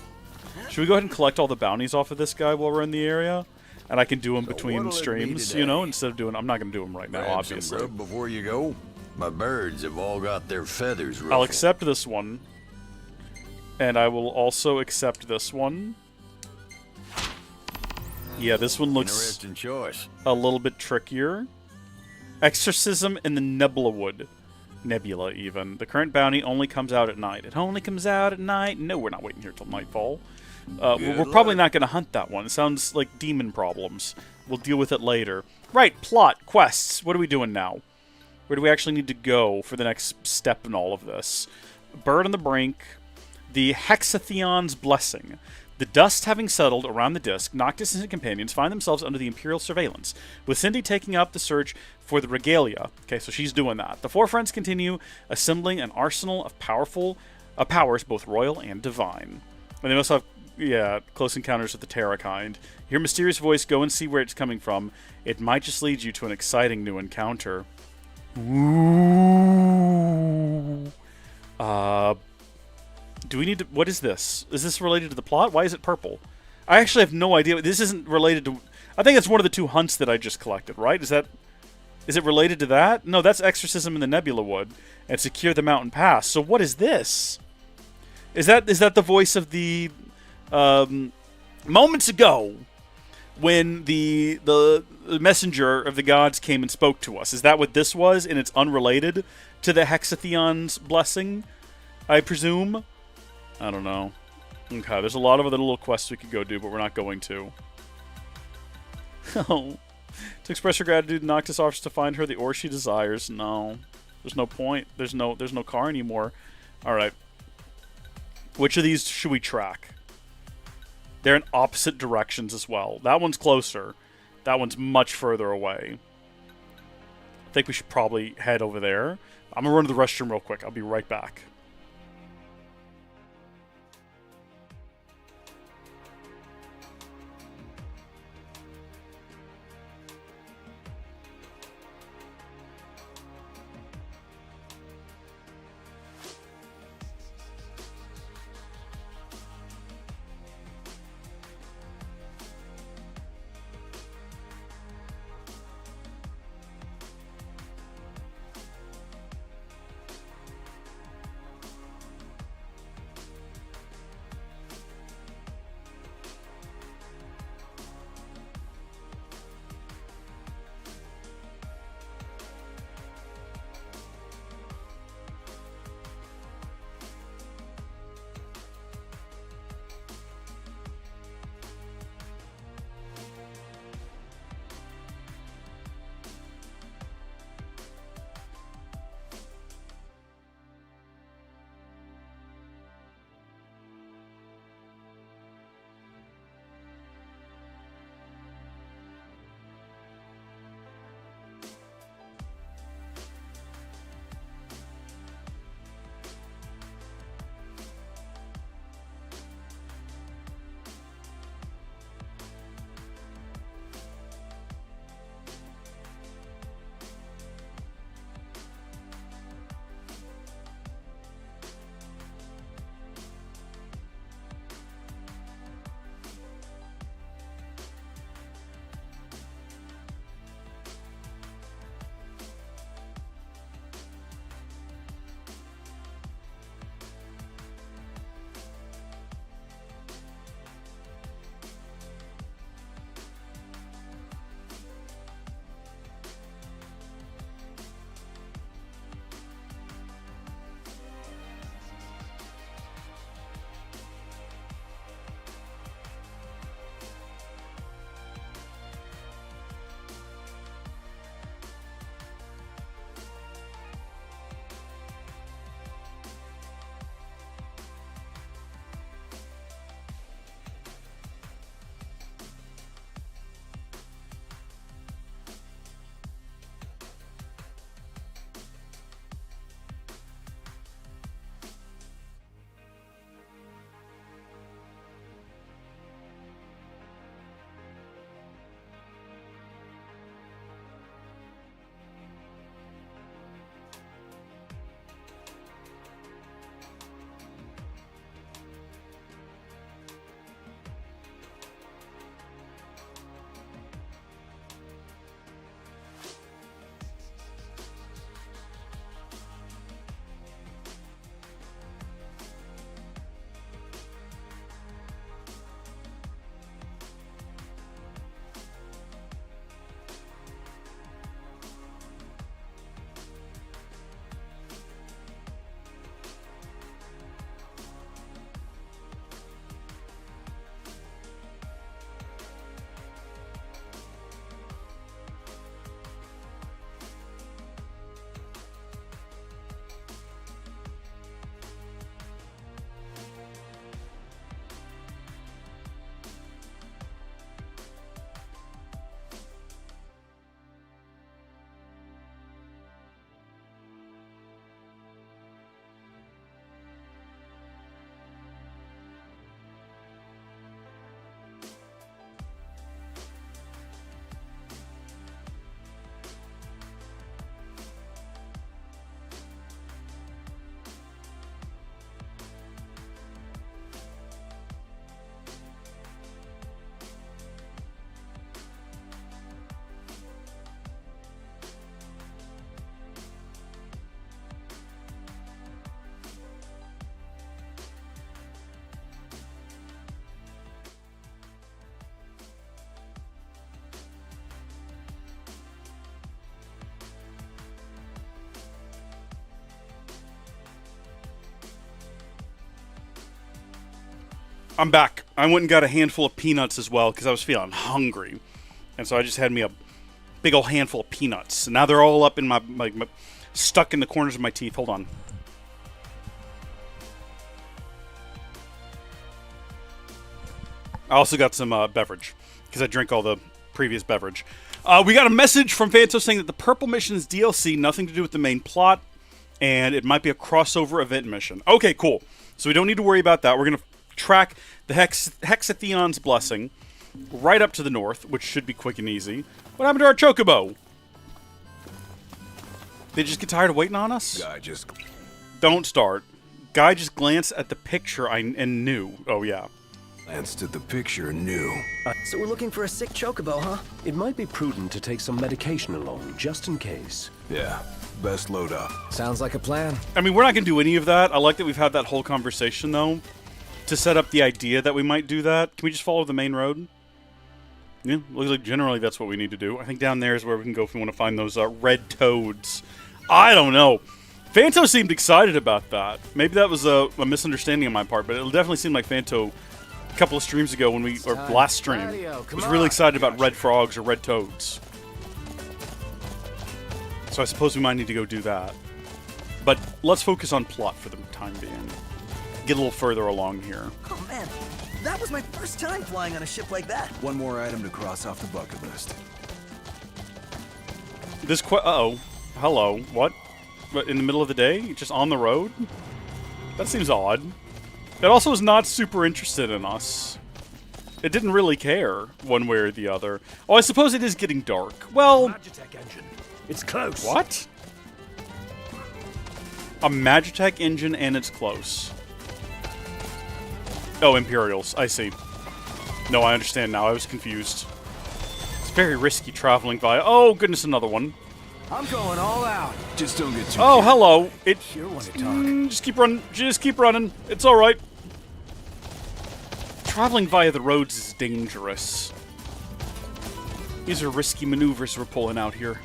S3: Should we go ahead and collect all the bounties off of this guy while we're in the area? And I can do them between streams, you know, instead of doing... I'm not going to do them right now, obviously.
S7: Some grub before you go. My birds have all got their feathers ruffled.
S3: I'll accept this one. And I will also accept this one. Yeah, this one looks
S7: Interesting choice.
S3: a little bit trickier. Exorcism in the Nebula even. The current bounty only comes out at night. It only comes out at night? No, we're not waiting here till nightfall. We're probably not going to hunt that one. It sounds like demon problems. We'll deal with it later. Right, plot, quests. What are we doing now? Where do we actually need to go for the next step in all of this? Bird on the Brink. The Hexatheon's Blessing. The dust having settled around the disk, Noctis and his companions find themselves under the Imperial surveillance, with Cindy taking up the search for the Regalia. Okay, so she's doing that. The four friends continue assembling an arsenal of powers, both royal and divine. And they must have, close encounters with the Terra kind. Hear a mysterious voice, go and see where it's coming from. It might just lead you to an exciting new encounter. Ooh. Do we need to... What is this? Is this related to the plot? Why is it purple? I actually have no idea. This isn't related to... I think it's one of the two hunts that I just collected, right? Is it related to that? No, that's Exorcism in the Nebula Wood and Secure the Mountain Pass. So what is this? Is that the voice of the... moments ago, when the messenger of the gods came and spoke to us. Is that what this was? And it's unrelated to the Hexatheon's Blessing, I presume? I don't know. Okay, there's a lot of other little quests we could go do, but we're not going to. Oh. To express her gratitude, Noctis offers to find her the ore she desires. No. There's no point. There's no car anymore. Alright. Which of these should we track? They're in opposite directions as well. That one's closer. That one's much further away. I think we should probably head over there. I'm going to run to the restroom real quick. I'll be right back. I'm back. I went and got a handful of peanuts as well because I was feeling hungry. And so I just had me a big old handful of peanuts. And now they're all up in my stuck in the corners of my teeth. Hold on. I also got some beverage because I drank all the previous beverage. We got a message from Fanto saying that the Purple Mission is DLC, nothing to do with the main plot, and it might be a crossover event mission. Okay, cool. So we don't need to worry about that. We're going to track the Hexatheon's Blessing right up to the north, which should be quick and easy. What happened to our Chocobo? They just get tired of waiting on us?
S8: Guy just...
S3: Don't start. Guy just glanced at the picture and knew. Oh, yeah.
S8: Glanced at the picture and knew.
S15: So we're looking for a sick chocobo, huh? It might be prudent to take some medication along, just in case.
S8: Yeah, best load up.
S15: Sounds like a plan.
S3: I mean, we're not going to do any of that. I like that we've had that whole conversation, though, to set up the idea that we might do that. Can we just follow the main road? Yeah, looks like generally that's what we need to do. I think down there is where we can go if we want to find those red toads. I don't know. Fanto seemed excited about that. Maybe that was a misunderstanding on my part, but it definitely seemed like Fanto a couple of streams ago when or last stream was really excited about red frogs or red toads. So I suppose we might need to go do that. But let's focus on plot for the time being. Get a little further along here.
S1: Oh man, that was my first time flying on a ship like that.
S8: One more item to cross off the bucket list.
S3: This uh-oh. Hello. What? In the middle of the day? Just on the road? That seems odd. It also is not super interested in us. It didn't really care, one way or the other. Oh, I suppose it is getting dark. Well...
S10: Magitech engine. It's close.
S3: What? A Magitech engine and it's close. Oh, Imperials. I see. No, I understand now. I was confused. It's very risky traveling via... Oh, goodness, another one.
S15: I'm going all out.
S8: Just don't get too...
S3: Oh, hello. It...
S15: Sure want to talk.
S3: Just keep running. Just keep running. It's all right. Traveling via the roads is dangerous. These are risky maneuvers we're pulling out here.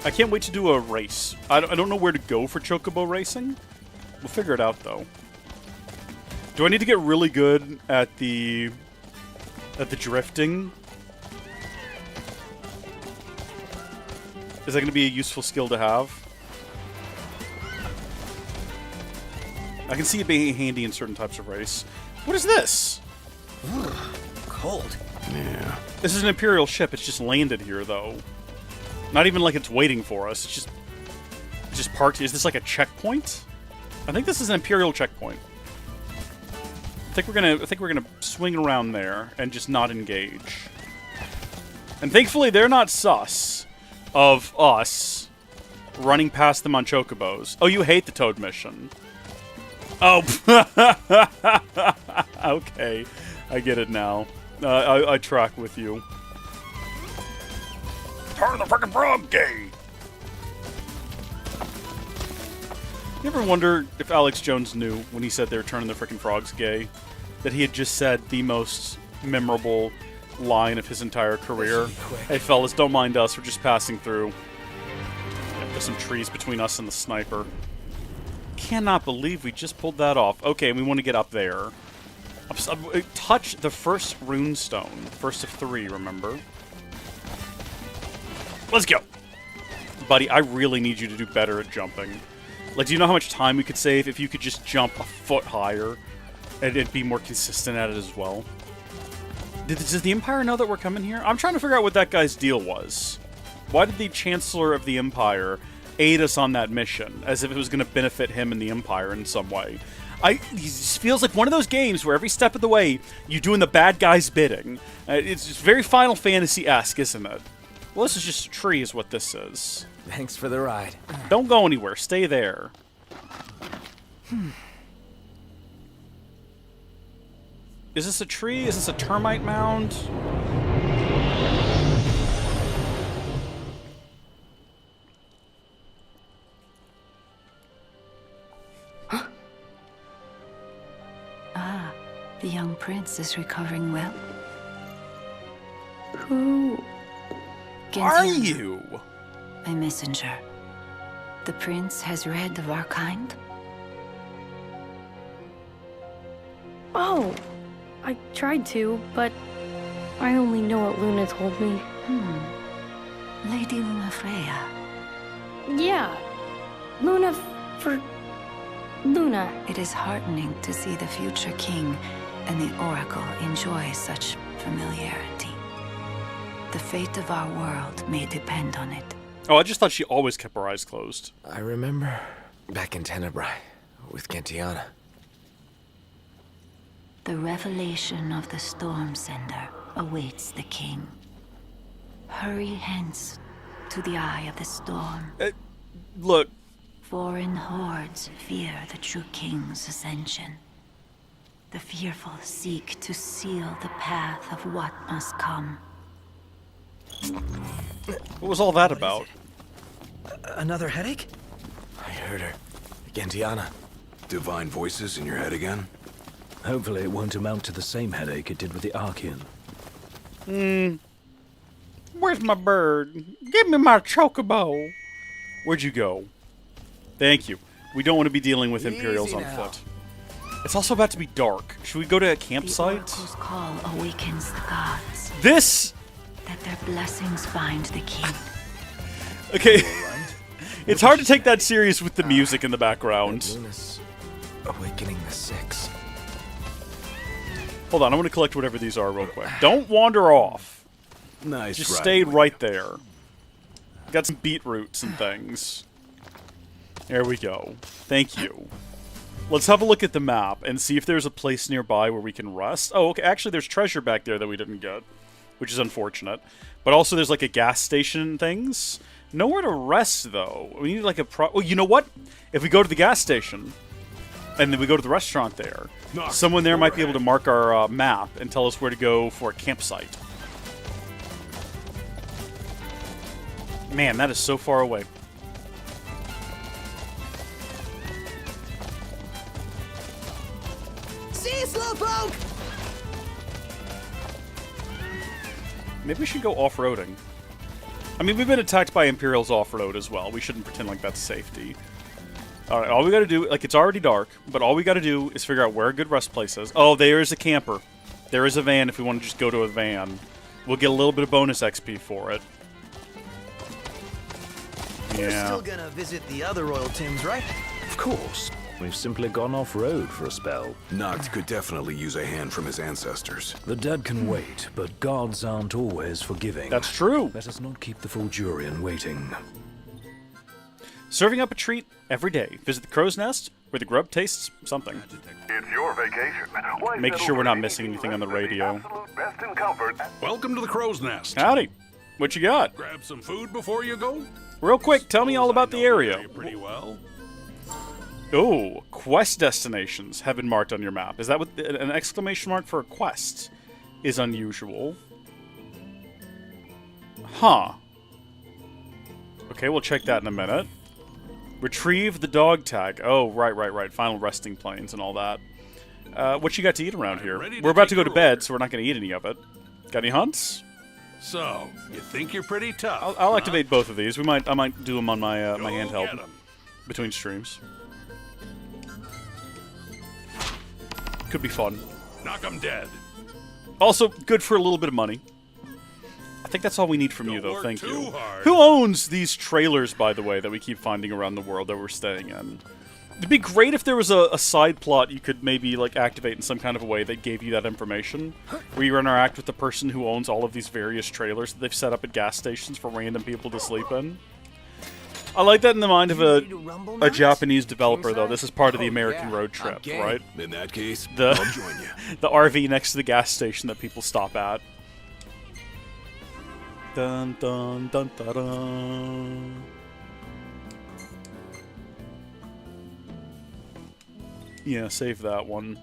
S3: I can't wait to do a race. I don't know where to go for Chocobo racing. We'll figure it out, though. Do I need to get really good at the drifting? Is that going to be a useful skill to have? I can see it being handy in certain types of race. What is this?
S1: Ugh, cold.
S8: Yeah.
S3: This is an Imperial ship. It's just landed here, though. Not even like it's waiting for us. It's just parked. Is this like a checkpoint? I think this is an Imperial checkpoint. I think we're gonna swing around there and just not engage. And thankfully, they're not sus of us running past them on Chocobos. Oh, you hate the Toad mission. Oh, okay. I get it now. I track with you. Turn the frickin' frog gay! You ever wonder if Alex Jones knew when he said they were turning the frickin' frogs gay that he had just said the most memorable line of his entire career? Hey fellas, don't mind us, we're just passing through. Yeah, there's some trees between us and the sniper. Cannot believe we just pulled that off. Okay, we want to get up there. Touch the first rune stone. First of 3, remember? Let's go! Buddy, I really need you to do better at jumping. Like, do you know how much time we could save if you could just jump a foot higher? And it'd be more consistent at it as well. Does the Empire know that we're coming here? I'm trying to figure out what that guy's deal was. Why did the Chancellor of the Empire aid us on that mission? As if it was going to benefit him and the Empire in some way. It feels like one of those games where every step of the way, you're doing the bad guy's bidding. It's just very Final Fantasy-esque, isn't it? Well, this is just a tree is what this is.
S15: Thanks for the ride.
S3: Don't go anywhere. Stay there. Is this a tree? Is this a termite mound?
S6: Ah, the young prince is recovering well.
S23: Who
S3: are you?
S6: A messenger. The prince has read of our kind?
S23: Oh, I tried to, but I only know what Luna told me.
S6: Lady Luna Freya.
S23: Yeah, Luna for Luna.
S6: It is heartening to see the future king and the Oracle enjoy such familiarity. The fate of our world may depend on it.
S3: Oh, I just thought she always kept her eyes closed.
S13: I remember back in Tenebrae with Gentiana.
S6: The revelation of the Storm Sender awaits the king. Hurry hence to the eye of the storm.
S3: Look.
S6: Foreign hordes fear the true king's ascension. The fearful seek to seal the path of what must come.
S3: What was all that about?
S1: Another headache?
S13: I heard her. Gentiana.
S8: Divine voices in your head again?
S4: Hopefully it won't amount to the same headache it did with the Archean.
S3: Where's my bird? Give me my chocobo. Where'd you go? Thank you. We don't want to be dealing with Imperials on foot. It's also about to be dark. Should we go to a campsite?
S6: The Oracle's call awakens the gods.
S3: This!
S6: That their blessings bind the king.
S3: Okay. It's hard to take that serious with the music in the background.
S13: Luna's awakening the six.
S3: Hold on, I'm going to collect whatever these are real quick. Don't wander off.
S8: Nice.
S3: Just stay right there. Got some beetroots and things. There we go. Thank you. Let's have a look at the map and see if there's a place nearby where we can rest. Oh, okay. Actually, there's treasure back there that we didn't get, which is unfortunate. But also, there's like a gas station and things. Nowhere to rest, though. We need like a well, you know what? If we go to the gas station, and then we go to the restaurant there, someone there might be able to mark our map and tell us where to go for a campsite. Man, that is so far away.
S1: See you, Slowpoke!
S3: Maybe we should go off-roading. I mean, we've been attacked by Imperials off-road as well. We shouldn't pretend like that's safety. Alright, all we gotta do... Like, it's already dark, but all we gotta do is figure out where a good rest place is. Oh, there is a camper. There is a van if we want to just go to a van. We'll get a little bit of bonus XP for it.
S1: We're
S3: Yeah.
S1: still gonna visit the other royal tombs, right?
S4: Of course. We've simply gone off-road for a spell.
S8: Noct could definitely use a hand from his ancestors.
S4: The dead can wait, but gods aren't always forgiving.
S3: That's true.
S4: Let us not keep the Fulgurian waiting.
S3: Serving up a treat every day. Visit the Crow's Nest, where the grub tastes something.
S5: It's your vacation. Why
S3: Making sure we're not missing anything on the radio.
S5: Rest in comfort.
S17: Welcome to the Crow's Nest.
S3: Howdy. What you got?
S17: Grab some food before you go.
S3: Real quick, tell me all about the area.
S17: Pretty well.
S3: Oh, quest destinations have been marked on your map. Is that what an exclamation mark for a quest is unusual? Huh. Okay, we'll check that in a minute. Retrieve the dog tag. Oh, right. Final resting planes and all that. What you got to eat around here? We're about to go to bed, so we're not going to eat any of it. Got any hunts?
S17: So, you think you're pretty tough?
S3: I'll activate both of these. I might do them on my my handheld between streams. Could be fun.
S17: Knock them dead.
S3: Also, good for a little bit of money. I think that's all we need from you, though. Thank you. Who owns these trailers, by the way, that we keep finding around the world that we're staying in? It'd be great if there was a side plot you could maybe like activate in some kind of a way that gave you that information, where you interact with the person who owns all of these various trailers that they've set up at gas stations for random people to sleep in. I like that in the mind of a Japanese developer, though. This is part of the American road trip, right?
S8: In that case,
S3: The
S8: I'll join you.
S3: the RV next to the gas station that people stop at. Dun dun dun dun dun. Yeah, save that one.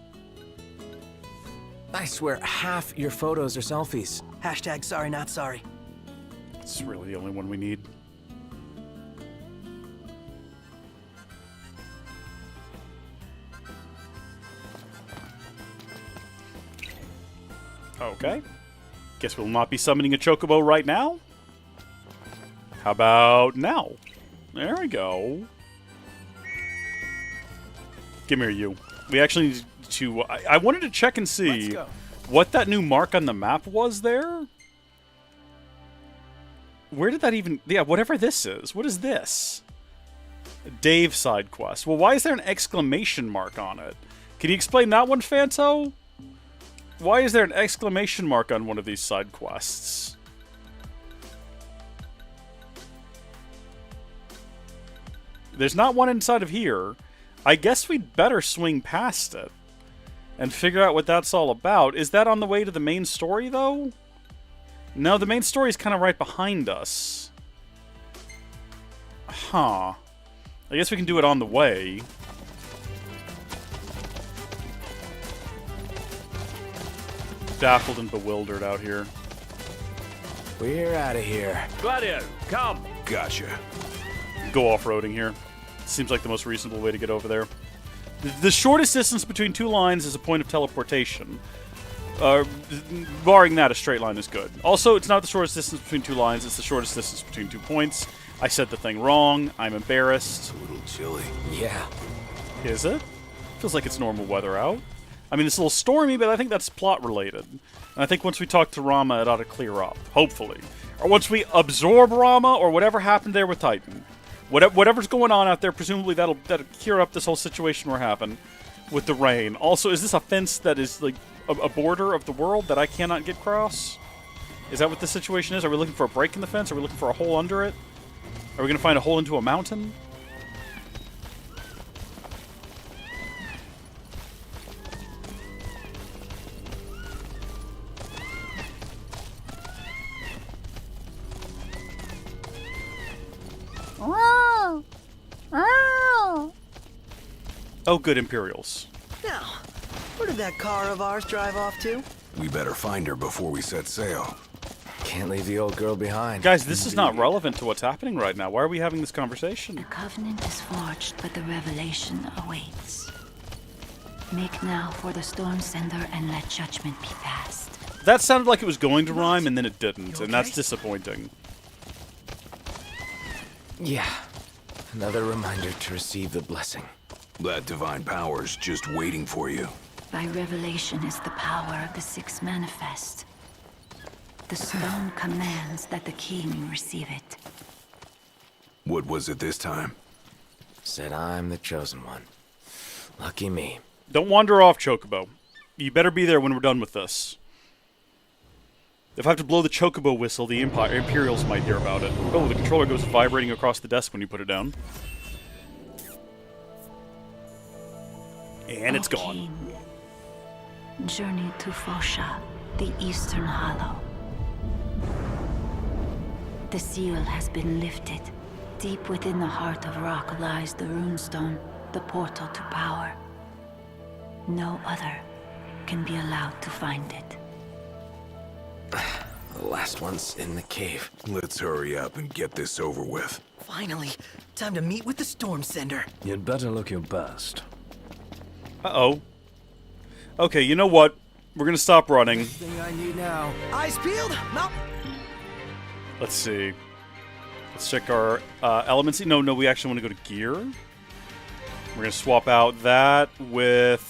S13: I swear, half your photos are selfies.
S1: Hashtag sorry not sorry.
S3: It's really the only one we need. Okay. Guess we'll not be summoning a chocobo right now. How about now? There we go. Give me you. We actually need to... I wanted to check and see what that new mark on the map was there. Where did that even... Yeah, whatever this is. What is this? Dave side quest. Well, why is there an exclamation mark on it? Can you explain that one, Fanto? Why is there an exclamation mark on one of these side quests? There's not one inside of here. I guess we'd better swing past it and figure out what that's all about. Is that on the way to the main story, though? No, the main story is kind of right behind us. Huh. I guess we can do it on the way. Baffled and bewildered out here.
S13: We're out of here.
S4: Gladio, come.
S8: Gotcha.
S3: Go off-roading here. Seems like the most reasonable way to get over there. The shortest distance between two lines is a point of teleportation. Barring that, a straight line is good. Also, it's not the shortest distance between two lines, it's the shortest distance between 2 points. I said the thing wrong. I'm embarrassed.
S8: A little chilly.
S13: Yeah.
S3: Is it? Feels like it's normal weather out. I mean, it's a little stormy, but I think that's plot-related. And I think once we talk to Rama, it ought to clear up. Hopefully. Or once we absorb Rama, or whatever happened there with Titan. Whatever's going on out there, presumably that'll cure up this whole situation we're having with the rain. Also, is this a fence that is, like, a border of the world that I cannot get across? Is that what the situation is? Are we looking for a break in the fence? Are we looking for a hole under it? Are we going to find a hole into a mountain? Oh, good, Imperials.
S1: Now, where did that car of ours drive off to?
S8: We better find her before we set sail.
S13: Can't leave the old girl behind.
S3: Guys, this is not relevant to what's happening right now. Why are we having this conversation?
S6: The covenant is forged, but the revelation awaits. Make now for the storm sender and let judgment be passed.
S3: That sounded like it was going to rhyme, and then it didn't, and that's disappointing.
S13: Yeah. Another reminder to receive the blessing.
S8: That divine power's just waiting for you.
S6: By revelation is the power of the six manifest. The stone commands that the king receive it.
S8: What was it this time?
S13: Said I'm the chosen one. Lucky me.
S3: Don't wander off, Chocobo. You better be there when we're done with this. If I have to blow the Chocobo whistle, the Imperials might hear about it. Oh, the controller goes vibrating across the desk when you put it down. And it's gone.
S6: King, journey to Fosha, the Eastern Hollow. The seal has been lifted. Deep within the heart of rock lies the runestone, the portal to power. No other can be allowed to find it.
S13: The last one's in the cave.
S8: Let's hurry up and get this over with.
S1: Finally, time to meet with the storm sender.
S4: You'd better look your best.
S3: Uh-oh. Okay, you know what? We're gonna stop running.
S1: Everything I need now. Eyes peeled? No.
S3: Let's see. Let's check our elements. No, we actually want to go to gear. We're gonna swap out that with...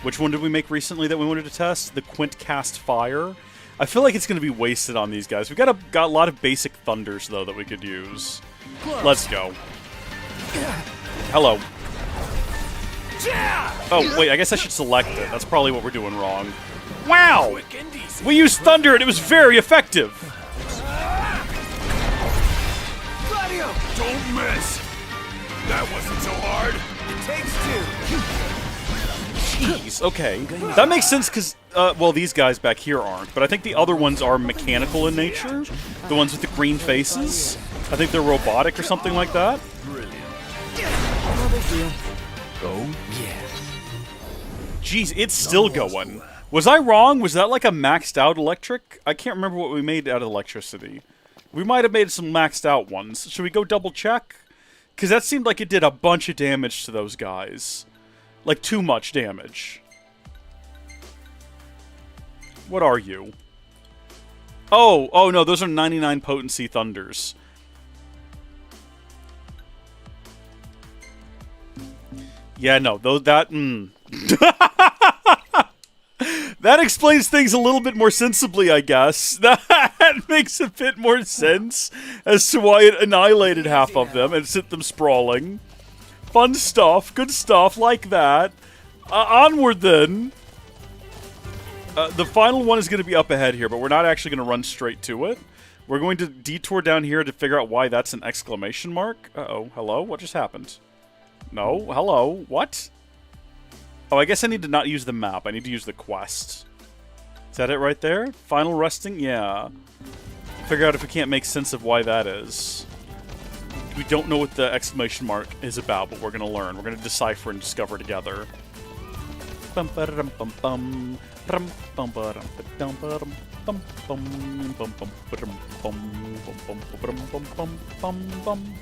S3: Which one did we make recently that we wanted to test? The Quint Cast Fire. I feel like it's going to be wasted on these guys. We've got a lot of basic thunders, though, that we could use. Let's go. Hello. Oh, wait, I guess I should select it. That's probably what we're doing wrong. Wow! We used thunder, and it was very effective!
S17: Don't miss! That wasn't so hard.
S1: It takes two.
S3: Jeez, okay. That makes sense because, well, these guys back here aren't, but I think the other ones are mechanical in nature. The ones with the green faces. I think they're robotic or something like that.
S17: Brilliant.
S1: No big deal.
S8: Oh?
S13: Yeah.
S3: Jeez, it's still going. Was I wrong? Was that like a maxed out electric? I can't remember what we made out of electricity. We might have made some maxed out ones. Should we go double check? Because that seemed like it did a bunch of damage to those guys. Like, too much damage. What are you? Oh, no, those are 99 potency thunders. Yeah, no, that that explains things a little bit more sensibly, I guess. That makes a bit more sense as to why it annihilated half of them and sent them sprawling. Fun stuff, good stuff, like that. Onward then. The final one is going to be up ahead here, but we're not actually going to run straight to it. We're going to detour down here to figure out why that's an exclamation mark. Uh-oh, hello, what just happened? No, hello, what? Oh, I guess I need to not use the map. I need to use the quest. Is that it right there? Final resting? Yeah. Figure out if we can't make sense of why that is. We don't know what the exclamation mark is about, but we're going to learn. We're going to decipher and discover together. Bum ba dum bum bum. Bum bum ba dum bum bum bum bum bum bum bum bum bum bum bum bum.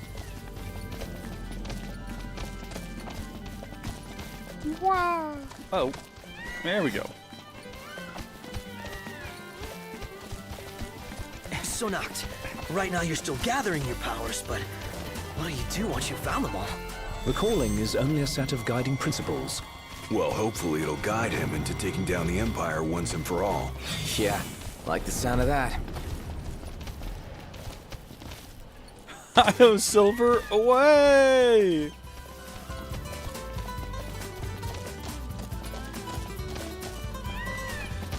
S3: Wow. Oh, there we go.
S1: So knocked. Right now you're still gathering your powers, but what do you do once you've found them all?
S15: The calling is only a set of guiding principles.
S8: Well, hopefully it'll guide him into taking down the Empire once and for all.
S2: Yeah, like the sound of that.
S3: Io Silver, away!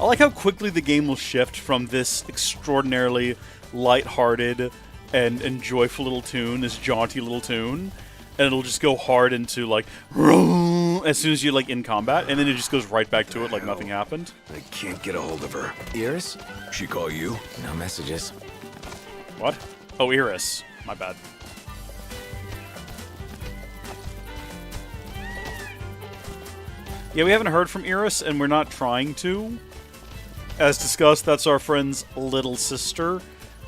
S3: I like how quickly the game will shift from this extraordinarily light-hearted and joyful little tune, this jaunty little tune, and it'll just go hard into like as soon as you're like in combat, and then it just goes right back to it like nothing happened.
S8: I can't get a hold of her.
S2: Iris?
S8: She call you?
S2: No messages.
S3: What? Oh, Iris. My bad. Yeah, we haven't heard from Iris, and we're not trying to. As discussed, that's our friend's little sister,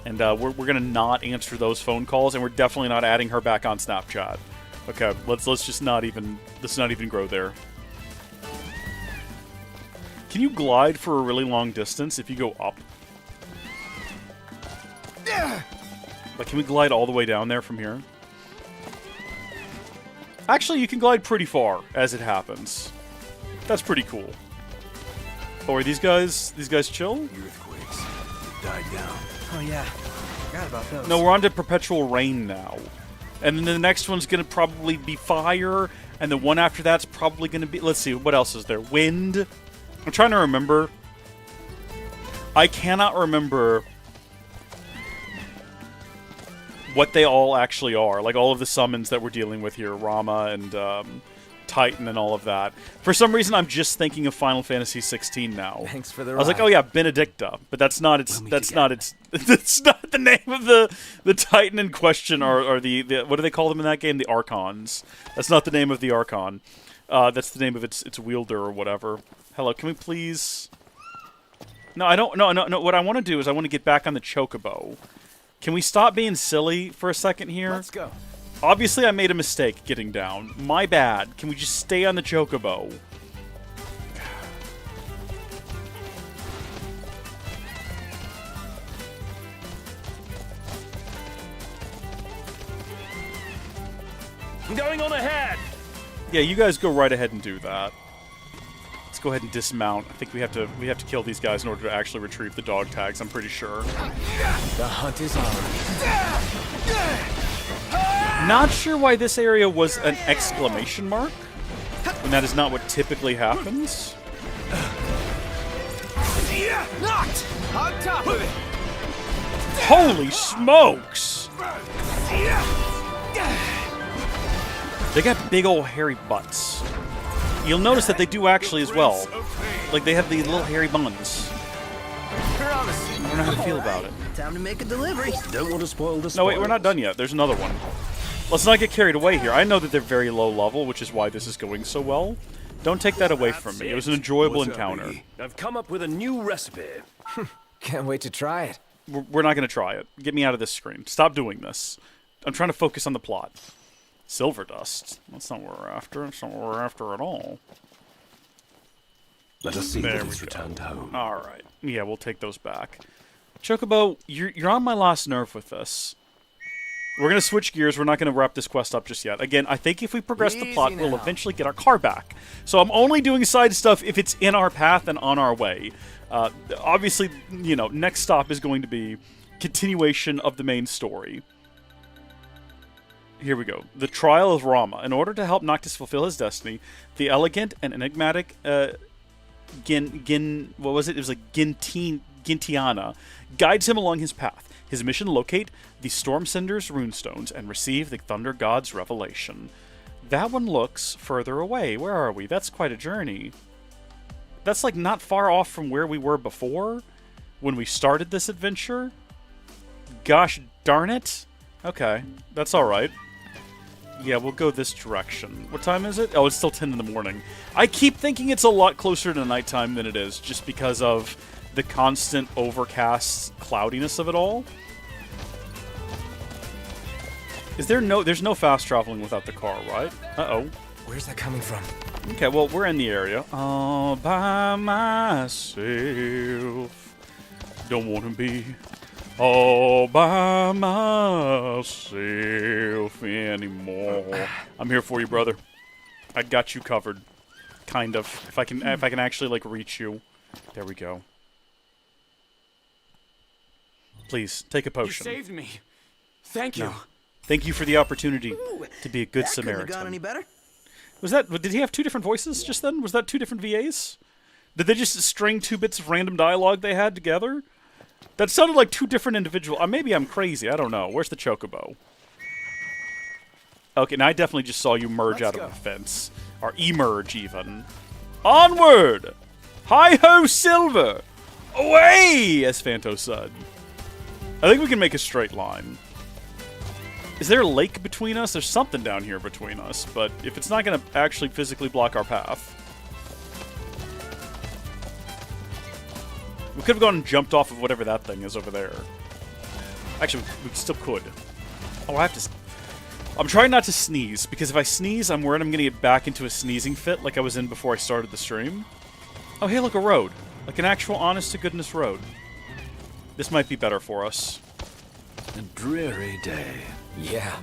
S3: and we're gonna not answer those phone calls, and we're definitely not adding her back on Snapchat. Okay, let's just not even grow there. Can you glide for a really long distance if you go up? Like, can we glide all the way down there from here? Actually, you can glide pretty far as it happens. That's pretty cool. Oh, are these guys chill?
S8: Earthquakes. Died down.
S1: Oh yeah, forgot about those.
S3: No, we're on to perpetual rain now. And then the next one's going to probably be fire, and the one after that's probably going to be... Let's see, what else is there? Wind. I'm trying to remember. I cannot remember what they all actually are. Like, all of the summons that we're dealing with here. Ramuh and Titan and all of that. For some reason, I'm just thinking of Final Fantasy 16 now.
S2: Thanks for the
S3: I was like, oh yeah, Benedicta, but that's not its. That's not the name of the Titan in question, or the what do they call them in that game? The Archons. That's not the name of the Archon. That's the name of its wielder or whatever. Hello, can we please? No, I don't. No. What I want to do is I want to get back on the Chocobo. Can we stop being silly for a second here?
S2: Let's go.
S3: Obviously, I made a mistake getting down. My bad. Can we just stay on the Chocobo?
S4: I'm going on ahead!
S3: Yeah, you guys go right ahead and do that. Let's go ahead and dismount. I think we have to kill these guys in order to actually retrieve the dog tags, I'm pretty sure.
S2: The hunt is on.
S3: Not sure why this area was an exclamation mark, when that is not what typically happens.
S14: Knocked! On top of it!
S3: Holy smokes! They got big old hairy butts. You'll notice that they do actually as well. Like, they have the little hairy buns. I don't know how to feel about it.
S1: Time to make a delivery.
S15: Don't want to spoil the
S3: No, wait, we're not done yet. There's another one. Let's not get carried away here. I know that they're very low level, which is why this is going so well. Don't take that away from me. It was an enjoyable encounter.
S4: I've come up with a new recipe.
S2: Can't wait to try it.
S3: We're not going to try it. Get me out of this screen. Stop doing this. I'm trying to focus on the plot. Silver dust. That's not what we're after. That's not what we're after at all.
S15: Let us see
S3: There
S15: that
S3: we
S15: it's
S3: go.
S15: returned home.
S3: All right. Yeah, we'll take those back. Chocobo, you're on my last nerve with this. We're going to switch gears. We're not going to wrap this quest up just yet. Again, I think if we progress the plot, we'll eventually get our car back. So I'm only doing side stuff if it's in our path and on our way. Obviously, you know, next stop is going to be continuation of the main story. Here we go. The Trial of Ramuh. In order to help Noctis fulfill his destiny, the elegant and enigmatic what was it? It was like Gintiana guides him along his path. His mission: locate the Stormsender's runestones and receive the Thunder God's revelation. That one looks further away. Where are we? That's quite a journey. That's like not far off from where we were before when we started this adventure. Gosh darn it. Okay, that's alright. Yeah, we'll go this direction. What time is it? Oh, it's still 10 in the morning. I keep thinking it's a lot closer to nighttime than it is, just because of the constant overcast cloudiness of it all. Is there there's no fast traveling without the car, right? Uh-oh.
S13: Where's that coming from?
S3: Okay, well, we're in the area. All by myself. Don't want to be all by myself anymore. I'm here for you, brother. I got you covered. Kind of. If I can actually, like, reach you. There we go. Please, take a potion.
S2: You saved me. Thank you.
S3: No. Thank you for the opportunity to be a good
S1: that
S3: Samaritan.
S1: Couldn't have gone any better.
S3: Was that? Did he have two different voices just then? Was that two different VAs? Did they just string two bits of random dialogue they had together? That sounded like two different individuals. Maybe I'm crazy. I don't know. Where's the chocobo? Okay, now I definitely just saw you merge out of the fence. Or emerge, even. Onward! Hi-ho, Silver! Away! As Phanto said. I think we can make a straight line. Is there a lake between us? There's something down here between us, but if it's not going to actually physically block our path. We could have gone and jumped off of whatever that thing is over there. Actually, we still could. Oh, I have to... I'm trying not to sneeze, because if I sneeze, I'm worried I'm going to get back into a sneezing fit like I was in before I started the stream. Oh, hey, look, a road. Like an actual honest-to-goodness road. This might be better for us.
S4: A dreary day.
S13: Yeah.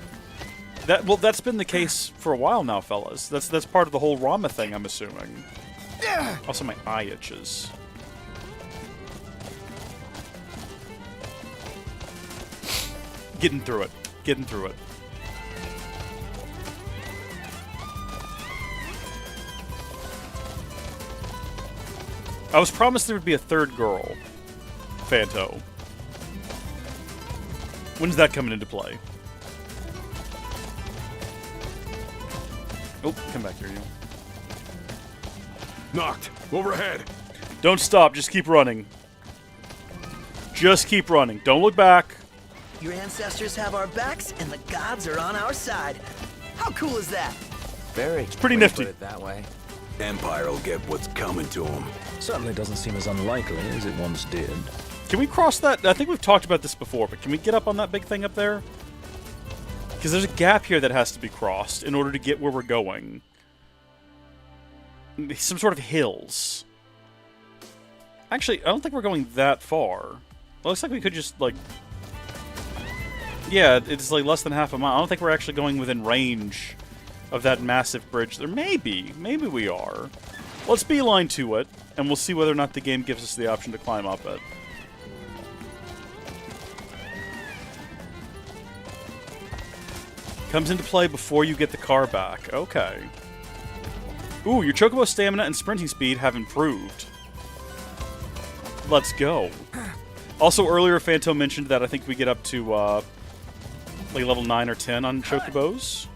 S3: Well, that's been the case for a while now, fellas. That's part of the whole Ramuh thing, I'm assuming. Also, my eye itches. Getting through it. Getting through it. I was promised there would be a third girl. Phanto. When's that coming into play? Oh, come back here, you.
S17: Knocked. Overhead.
S3: Don't stop. Just keep running. Just keep running. Don't look back.
S1: Your ancestors have our backs, and the gods are on our side. How cool is that?
S13: Very.
S3: It's pretty nifty.
S2: Put it that way.
S8: Empire will get what's coming to him.
S19: Certainly doesn't seem as unlikely as it once did.
S3: Can we cross that? I think we've talked about this before, but can we get up on that big thing up there? Because there's a gap here that has to be crossed in order to get where we're going. Some sort of hills. Actually, I don't think we're going that far. It looks like we could just, like... Yeah, it's like less than half a mile. I don't think we're actually going within range of that massive bridge there. Maybe. Maybe we are. Let's beeline to it, and we'll see whether or not the game gives us the option to climb up it. Comes into play before you get the car back. Okay. Ooh, your Chocobo stamina and sprinting speed have improved. Let's go. Also, earlier, Phantom mentioned that I think we get up to, like, level 9 or 10 on Chocobos.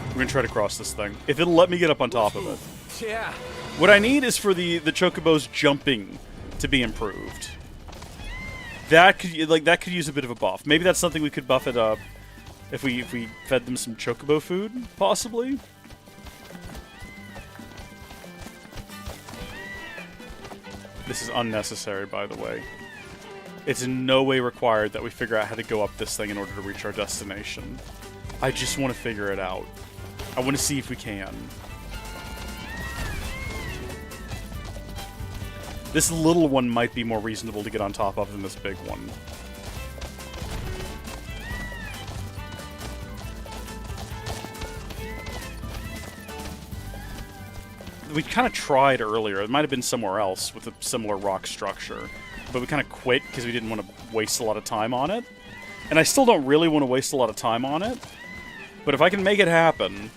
S3: We're gonna try to cross this thing. If it'll let me get up on top of it.
S2: Yeah.
S3: What I need is for the Chocobos jumping to be improved. That could use a bit of a buff. Maybe that's something we could buff it up if we fed them some Chocobo food, possibly. This is unnecessary, by the way. It's in no way required that we figure out how to go up this thing in order to reach our destination. I just want to figure it out. I want to see if we can. This little one might be more reasonable to get on top of than this big one. We kind of tried earlier. It might have been somewhere else with a similar rock structure. But we kind of quit because we didn't want to waste a lot of time on it. And I still don't really want to waste a lot of time on it. But if I can make it happen...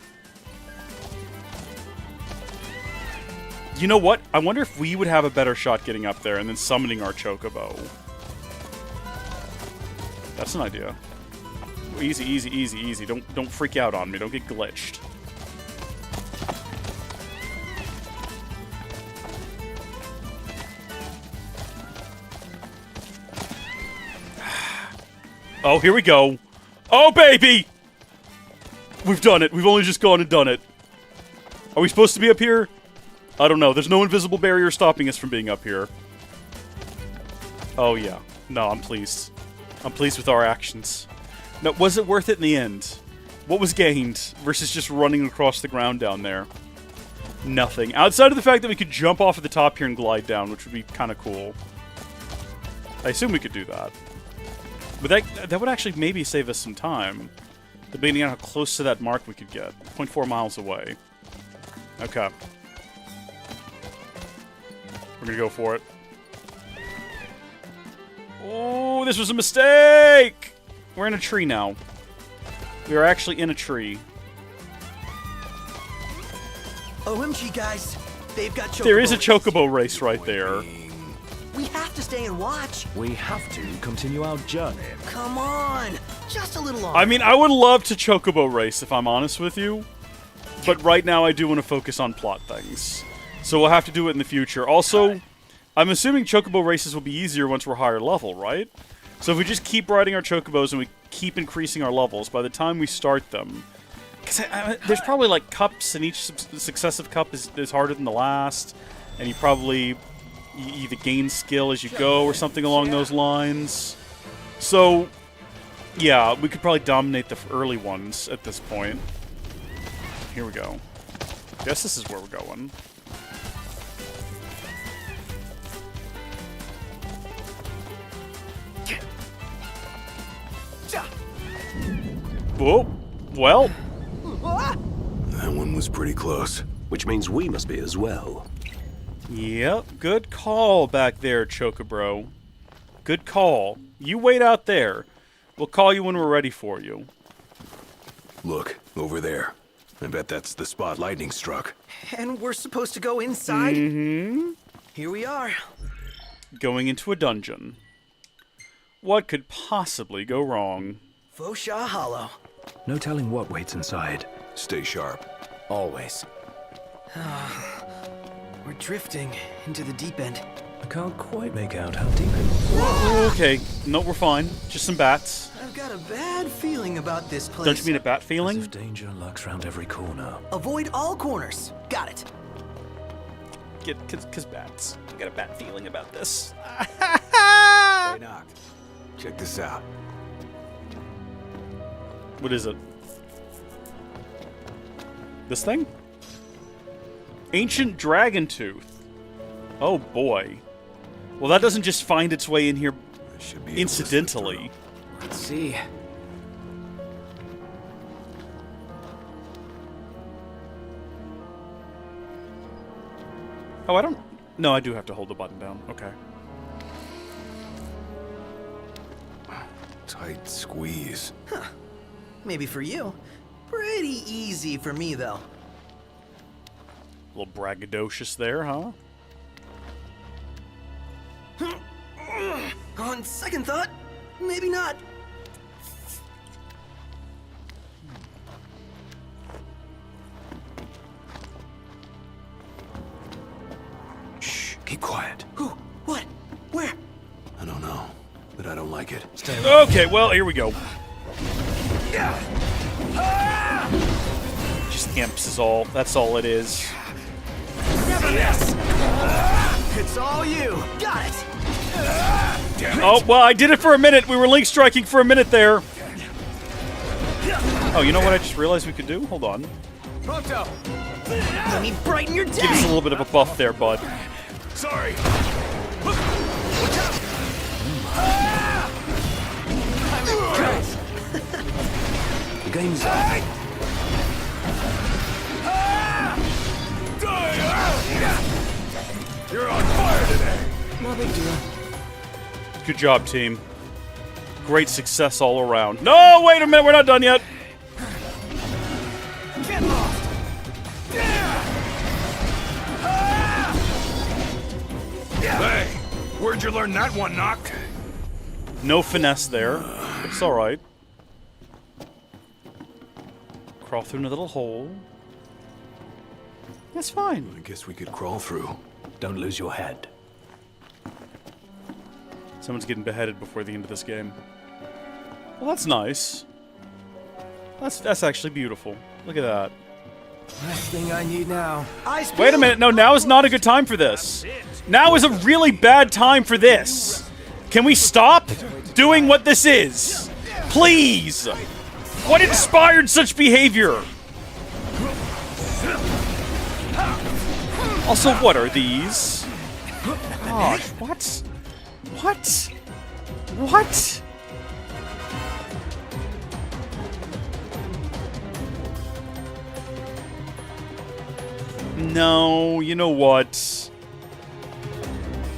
S3: You know what? I wonder if we would have a better shot getting up there and then summoning our chocobo. That's an idea. Easy, easy, easy, easy. Don't freak out on me. Don't get glitched. Oh, here we go. Oh, baby! We've done it. We've only just gone and done it. Are we supposed to be up here? I don't know. There's no invisible barrier stopping us from being up here. Oh, yeah. No, I'm pleased. I'm pleased with our actions. Now, was it worth it in the end? What was gained versus just running across the ground down there? Nothing. Outside of the fact that we could jump off at the top here and glide down, which would be kind of cool. I assume we could do that. But that would actually maybe save us some time. Depending on how close to that mark we could get. 0.4 miles away. Okay. We're gonna go for it. Oh, this was a mistake! We're in a tree now. We are actually in a tree.
S1: OMG, guys. They've got chocobo.
S3: There is a chocobo race right there.
S1: We have to stay and watch.
S4: We have to continue our journey.
S1: Come on. Just a little longer.
S3: I mean, I would love to chocobo race, if I'm honest with you. But right now, I do want to focus on plot things. So we'll have to do it in the future. Also, I'm assuming chocobo races will be easier once we're higher level, right? So if we just keep riding our chocobos and we keep increasing our levels, by the time we start them... Because there's probably, like, cups, and each successive cup is harder than the last. And you probably... You either gain skill as you go or something along those lines. So, yeah, we could probably dominate the early ones at this point. Here we go. Guess this is where we're going. Whoa. Well.
S8: That one was pretty close.
S15: Which means we must be as well.
S3: Yep, good call back there, Chocobro. Good call. You wait out there. We'll call you when we're ready for you.
S8: Look, over there. I bet that's the spot lightning struck.
S1: And we're supposed to go inside?
S3: Mm-hmm.
S1: Here we are.
S3: Going into a dungeon. What could possibly go wrong?
S1: Fosha Hollow.
S19: No telling what waits inside.
S8: Stay sharp.
S19: Always.
S1: We're drifting into the deep end.
S19: I can't quite make out how deep it is.
S3: Okay, no, we're fine. Just some bats.
S1: I've got a bad feeling about this place.
S3: Don't you mean a bat feeling?
S19: As if danger lurks round every corner.
S1: Avoid all corners. Got it.
S3: Cause bats. I got a bat feeling about this.
S8: Hey, Knock. Check this out.
S3: What is it? This thing? Ancient Dragon Tooth. Oh boy. Well, that doesn't just find its way in here incidentally.
S1: Let's see.
S3: Oh, I don't... No, I do have to hold the button down. Okay.
S8: Tight squeeze.
S1: Huh. Maybe for you. Pretty easy for me, though.
S3: A little braggadocious there, huh?
S1: On second thought, maybe not.
S8: Shh, keep quiet.
S1: Who? What? Where?
S8: I don't know, but I don't like it. Stay
S3: Okay, well, here we go. Just imps is all. That's all it is.
S1: It's all you. Got it.
S3: Oh, well, I did it for a minute. We were link striking for a minute there. Oh, you know what I just realized we could do? Hold on.
S1: Let me brighten your day.
S3: Give us a little bit of a buff there, bud.
S17: Sorry.
S4: things up.
S17: You're on fire today!
S14: No big deal.
S3: Good job, team. Great success all around. No, wait a minute, we're not done yet.
S14: Get lost!
S17: Hey, where'd you learn that one, Knock?
S3: No finesse there. It's alright. Crawl through another little hole. That's fine.
S8: I guess we could crawl through.
S4: Don't lose your head.
S3: Someone's getting beheaded before the end of this game. Well, that's nice. That's actually beautiful. Look at that.
S14: Last thing I need now.
S3: Wait a minute. No, now is not a good time for this. Now is a really bad time for this. Can we stop doing what this is? Please. What inspired such behavior? Also, what are these? Gosh, what? What? What? No, you know what?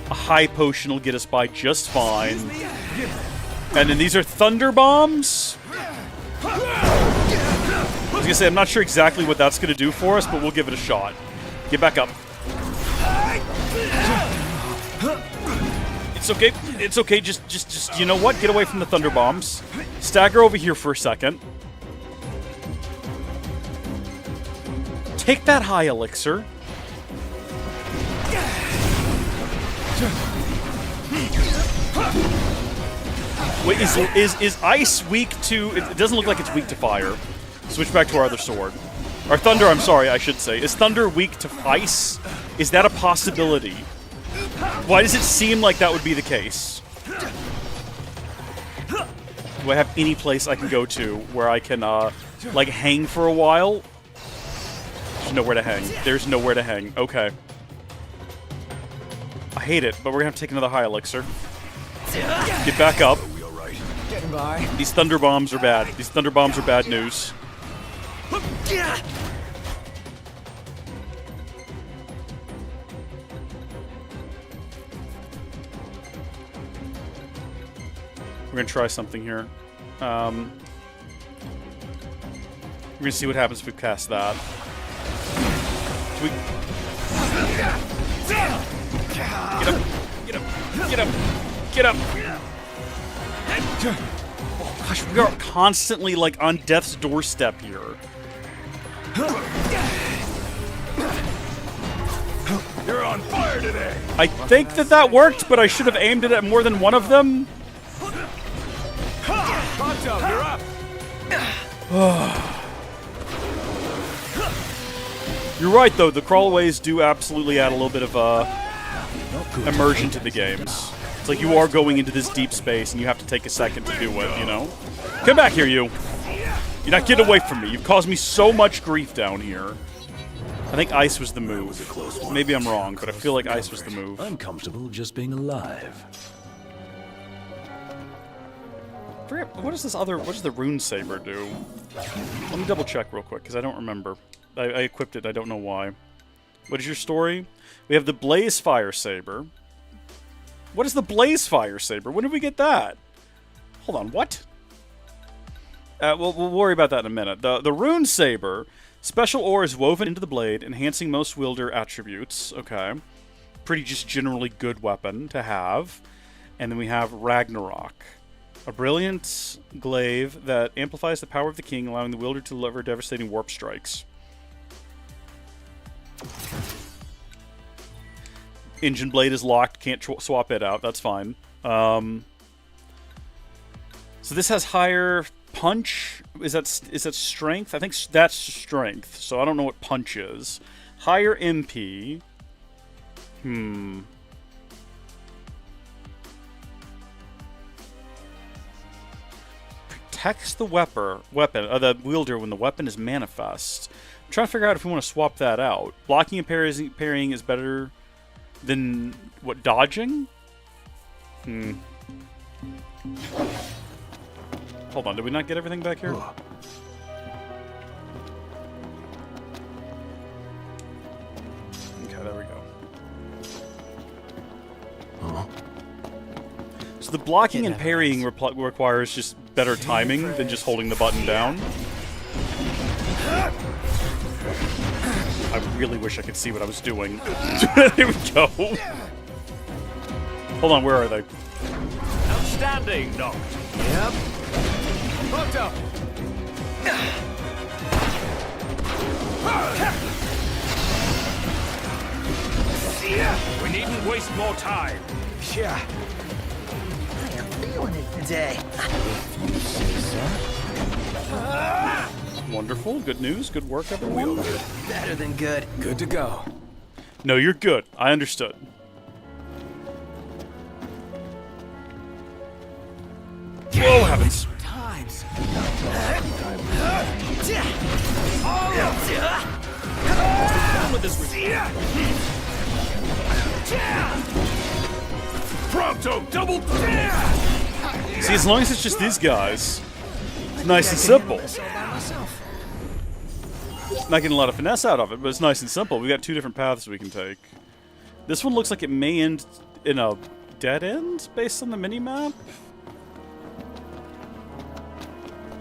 S3: A high potion will get us by just fine. And then these are thunder bombs? I was gonna say, I'm not sure exactly what that's gonna do for us, but we'll give it a shot. Get back up. It's okay. It's okay. Just, you know what? Get away from the thunder bombs. Stagger over here for a second. Take that high elixir. Wait, is ice weak to... It doesn't look like it's weak to fire. Switch back to our other sword. Or thunder, I'm sorry, I should say. Is thunder weak to ice? Is that a possibility? Why does it seem like that would be the case? Do I have any place I can go to where I can, like, hang for a while? There's nowhere to hang. There's nowhere to hang. Okay. I hate it, but we're gonna have to take another high elixir. Get back up.
S14: Getting by.
S3: These thunder bombs are bad. These thunder bombs are bad news. We're gonna try something here. We're gonna see what happens if we cast that. Should we... Get up! Get up! Get up! Get up! Oh gosh, we are constantly like on death's doorstep here.
S17: You're on fire today!
S3: I think that worked, but I should have aimed it at more than one of them.
S17: Ponto, you're up!
S3: You're right, though. The crawlaways do absolutely add a little bit of immersion to the games. It's like you are going into this deep space, and you have to take a second to do it, you know? Come back here, you! You're not getting away from me. You've caused me so much grief down here. I think ice was the move. Maybe I'm wrong, but I feel like ice was the move.
S19: I'm comfortable just being alive.
S3: What does this other... What does the rune saber do? Let me double check real quick, because I don't remember. I equipped it, I don't know why. What is your story? We have the Blaze Fire Saber. What is the Blaze Fire Saber? When did we get that? Hold on, what? We'll worry about that in a minute. The Rune Saber. Special ore is woven into the blade, enhancing most wielder attributes. Okay. Pretty just generally good weapon to have. And then we have Ragnarok. A brilliant glaive that amplifies the power of the king, allowing the wielder to deliver devastating warp strikes. Engine blade is locked, can't swap it out, that's fine. So this has higher punch? Is that strength? I think that's strength, so I don't know what punch is. Higher MP. Protects the weapon, the wielder when the weapon is manifest. I'm trying to figure out if we want to swap that out. Blocking and parrying is better than, what, dodging? Hold on, did we not get everything back here? the blocking and parrying requires just better timing than just holding the button down. I really wish I could see what I was doing. Here we go. Hold on, where are they?
S4: Outstanding, Noct.
S14: Yep. Hooked up.
S4: We needn't waste more time.
S14: Yeah.
S1: Feeling it today.
S3: Wonderful. Good news. Good work, everyone.
S1: Better than good.
S13: Good to go.
S3: No, you're good. I understood. Whoa, heavens.
S14: Times.
S4: With this Prompto, double.
S3: See, as long as it's just these guys, it's nice and simple. Not getting a lot of finesse out of it, but it's nice and simple. We got two different paths we can take. This one looks like it may end in a dead end based on the mini-map.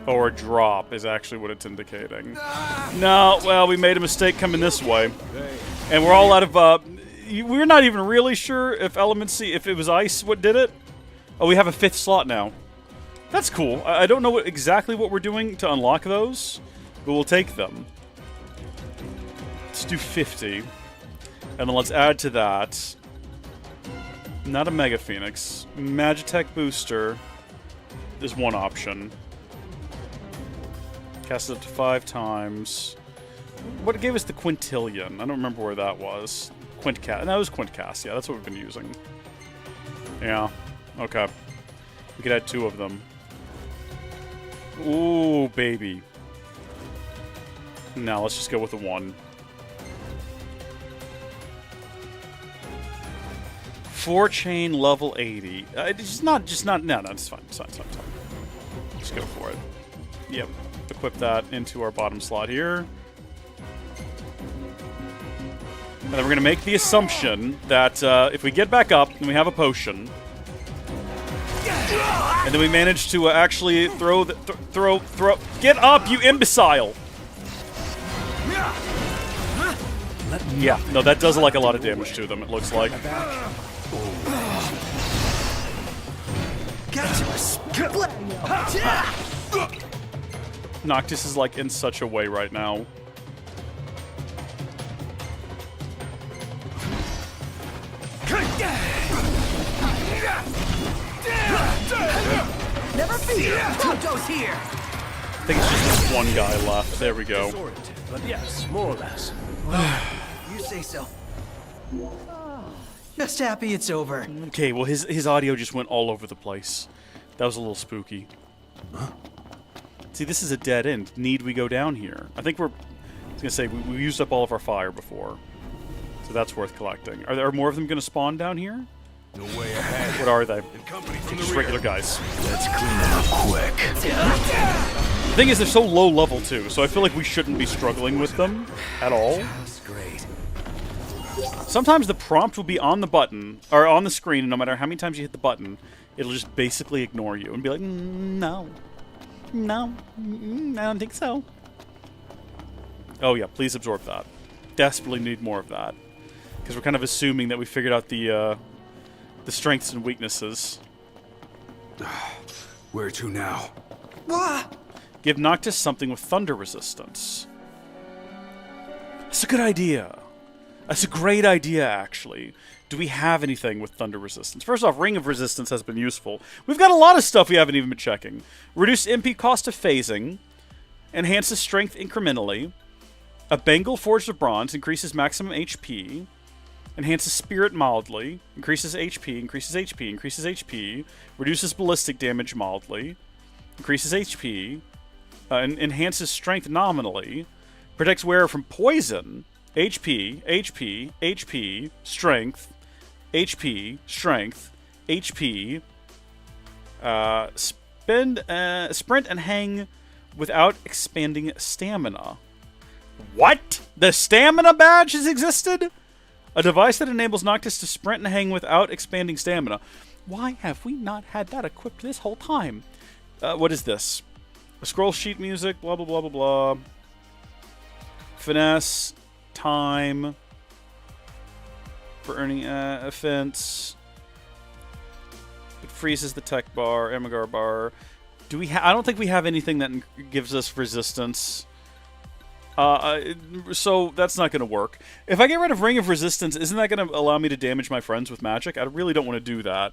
S3: Or a drop is actually what it's indicating. No, well, we made a mistake coming this way. And we're all out of, we're not even really sure if if it was ice what did it. Oh, we have a 5th slot now. That's cool. I don't know exactly what we're doing to unlock those, but we'll take them. Let's do 50. And then let's add to that. Not a Mega Phoenix. Magitech Booster is one option. Cast it up to 5 times. What gave us the Quintillion? I don't remember where that was. Quintcast. No, it was Quintcast. Yeah, that's what we've been using. Yeah. Okay. We could add 2 of them. Ooh, baby. Now let's just go with the 1. 4-chain level 80. It's not. No, it's fine. It's fine. Just go for it. Yep. Equip that into our bottom slot here. And then we're going to make the assumption that if we get back up and we have a potion, and then we manage to actually throw. Get up, you imbecile! Yeah, no, that does like a lot of damage to them, it looks like. Noctis is like in such a way right now.
S14: Never fear. Prompto's here.
S3: I think it's just this one guy left. There we go.
S4: But yes, more or less.
S1: You say so. Just happy it's over.
S3: Okay, well his audio just went all over the place. That was a little spooky. Huh? See, this is a dead end. Need we go down here? I think I was gonna say we used up all of our fire before, so that's worth collecting. Are there more of them gonna spawn down here?
S17: No way ahead.
S3: What are they?
S17: Just
S3: regular guys.
S17: Let's clean them up quick.
S3: The thing is, they're so low level too, so I feel like we shouldn't be struggling with them at all.
S14: That's great.
S3: Sometimes the prompt will be on the button, or on the screen, and no matter how many times you hit the button, it'll just basically ignore you and be like, no. No, I don't think so. Oh yeah, please absorb that. Desperately need more of that. Because we're kind of assuming that we figured out the strengths and weaknesses.
S17: Where to now?
S3: Give Noctis something with thunder resistance. That's a good idea. That's a great idea, actually. Do we have anything with thunder resistance? First off, Ring of Resistance has been useful. We've got a lot of stuff we haven't even been checking. Reduce MP cost of phasing. Enhances strength incrementally. A bangle forged of bronze increases maximum HP. Enhances spirit mildly. Increases HP, increases HP, increases HP. Reduces ballistic damage mildly. Increases HP. Enhances strength nominally. Protects wearer from poison. HP, HP, HP, strength, HP, strength, HP, sprint and hang without expanding stamina. What? The stamina badge has existed? A device that enables Noctis to sprint and hang without expanding stamina. Why have we not had that equipped this whole time? What is this? Scroll sheet music, blah, blah, blah, blah, blah. Finesse, time, for earning offense. It freezes the tech bar, Amigar bar. Do we? I don't think we have anything that gives us resistance. So that's not going to work. If I get rid of Ring of Resistance, isn't that going to allow me to damage my friends with magic? I really don't want to do that.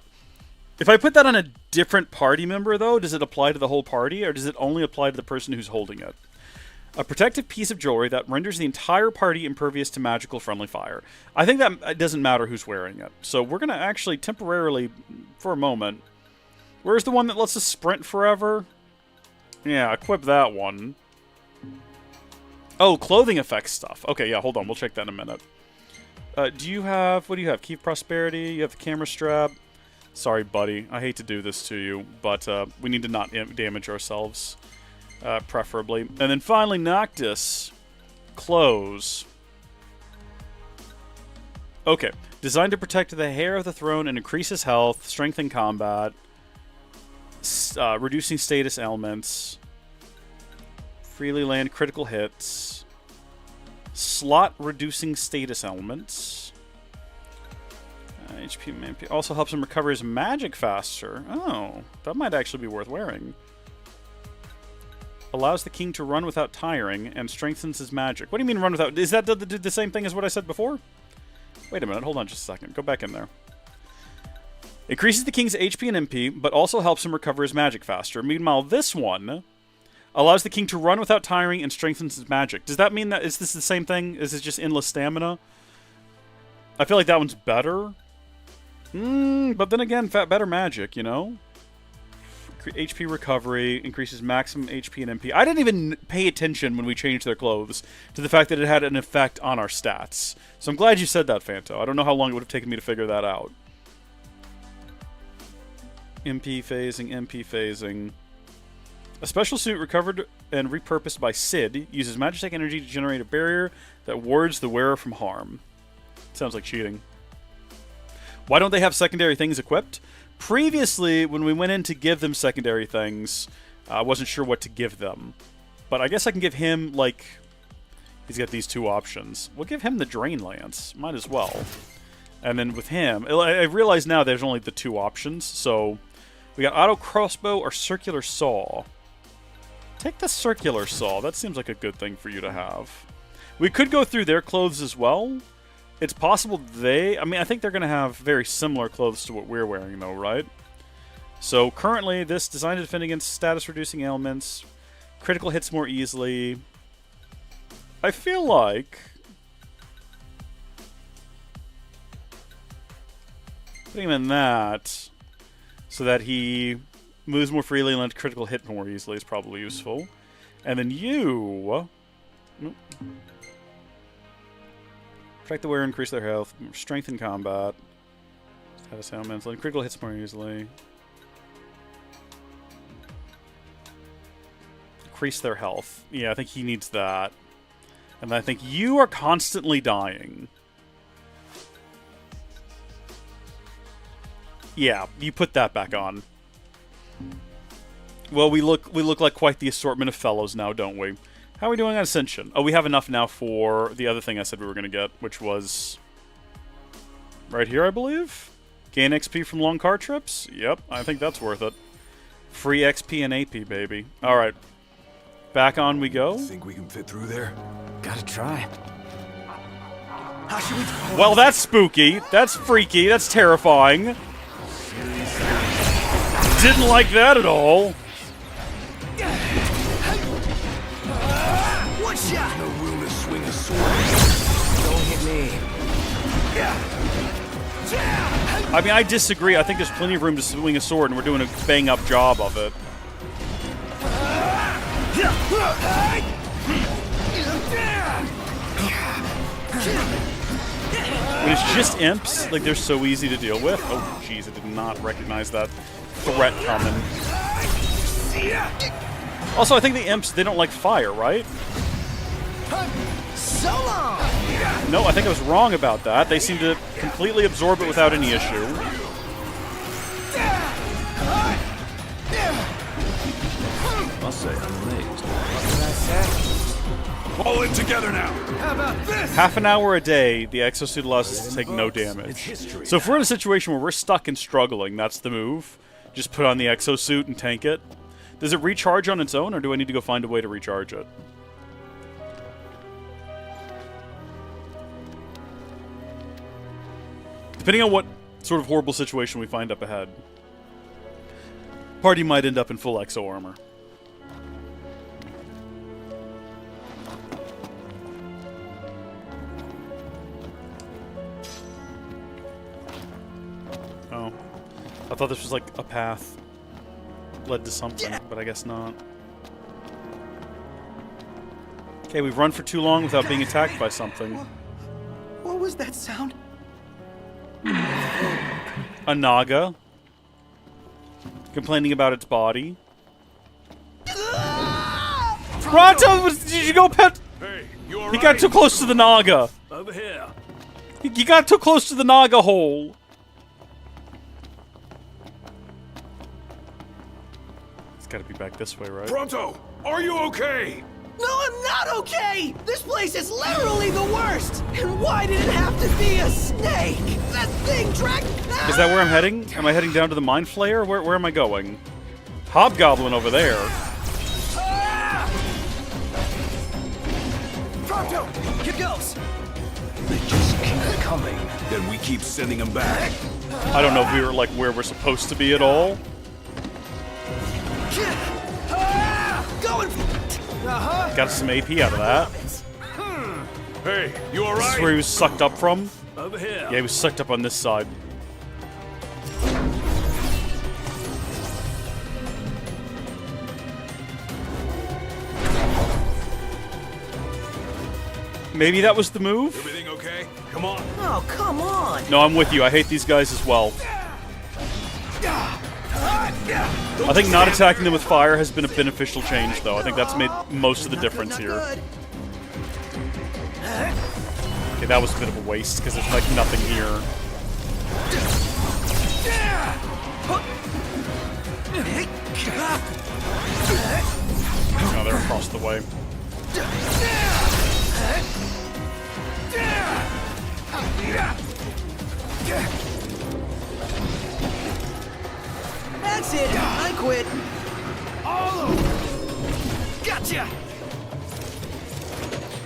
S3: If I put that on a different party member, though, does it apply to the whole party, or does it only apply to the person who's holding it? A protective piece of jewelry that renders the entire party impervious to magical friendly fire. I think that it doesn't matter who's wearing it. So we're going to actually temporarily, for a moment... Where's the one that lets us sprint forever? Yeah, equip that one. Oh, clothing effects stuff. Okay, yeah, hold on. We'll check that in a minute. Do you have... What do you have? Key of Prosperity? You have the camera strap? Sorry, buddy. I hate to do this to you, but we need to not damage ourselves, preferably. And then finally, Noctis. Clothes. Okay. Designed to protect the heir of the throne and increase his health, strength in combat, reducing status ailments, freely land critical hits, slot reducing status ailments, HP MP also helps him recover his magic faster. Oh, that might actually be worth wearing. Allows the king to run without tiring and strengthens his magic. What do you mean run without? Is that the same thing as what I said before? Wait a minute, hold on just a second. Go back in there. Increases the king's HP and MP, but also helps him recover his magic faster. Meanwhile, this one allows the king to run without tiring and strengthens his magic. Does that mean that is this the same thing? Is it just endless stamina? I feel like that one's better. But then again, better magic, you know? HP recovery, increases maximum HP and MP. I didn't even pay attention when we changed their clothes to the fact that it had an effect on our stats. So I'm glad you said that, Fanto. I don't know how long it would have taken me to figure that out. MP phasing. A special suit recovered and repurposed by Sid uses magic energy to generate a barrier that wards the wearer from harm. Sounds like cheating. Why don't they have secondary things equipped? Previously, when we went in to give them secondary things, I wasn't sure what to give them. But I guess I can give him, like... He's got these two options. We'll give him the Drain Lance. Might as well. And then with him... I realize now there's only the two options, so... We got Auto Crossbow or Circular Saw. Take the Circular Saw. That seems like a good thing for you to have. We could go through their clothes as well. It's possible they... I mean, I think they're going to have very similar clothes to what we're wearing, though, right? So, currently, this designed to defend against status-reducing ailments. Critical hits more easily. I feel like... putting him in that, so that he moves more freely and lets critical hit more easily is probably useful. And then you... Nope. Protect the wearer, increase their health, strength in combat, status ailments, let critical hits more easily. Increase their health. Yeah, I think he needs that. And I think you are constantly dying. Yeah, you put that back on. Well, we look like quite the assortment of fellows now, don't we? How are we doing on Ascension? Oh, we have enough now for the other thing I said we were going to get, which was... right here, I believe? Gain XP from long car trips? Yep, I think that's worth it. Free XP and AP, baby. Alright. Back on we go.
S8: Think we can fit through there?
S13: Gotta try.
S14: How should we...
S3: Well, that's spooky. That's freaky. That's terrifying. Didn't like that at all.
S14: One shot!
S8: No room to swing a sword.
S13: Don't hit me.
S3: I mean, I disagree. I think there's plenty of room to swing a sword, and we're doing a bang-up job of it. When it's just imps, like, they're so easy to deal with. Oh, jeez, I did not recognize that threat coming. Also, I think the imps, they don't like fire, right?
S14: So long!
S3: No, I think I was wrong about that. They seem to completely absorb it without any issue.
S19: Must say, I'm amazed.
S14: What did I say?
S17: All in together now.
S14: How about this?
S3: Half an hour a day, the exosuit allows us to take no damage. So if we're in a situation where we're stuck and struggling, that's the move. Just put on the exosuit and tank it. Does it recharge on its own, or do I need to go find a way to recharge it? Depending on what sort of horrible situation we find up ahead, party might end up in full exo armor. Oh. I thought this was like a path. Led to something, but I guess not. Okay, we've run for too long without being attacked by something.
S1: What was that sound?
S3: A Naga. Complaining about its body. Pronto! Did you go pet?
S17: Hey,
S3: He got too close to the Naga.
S4: Over here.
S3: He got too close to the Naga hole. It's gotta be back this way, right?
S17: Pronto, are you okay?
S1: No, I'm not okay! This place is literally the worst! And why did it have to be a snake? That thing dragged...
S3: Is that where I'm heading? Am I heading down to the Mind Flayer? Where am I going? Hobgoblin over there.
S1: Pronto! Here goes!
S17: They just keep coming. Then we keep sending them back.
S3: I don't know if we were like where we're supposed to be at all.
S1: Going!
S3: Got some AP out of that.
S17: Hey, you
S3: This
S17: alright?
S3: is where he was sucked up from.
S4: Over here.
S3: Yeah, he was sucked up on this side. Maybe that was the move?
S17: Everything okay? Come on.
S1: Oh, come on!
S3: No, I'm with you. I hate these guys as well. I think not attacking them with fire has been a beneficial change, though. I think that's made most of the difference here. Okay, that was a bit of a waste, because there's like nothing here. Oh, they're across the way.
S1: That's it! I quit! Gotcha!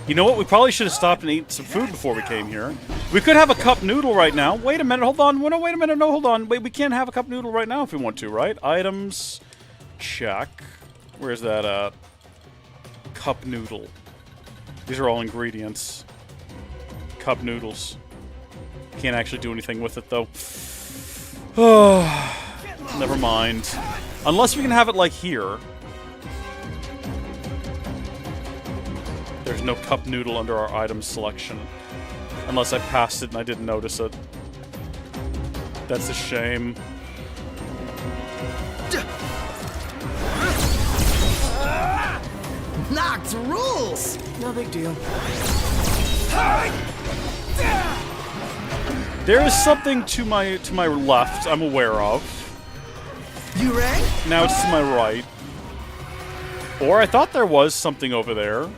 S3: You know what? We probably should have stopped and eaten some food before we came here. We could have a cup noodle right now. Wait a minute, hold on. No, wait a minute, no, hold on. Wait, we can't have a cup noodle right now if we want to, right? Items, check. Where's that, cup noodle? These are all ingredients. Cup noodles. Can't actually do anything with it, though. Oh, never mind. Unless we can have it, like, here. There's no cup noodle under our items selection. Unless I passed it and I didn't notice it. That's a shame.
S1: Knocked rules! No big deal.
S3: There is something to my left I'm aware of.
S1: You rang?
S3: Now it's to my right. Or I thought there was something over there.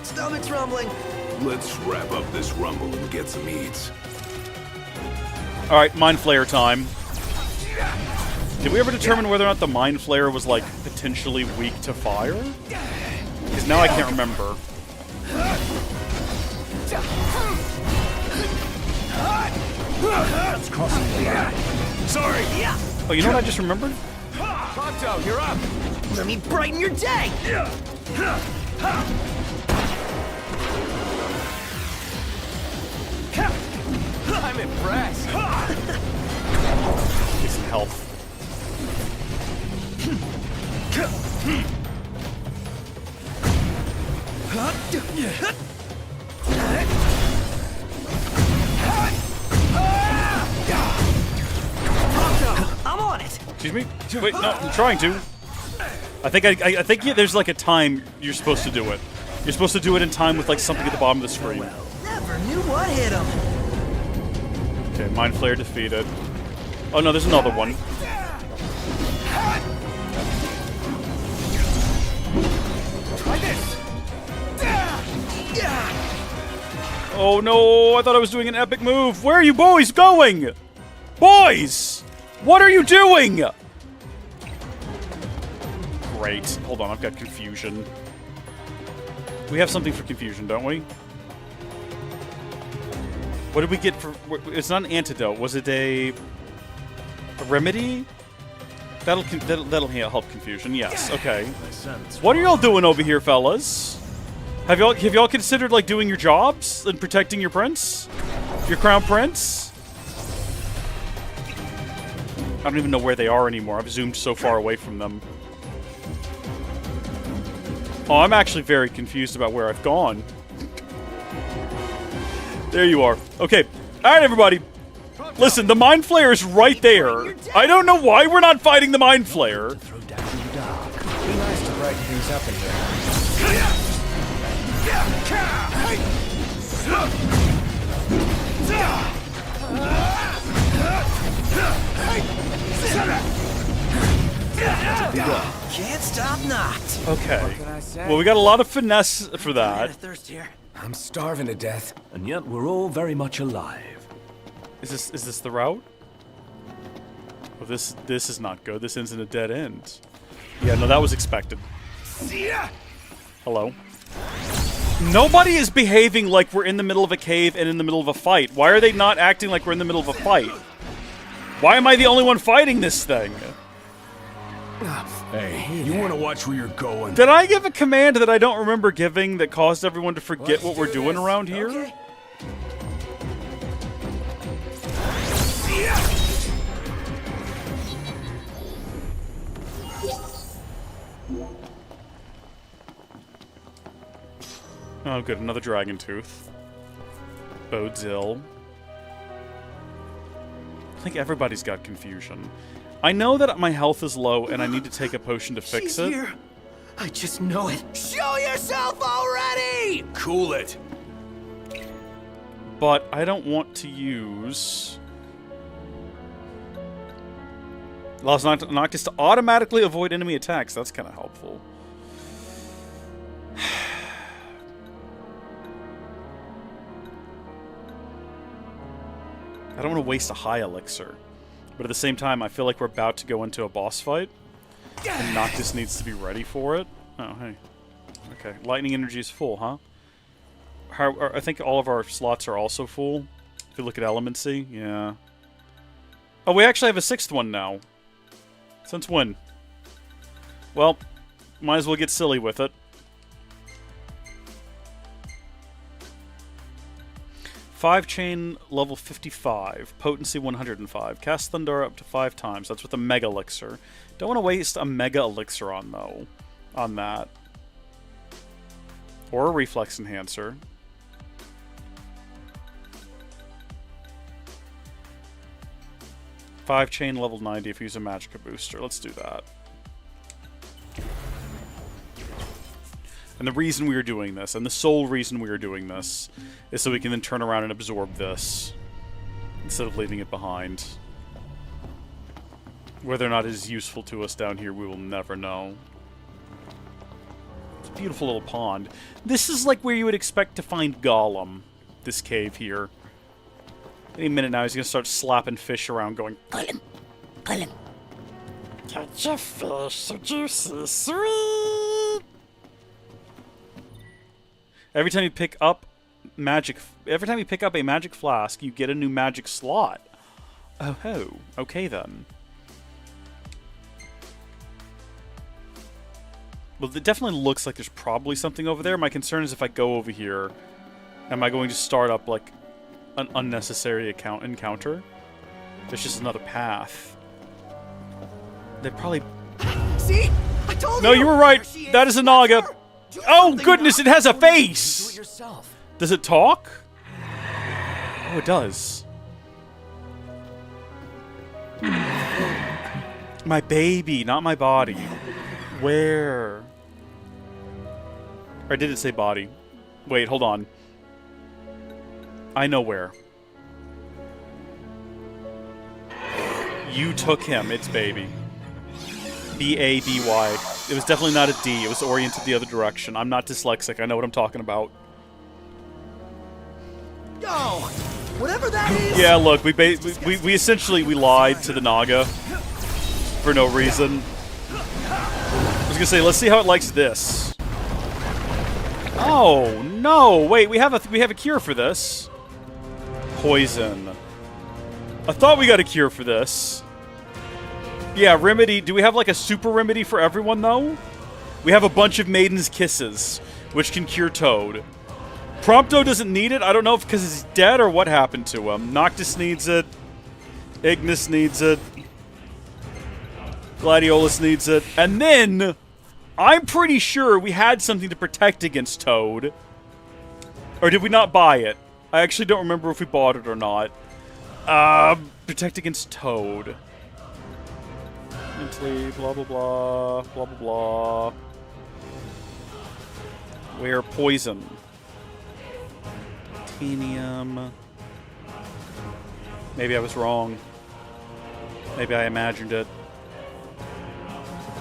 S1: Stomach's rumbling.
S17: Let's wrap up this rumble and get some eats.
S3: Alright, Mind Flayer time. Did we ever determine whether or not the Mind Flayer was, like, potentially weak to fire? Because now I can't remember.
S10: That's crossing the line.
S17: Sorry!
S3: Oh, you know what I just remembered?
S14: Pronto, you're up!
S1: Let me brighten your day!
S14: I'm impressed.
S3: Get some health.
S1: I'm on it!
S3: Excuse me? Wait, no, I'm trying to. I think there's like a time you're supposed to do it. You're supposed to do it in time with like something at the bottom of the screen.
S1: Never knew what hit him.
S3: Okay, Mind Flayer defeated. Oh no, there's another one. Oh no, I thought I was doing an epic move. Where are you boys going? Boys! What are you doing? Great. Hold on, I've got confusion. We have something for confusion, don't we? What did we get for... It's not an antidote. Was it a remedy? That'll help confusion, yes. Okay. What are y'all doing over here, fellas? Have y'all considered, like, doing your jobs and protecting your prince? Your crown prince? I don't even know where they are anymore. I've zoomed so far away from them. Oh, I'm actually very confused about where I've gone. There you are. Okay. Alright, everybody. Listen, the Mind Flayer is right there. I don't know why we're not fighting the Mind Flayer.
S13: Be nice to brighten things up in here.
S14: Can't stop not.
S3: Okay. Well, we got a lot of finesse for that.
S13: I'm starving to death.
S4: And yet we're all very much alive.
S3: Is this the route? Well, this is not good. This ends in a dead end. Yeah, no, that was expected. Hello. Nobody is behaving like we're in the middle of a cave and in the middle of a fight. Why are they not acting like we're in the middle of a fight? Why am I the only one fighting this thing?
S17: Hey, you want to watch where you're going?
S3: Did I give a command that I don't remember giving that caused everyone to forget what we're doing around here? Okay. Oh, good. Another dragon tooth. Bodes ill. I think everybody's got confusion. I know that my health is low and I need to take a potion to fix it.
S14: Here. I just know it. Show yourself already!
S17: Cool it.
S3: But I don't want to use... Allows Noctis to automatically avoid enemy attacks. That's kind of helpful. I don't want to waste a high elixir. But at the same time, I feel like we're about to go into a boss fight. And Noctis needs to be ready for it. Oh, hey. Okay. Lightning energy is full, huh? I think all of our slots are also full. If you look at Elemency, yeah. Oh, we actually have a 6th one now. Since when? Well, might as well get silly with it. 5 chain level 55, potency 105. Cast Thunder up to 5 times. That's with a Mega Elixir. Don't want to waste a Mega Elixir on, though. On that. Or a Reflex Enhancer. Five chain level 90 if you use a Magicka booster. Let's do that. And the reason we are doing this, and the sole reason we are doing this, is so we can then turn around and absorb this, instead of leaving it behind. Whether or not it is useful to us down here, we will never know. It's a beautiful little pond. This is like where you would expect to find Gollum, this cave here. Any minute now, he's going to start slapping fish around, going, "Pull him! Pull him! Catch a fish, so juicy, sweet!" Every time you pick up a magic flask, you get a new magic slot. Oh ho. Okay then. Well, it definitely looks like there's probably something over there. My concern is if I go over here, am I going to start up like an unnecessary encounter? There's just another path. They probably...
S14: See? I told
S3: No, you were right. That is a Naga. Oh, goodness, it has a face!
S13: Do it yourself.
S3: Does it talk? Oh, it does. My baby, not my body. Where? Or did it say body? Wait, hold on. I know where. You took him, it's baby. B-A-B-Y. It was definitely not a D. It was oriented the other direction. I'm not dyslexic. I know what I'm talking about.
S1: Oh, whatever that is.
S3: Yeah, look, we essentially lied to the Naga for no reason. I was gonna say, let's see how it likes this. Oh no! Wait, we have a cure for this. Poison. I thought we got a cure for this. Yeah, remedy. Do we have like a super remedy for everyone though? We have a bunch of Maiden's Kisses, which can cure Toad. Prompto doesn't need it. I don't know if because he's dead or what happened to him. Noctis needs it. Ignis needs it. Gladiolus needs it. And then, I'm pretty sure we had something to protect against Toad. Or did we not buy it? I actually don't remember if we bought it or not. Protect against Toad. Mentally, blah, blah, blah, blah, blah, blah. Where poison. Titanium. Maybe I was wrong. Maybe I imagined it.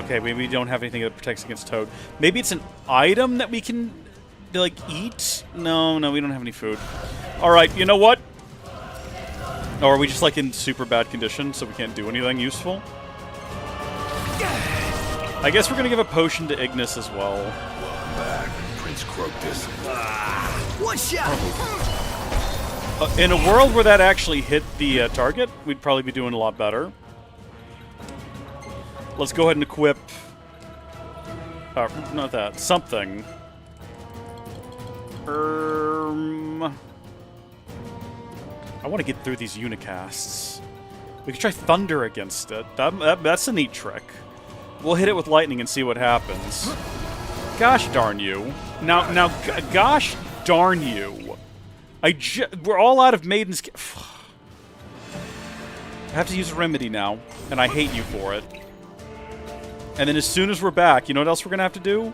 S3: Okay, we don't have anything that protects against Toad. Maybe it's an item that we can, like, eat? No, we don't have any food. Alright, you know what? Or are we just, like, in super bad condition, so we can't do anything useful? I guess we're gonna give a potion to Ignis as well.
S17: Back, Prince Croctus.
S1: One shot!
S3: In a world where that actually hit the target, we'd probably be doing a lot better. Let's go ahead and equip... not that. Something. I want to get through these unicasts. We could try Thunder against it. That's a neat trick. We'll hit it with lightning and see what happens. Gosh darn you. Now, gosh darn you. We're all out of Maiden's... I have to use a remedy now, and I hate you for it. And then as soon as we're back, you know what else we're gonna have to do?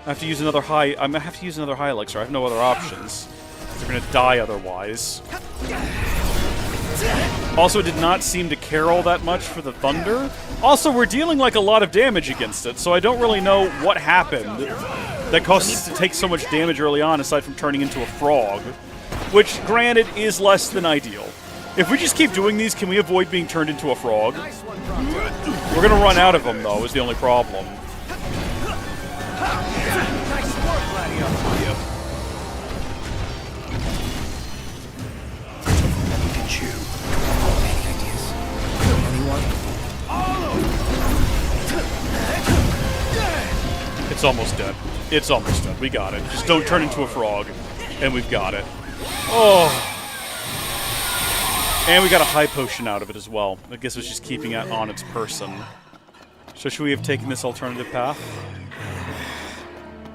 S3: I have to use another high... I'm gonna have to use another high elixir. I have no other options. We're gonna die otherwise. Also, it did not seem to care all that much for the Thunder. Also, we're dealing like a lot of damage against it, so I don't really know what happened that caused us to take so much damage early on, aside from turning into a frog. Which, granted, is less than ideal. If we just keep doing these, can we avoid being turned into a frog? We're gonna run out of them, though, is the only problem. It's almost dead. It's almost dead. We got it. Just don't turn into a frog. And we've got it. Oh. And we got a high potion out of it as well. I guess it's just keeping it on its person. So should we have taken this alternative path?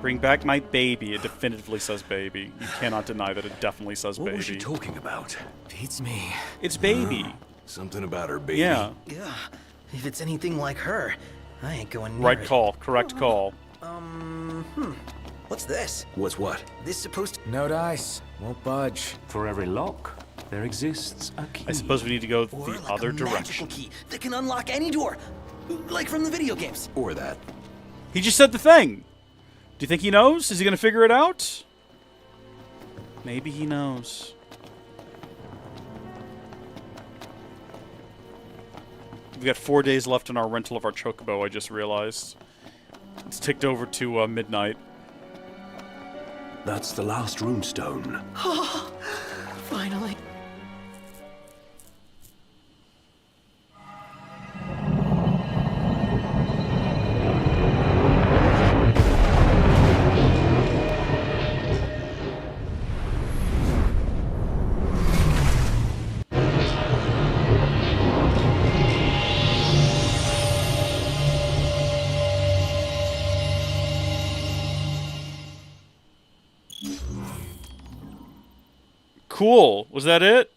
S3: Bring back my baby. It definitively says baby. You cannot deny that it definitely says baby.
S17: What was she talking about?
S1: It's me.
S3: It's baby.
S17: Something about her baby.
S3: Yeah.
S1: Yeah. If it's anything like her, I ain't going near
S3: Right call. Correct call.
S1: What's this?
S17: What's what?
S1: This supposed to...
S2: No dice. Won't budge.
S4: For every lock, there exists a key.
S3: I suppose we need to go the
S1: like
S3: other
S1: a magical
S3: direction.
S1: key that can unlock any door. Like from the video games.
S17: Or that.
S3: He just said the thing. Do you think he knows? Is he going to figure it out? Maybe he knows. We've got 4 days left on our rental of our chocobo, I just realized. It's ticked over to midnight.
S4: That's the last runestone.
S1: Oh, finally.
S3: Cool. Was that it?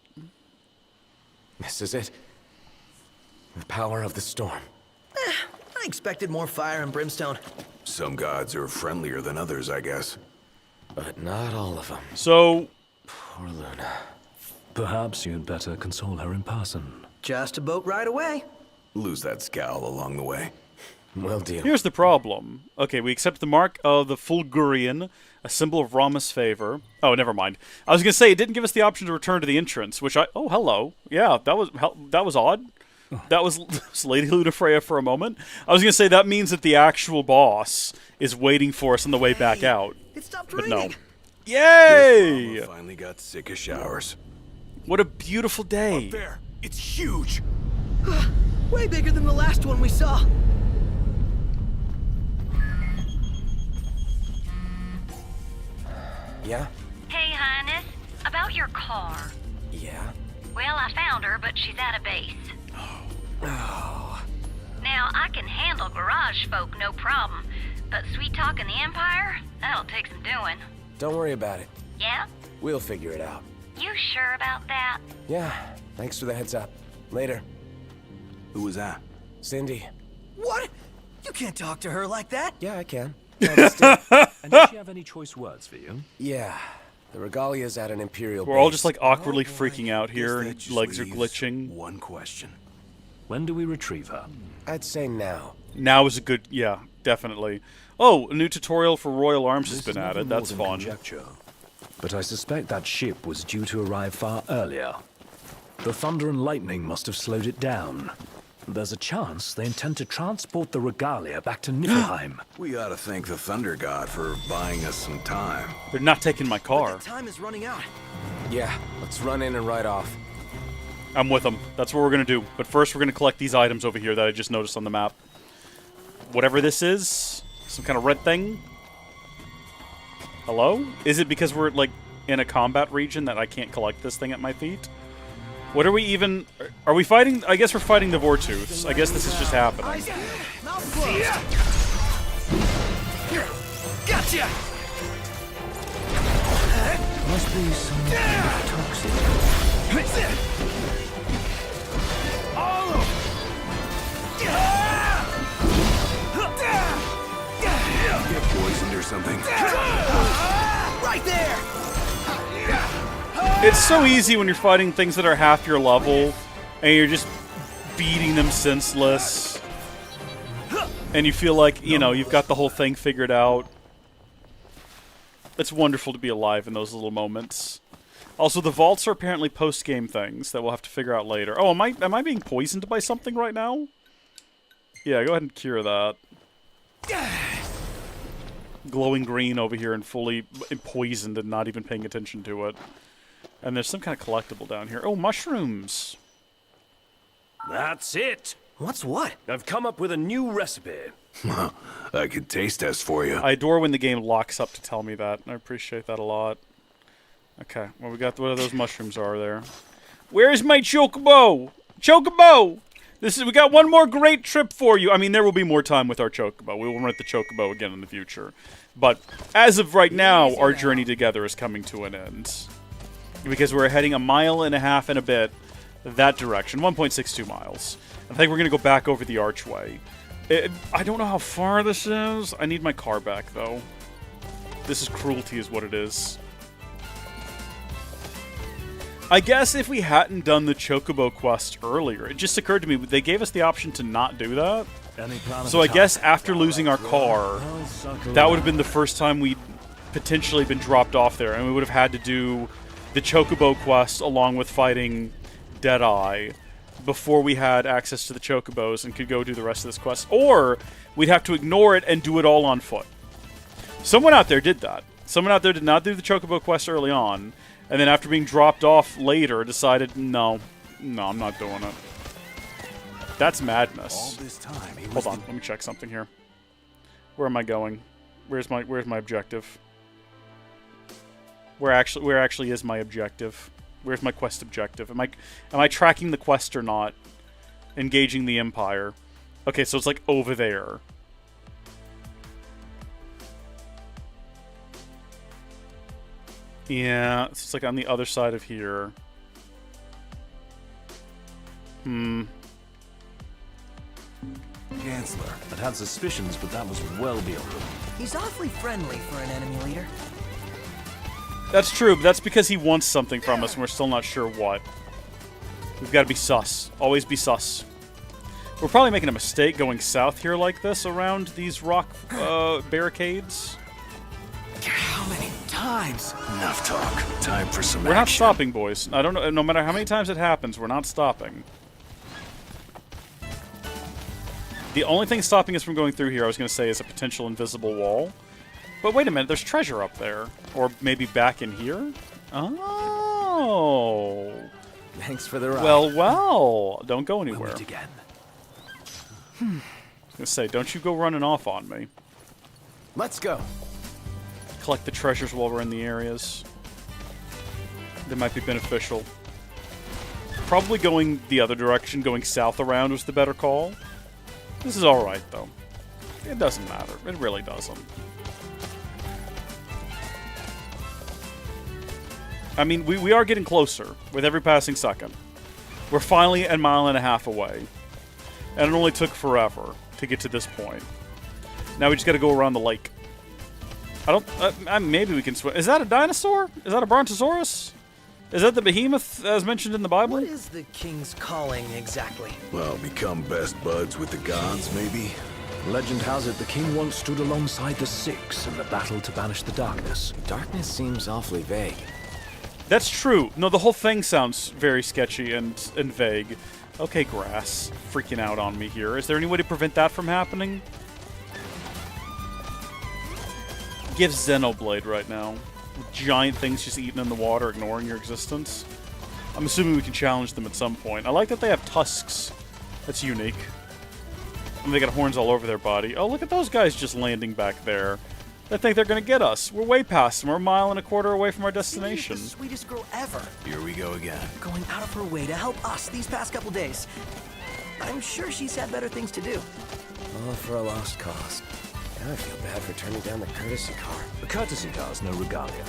S13: This is it. The power of the storm.
S1: I expected more fire and brimstone.
S8: Some gods are friendlier than others, I guess.
S13: But not all of them.
S3: So...
S13: Poor Luna.
S4: Perhaps you'd better console her in person.
S1: Just a boat ride away.
S8: Lose that scowl along the way.
S13: Will do.
S3: Here's the problem. Okay, we accept the mark of the Fulgurian, a symbol of Ramuh's favor. Oh, never mind. I was gonna say it didn't give us the option to return to the entrance, which I. Oh, hello. Yeah, that was odd. That was Lady Lunafreya for a moment. I was gonna say that means that the actual boss is waiting for us on the way back out.
S1: It stopped
S3: But
S1: raining.
S3: no. Yay!
S8: Finally got sick of showers.
S3: What a beautiful day.
S8: There, it's huge.
S1: Way bigger than the last one we saw.
S13: Yeah?
S11: Hey, Highness. About your car.
S13: Yeah?
S11: Well, I found her, but she's out of base.
S13: Oh.
S11: Now, I can handle garage folk, no problem. But sweet-talking the Empire? That'll take some doing.
S13: Don't worry about it.
S11: Yeah?
S13: We'll figure it out.
S11: You sure about that?
S13: Yeah, thanks for the heads up. Later.
S8: Who was that?
S13: Cindy.
S1: What? You can't talk to her like that.
S13: Yeah, I can.
S4: And does she have any choice words for you?
S13: Yeah. The regalia's at an Imperial
S3: We're all
S13: base.
S3: just like awkwardly freaking out here, and
S8: just
S3: legs are
S8: leaves
S3: glitching.
S8: One question.
S4: When do we retrieve her?
S13: I'd say now.
S3: Now is a good, yeah, definitely. Oh, a new tutorial for Royal Arms has been added. That's fun.
S4: Conjecture. But I suspect that ship was due to arrive far earlier. The thunder and lightning must have slowed it down. There's a chance they intend to transport the regalia back to Niflheim.
S8: We ought to thank the Thunder God for buying us some time.
S3: They're not taking my car.
S1: Time is running out.
S13: Yeah, let's run in and ride off.
S3: I'm with them. That's what we're going to do. But first, we're going to collect these items over here that I just noticed on the map. Whatever this is, some kind of red thing. Hello? Is it because we're, like, in a combat region that I can't collect this thing at my feet? What are we even... Are we fighting... I guess we're fighting the Vortooths. I guess this is just happening.
S1: Mouth closed. Gotcha.
S19: Must be some toxic.
S1: All of
S8: Get poisoned or something.
S1: right there.
S3: It's so easy when you're fighting things that are half your level, and you're just beating them senseless. And you feel like, you know, you've got the whole thing figured out. It's wonderful to be alive in those little moments. Also, the vaults are apparently post-game things that we'll have to figure out later. Oh, am I being poisoned by something right now? Yeah, go ahead and cure that. Glowing green over here and fully poisoned and not even paying attention to it. And there's some kind of collectible down here. Oh, mushrooms.
S4: That's it.
S1: What's what?
S4: I've come up with a new recipe.
S8: I could taste test for you.
S3: I adore when the game locks up to tell me that. I appreciate that a lot. Okay, well, we got what those mushrooms are there. Where's my chocobo? Chocobo! We got one more great trip for you. I mean, there will be more time with our chocobo. We will rent the chocobo again in the future. But as of right now, our journey together is coming to an end. Because we're heading 1.5 miles and a bit that direction. 1.62 miles. I think we're going to go back over the archway. I don't know how far this is. I need my car back, though. This is cruelty is what it is. I guess if we hadn't done the Chocobo quest earlier, it just occurred to me, they gave us the option to not do that. So I guess after losing our car, that would have been the first time we'd potentially been dropped off there, and we would have had to do the Chocobo quest along with fighting Deadeye before we had access to the Chocobos and could go do the rest of this quest. Or we'd have to ignore it and do it all on foot. Someone out there did that. Someone out there did not do the Chocobo quest early on, and then after being dropped off later, decided, no, I'm not doing it. That's madness.
S8: All this time,
S3: Hold on, let me check something here. Where am I going? Where's my objective? Where actually is my objective? Where's my quest objective? Am I tracking the quest or not? Engaging the Empire. Okay, so it's like over there. Yeah, it's like on the other side of here.
S4: Chancellor. I'd had suspicions, but that was well beyond them.
S1: He's awfully friendly for an enemy leader.
S3: That's true, but that's because he wants something from us and we're still not sure what. We've got to be sus. Always be sus. We're probably making a mistake going south here like this around these rock barricades.
S14: How many times?
S17: Enough talk. Time for some
S3: We're not
S17: action.
S3: stopping, boys. I don't know. No matter how many times it happens, we're not stopping. The only thing stopping us from going through here, I was going to say, is a potential invisible wall. But wait a minute, there's treasure up there. Or maybe back in here? Oh.
S14: Thanks for the ride.
S3: Well. Don't go anywhere.
S14: We'll meet again.
S3: I was going to say, don't you go running off on me.
S14: Let's go.
S3: Collect the treasures while we're in the areas. That might be beneficial. Probably going the other direction, going south around was the better call. This is alright, though. It doesn't matter. It really doesn't. I mean, we are getting closer with every passing second. We're finally a mile and a half away. And it only took forever to get to this point. Now we just gotta go around the lake. Maybe we can swim. Is that a dinosaur? Is that a brontosaurus? Is that the behemoth as mentioned in the Bible?
S1: What is the king's calling exactly?
S17: Well, become best buds with the gods, maybe?
S4: Legend has it the king once stood alongside the Six in the battle to banish the darkness.
S14: Darkness seems awfully vague.
S3: That's true. No, the whole thing sounds very sketchy and vague. Okay, grass. Freaking out on me here. Is there any way to prevent that from happening? Give Xenoblade right now. Giant things just eating in the water, ignoring your existence. I'm assuming we can challenge them at some point. I like that they have tusks. That's unique. And they got horns all over their body. Oh, look at those guys just landing back there. They think they're going to get us. We're way past them. We're a mile and a quarter away from our destination.
S1: She's the sweetest girl ever.
S17: Here we go again.
S1: Going out of her way to help us these past couple days. I'm sure she's had better things to do.
S13: All for a lost cause. Now I feel bad for turning down the courtesy car.
S4: The courtesy car's no regalia.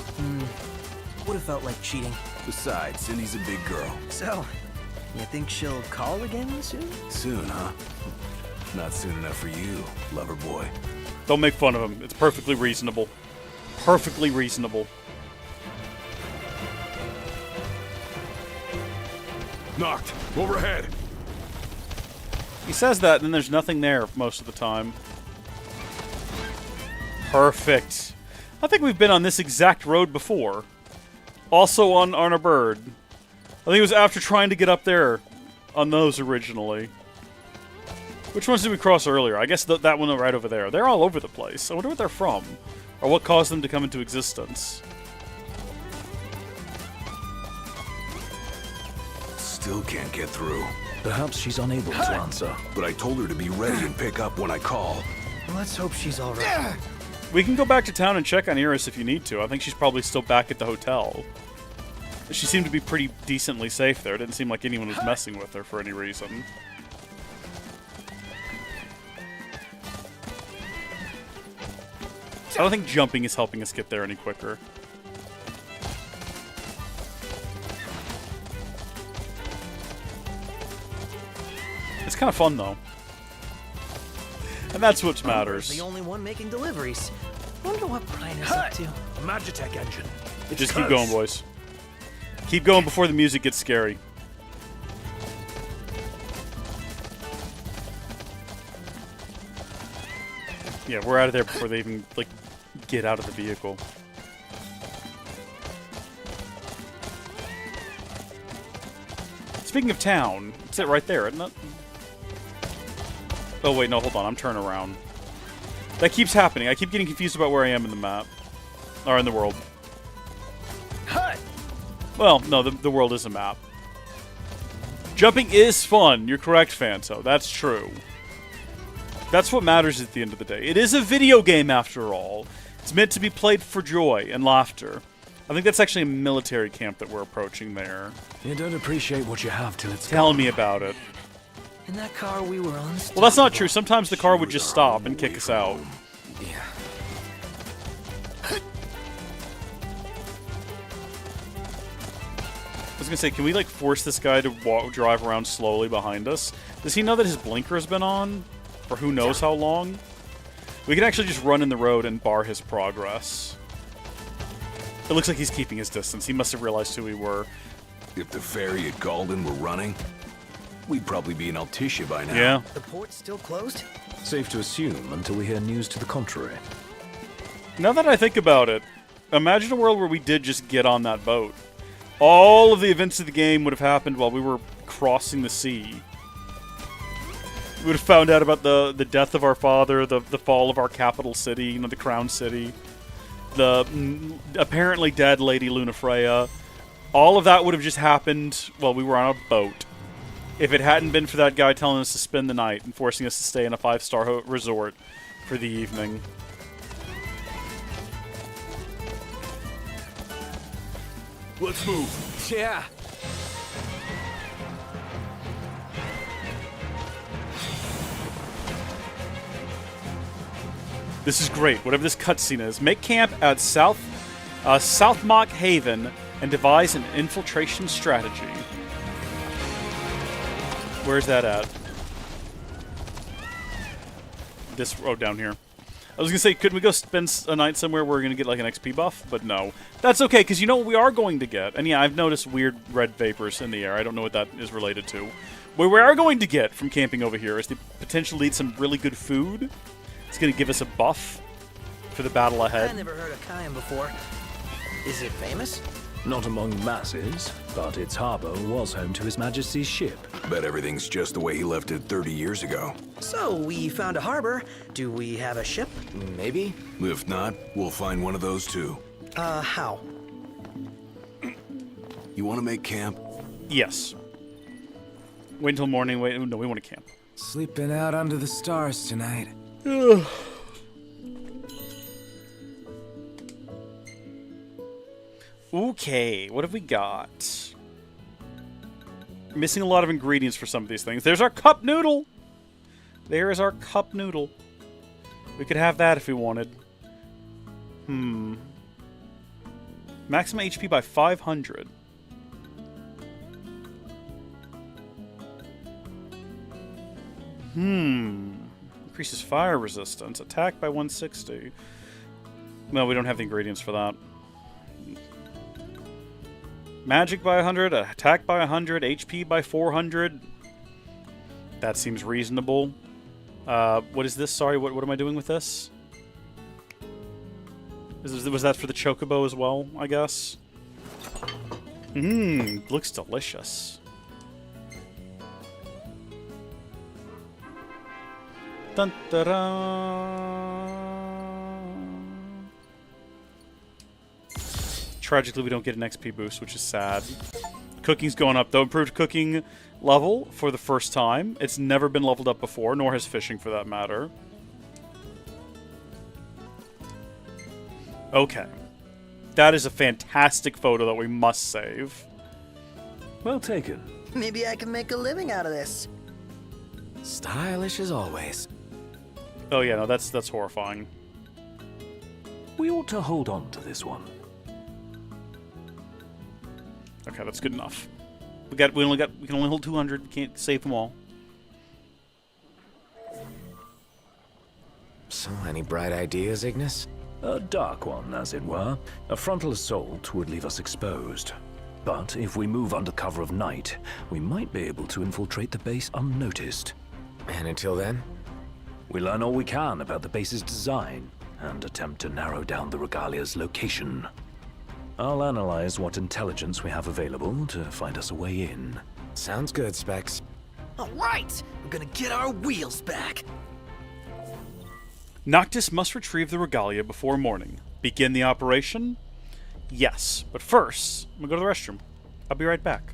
S1: Would have felt like cheating.
S17: Besides, Cindy's a big girl.
S1: So, you think she'll call again soon?
S17: Soon, huh? Not soon enough for you, lover boy.
S3: Don't make fun of him. It's perfectly reasonable. Perfectly reasonable.
S17: Knocked. Overhead.
S3: He says that, and then there's nothing there most of the time. Perfect. I think we've been on this exact road before. Also on a bird. I think it was after trying to get up there on those originally. Which ones did we cross earlier? I guess that one right over there. They're all over the place. I wonder what they're from. Or what caused them to come into existence.
S17: Still can't get through.
S4: Perhaps she's unable to answer.
S17: But I told her to be ready and pick up when I call.
S1: Let's hope she's alright.
S3: We can go back to town and check on Iris if you need to. I think she's probably still back at the hotel. She seemed to be pretty decently safe there. It didn't seem like anyone was messing with her for any reason. I don't think jumping is helping us get there any quicker. It's kind of fun, though. And that's what matters.
S1: The only one making deliveries. Wonder what Brian is up to.
S4: A Magitech engine. It's
S3: Just
S4: close.
S3: keep going, boys. Keep going before the music gets scary. Yeah, we're out of there before they even, like, get out of the vehicle. Speaking of town, it's it right there, isn't it? Oh, wait, no, hold on. I'm turning around. That keeps happening. I keep getting confused about where I am in the map. Or in the world. Well, no, the world is a map. Jumping is fun. You're correct, Fanto. That's true. That's what matters at the end of the day. It is a video game, after all. It's meant to be played for joy and laughter. I think that's actually a military camp that we're approaching there.
S4: You don't appreciate what you have till it's
S3: Tell
S4: gone.
S3: me about it.
S1: In that car we were on.
S3: Well, that's not true. Sometimes the car would just stop and kick us out.
S13: Yeah.
S3: I was gonna say, can we, like, force this guy to drive around slowly behind us? Does he know that his blinker's been on? For who knows how long? We can actually just run in the road and bar his progress. It looks like he's keeping his distance. He must have realized who we were.
S17: If the ferry at Galden were running,
S8: we'd probably be in Altissia by now.
S3: Yeah.
S1: The port's still closed?
S4: Safe to assume until we hear news to the contrary.
S3: Now that I think about it, imagine a world where we did just get on that boat. All of the events of the game would have happened while we were crossing the sea. We would have found out about the death of our father, the fall of our capital city, you know, the crown city, the apparently dead Lady Lunafreya. All of that would have just happened while we were on a boat. If it hadn't been for that guy telling us to spend the night and forcing us to stay in a 5-star resort for the evening.
S17: Let's move.
S13: Yeah.
S3: This is great. Whatever this cutscene is, make camp at Southmock Haven and devise an infiltration strategy. Where's that at? Down here. I was gonna say, couldn't we go spend a night somewhere where we're gonna get like an XP buff? But no. That's okay, because you know what we are going to get. And yeah, I've noticed weird red vapors in the air. I don't know what that is related to. What we are going to get from camping over here is the potential to eat some really good food. It's gonna give us a buff for the battle ahead.
S1: I never heard of Kayan before. Is it famous?
S4: Not among masses, but its harbor was home to His Majesty's ship.
S8: Bet everything's just the way he left it 30 years ago.
S1: So, we found a harbor. Do we have a ship?
S13: Maybe.
S8: If not, we'll find one of those too.
S1: How?
S8: You want to make camp?
S3: Yes. Wait until morning. No, we want to camp.
S13: Sleeping out under the stars tonight.
S3: Okay, what have we got? Missing a lot of ingredients for some of these things. There's our cup noodle! There is our cup noodle. We could have that if we wanted. Maximum HP by 500. Increases fire resistance. Attack by 160. No, we don't have the ingredients for that. Magic by 100, attack by 100, HP by 400. That seems reasonable. What is this? Sorry, what am I doing with this? Was that for the chocobo as well, I guess? Looks delicious. Dun, da, da. Tragically, we don't get an XP boost, which is sad. Cooking's going up, though. Improved cooking level for the first time. It's never been leveled up before, nor has fishing for that matter. Okay. That is a fantastic photo that we must save.
S4: Well taken.
S1: Maybe I can make a living out of this.
S13: Stylish as always.
S3: Oh yeah, no, that's horrifying.
S4: We ought to hold on to this one.
S3: Okay, that's good enough. We can only hold 200. We can't save them all.
S13: So, any bright ideas, Ignis?
S4: A dark one, as it were. A frontal assault would leave us exposed. But if we move under cover of night, we might be able to infiltrate the base unnoticed.
S13: And until then?
S4: We learn all we can about the base's design, and attempt to narrow down the Regalia's location. I'll analyze what intelligence we have available to find us a way in.
S13: Sounds good, Specs.
S1: All right, we're gonna get our wheels back.
S3: Noctis must retrieve the Regalia before morning. Begin the operation? Yes, but first, I'm gonna go to the restroom. I'll be right back.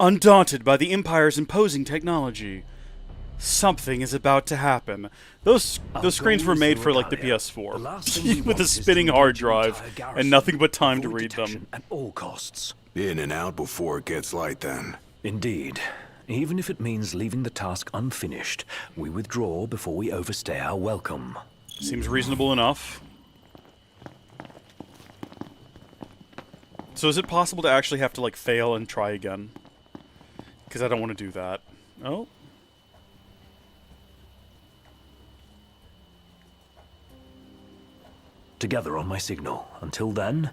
S3: Undaunted by the Empire's imposing technology, something is about to happen. Those screens were made for like the PS4 with a spinning hard drive and nothing but time to read them.
S4: At all costs.
S8: In and out before it gets light, then.
S4: Indeed. Even if it means leaving the task unfinished, we withdraw before we overstay our welcome.
S3: Seems reasonable enough. So is it possible to actually have to like fail and try again? Because I don't want to do that. Oh.
S4: Together on my signal. Until then,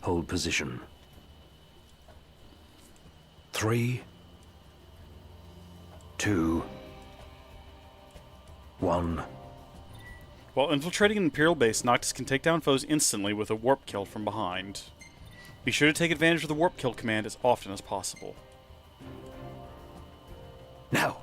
S4: hold position. 3, 2, 1.
S3: While infiltrating an Imperial base, Noctis can take down foes instantly with a warp kill from behind. Be sure to take advantage of the warp kill command as often as possible.
S4: Now.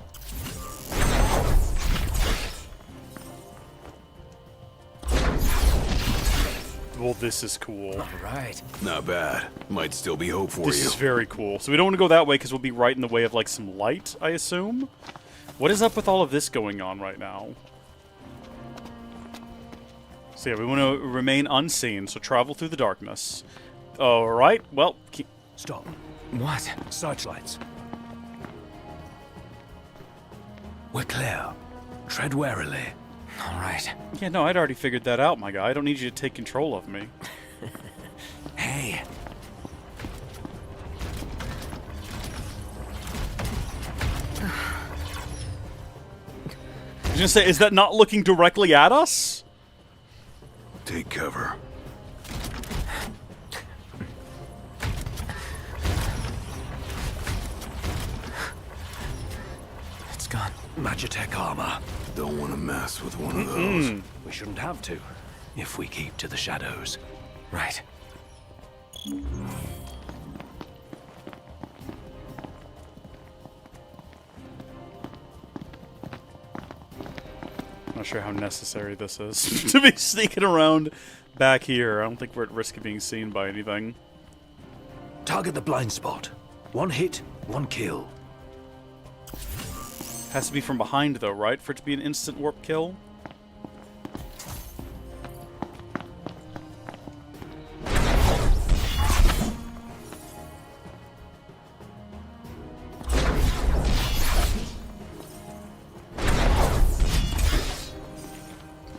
S3: Well, this is cool.
S14: Alright.
S8: Not bad. Might still be hope for you.
S3: This is very cool. So we don't want to go that way because we'll be right in the way of like some light, I assume. What is up with all of this going on right now? So yeah, we want to remain unseen, so travel through the darkness. Alright, well...
S4: Stop.
S14: What?
S4: Searchlights. We're clear. Tread warily.
S14: Alright.
S3: Yeah, no, I'd already figured that out, my guy. I don't need you to take control of me.
S14: Hey.
S3: I was gonna say, is that not looking directly at us?
S8: Take cover.
S14: It's gone.
S4: Magitech armor.
S8: Don't want to mess with one of those.
S4: We shouldn't have to, if we keep to the shadows.
S14: Right.
S3: Not sure how necessary this is to be sneaking around back here. I don't think we're at risk of being seen by anything.
S4: Target the blind spot. 1 hit, 1 kill.
S3: Has to be from behind, though, right? For it to be an instant warp kill?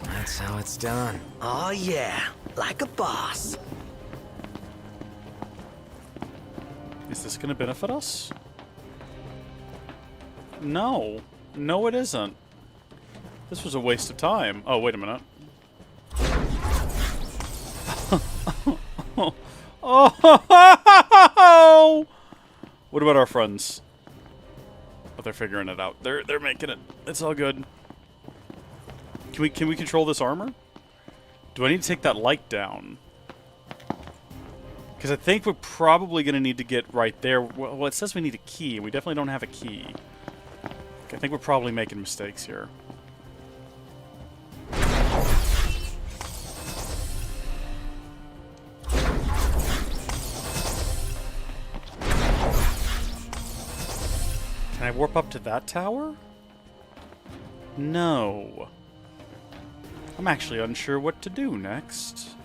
S14: That's how it's done.
S1: Oh yeah, like a boss.
S3: Is this going to benefit us? No. No, it isn't. This was a waste of time. Oh, wait a minute. Oh! What about our friends? Oh, they're figuring it out. They're making it. It's all good. Can we control this armor? Do I need to take that light down? Because I think we're probably going to need to get right there. Well, it says we need a key, and we definitely don't have a key. Okay, I think we're probably making mistakes here. Can I warp up to that tower? No. I'm actually unsure what to do next.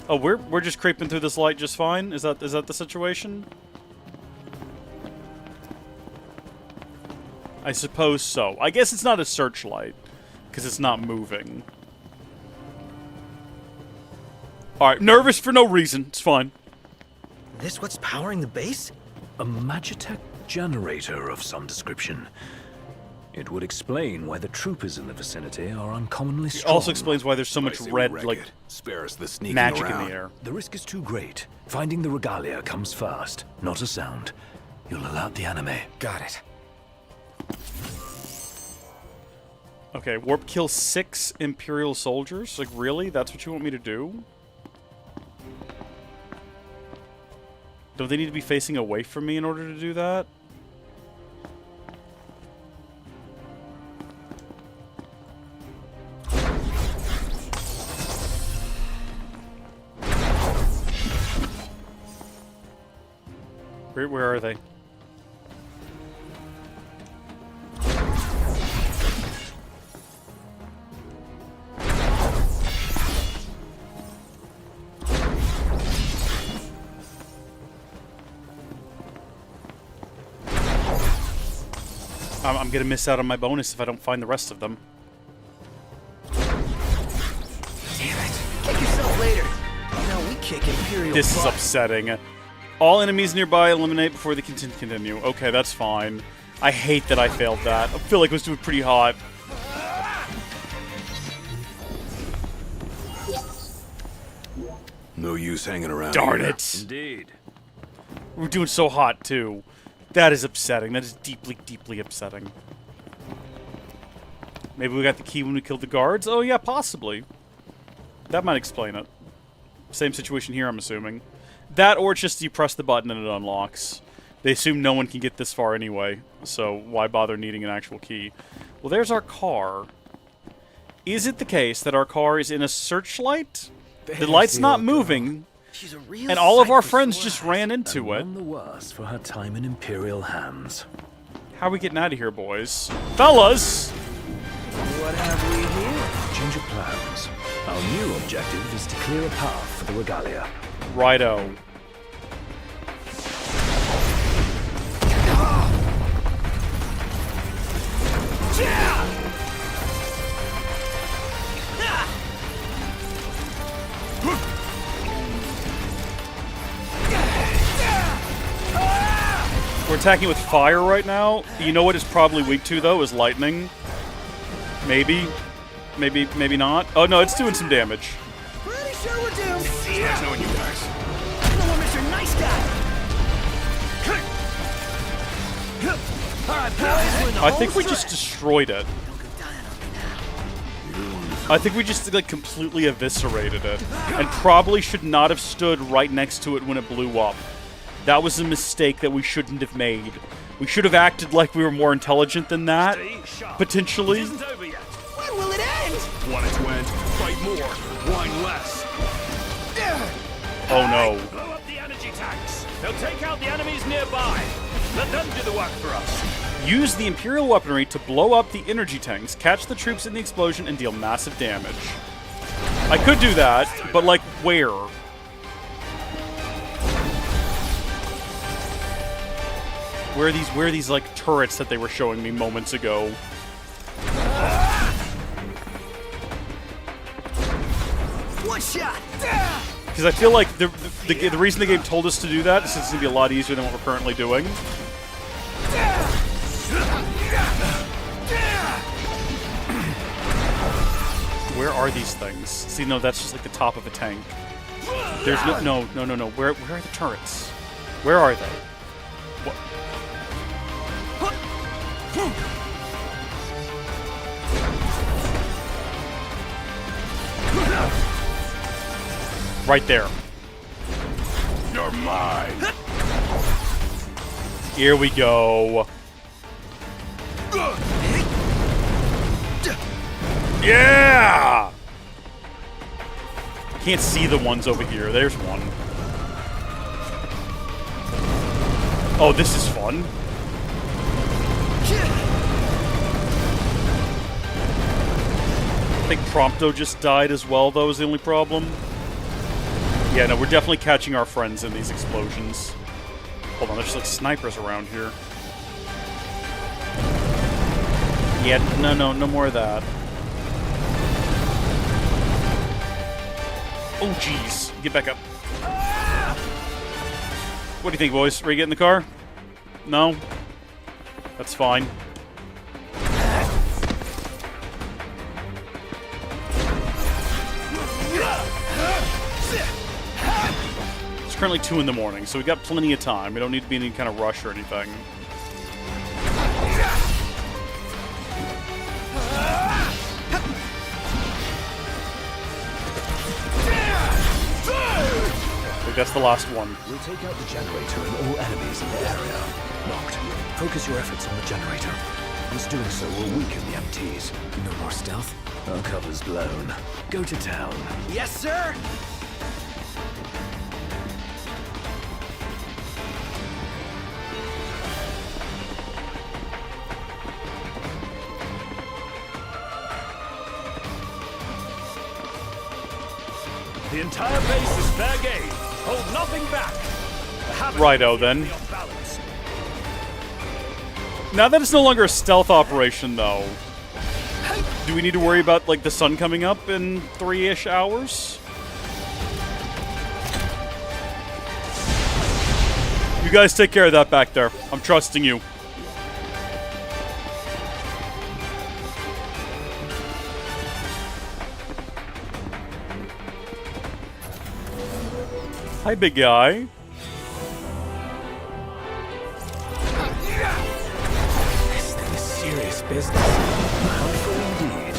S3: Oh, we're just creeping through this light just fine? Is that the situation? I suppose so. I guess it's not a searchlight, because it's not moving. Alright, nervous for no reason. It's fine.
S1: This what's powering the base?
S4: A Magitech generator of some description. It would explain why the troopers in the vicinity are uncommonly strong.
S3: It also explains why there's so much red, like,
S8: spare us the sneaking
S3: magic
S8: around.
S3: in the air.
S4: The risk is too great. Finding the regalia comes first, not a sound. You'll alert the anime.
S14: Got it.
S3: Okay, warp kill 6 Imperial soldiers? Like, really? That's what you want me to do? Don't they need to be facing away from me in order to do that? Where are they? I'm gonna miss out on my bonus if I don't find the rest of them.
S1: Damn it. Kick yourself later. You know, we kick Imperial
S3: This is
S1: butt.
S3: upsetting. All enemies nearby eliminate before they continue. Okay, that's fine. I hate that I failed that. I feel like it was doing pretty hot.
S8: No use hanging around.
S3: Darn
S8: here.
S3: it.
S4: Indeed.
S3: We're doing so hot, too. That is upsetting. That is deeply, deeply upsetting. Maybe we got the key when we killed the guards? Oh, yeah, possibly. That might explain it. Same situation here, I'm assuming. That, or it's just you press the button and it unlocks. They assume no one can get this far anyway, so why bother needing an actual key? Well, there's our car. Is it the case that our car is in a searchlight? The light's not moving,
S1: She's a real
S3: and all of our
S1: sight for
S3: friends
S1: sore
S3: just
S1: eyes.
S3: ran into it.
S4: None the worse for her time in Imperial hands.
S3: How are we getting out of here, boys? Fellas!
S1: What have we here?
S4: Change of plans. Our new objective is to clear a path for the regalia.
S3: Righto. We're attacking with fire right now. You know what it's probably weak to, though, is lightning. Maybe. Maybe not. Oh, no, it's doing some damage.
S1: Pretty sure we're doomed.
S17: Nice knowing you guys.
S1: No more Mr. Nice Guy. All right, boys, we're in the
S3: I think
S1: home
S3: we just destroyed it. I think we just, like, completely eviscerated it. And probably should not have stood right next to it when it blew up. That was a mistake that we shouldn't have made. We should have acted like we were more intelligent than that, potentially.
S1: When will it end?
S17: Want it to end? Fight more. Whine less.
S3: Oh no.
S4: Blow up the energy tanks. They'll take out the enemies nearby. Let them do the work for us.
S3: Use the Imperial weaponry to blow up the energy tanks, catch the troops in the explosion, and deal massive damage. I could do that, but, like, where? Where are these like turrets that they were showing me moments ago?
S1: One shot.
S3: Because I feel like the reason the game told us to do that is it's going to be a lot easier than what we're currently doing. Where are these things? See, no, that's just like the top of a tank. There's no. Where are the turrets? Where are they? What? Right there.
S17: You're mine.
S3: Here we go. Yeah! Can't see the ones over here. There's one. Oh, this is fun. I think Prompto just died as well, though, is the only problem. Yeah, no, we're definitely catching our friends in these explosions. Hold on, there's like snipers around here. Yeah, no more of that. Oh, jeez. Get back up. What do you think, boys? Ready to get in the car? No? That's fine. It's currently 2 in the morning, so we got plenty of time. We don't need to be in any kind of rush or anything. I think that's the last one.
S4: We'll take out the generator and all enemies in the area. Locked. Focus your efforts on the generator. Once doing so will weaken the MTs.
S2: No more stealth?
S4: Our cover's blown. Go to town.
S1: Yes, sir.
S4: The entire base is fair game. Hold nothing back.
S3: Righto, then. Now that it's no longer a stealth operation, though, do we need to worry about, like, the sun coming up in 3-ish hours? You guys take care of that back there. I'm trusting you. Hi, big guy.
S15: This thing is serious business. Helpful indeed.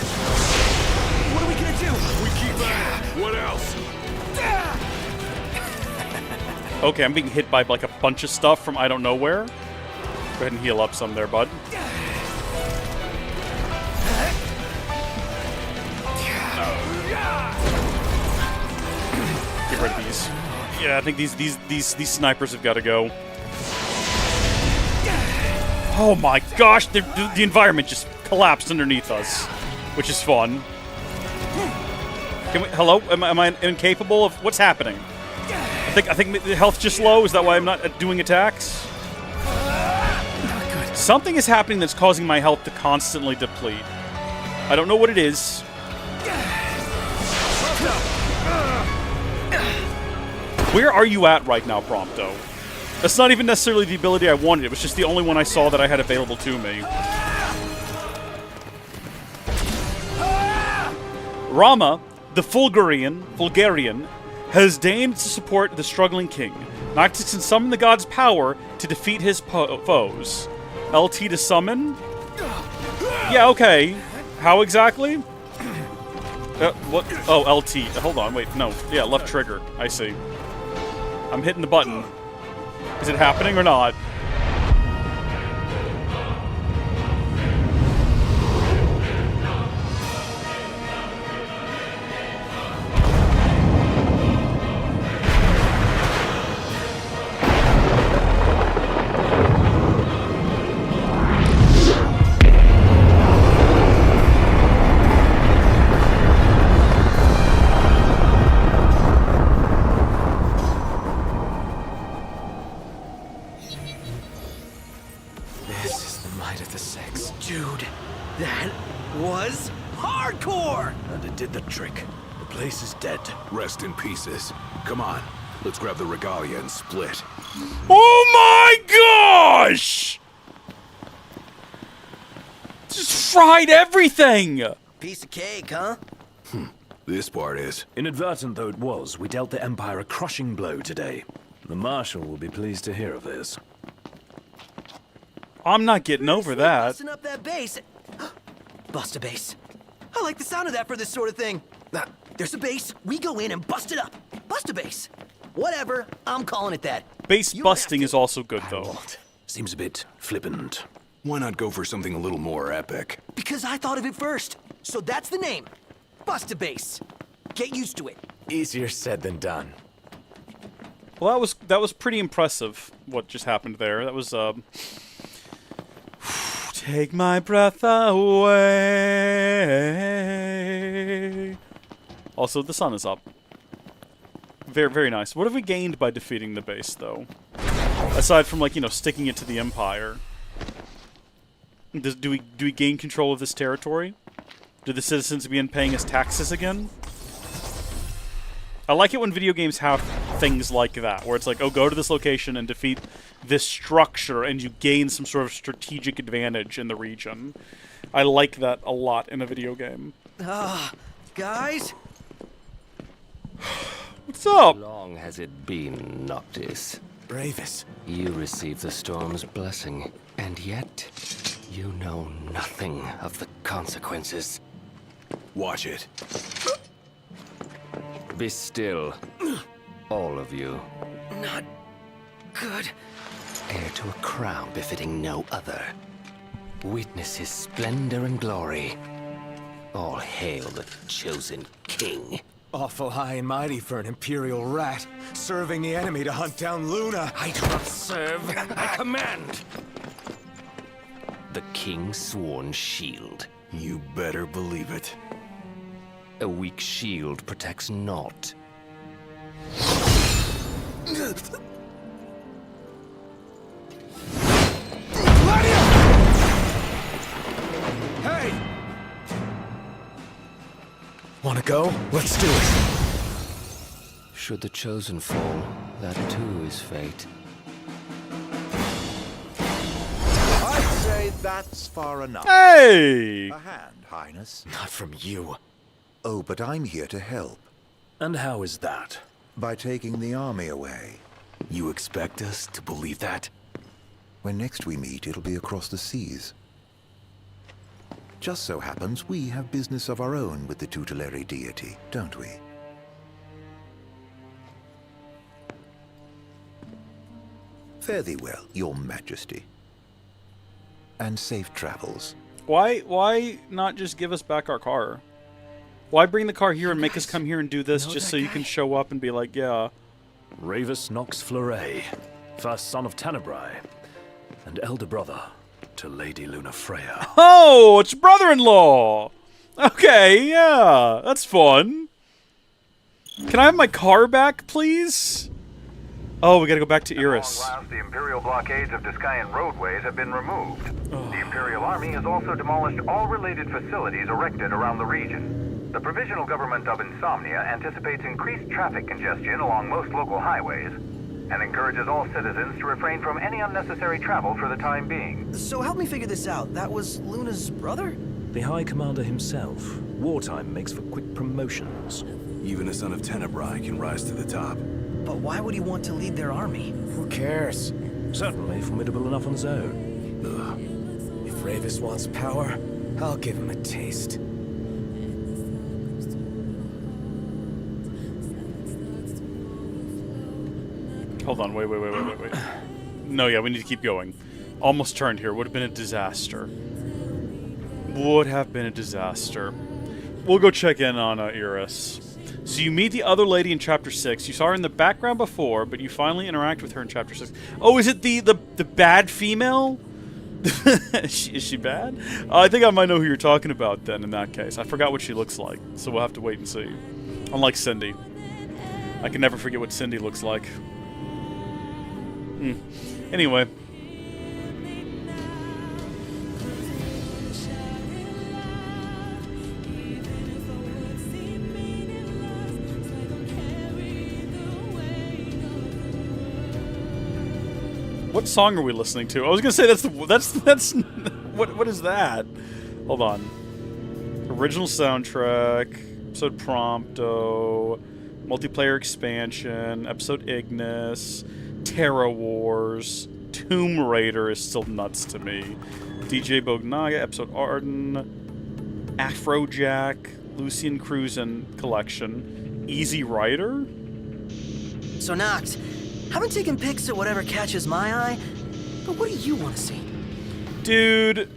S14: What are we gonna do?
S17: We keep at it. What else?
S3: Okay, I'm being hit by, like, a bunch of stuff from I don't know where. Go ahead and heal up some there, bud. Get rid of these. Yeah, I think these snipers have got to go. Oh my gosh, the environment just collapsed underneath us, which is fun. Can we, hello? Am I incapable of what's happening? I think the health's just low. Is that why I'm not doing attacks? Something is happening that's causing my health to constantly deplete. I don't know what it is. Where are you at right now, Prompto? That's not even necessarily the ability I wanted. It was just the only one I saw that I had available to me. Ramuh, the Fulgarian, has deigned to support the struggling king. Noctis can summon the god's power to defeat his foes. LT to summon? Yeah, okay. How exactly? What? Oh, LT. Hold on, wait, no. Yeah, left trigger. I see. I'm hitting the button. Is it happening or not?
S14: Dude, that was hardcore!
S17: And it did the trick. The place is dead. Rest in pieces. Come on, let's grab the regalia and split.
S3: Oh my gosh! Just fried everything!
S14: Piece of cake, huh?
S17: This part is.
S4: Inadvertent though it was, we dealt the Empire a crushing blow today. The Marshal will be pleased to hear of this.
S3: I'm not getting over that.
S14: Busting up that base. Bust a base. I like the sound of that for this sort of thing. There's a base, we go in and bust it up. Bust a base. Whatever, I'm calling it that.
S3: Base busting is also good, though.
S17: Seems a bit flippant. Why not go for something a little more epic?
S14: Because I thought of it first. So that's the name. Bust a base. Get used to it.
S13: Easier said than done.
S3: Well, that was pretty impressive, what just happened there. That was, take my breath away. Also, the sun is up. Very, very nice. What have we gained by defeating the base, though? Aside from, like, you know, sticking it to the Empire. Do we gain control of this territory? Do the citizens begin paying us taxes again? I like it when video games have things like that, where it's like, oh, go to this location and defeat this structure, and you gain some sort of strategic advantage in the region. I like that a lot in a video game.
S14: Guys?
S3: What's up?
S18: How long has it been, Noctis?
S13: Bravus.
S18: You received the storm's blessing, and yet you know nothing of the consequences.
S17: Watch it.
S18: Be still, all of you.
S14: Not good.
S18: Heir to a crown befitting no other. Witness his splendor and glory. All hail the chosen king.
S13: Awful high and mighty for an Imperial rat, serving the enemy to hunt down Luna.
S18: I do not serve, I command. The king's sworn shield.
S17: You better believe it.
S18: A weak shield protects naught.
S14: Hey! Wanna go? Let's do it.
S18: Should the chosen fall, that too is fate.
S16: I'd say that's far enough.
S3: Hey!
S16: A hand, Highness.
S14: Not from you.
S16: Oh, but I'm here to help.
S4: And how is that?
S16: By taking the army away.
S8: You expect us to believe that?
S16: When next we meet, it'll be across the seas. Just so happens we have business of our own with the tutelary deity, don't we? Fare thee well, your majesty. And safe travels.
S3: Why not just give us back our car? Why bring the car here and make us come here and do this just so you can show up and be like, yeah.
S4: Ravus Nox Fleuret, first son of Tenebrae, and elder brother to Lady Luna Freya.
S3: Oh, it's your brother-in-law! Okay, yeah, that's fun. Can I have my car back, please? Oh, we gotta go back to Iris.
S5: At long last, the Imperial blockades of Discayan roadways have been removed. The Imperial Army has also demolished all related facilities erected around the region. The Provisional Government of Insomnia anticipates increased traffic congestion along most local highways, and encourages all citizens to refrain from any unnecessary travel for the time being.
S14: So help me figure this out. That was Luna's brother?
S4: The High Commander himself. Wartime makes for quick promotions.
S8: Even a son of Tenebrae can rise to the top.
S14: But why would he want to lead their army?
S13: Who cares?
S4: Certainly formidable enough on his own.
S13: If Ravus wants power, I'll give him a taste.
S3: Hold on, wait. No, yeah, we need to keep going. Almost turned here. Would have been a disaster. Would have been a disaster. We'll go check in on Iris. So you meet the other lady in Chapter 6. You saw her in the background before, but you finally interact with her in Chapter 6. Oh, is it the bad female? Is she bad? I think I might know who you're talking about then, in that case. I forgot what she looks like, so we'll have to wait and see. Unlike Cindy. I can never forget what Cindy looks like. Anyway. What song are we listening to? I was gonna say that's what is that? Hold on. Original soundtrack, episode Prompto, multiplayer expansion, episode Ignis, Terra Wars, Tomb Raider is still nuts to me. DJ Bognaga, episode Arden, Afrojack, Lucian Cruisin' collection, Easy Rider.
S14: So Nox, haven't taken pics at whatever catches my eye, but what do you want to see?
S3: Dude,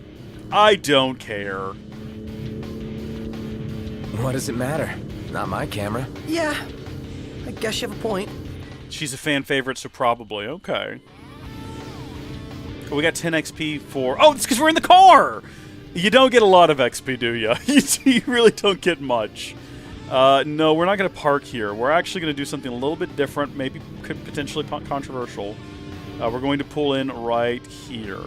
S3: I don't care.
S13: What does it matter? Not my camera.
S14: Yeah, I guess you have a point.
S3: She's a fan favorite, so probably. Okay. We got 10 XP for... Oh, it's because we're in the car! You don't get a lot of XP, do you? You really don't get much. No, we're not going to park here. We're actually going to do something a little bit different, maybe could potentially controversial. We're going to pull in right here.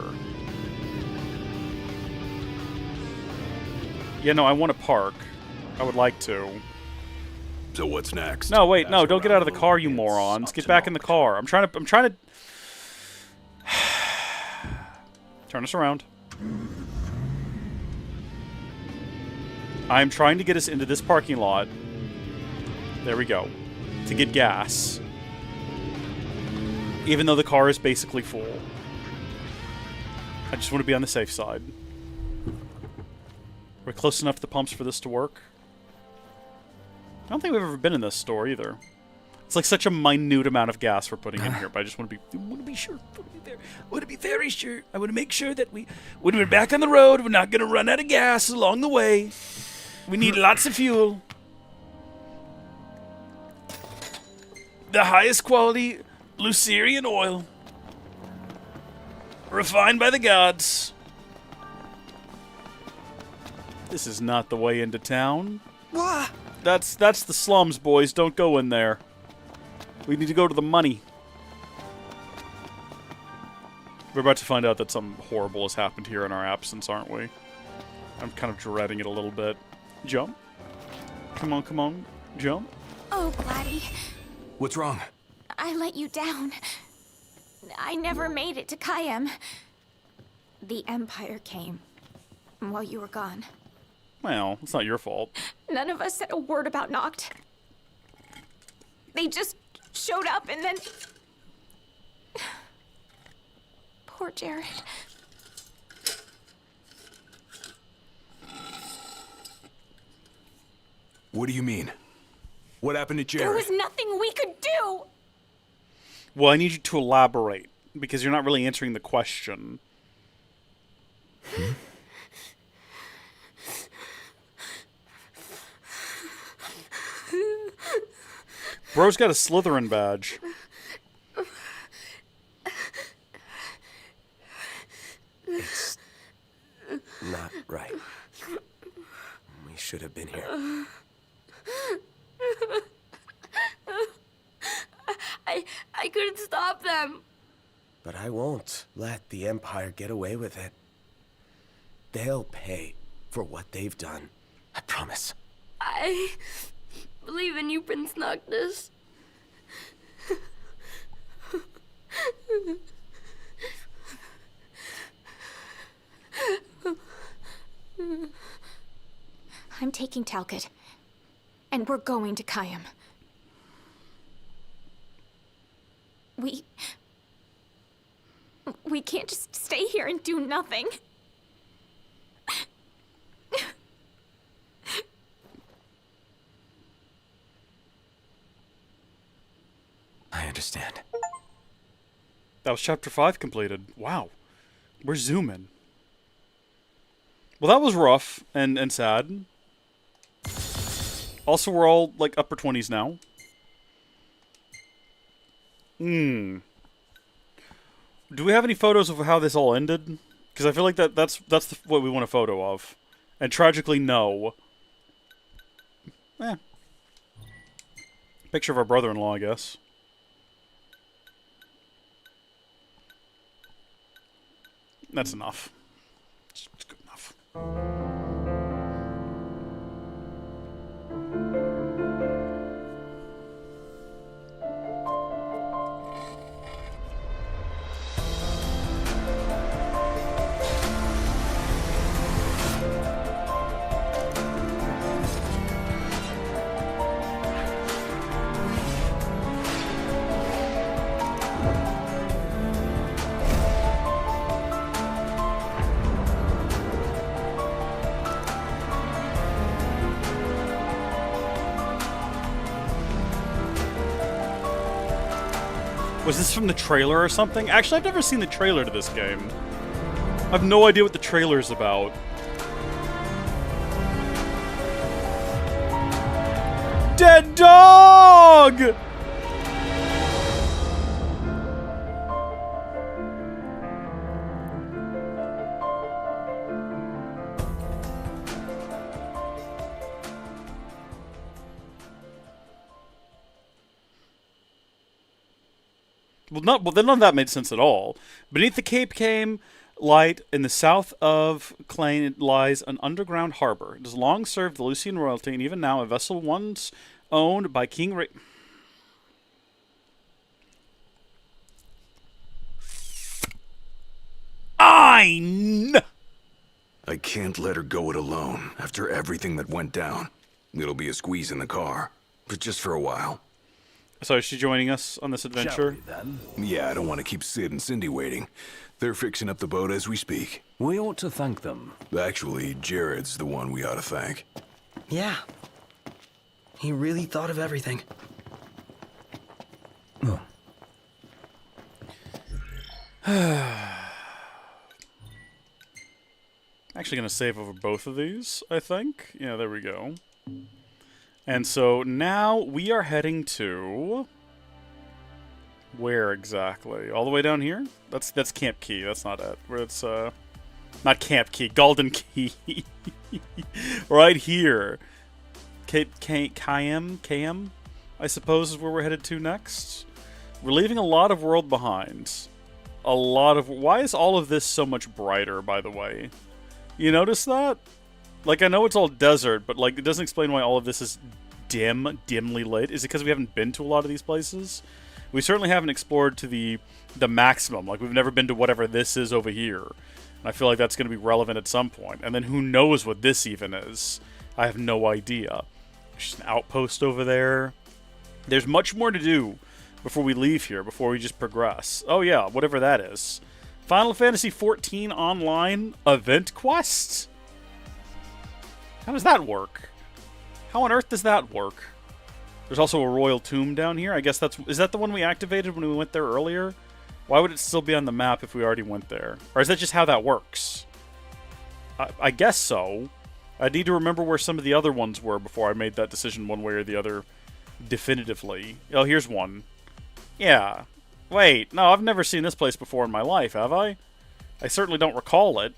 S3: Yeah, no, I want to park. I would like to.
S8: So what's next?
S3: No, wait, no, don't get out of the car, you morons. Get back in the car. I'm trying to... Turn us around. I'm trying to get us into this parking lot. There we go. To get gas. Even though the car is basically full. I just want to be on the safe side. We're close enough to the pumps for this to work. I don't think we've ever been in this store either. It's like such a minute amount of gas we're putting in here, but I just want to be sure. I want to be very sure. I want to make sure that when we're back on the road, we're not going to run out of gas along the way. We need lots of fuel. The highest quality Lucerian oil. Refined by the gods. This is not the way into town.
S14: What?
S3: That's the slums, boys. Don't go in there. We need to go to the money. We're about to find out that something horrible has happened here in our absence, aren't we? I'm kind of dreading it a little bit. Jump. Come on, come on. Jump.
S9: Oh, Gladdy.
S8: What's wrong?
S9: I let you down. I never made it to Kayem. The Empire came while you were gone.
S3: Well, it's not your fault.
S9: None of us said a word about Noct. They just showed up and then... Poor Jared.
S8: What do you mean? What happened to Jared?
S9: There was nothing we could do!
S3: Well, I need you to elaborate, because you're not really answering the question. Bro's got a Slytherin badge.
S13: It's not right. We should have been here.
S23: I couldn't stop them.
S13: But I won't let the Empire get away with it. They'll pay for what they've done. I promise.
S23: I believe in you, Prince Noctis.
S9: I'm taking Talcott, and we're going to Kayem. We can't just stay here and do nothing.
S13: I understand.
S3: That was chapter 5 completed. Wow. We're zooming. Well, that was rough and sad. Also, we're all, like, upper 20s now. Do we have any photos of how this all ended? Because I feel like that's what we want a photo of. And tragically, no. Picture of our brother-in-law, I guess. That's enough. It's good enough. Was this from the trailer or something? Actually, I've never seen the trailer to this game. I have no idea what the trailer's about. Dead dog! Well, then none of that made sense at all. Beneath the Cape Came light, in the south of Clane lies an underground harbor. It has long served the Lucian royalty, and even now a vessel once owned by King
S8: I can't let her go it alone after everything that went down. It'll be a squeeze in the car, but just for a while.
S3: So is she joining us on this adventure?
S8: Yeah, I don't want to keep Sid and Cindy waiting. They're fixing up the boat as we speak.
S4: We ought to thank them.
S8: Actually, Jared's the one we ought to thank.
S14: Yeah. He really thought of everything.
S3: Oh. Actually going to save over both of these, I think. Yeah, there we go. And so now we are heading to... Where exactly? All the way down here? That's Camp Key. That's not it. Where it's not Camp Key. Golden Key. Right here. Kayem, I suppose, is where we're headed to next. We're leaving a lot of world behind. a lot of... Why is all of this so much brighter, by the way? You notice that? Like, I know it's all desert, but, like, it doesn't explain why all of this is dimly lit. Is it because we haven't been to a lot of these places? We certainly haven't explored to the maximum. Like, we've never been to whatever this is over here. And I feel like that's going to be relevant at some point. And then who knows what this even is? I have no idea. There's an outpost over there. There's much more to do before we leave here, before we just progress. Oh yeah, whatever that is. Final Fantasy XIV Online Event Quest? How does that work? How on earth does that work? There's also a royal tomb down here. I guess that's... Is that the one we activated when we went there earlier? Why would it still be on the map if we already went there? Or is that just how that works? I guess so. I need to remember where some of the other ones were before I made that decision one way or the other definitively. Oh, here's one. Yeah. Wait, no, I've never seen this place before in my life, have I? I certainly don't recall it.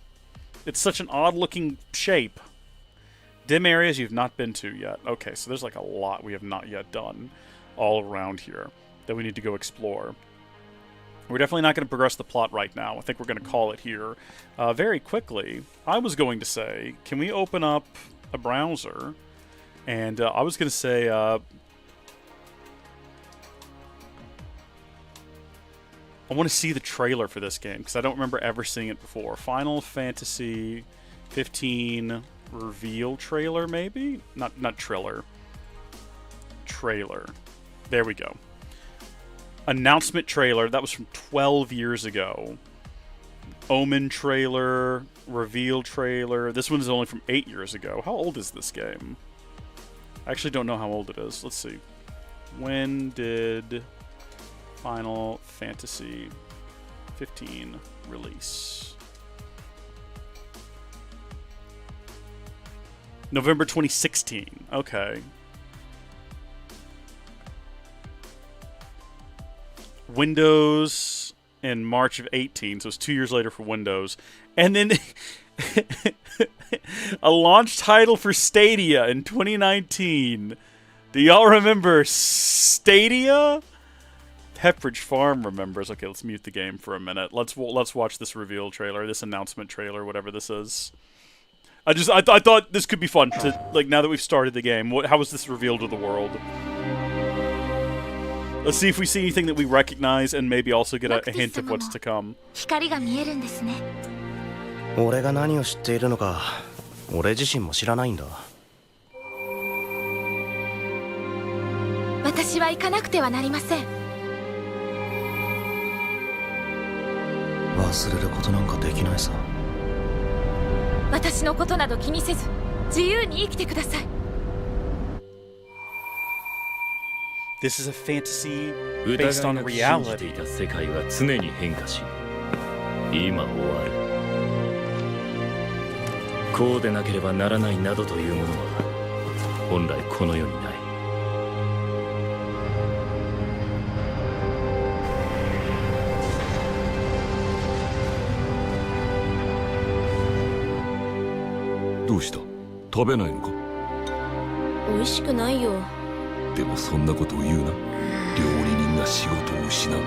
S3: It's such an odd-looking shape. Dim areas you've not been to yet. Okay, so there's like a lot we have not yet done all around here that we need to go explore. We're definitely not going to progress the plot right now. I think we're going to call it here. Very quickly, I was going to say, can we open up a browser? And I was going to say... I want to see the trailer for this game, because I don't remember ever seeing it before. Final Fantasy 15 reveal trailer, maybe? Not trailer. Trailer. There we go. Announcement trailer. That was from 12 years ago. Omen trailer. Reveal trailer. This one is only from 8 years ago. How old is this game? I actually don't know how old it is. Let's see. When did... Final Fantasy 15 release? November 2016. Okay. Windows in March of 18, so it's 2 years later for Windows. And then a launch title for Stadia in 2019. Do y'all remember Stadia? Pepperidge Farm remembers. Okay, let's mute the game for a minute. Let's watch this reveal trailer, this announcement trailer, whatever this is. I thought this could be fun to, like, now that we've started the game. How was this revealed to the world? Let's see if we see anything that we recognize and maybe also get a hint of what's to come.
S20: 俺が何を知っているのか、俺自身も知らないんだ。
S9: 私は行かなくてはなりません。
S20: 忘れることなんかできないさ。
S9: 私のことなど気にせず、自由に生きてください。
S3: This is a fantasy based on reality.
S21: 世界は常に変化し、今終わる。こうでなければならないなどというものは本来この世にない。
S17: どうした？食べないのか？
S23: 美味しくないよ。
S17: でもそんなことを言うな。料理人が仕事を失う。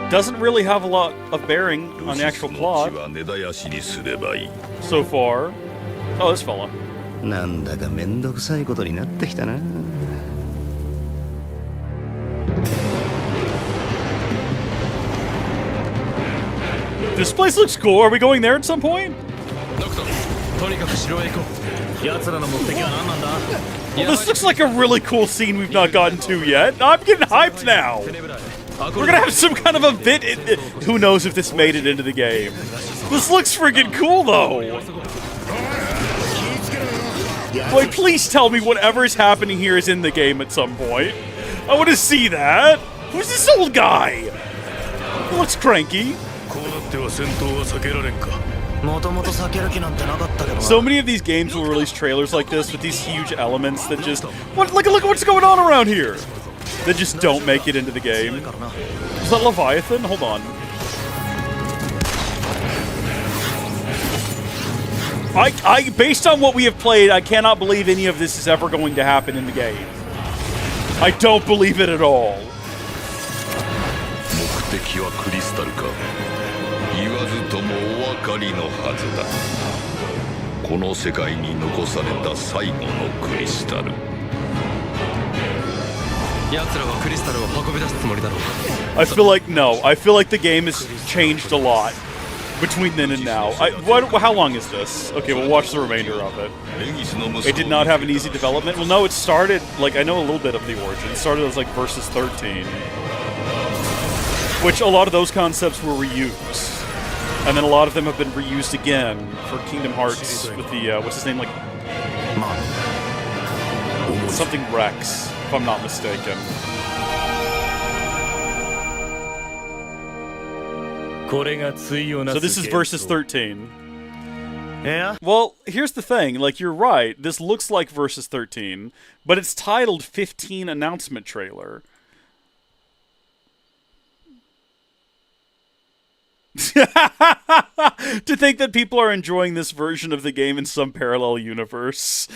S3: Doesn't really have a lot of bearing on the actual plot so far. Oh, this fella.
S20: なんだかめんどくさいことになってきたな。
S3: This place looks cool. Are we going there at some point? Well, this looks like a really cool scene we've not gotten to yet. I'm getting hyped now. We're gonna have some kind of event. Who knows if this made it into the game? This looks friggin' cool, though. Wait, please tell me whatever is happening here is in the game at some point. I want to see that. Who's this old guy? He looks cranky. So many of these games will release trailers like this with these huge elements that just... Look at what's going on around here! That just don't make it into the game. Is that Leviathan? Hold on. based on what we have played, I cannot believe any of this is ever going to happen in the game. I don't believe it at all.
S7: 目的はクリスタルか。言わずともお分かりのはずだ。この世界に残された最後のクリスタル。奴らはクリスタルを運び出すつもりだろう。
S3: I feel like no. I feel like the game has changed a lot between then and now. How long is this? Okay, we'll watch the remainder of it. It did not have an easy development. Well, no, it started, like, I know a little bit of the origin. It started as, like, Versus 13. Which, a lot of those concepts were reused. And then a lot of them have been reused again for Kingdom Hearts with the, what's his name, like... Something Rex, if I'm not mistaken. So this is Versus 13.
S13: Yeah?
S3: Well, here's the thing. Like, you're right. This looks like Versus 13, but it's titled 15 Announcement Trailer. To think that people are enjoying this version of the game in some parallel universe.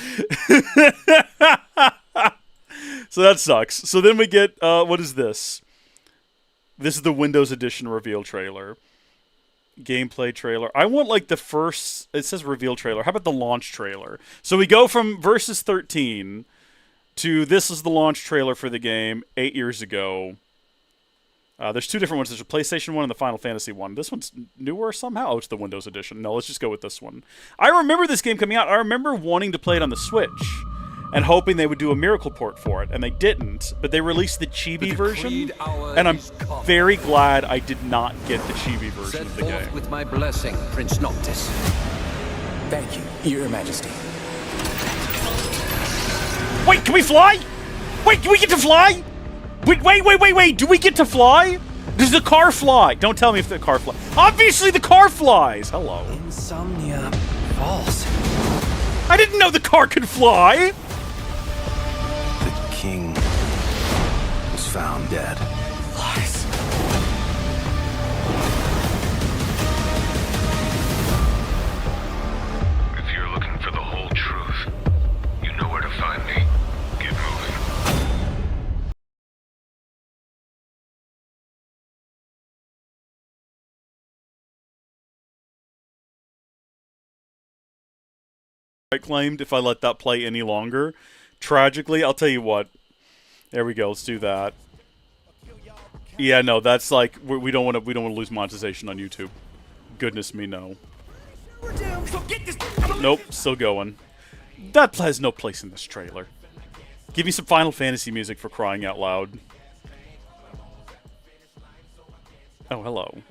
S3: So that sucks. So then we get, what is this? This is the Windows Edition reveal trailer. Gameplay trailer. I want, like, the first... It says reveal trailer. How about the launch trailer? So we go from Versus 13 to this is the launch trailer for the game 8 years ago. There's two different ones. There's a PlayStation one and the Final Fantasy one. This one's newer somehow. Oh, it's the Windows Edition. No, let's just go with this one. I remember this game coming out. I remember wanting to play it on the Switch and hoping they would do a miracle port for it, and they didn't. But they released the chibi version, and I'm very glad I did not get the chibi version of the game.
S12: With my blessing, Prince Noctis. Thank you, Your Majesty.
S3: Wait, can we fly? Wait, do we get to fly? Wait. Do we get to fly? Does the car fly? Don't tell me if the car flies. Obviously the car flies. Hello.
S13: Insomnia Falls.
S3: I didn't know the car could fly.
S8: The king was found dead.
S13: Lies.
S7: If you're looking for the whole truth, you know where to find me. Get moving.
S3: I claimed if I let that play any longer. Tragically, I'll tell you what. There we go. Let's do that. Yeah, no, that's like we don't want to lose monetization on YouTube. Goodness me, no. Nope, still going. That has no place in this trailer. Give me some Final Fantasy music for crying out loud. Oh, hello.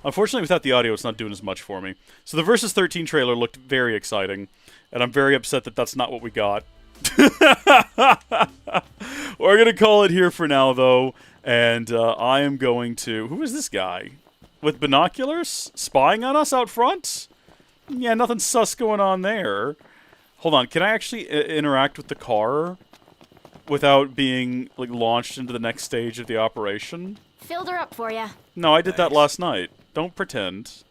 S3: Unfortunately, without the audio, it's not doing as much for me. So the Versus 13 trailer looked very exciting, and I'm very upset that that's not what we got. We're going to call it here for now, though, and I am going to... Who is this guy? With binoculars? Spying on us out front? Yeah, nothing sus going on there. Hold on, can I actually interact with the car without being, like, launched into the next stage of the operation?
S9: Filled her up for ya.
S3: No, I did that last night. Don't pretend.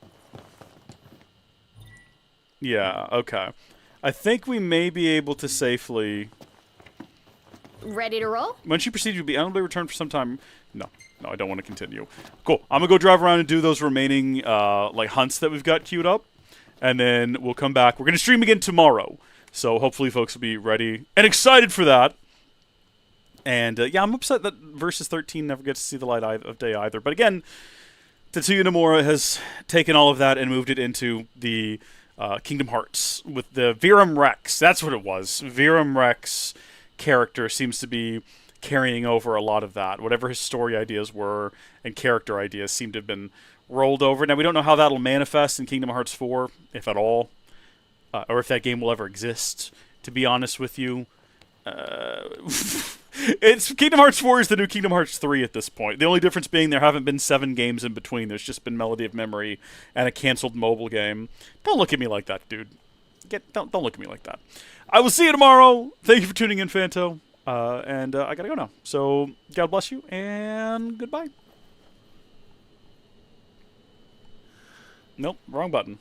S3: Yeah, okay. I think we may be able to safely...
S9: Ready to roll?
S3: Once you proceed, you'll be unably returned for some time. No, I don't want to continue. Cool. I'm going to go drive around and do those remaining, like, hunts that we've got queued up. And then we'll come back. We're going to stream again tomorrow. So hopefully folks will be ready and excited for that. And, yeah, I'm upset that Versus 13 never gets to see the light of day either. But again... Tetsuya Nomura has taken all of that and moved it into the Kingdom Hearts with the Virum Rex. That's what it was. Virum Rex character seems to be carrying over a lot of that. Whatever his story ideas were and character ideas seem to have been rolled over. Now, we don't know how that'll manifest in Kingdom Hearts 4, if at all, or if that game will ever exist, to be honest with you. It's Kingdom Hearts 4 is the new Kingdom Hearts 3 at this point. The only difference being there haven't been 7 games in between. There's just been Melody of Memory and a canceled mobile game. Don't look at me like that, dude. Don't look at me like that. I will see you tomorrow. Thank you for tuning in, Fanto. And I gotta go now. So, God bless you, and goodbye. Nope, wrong button.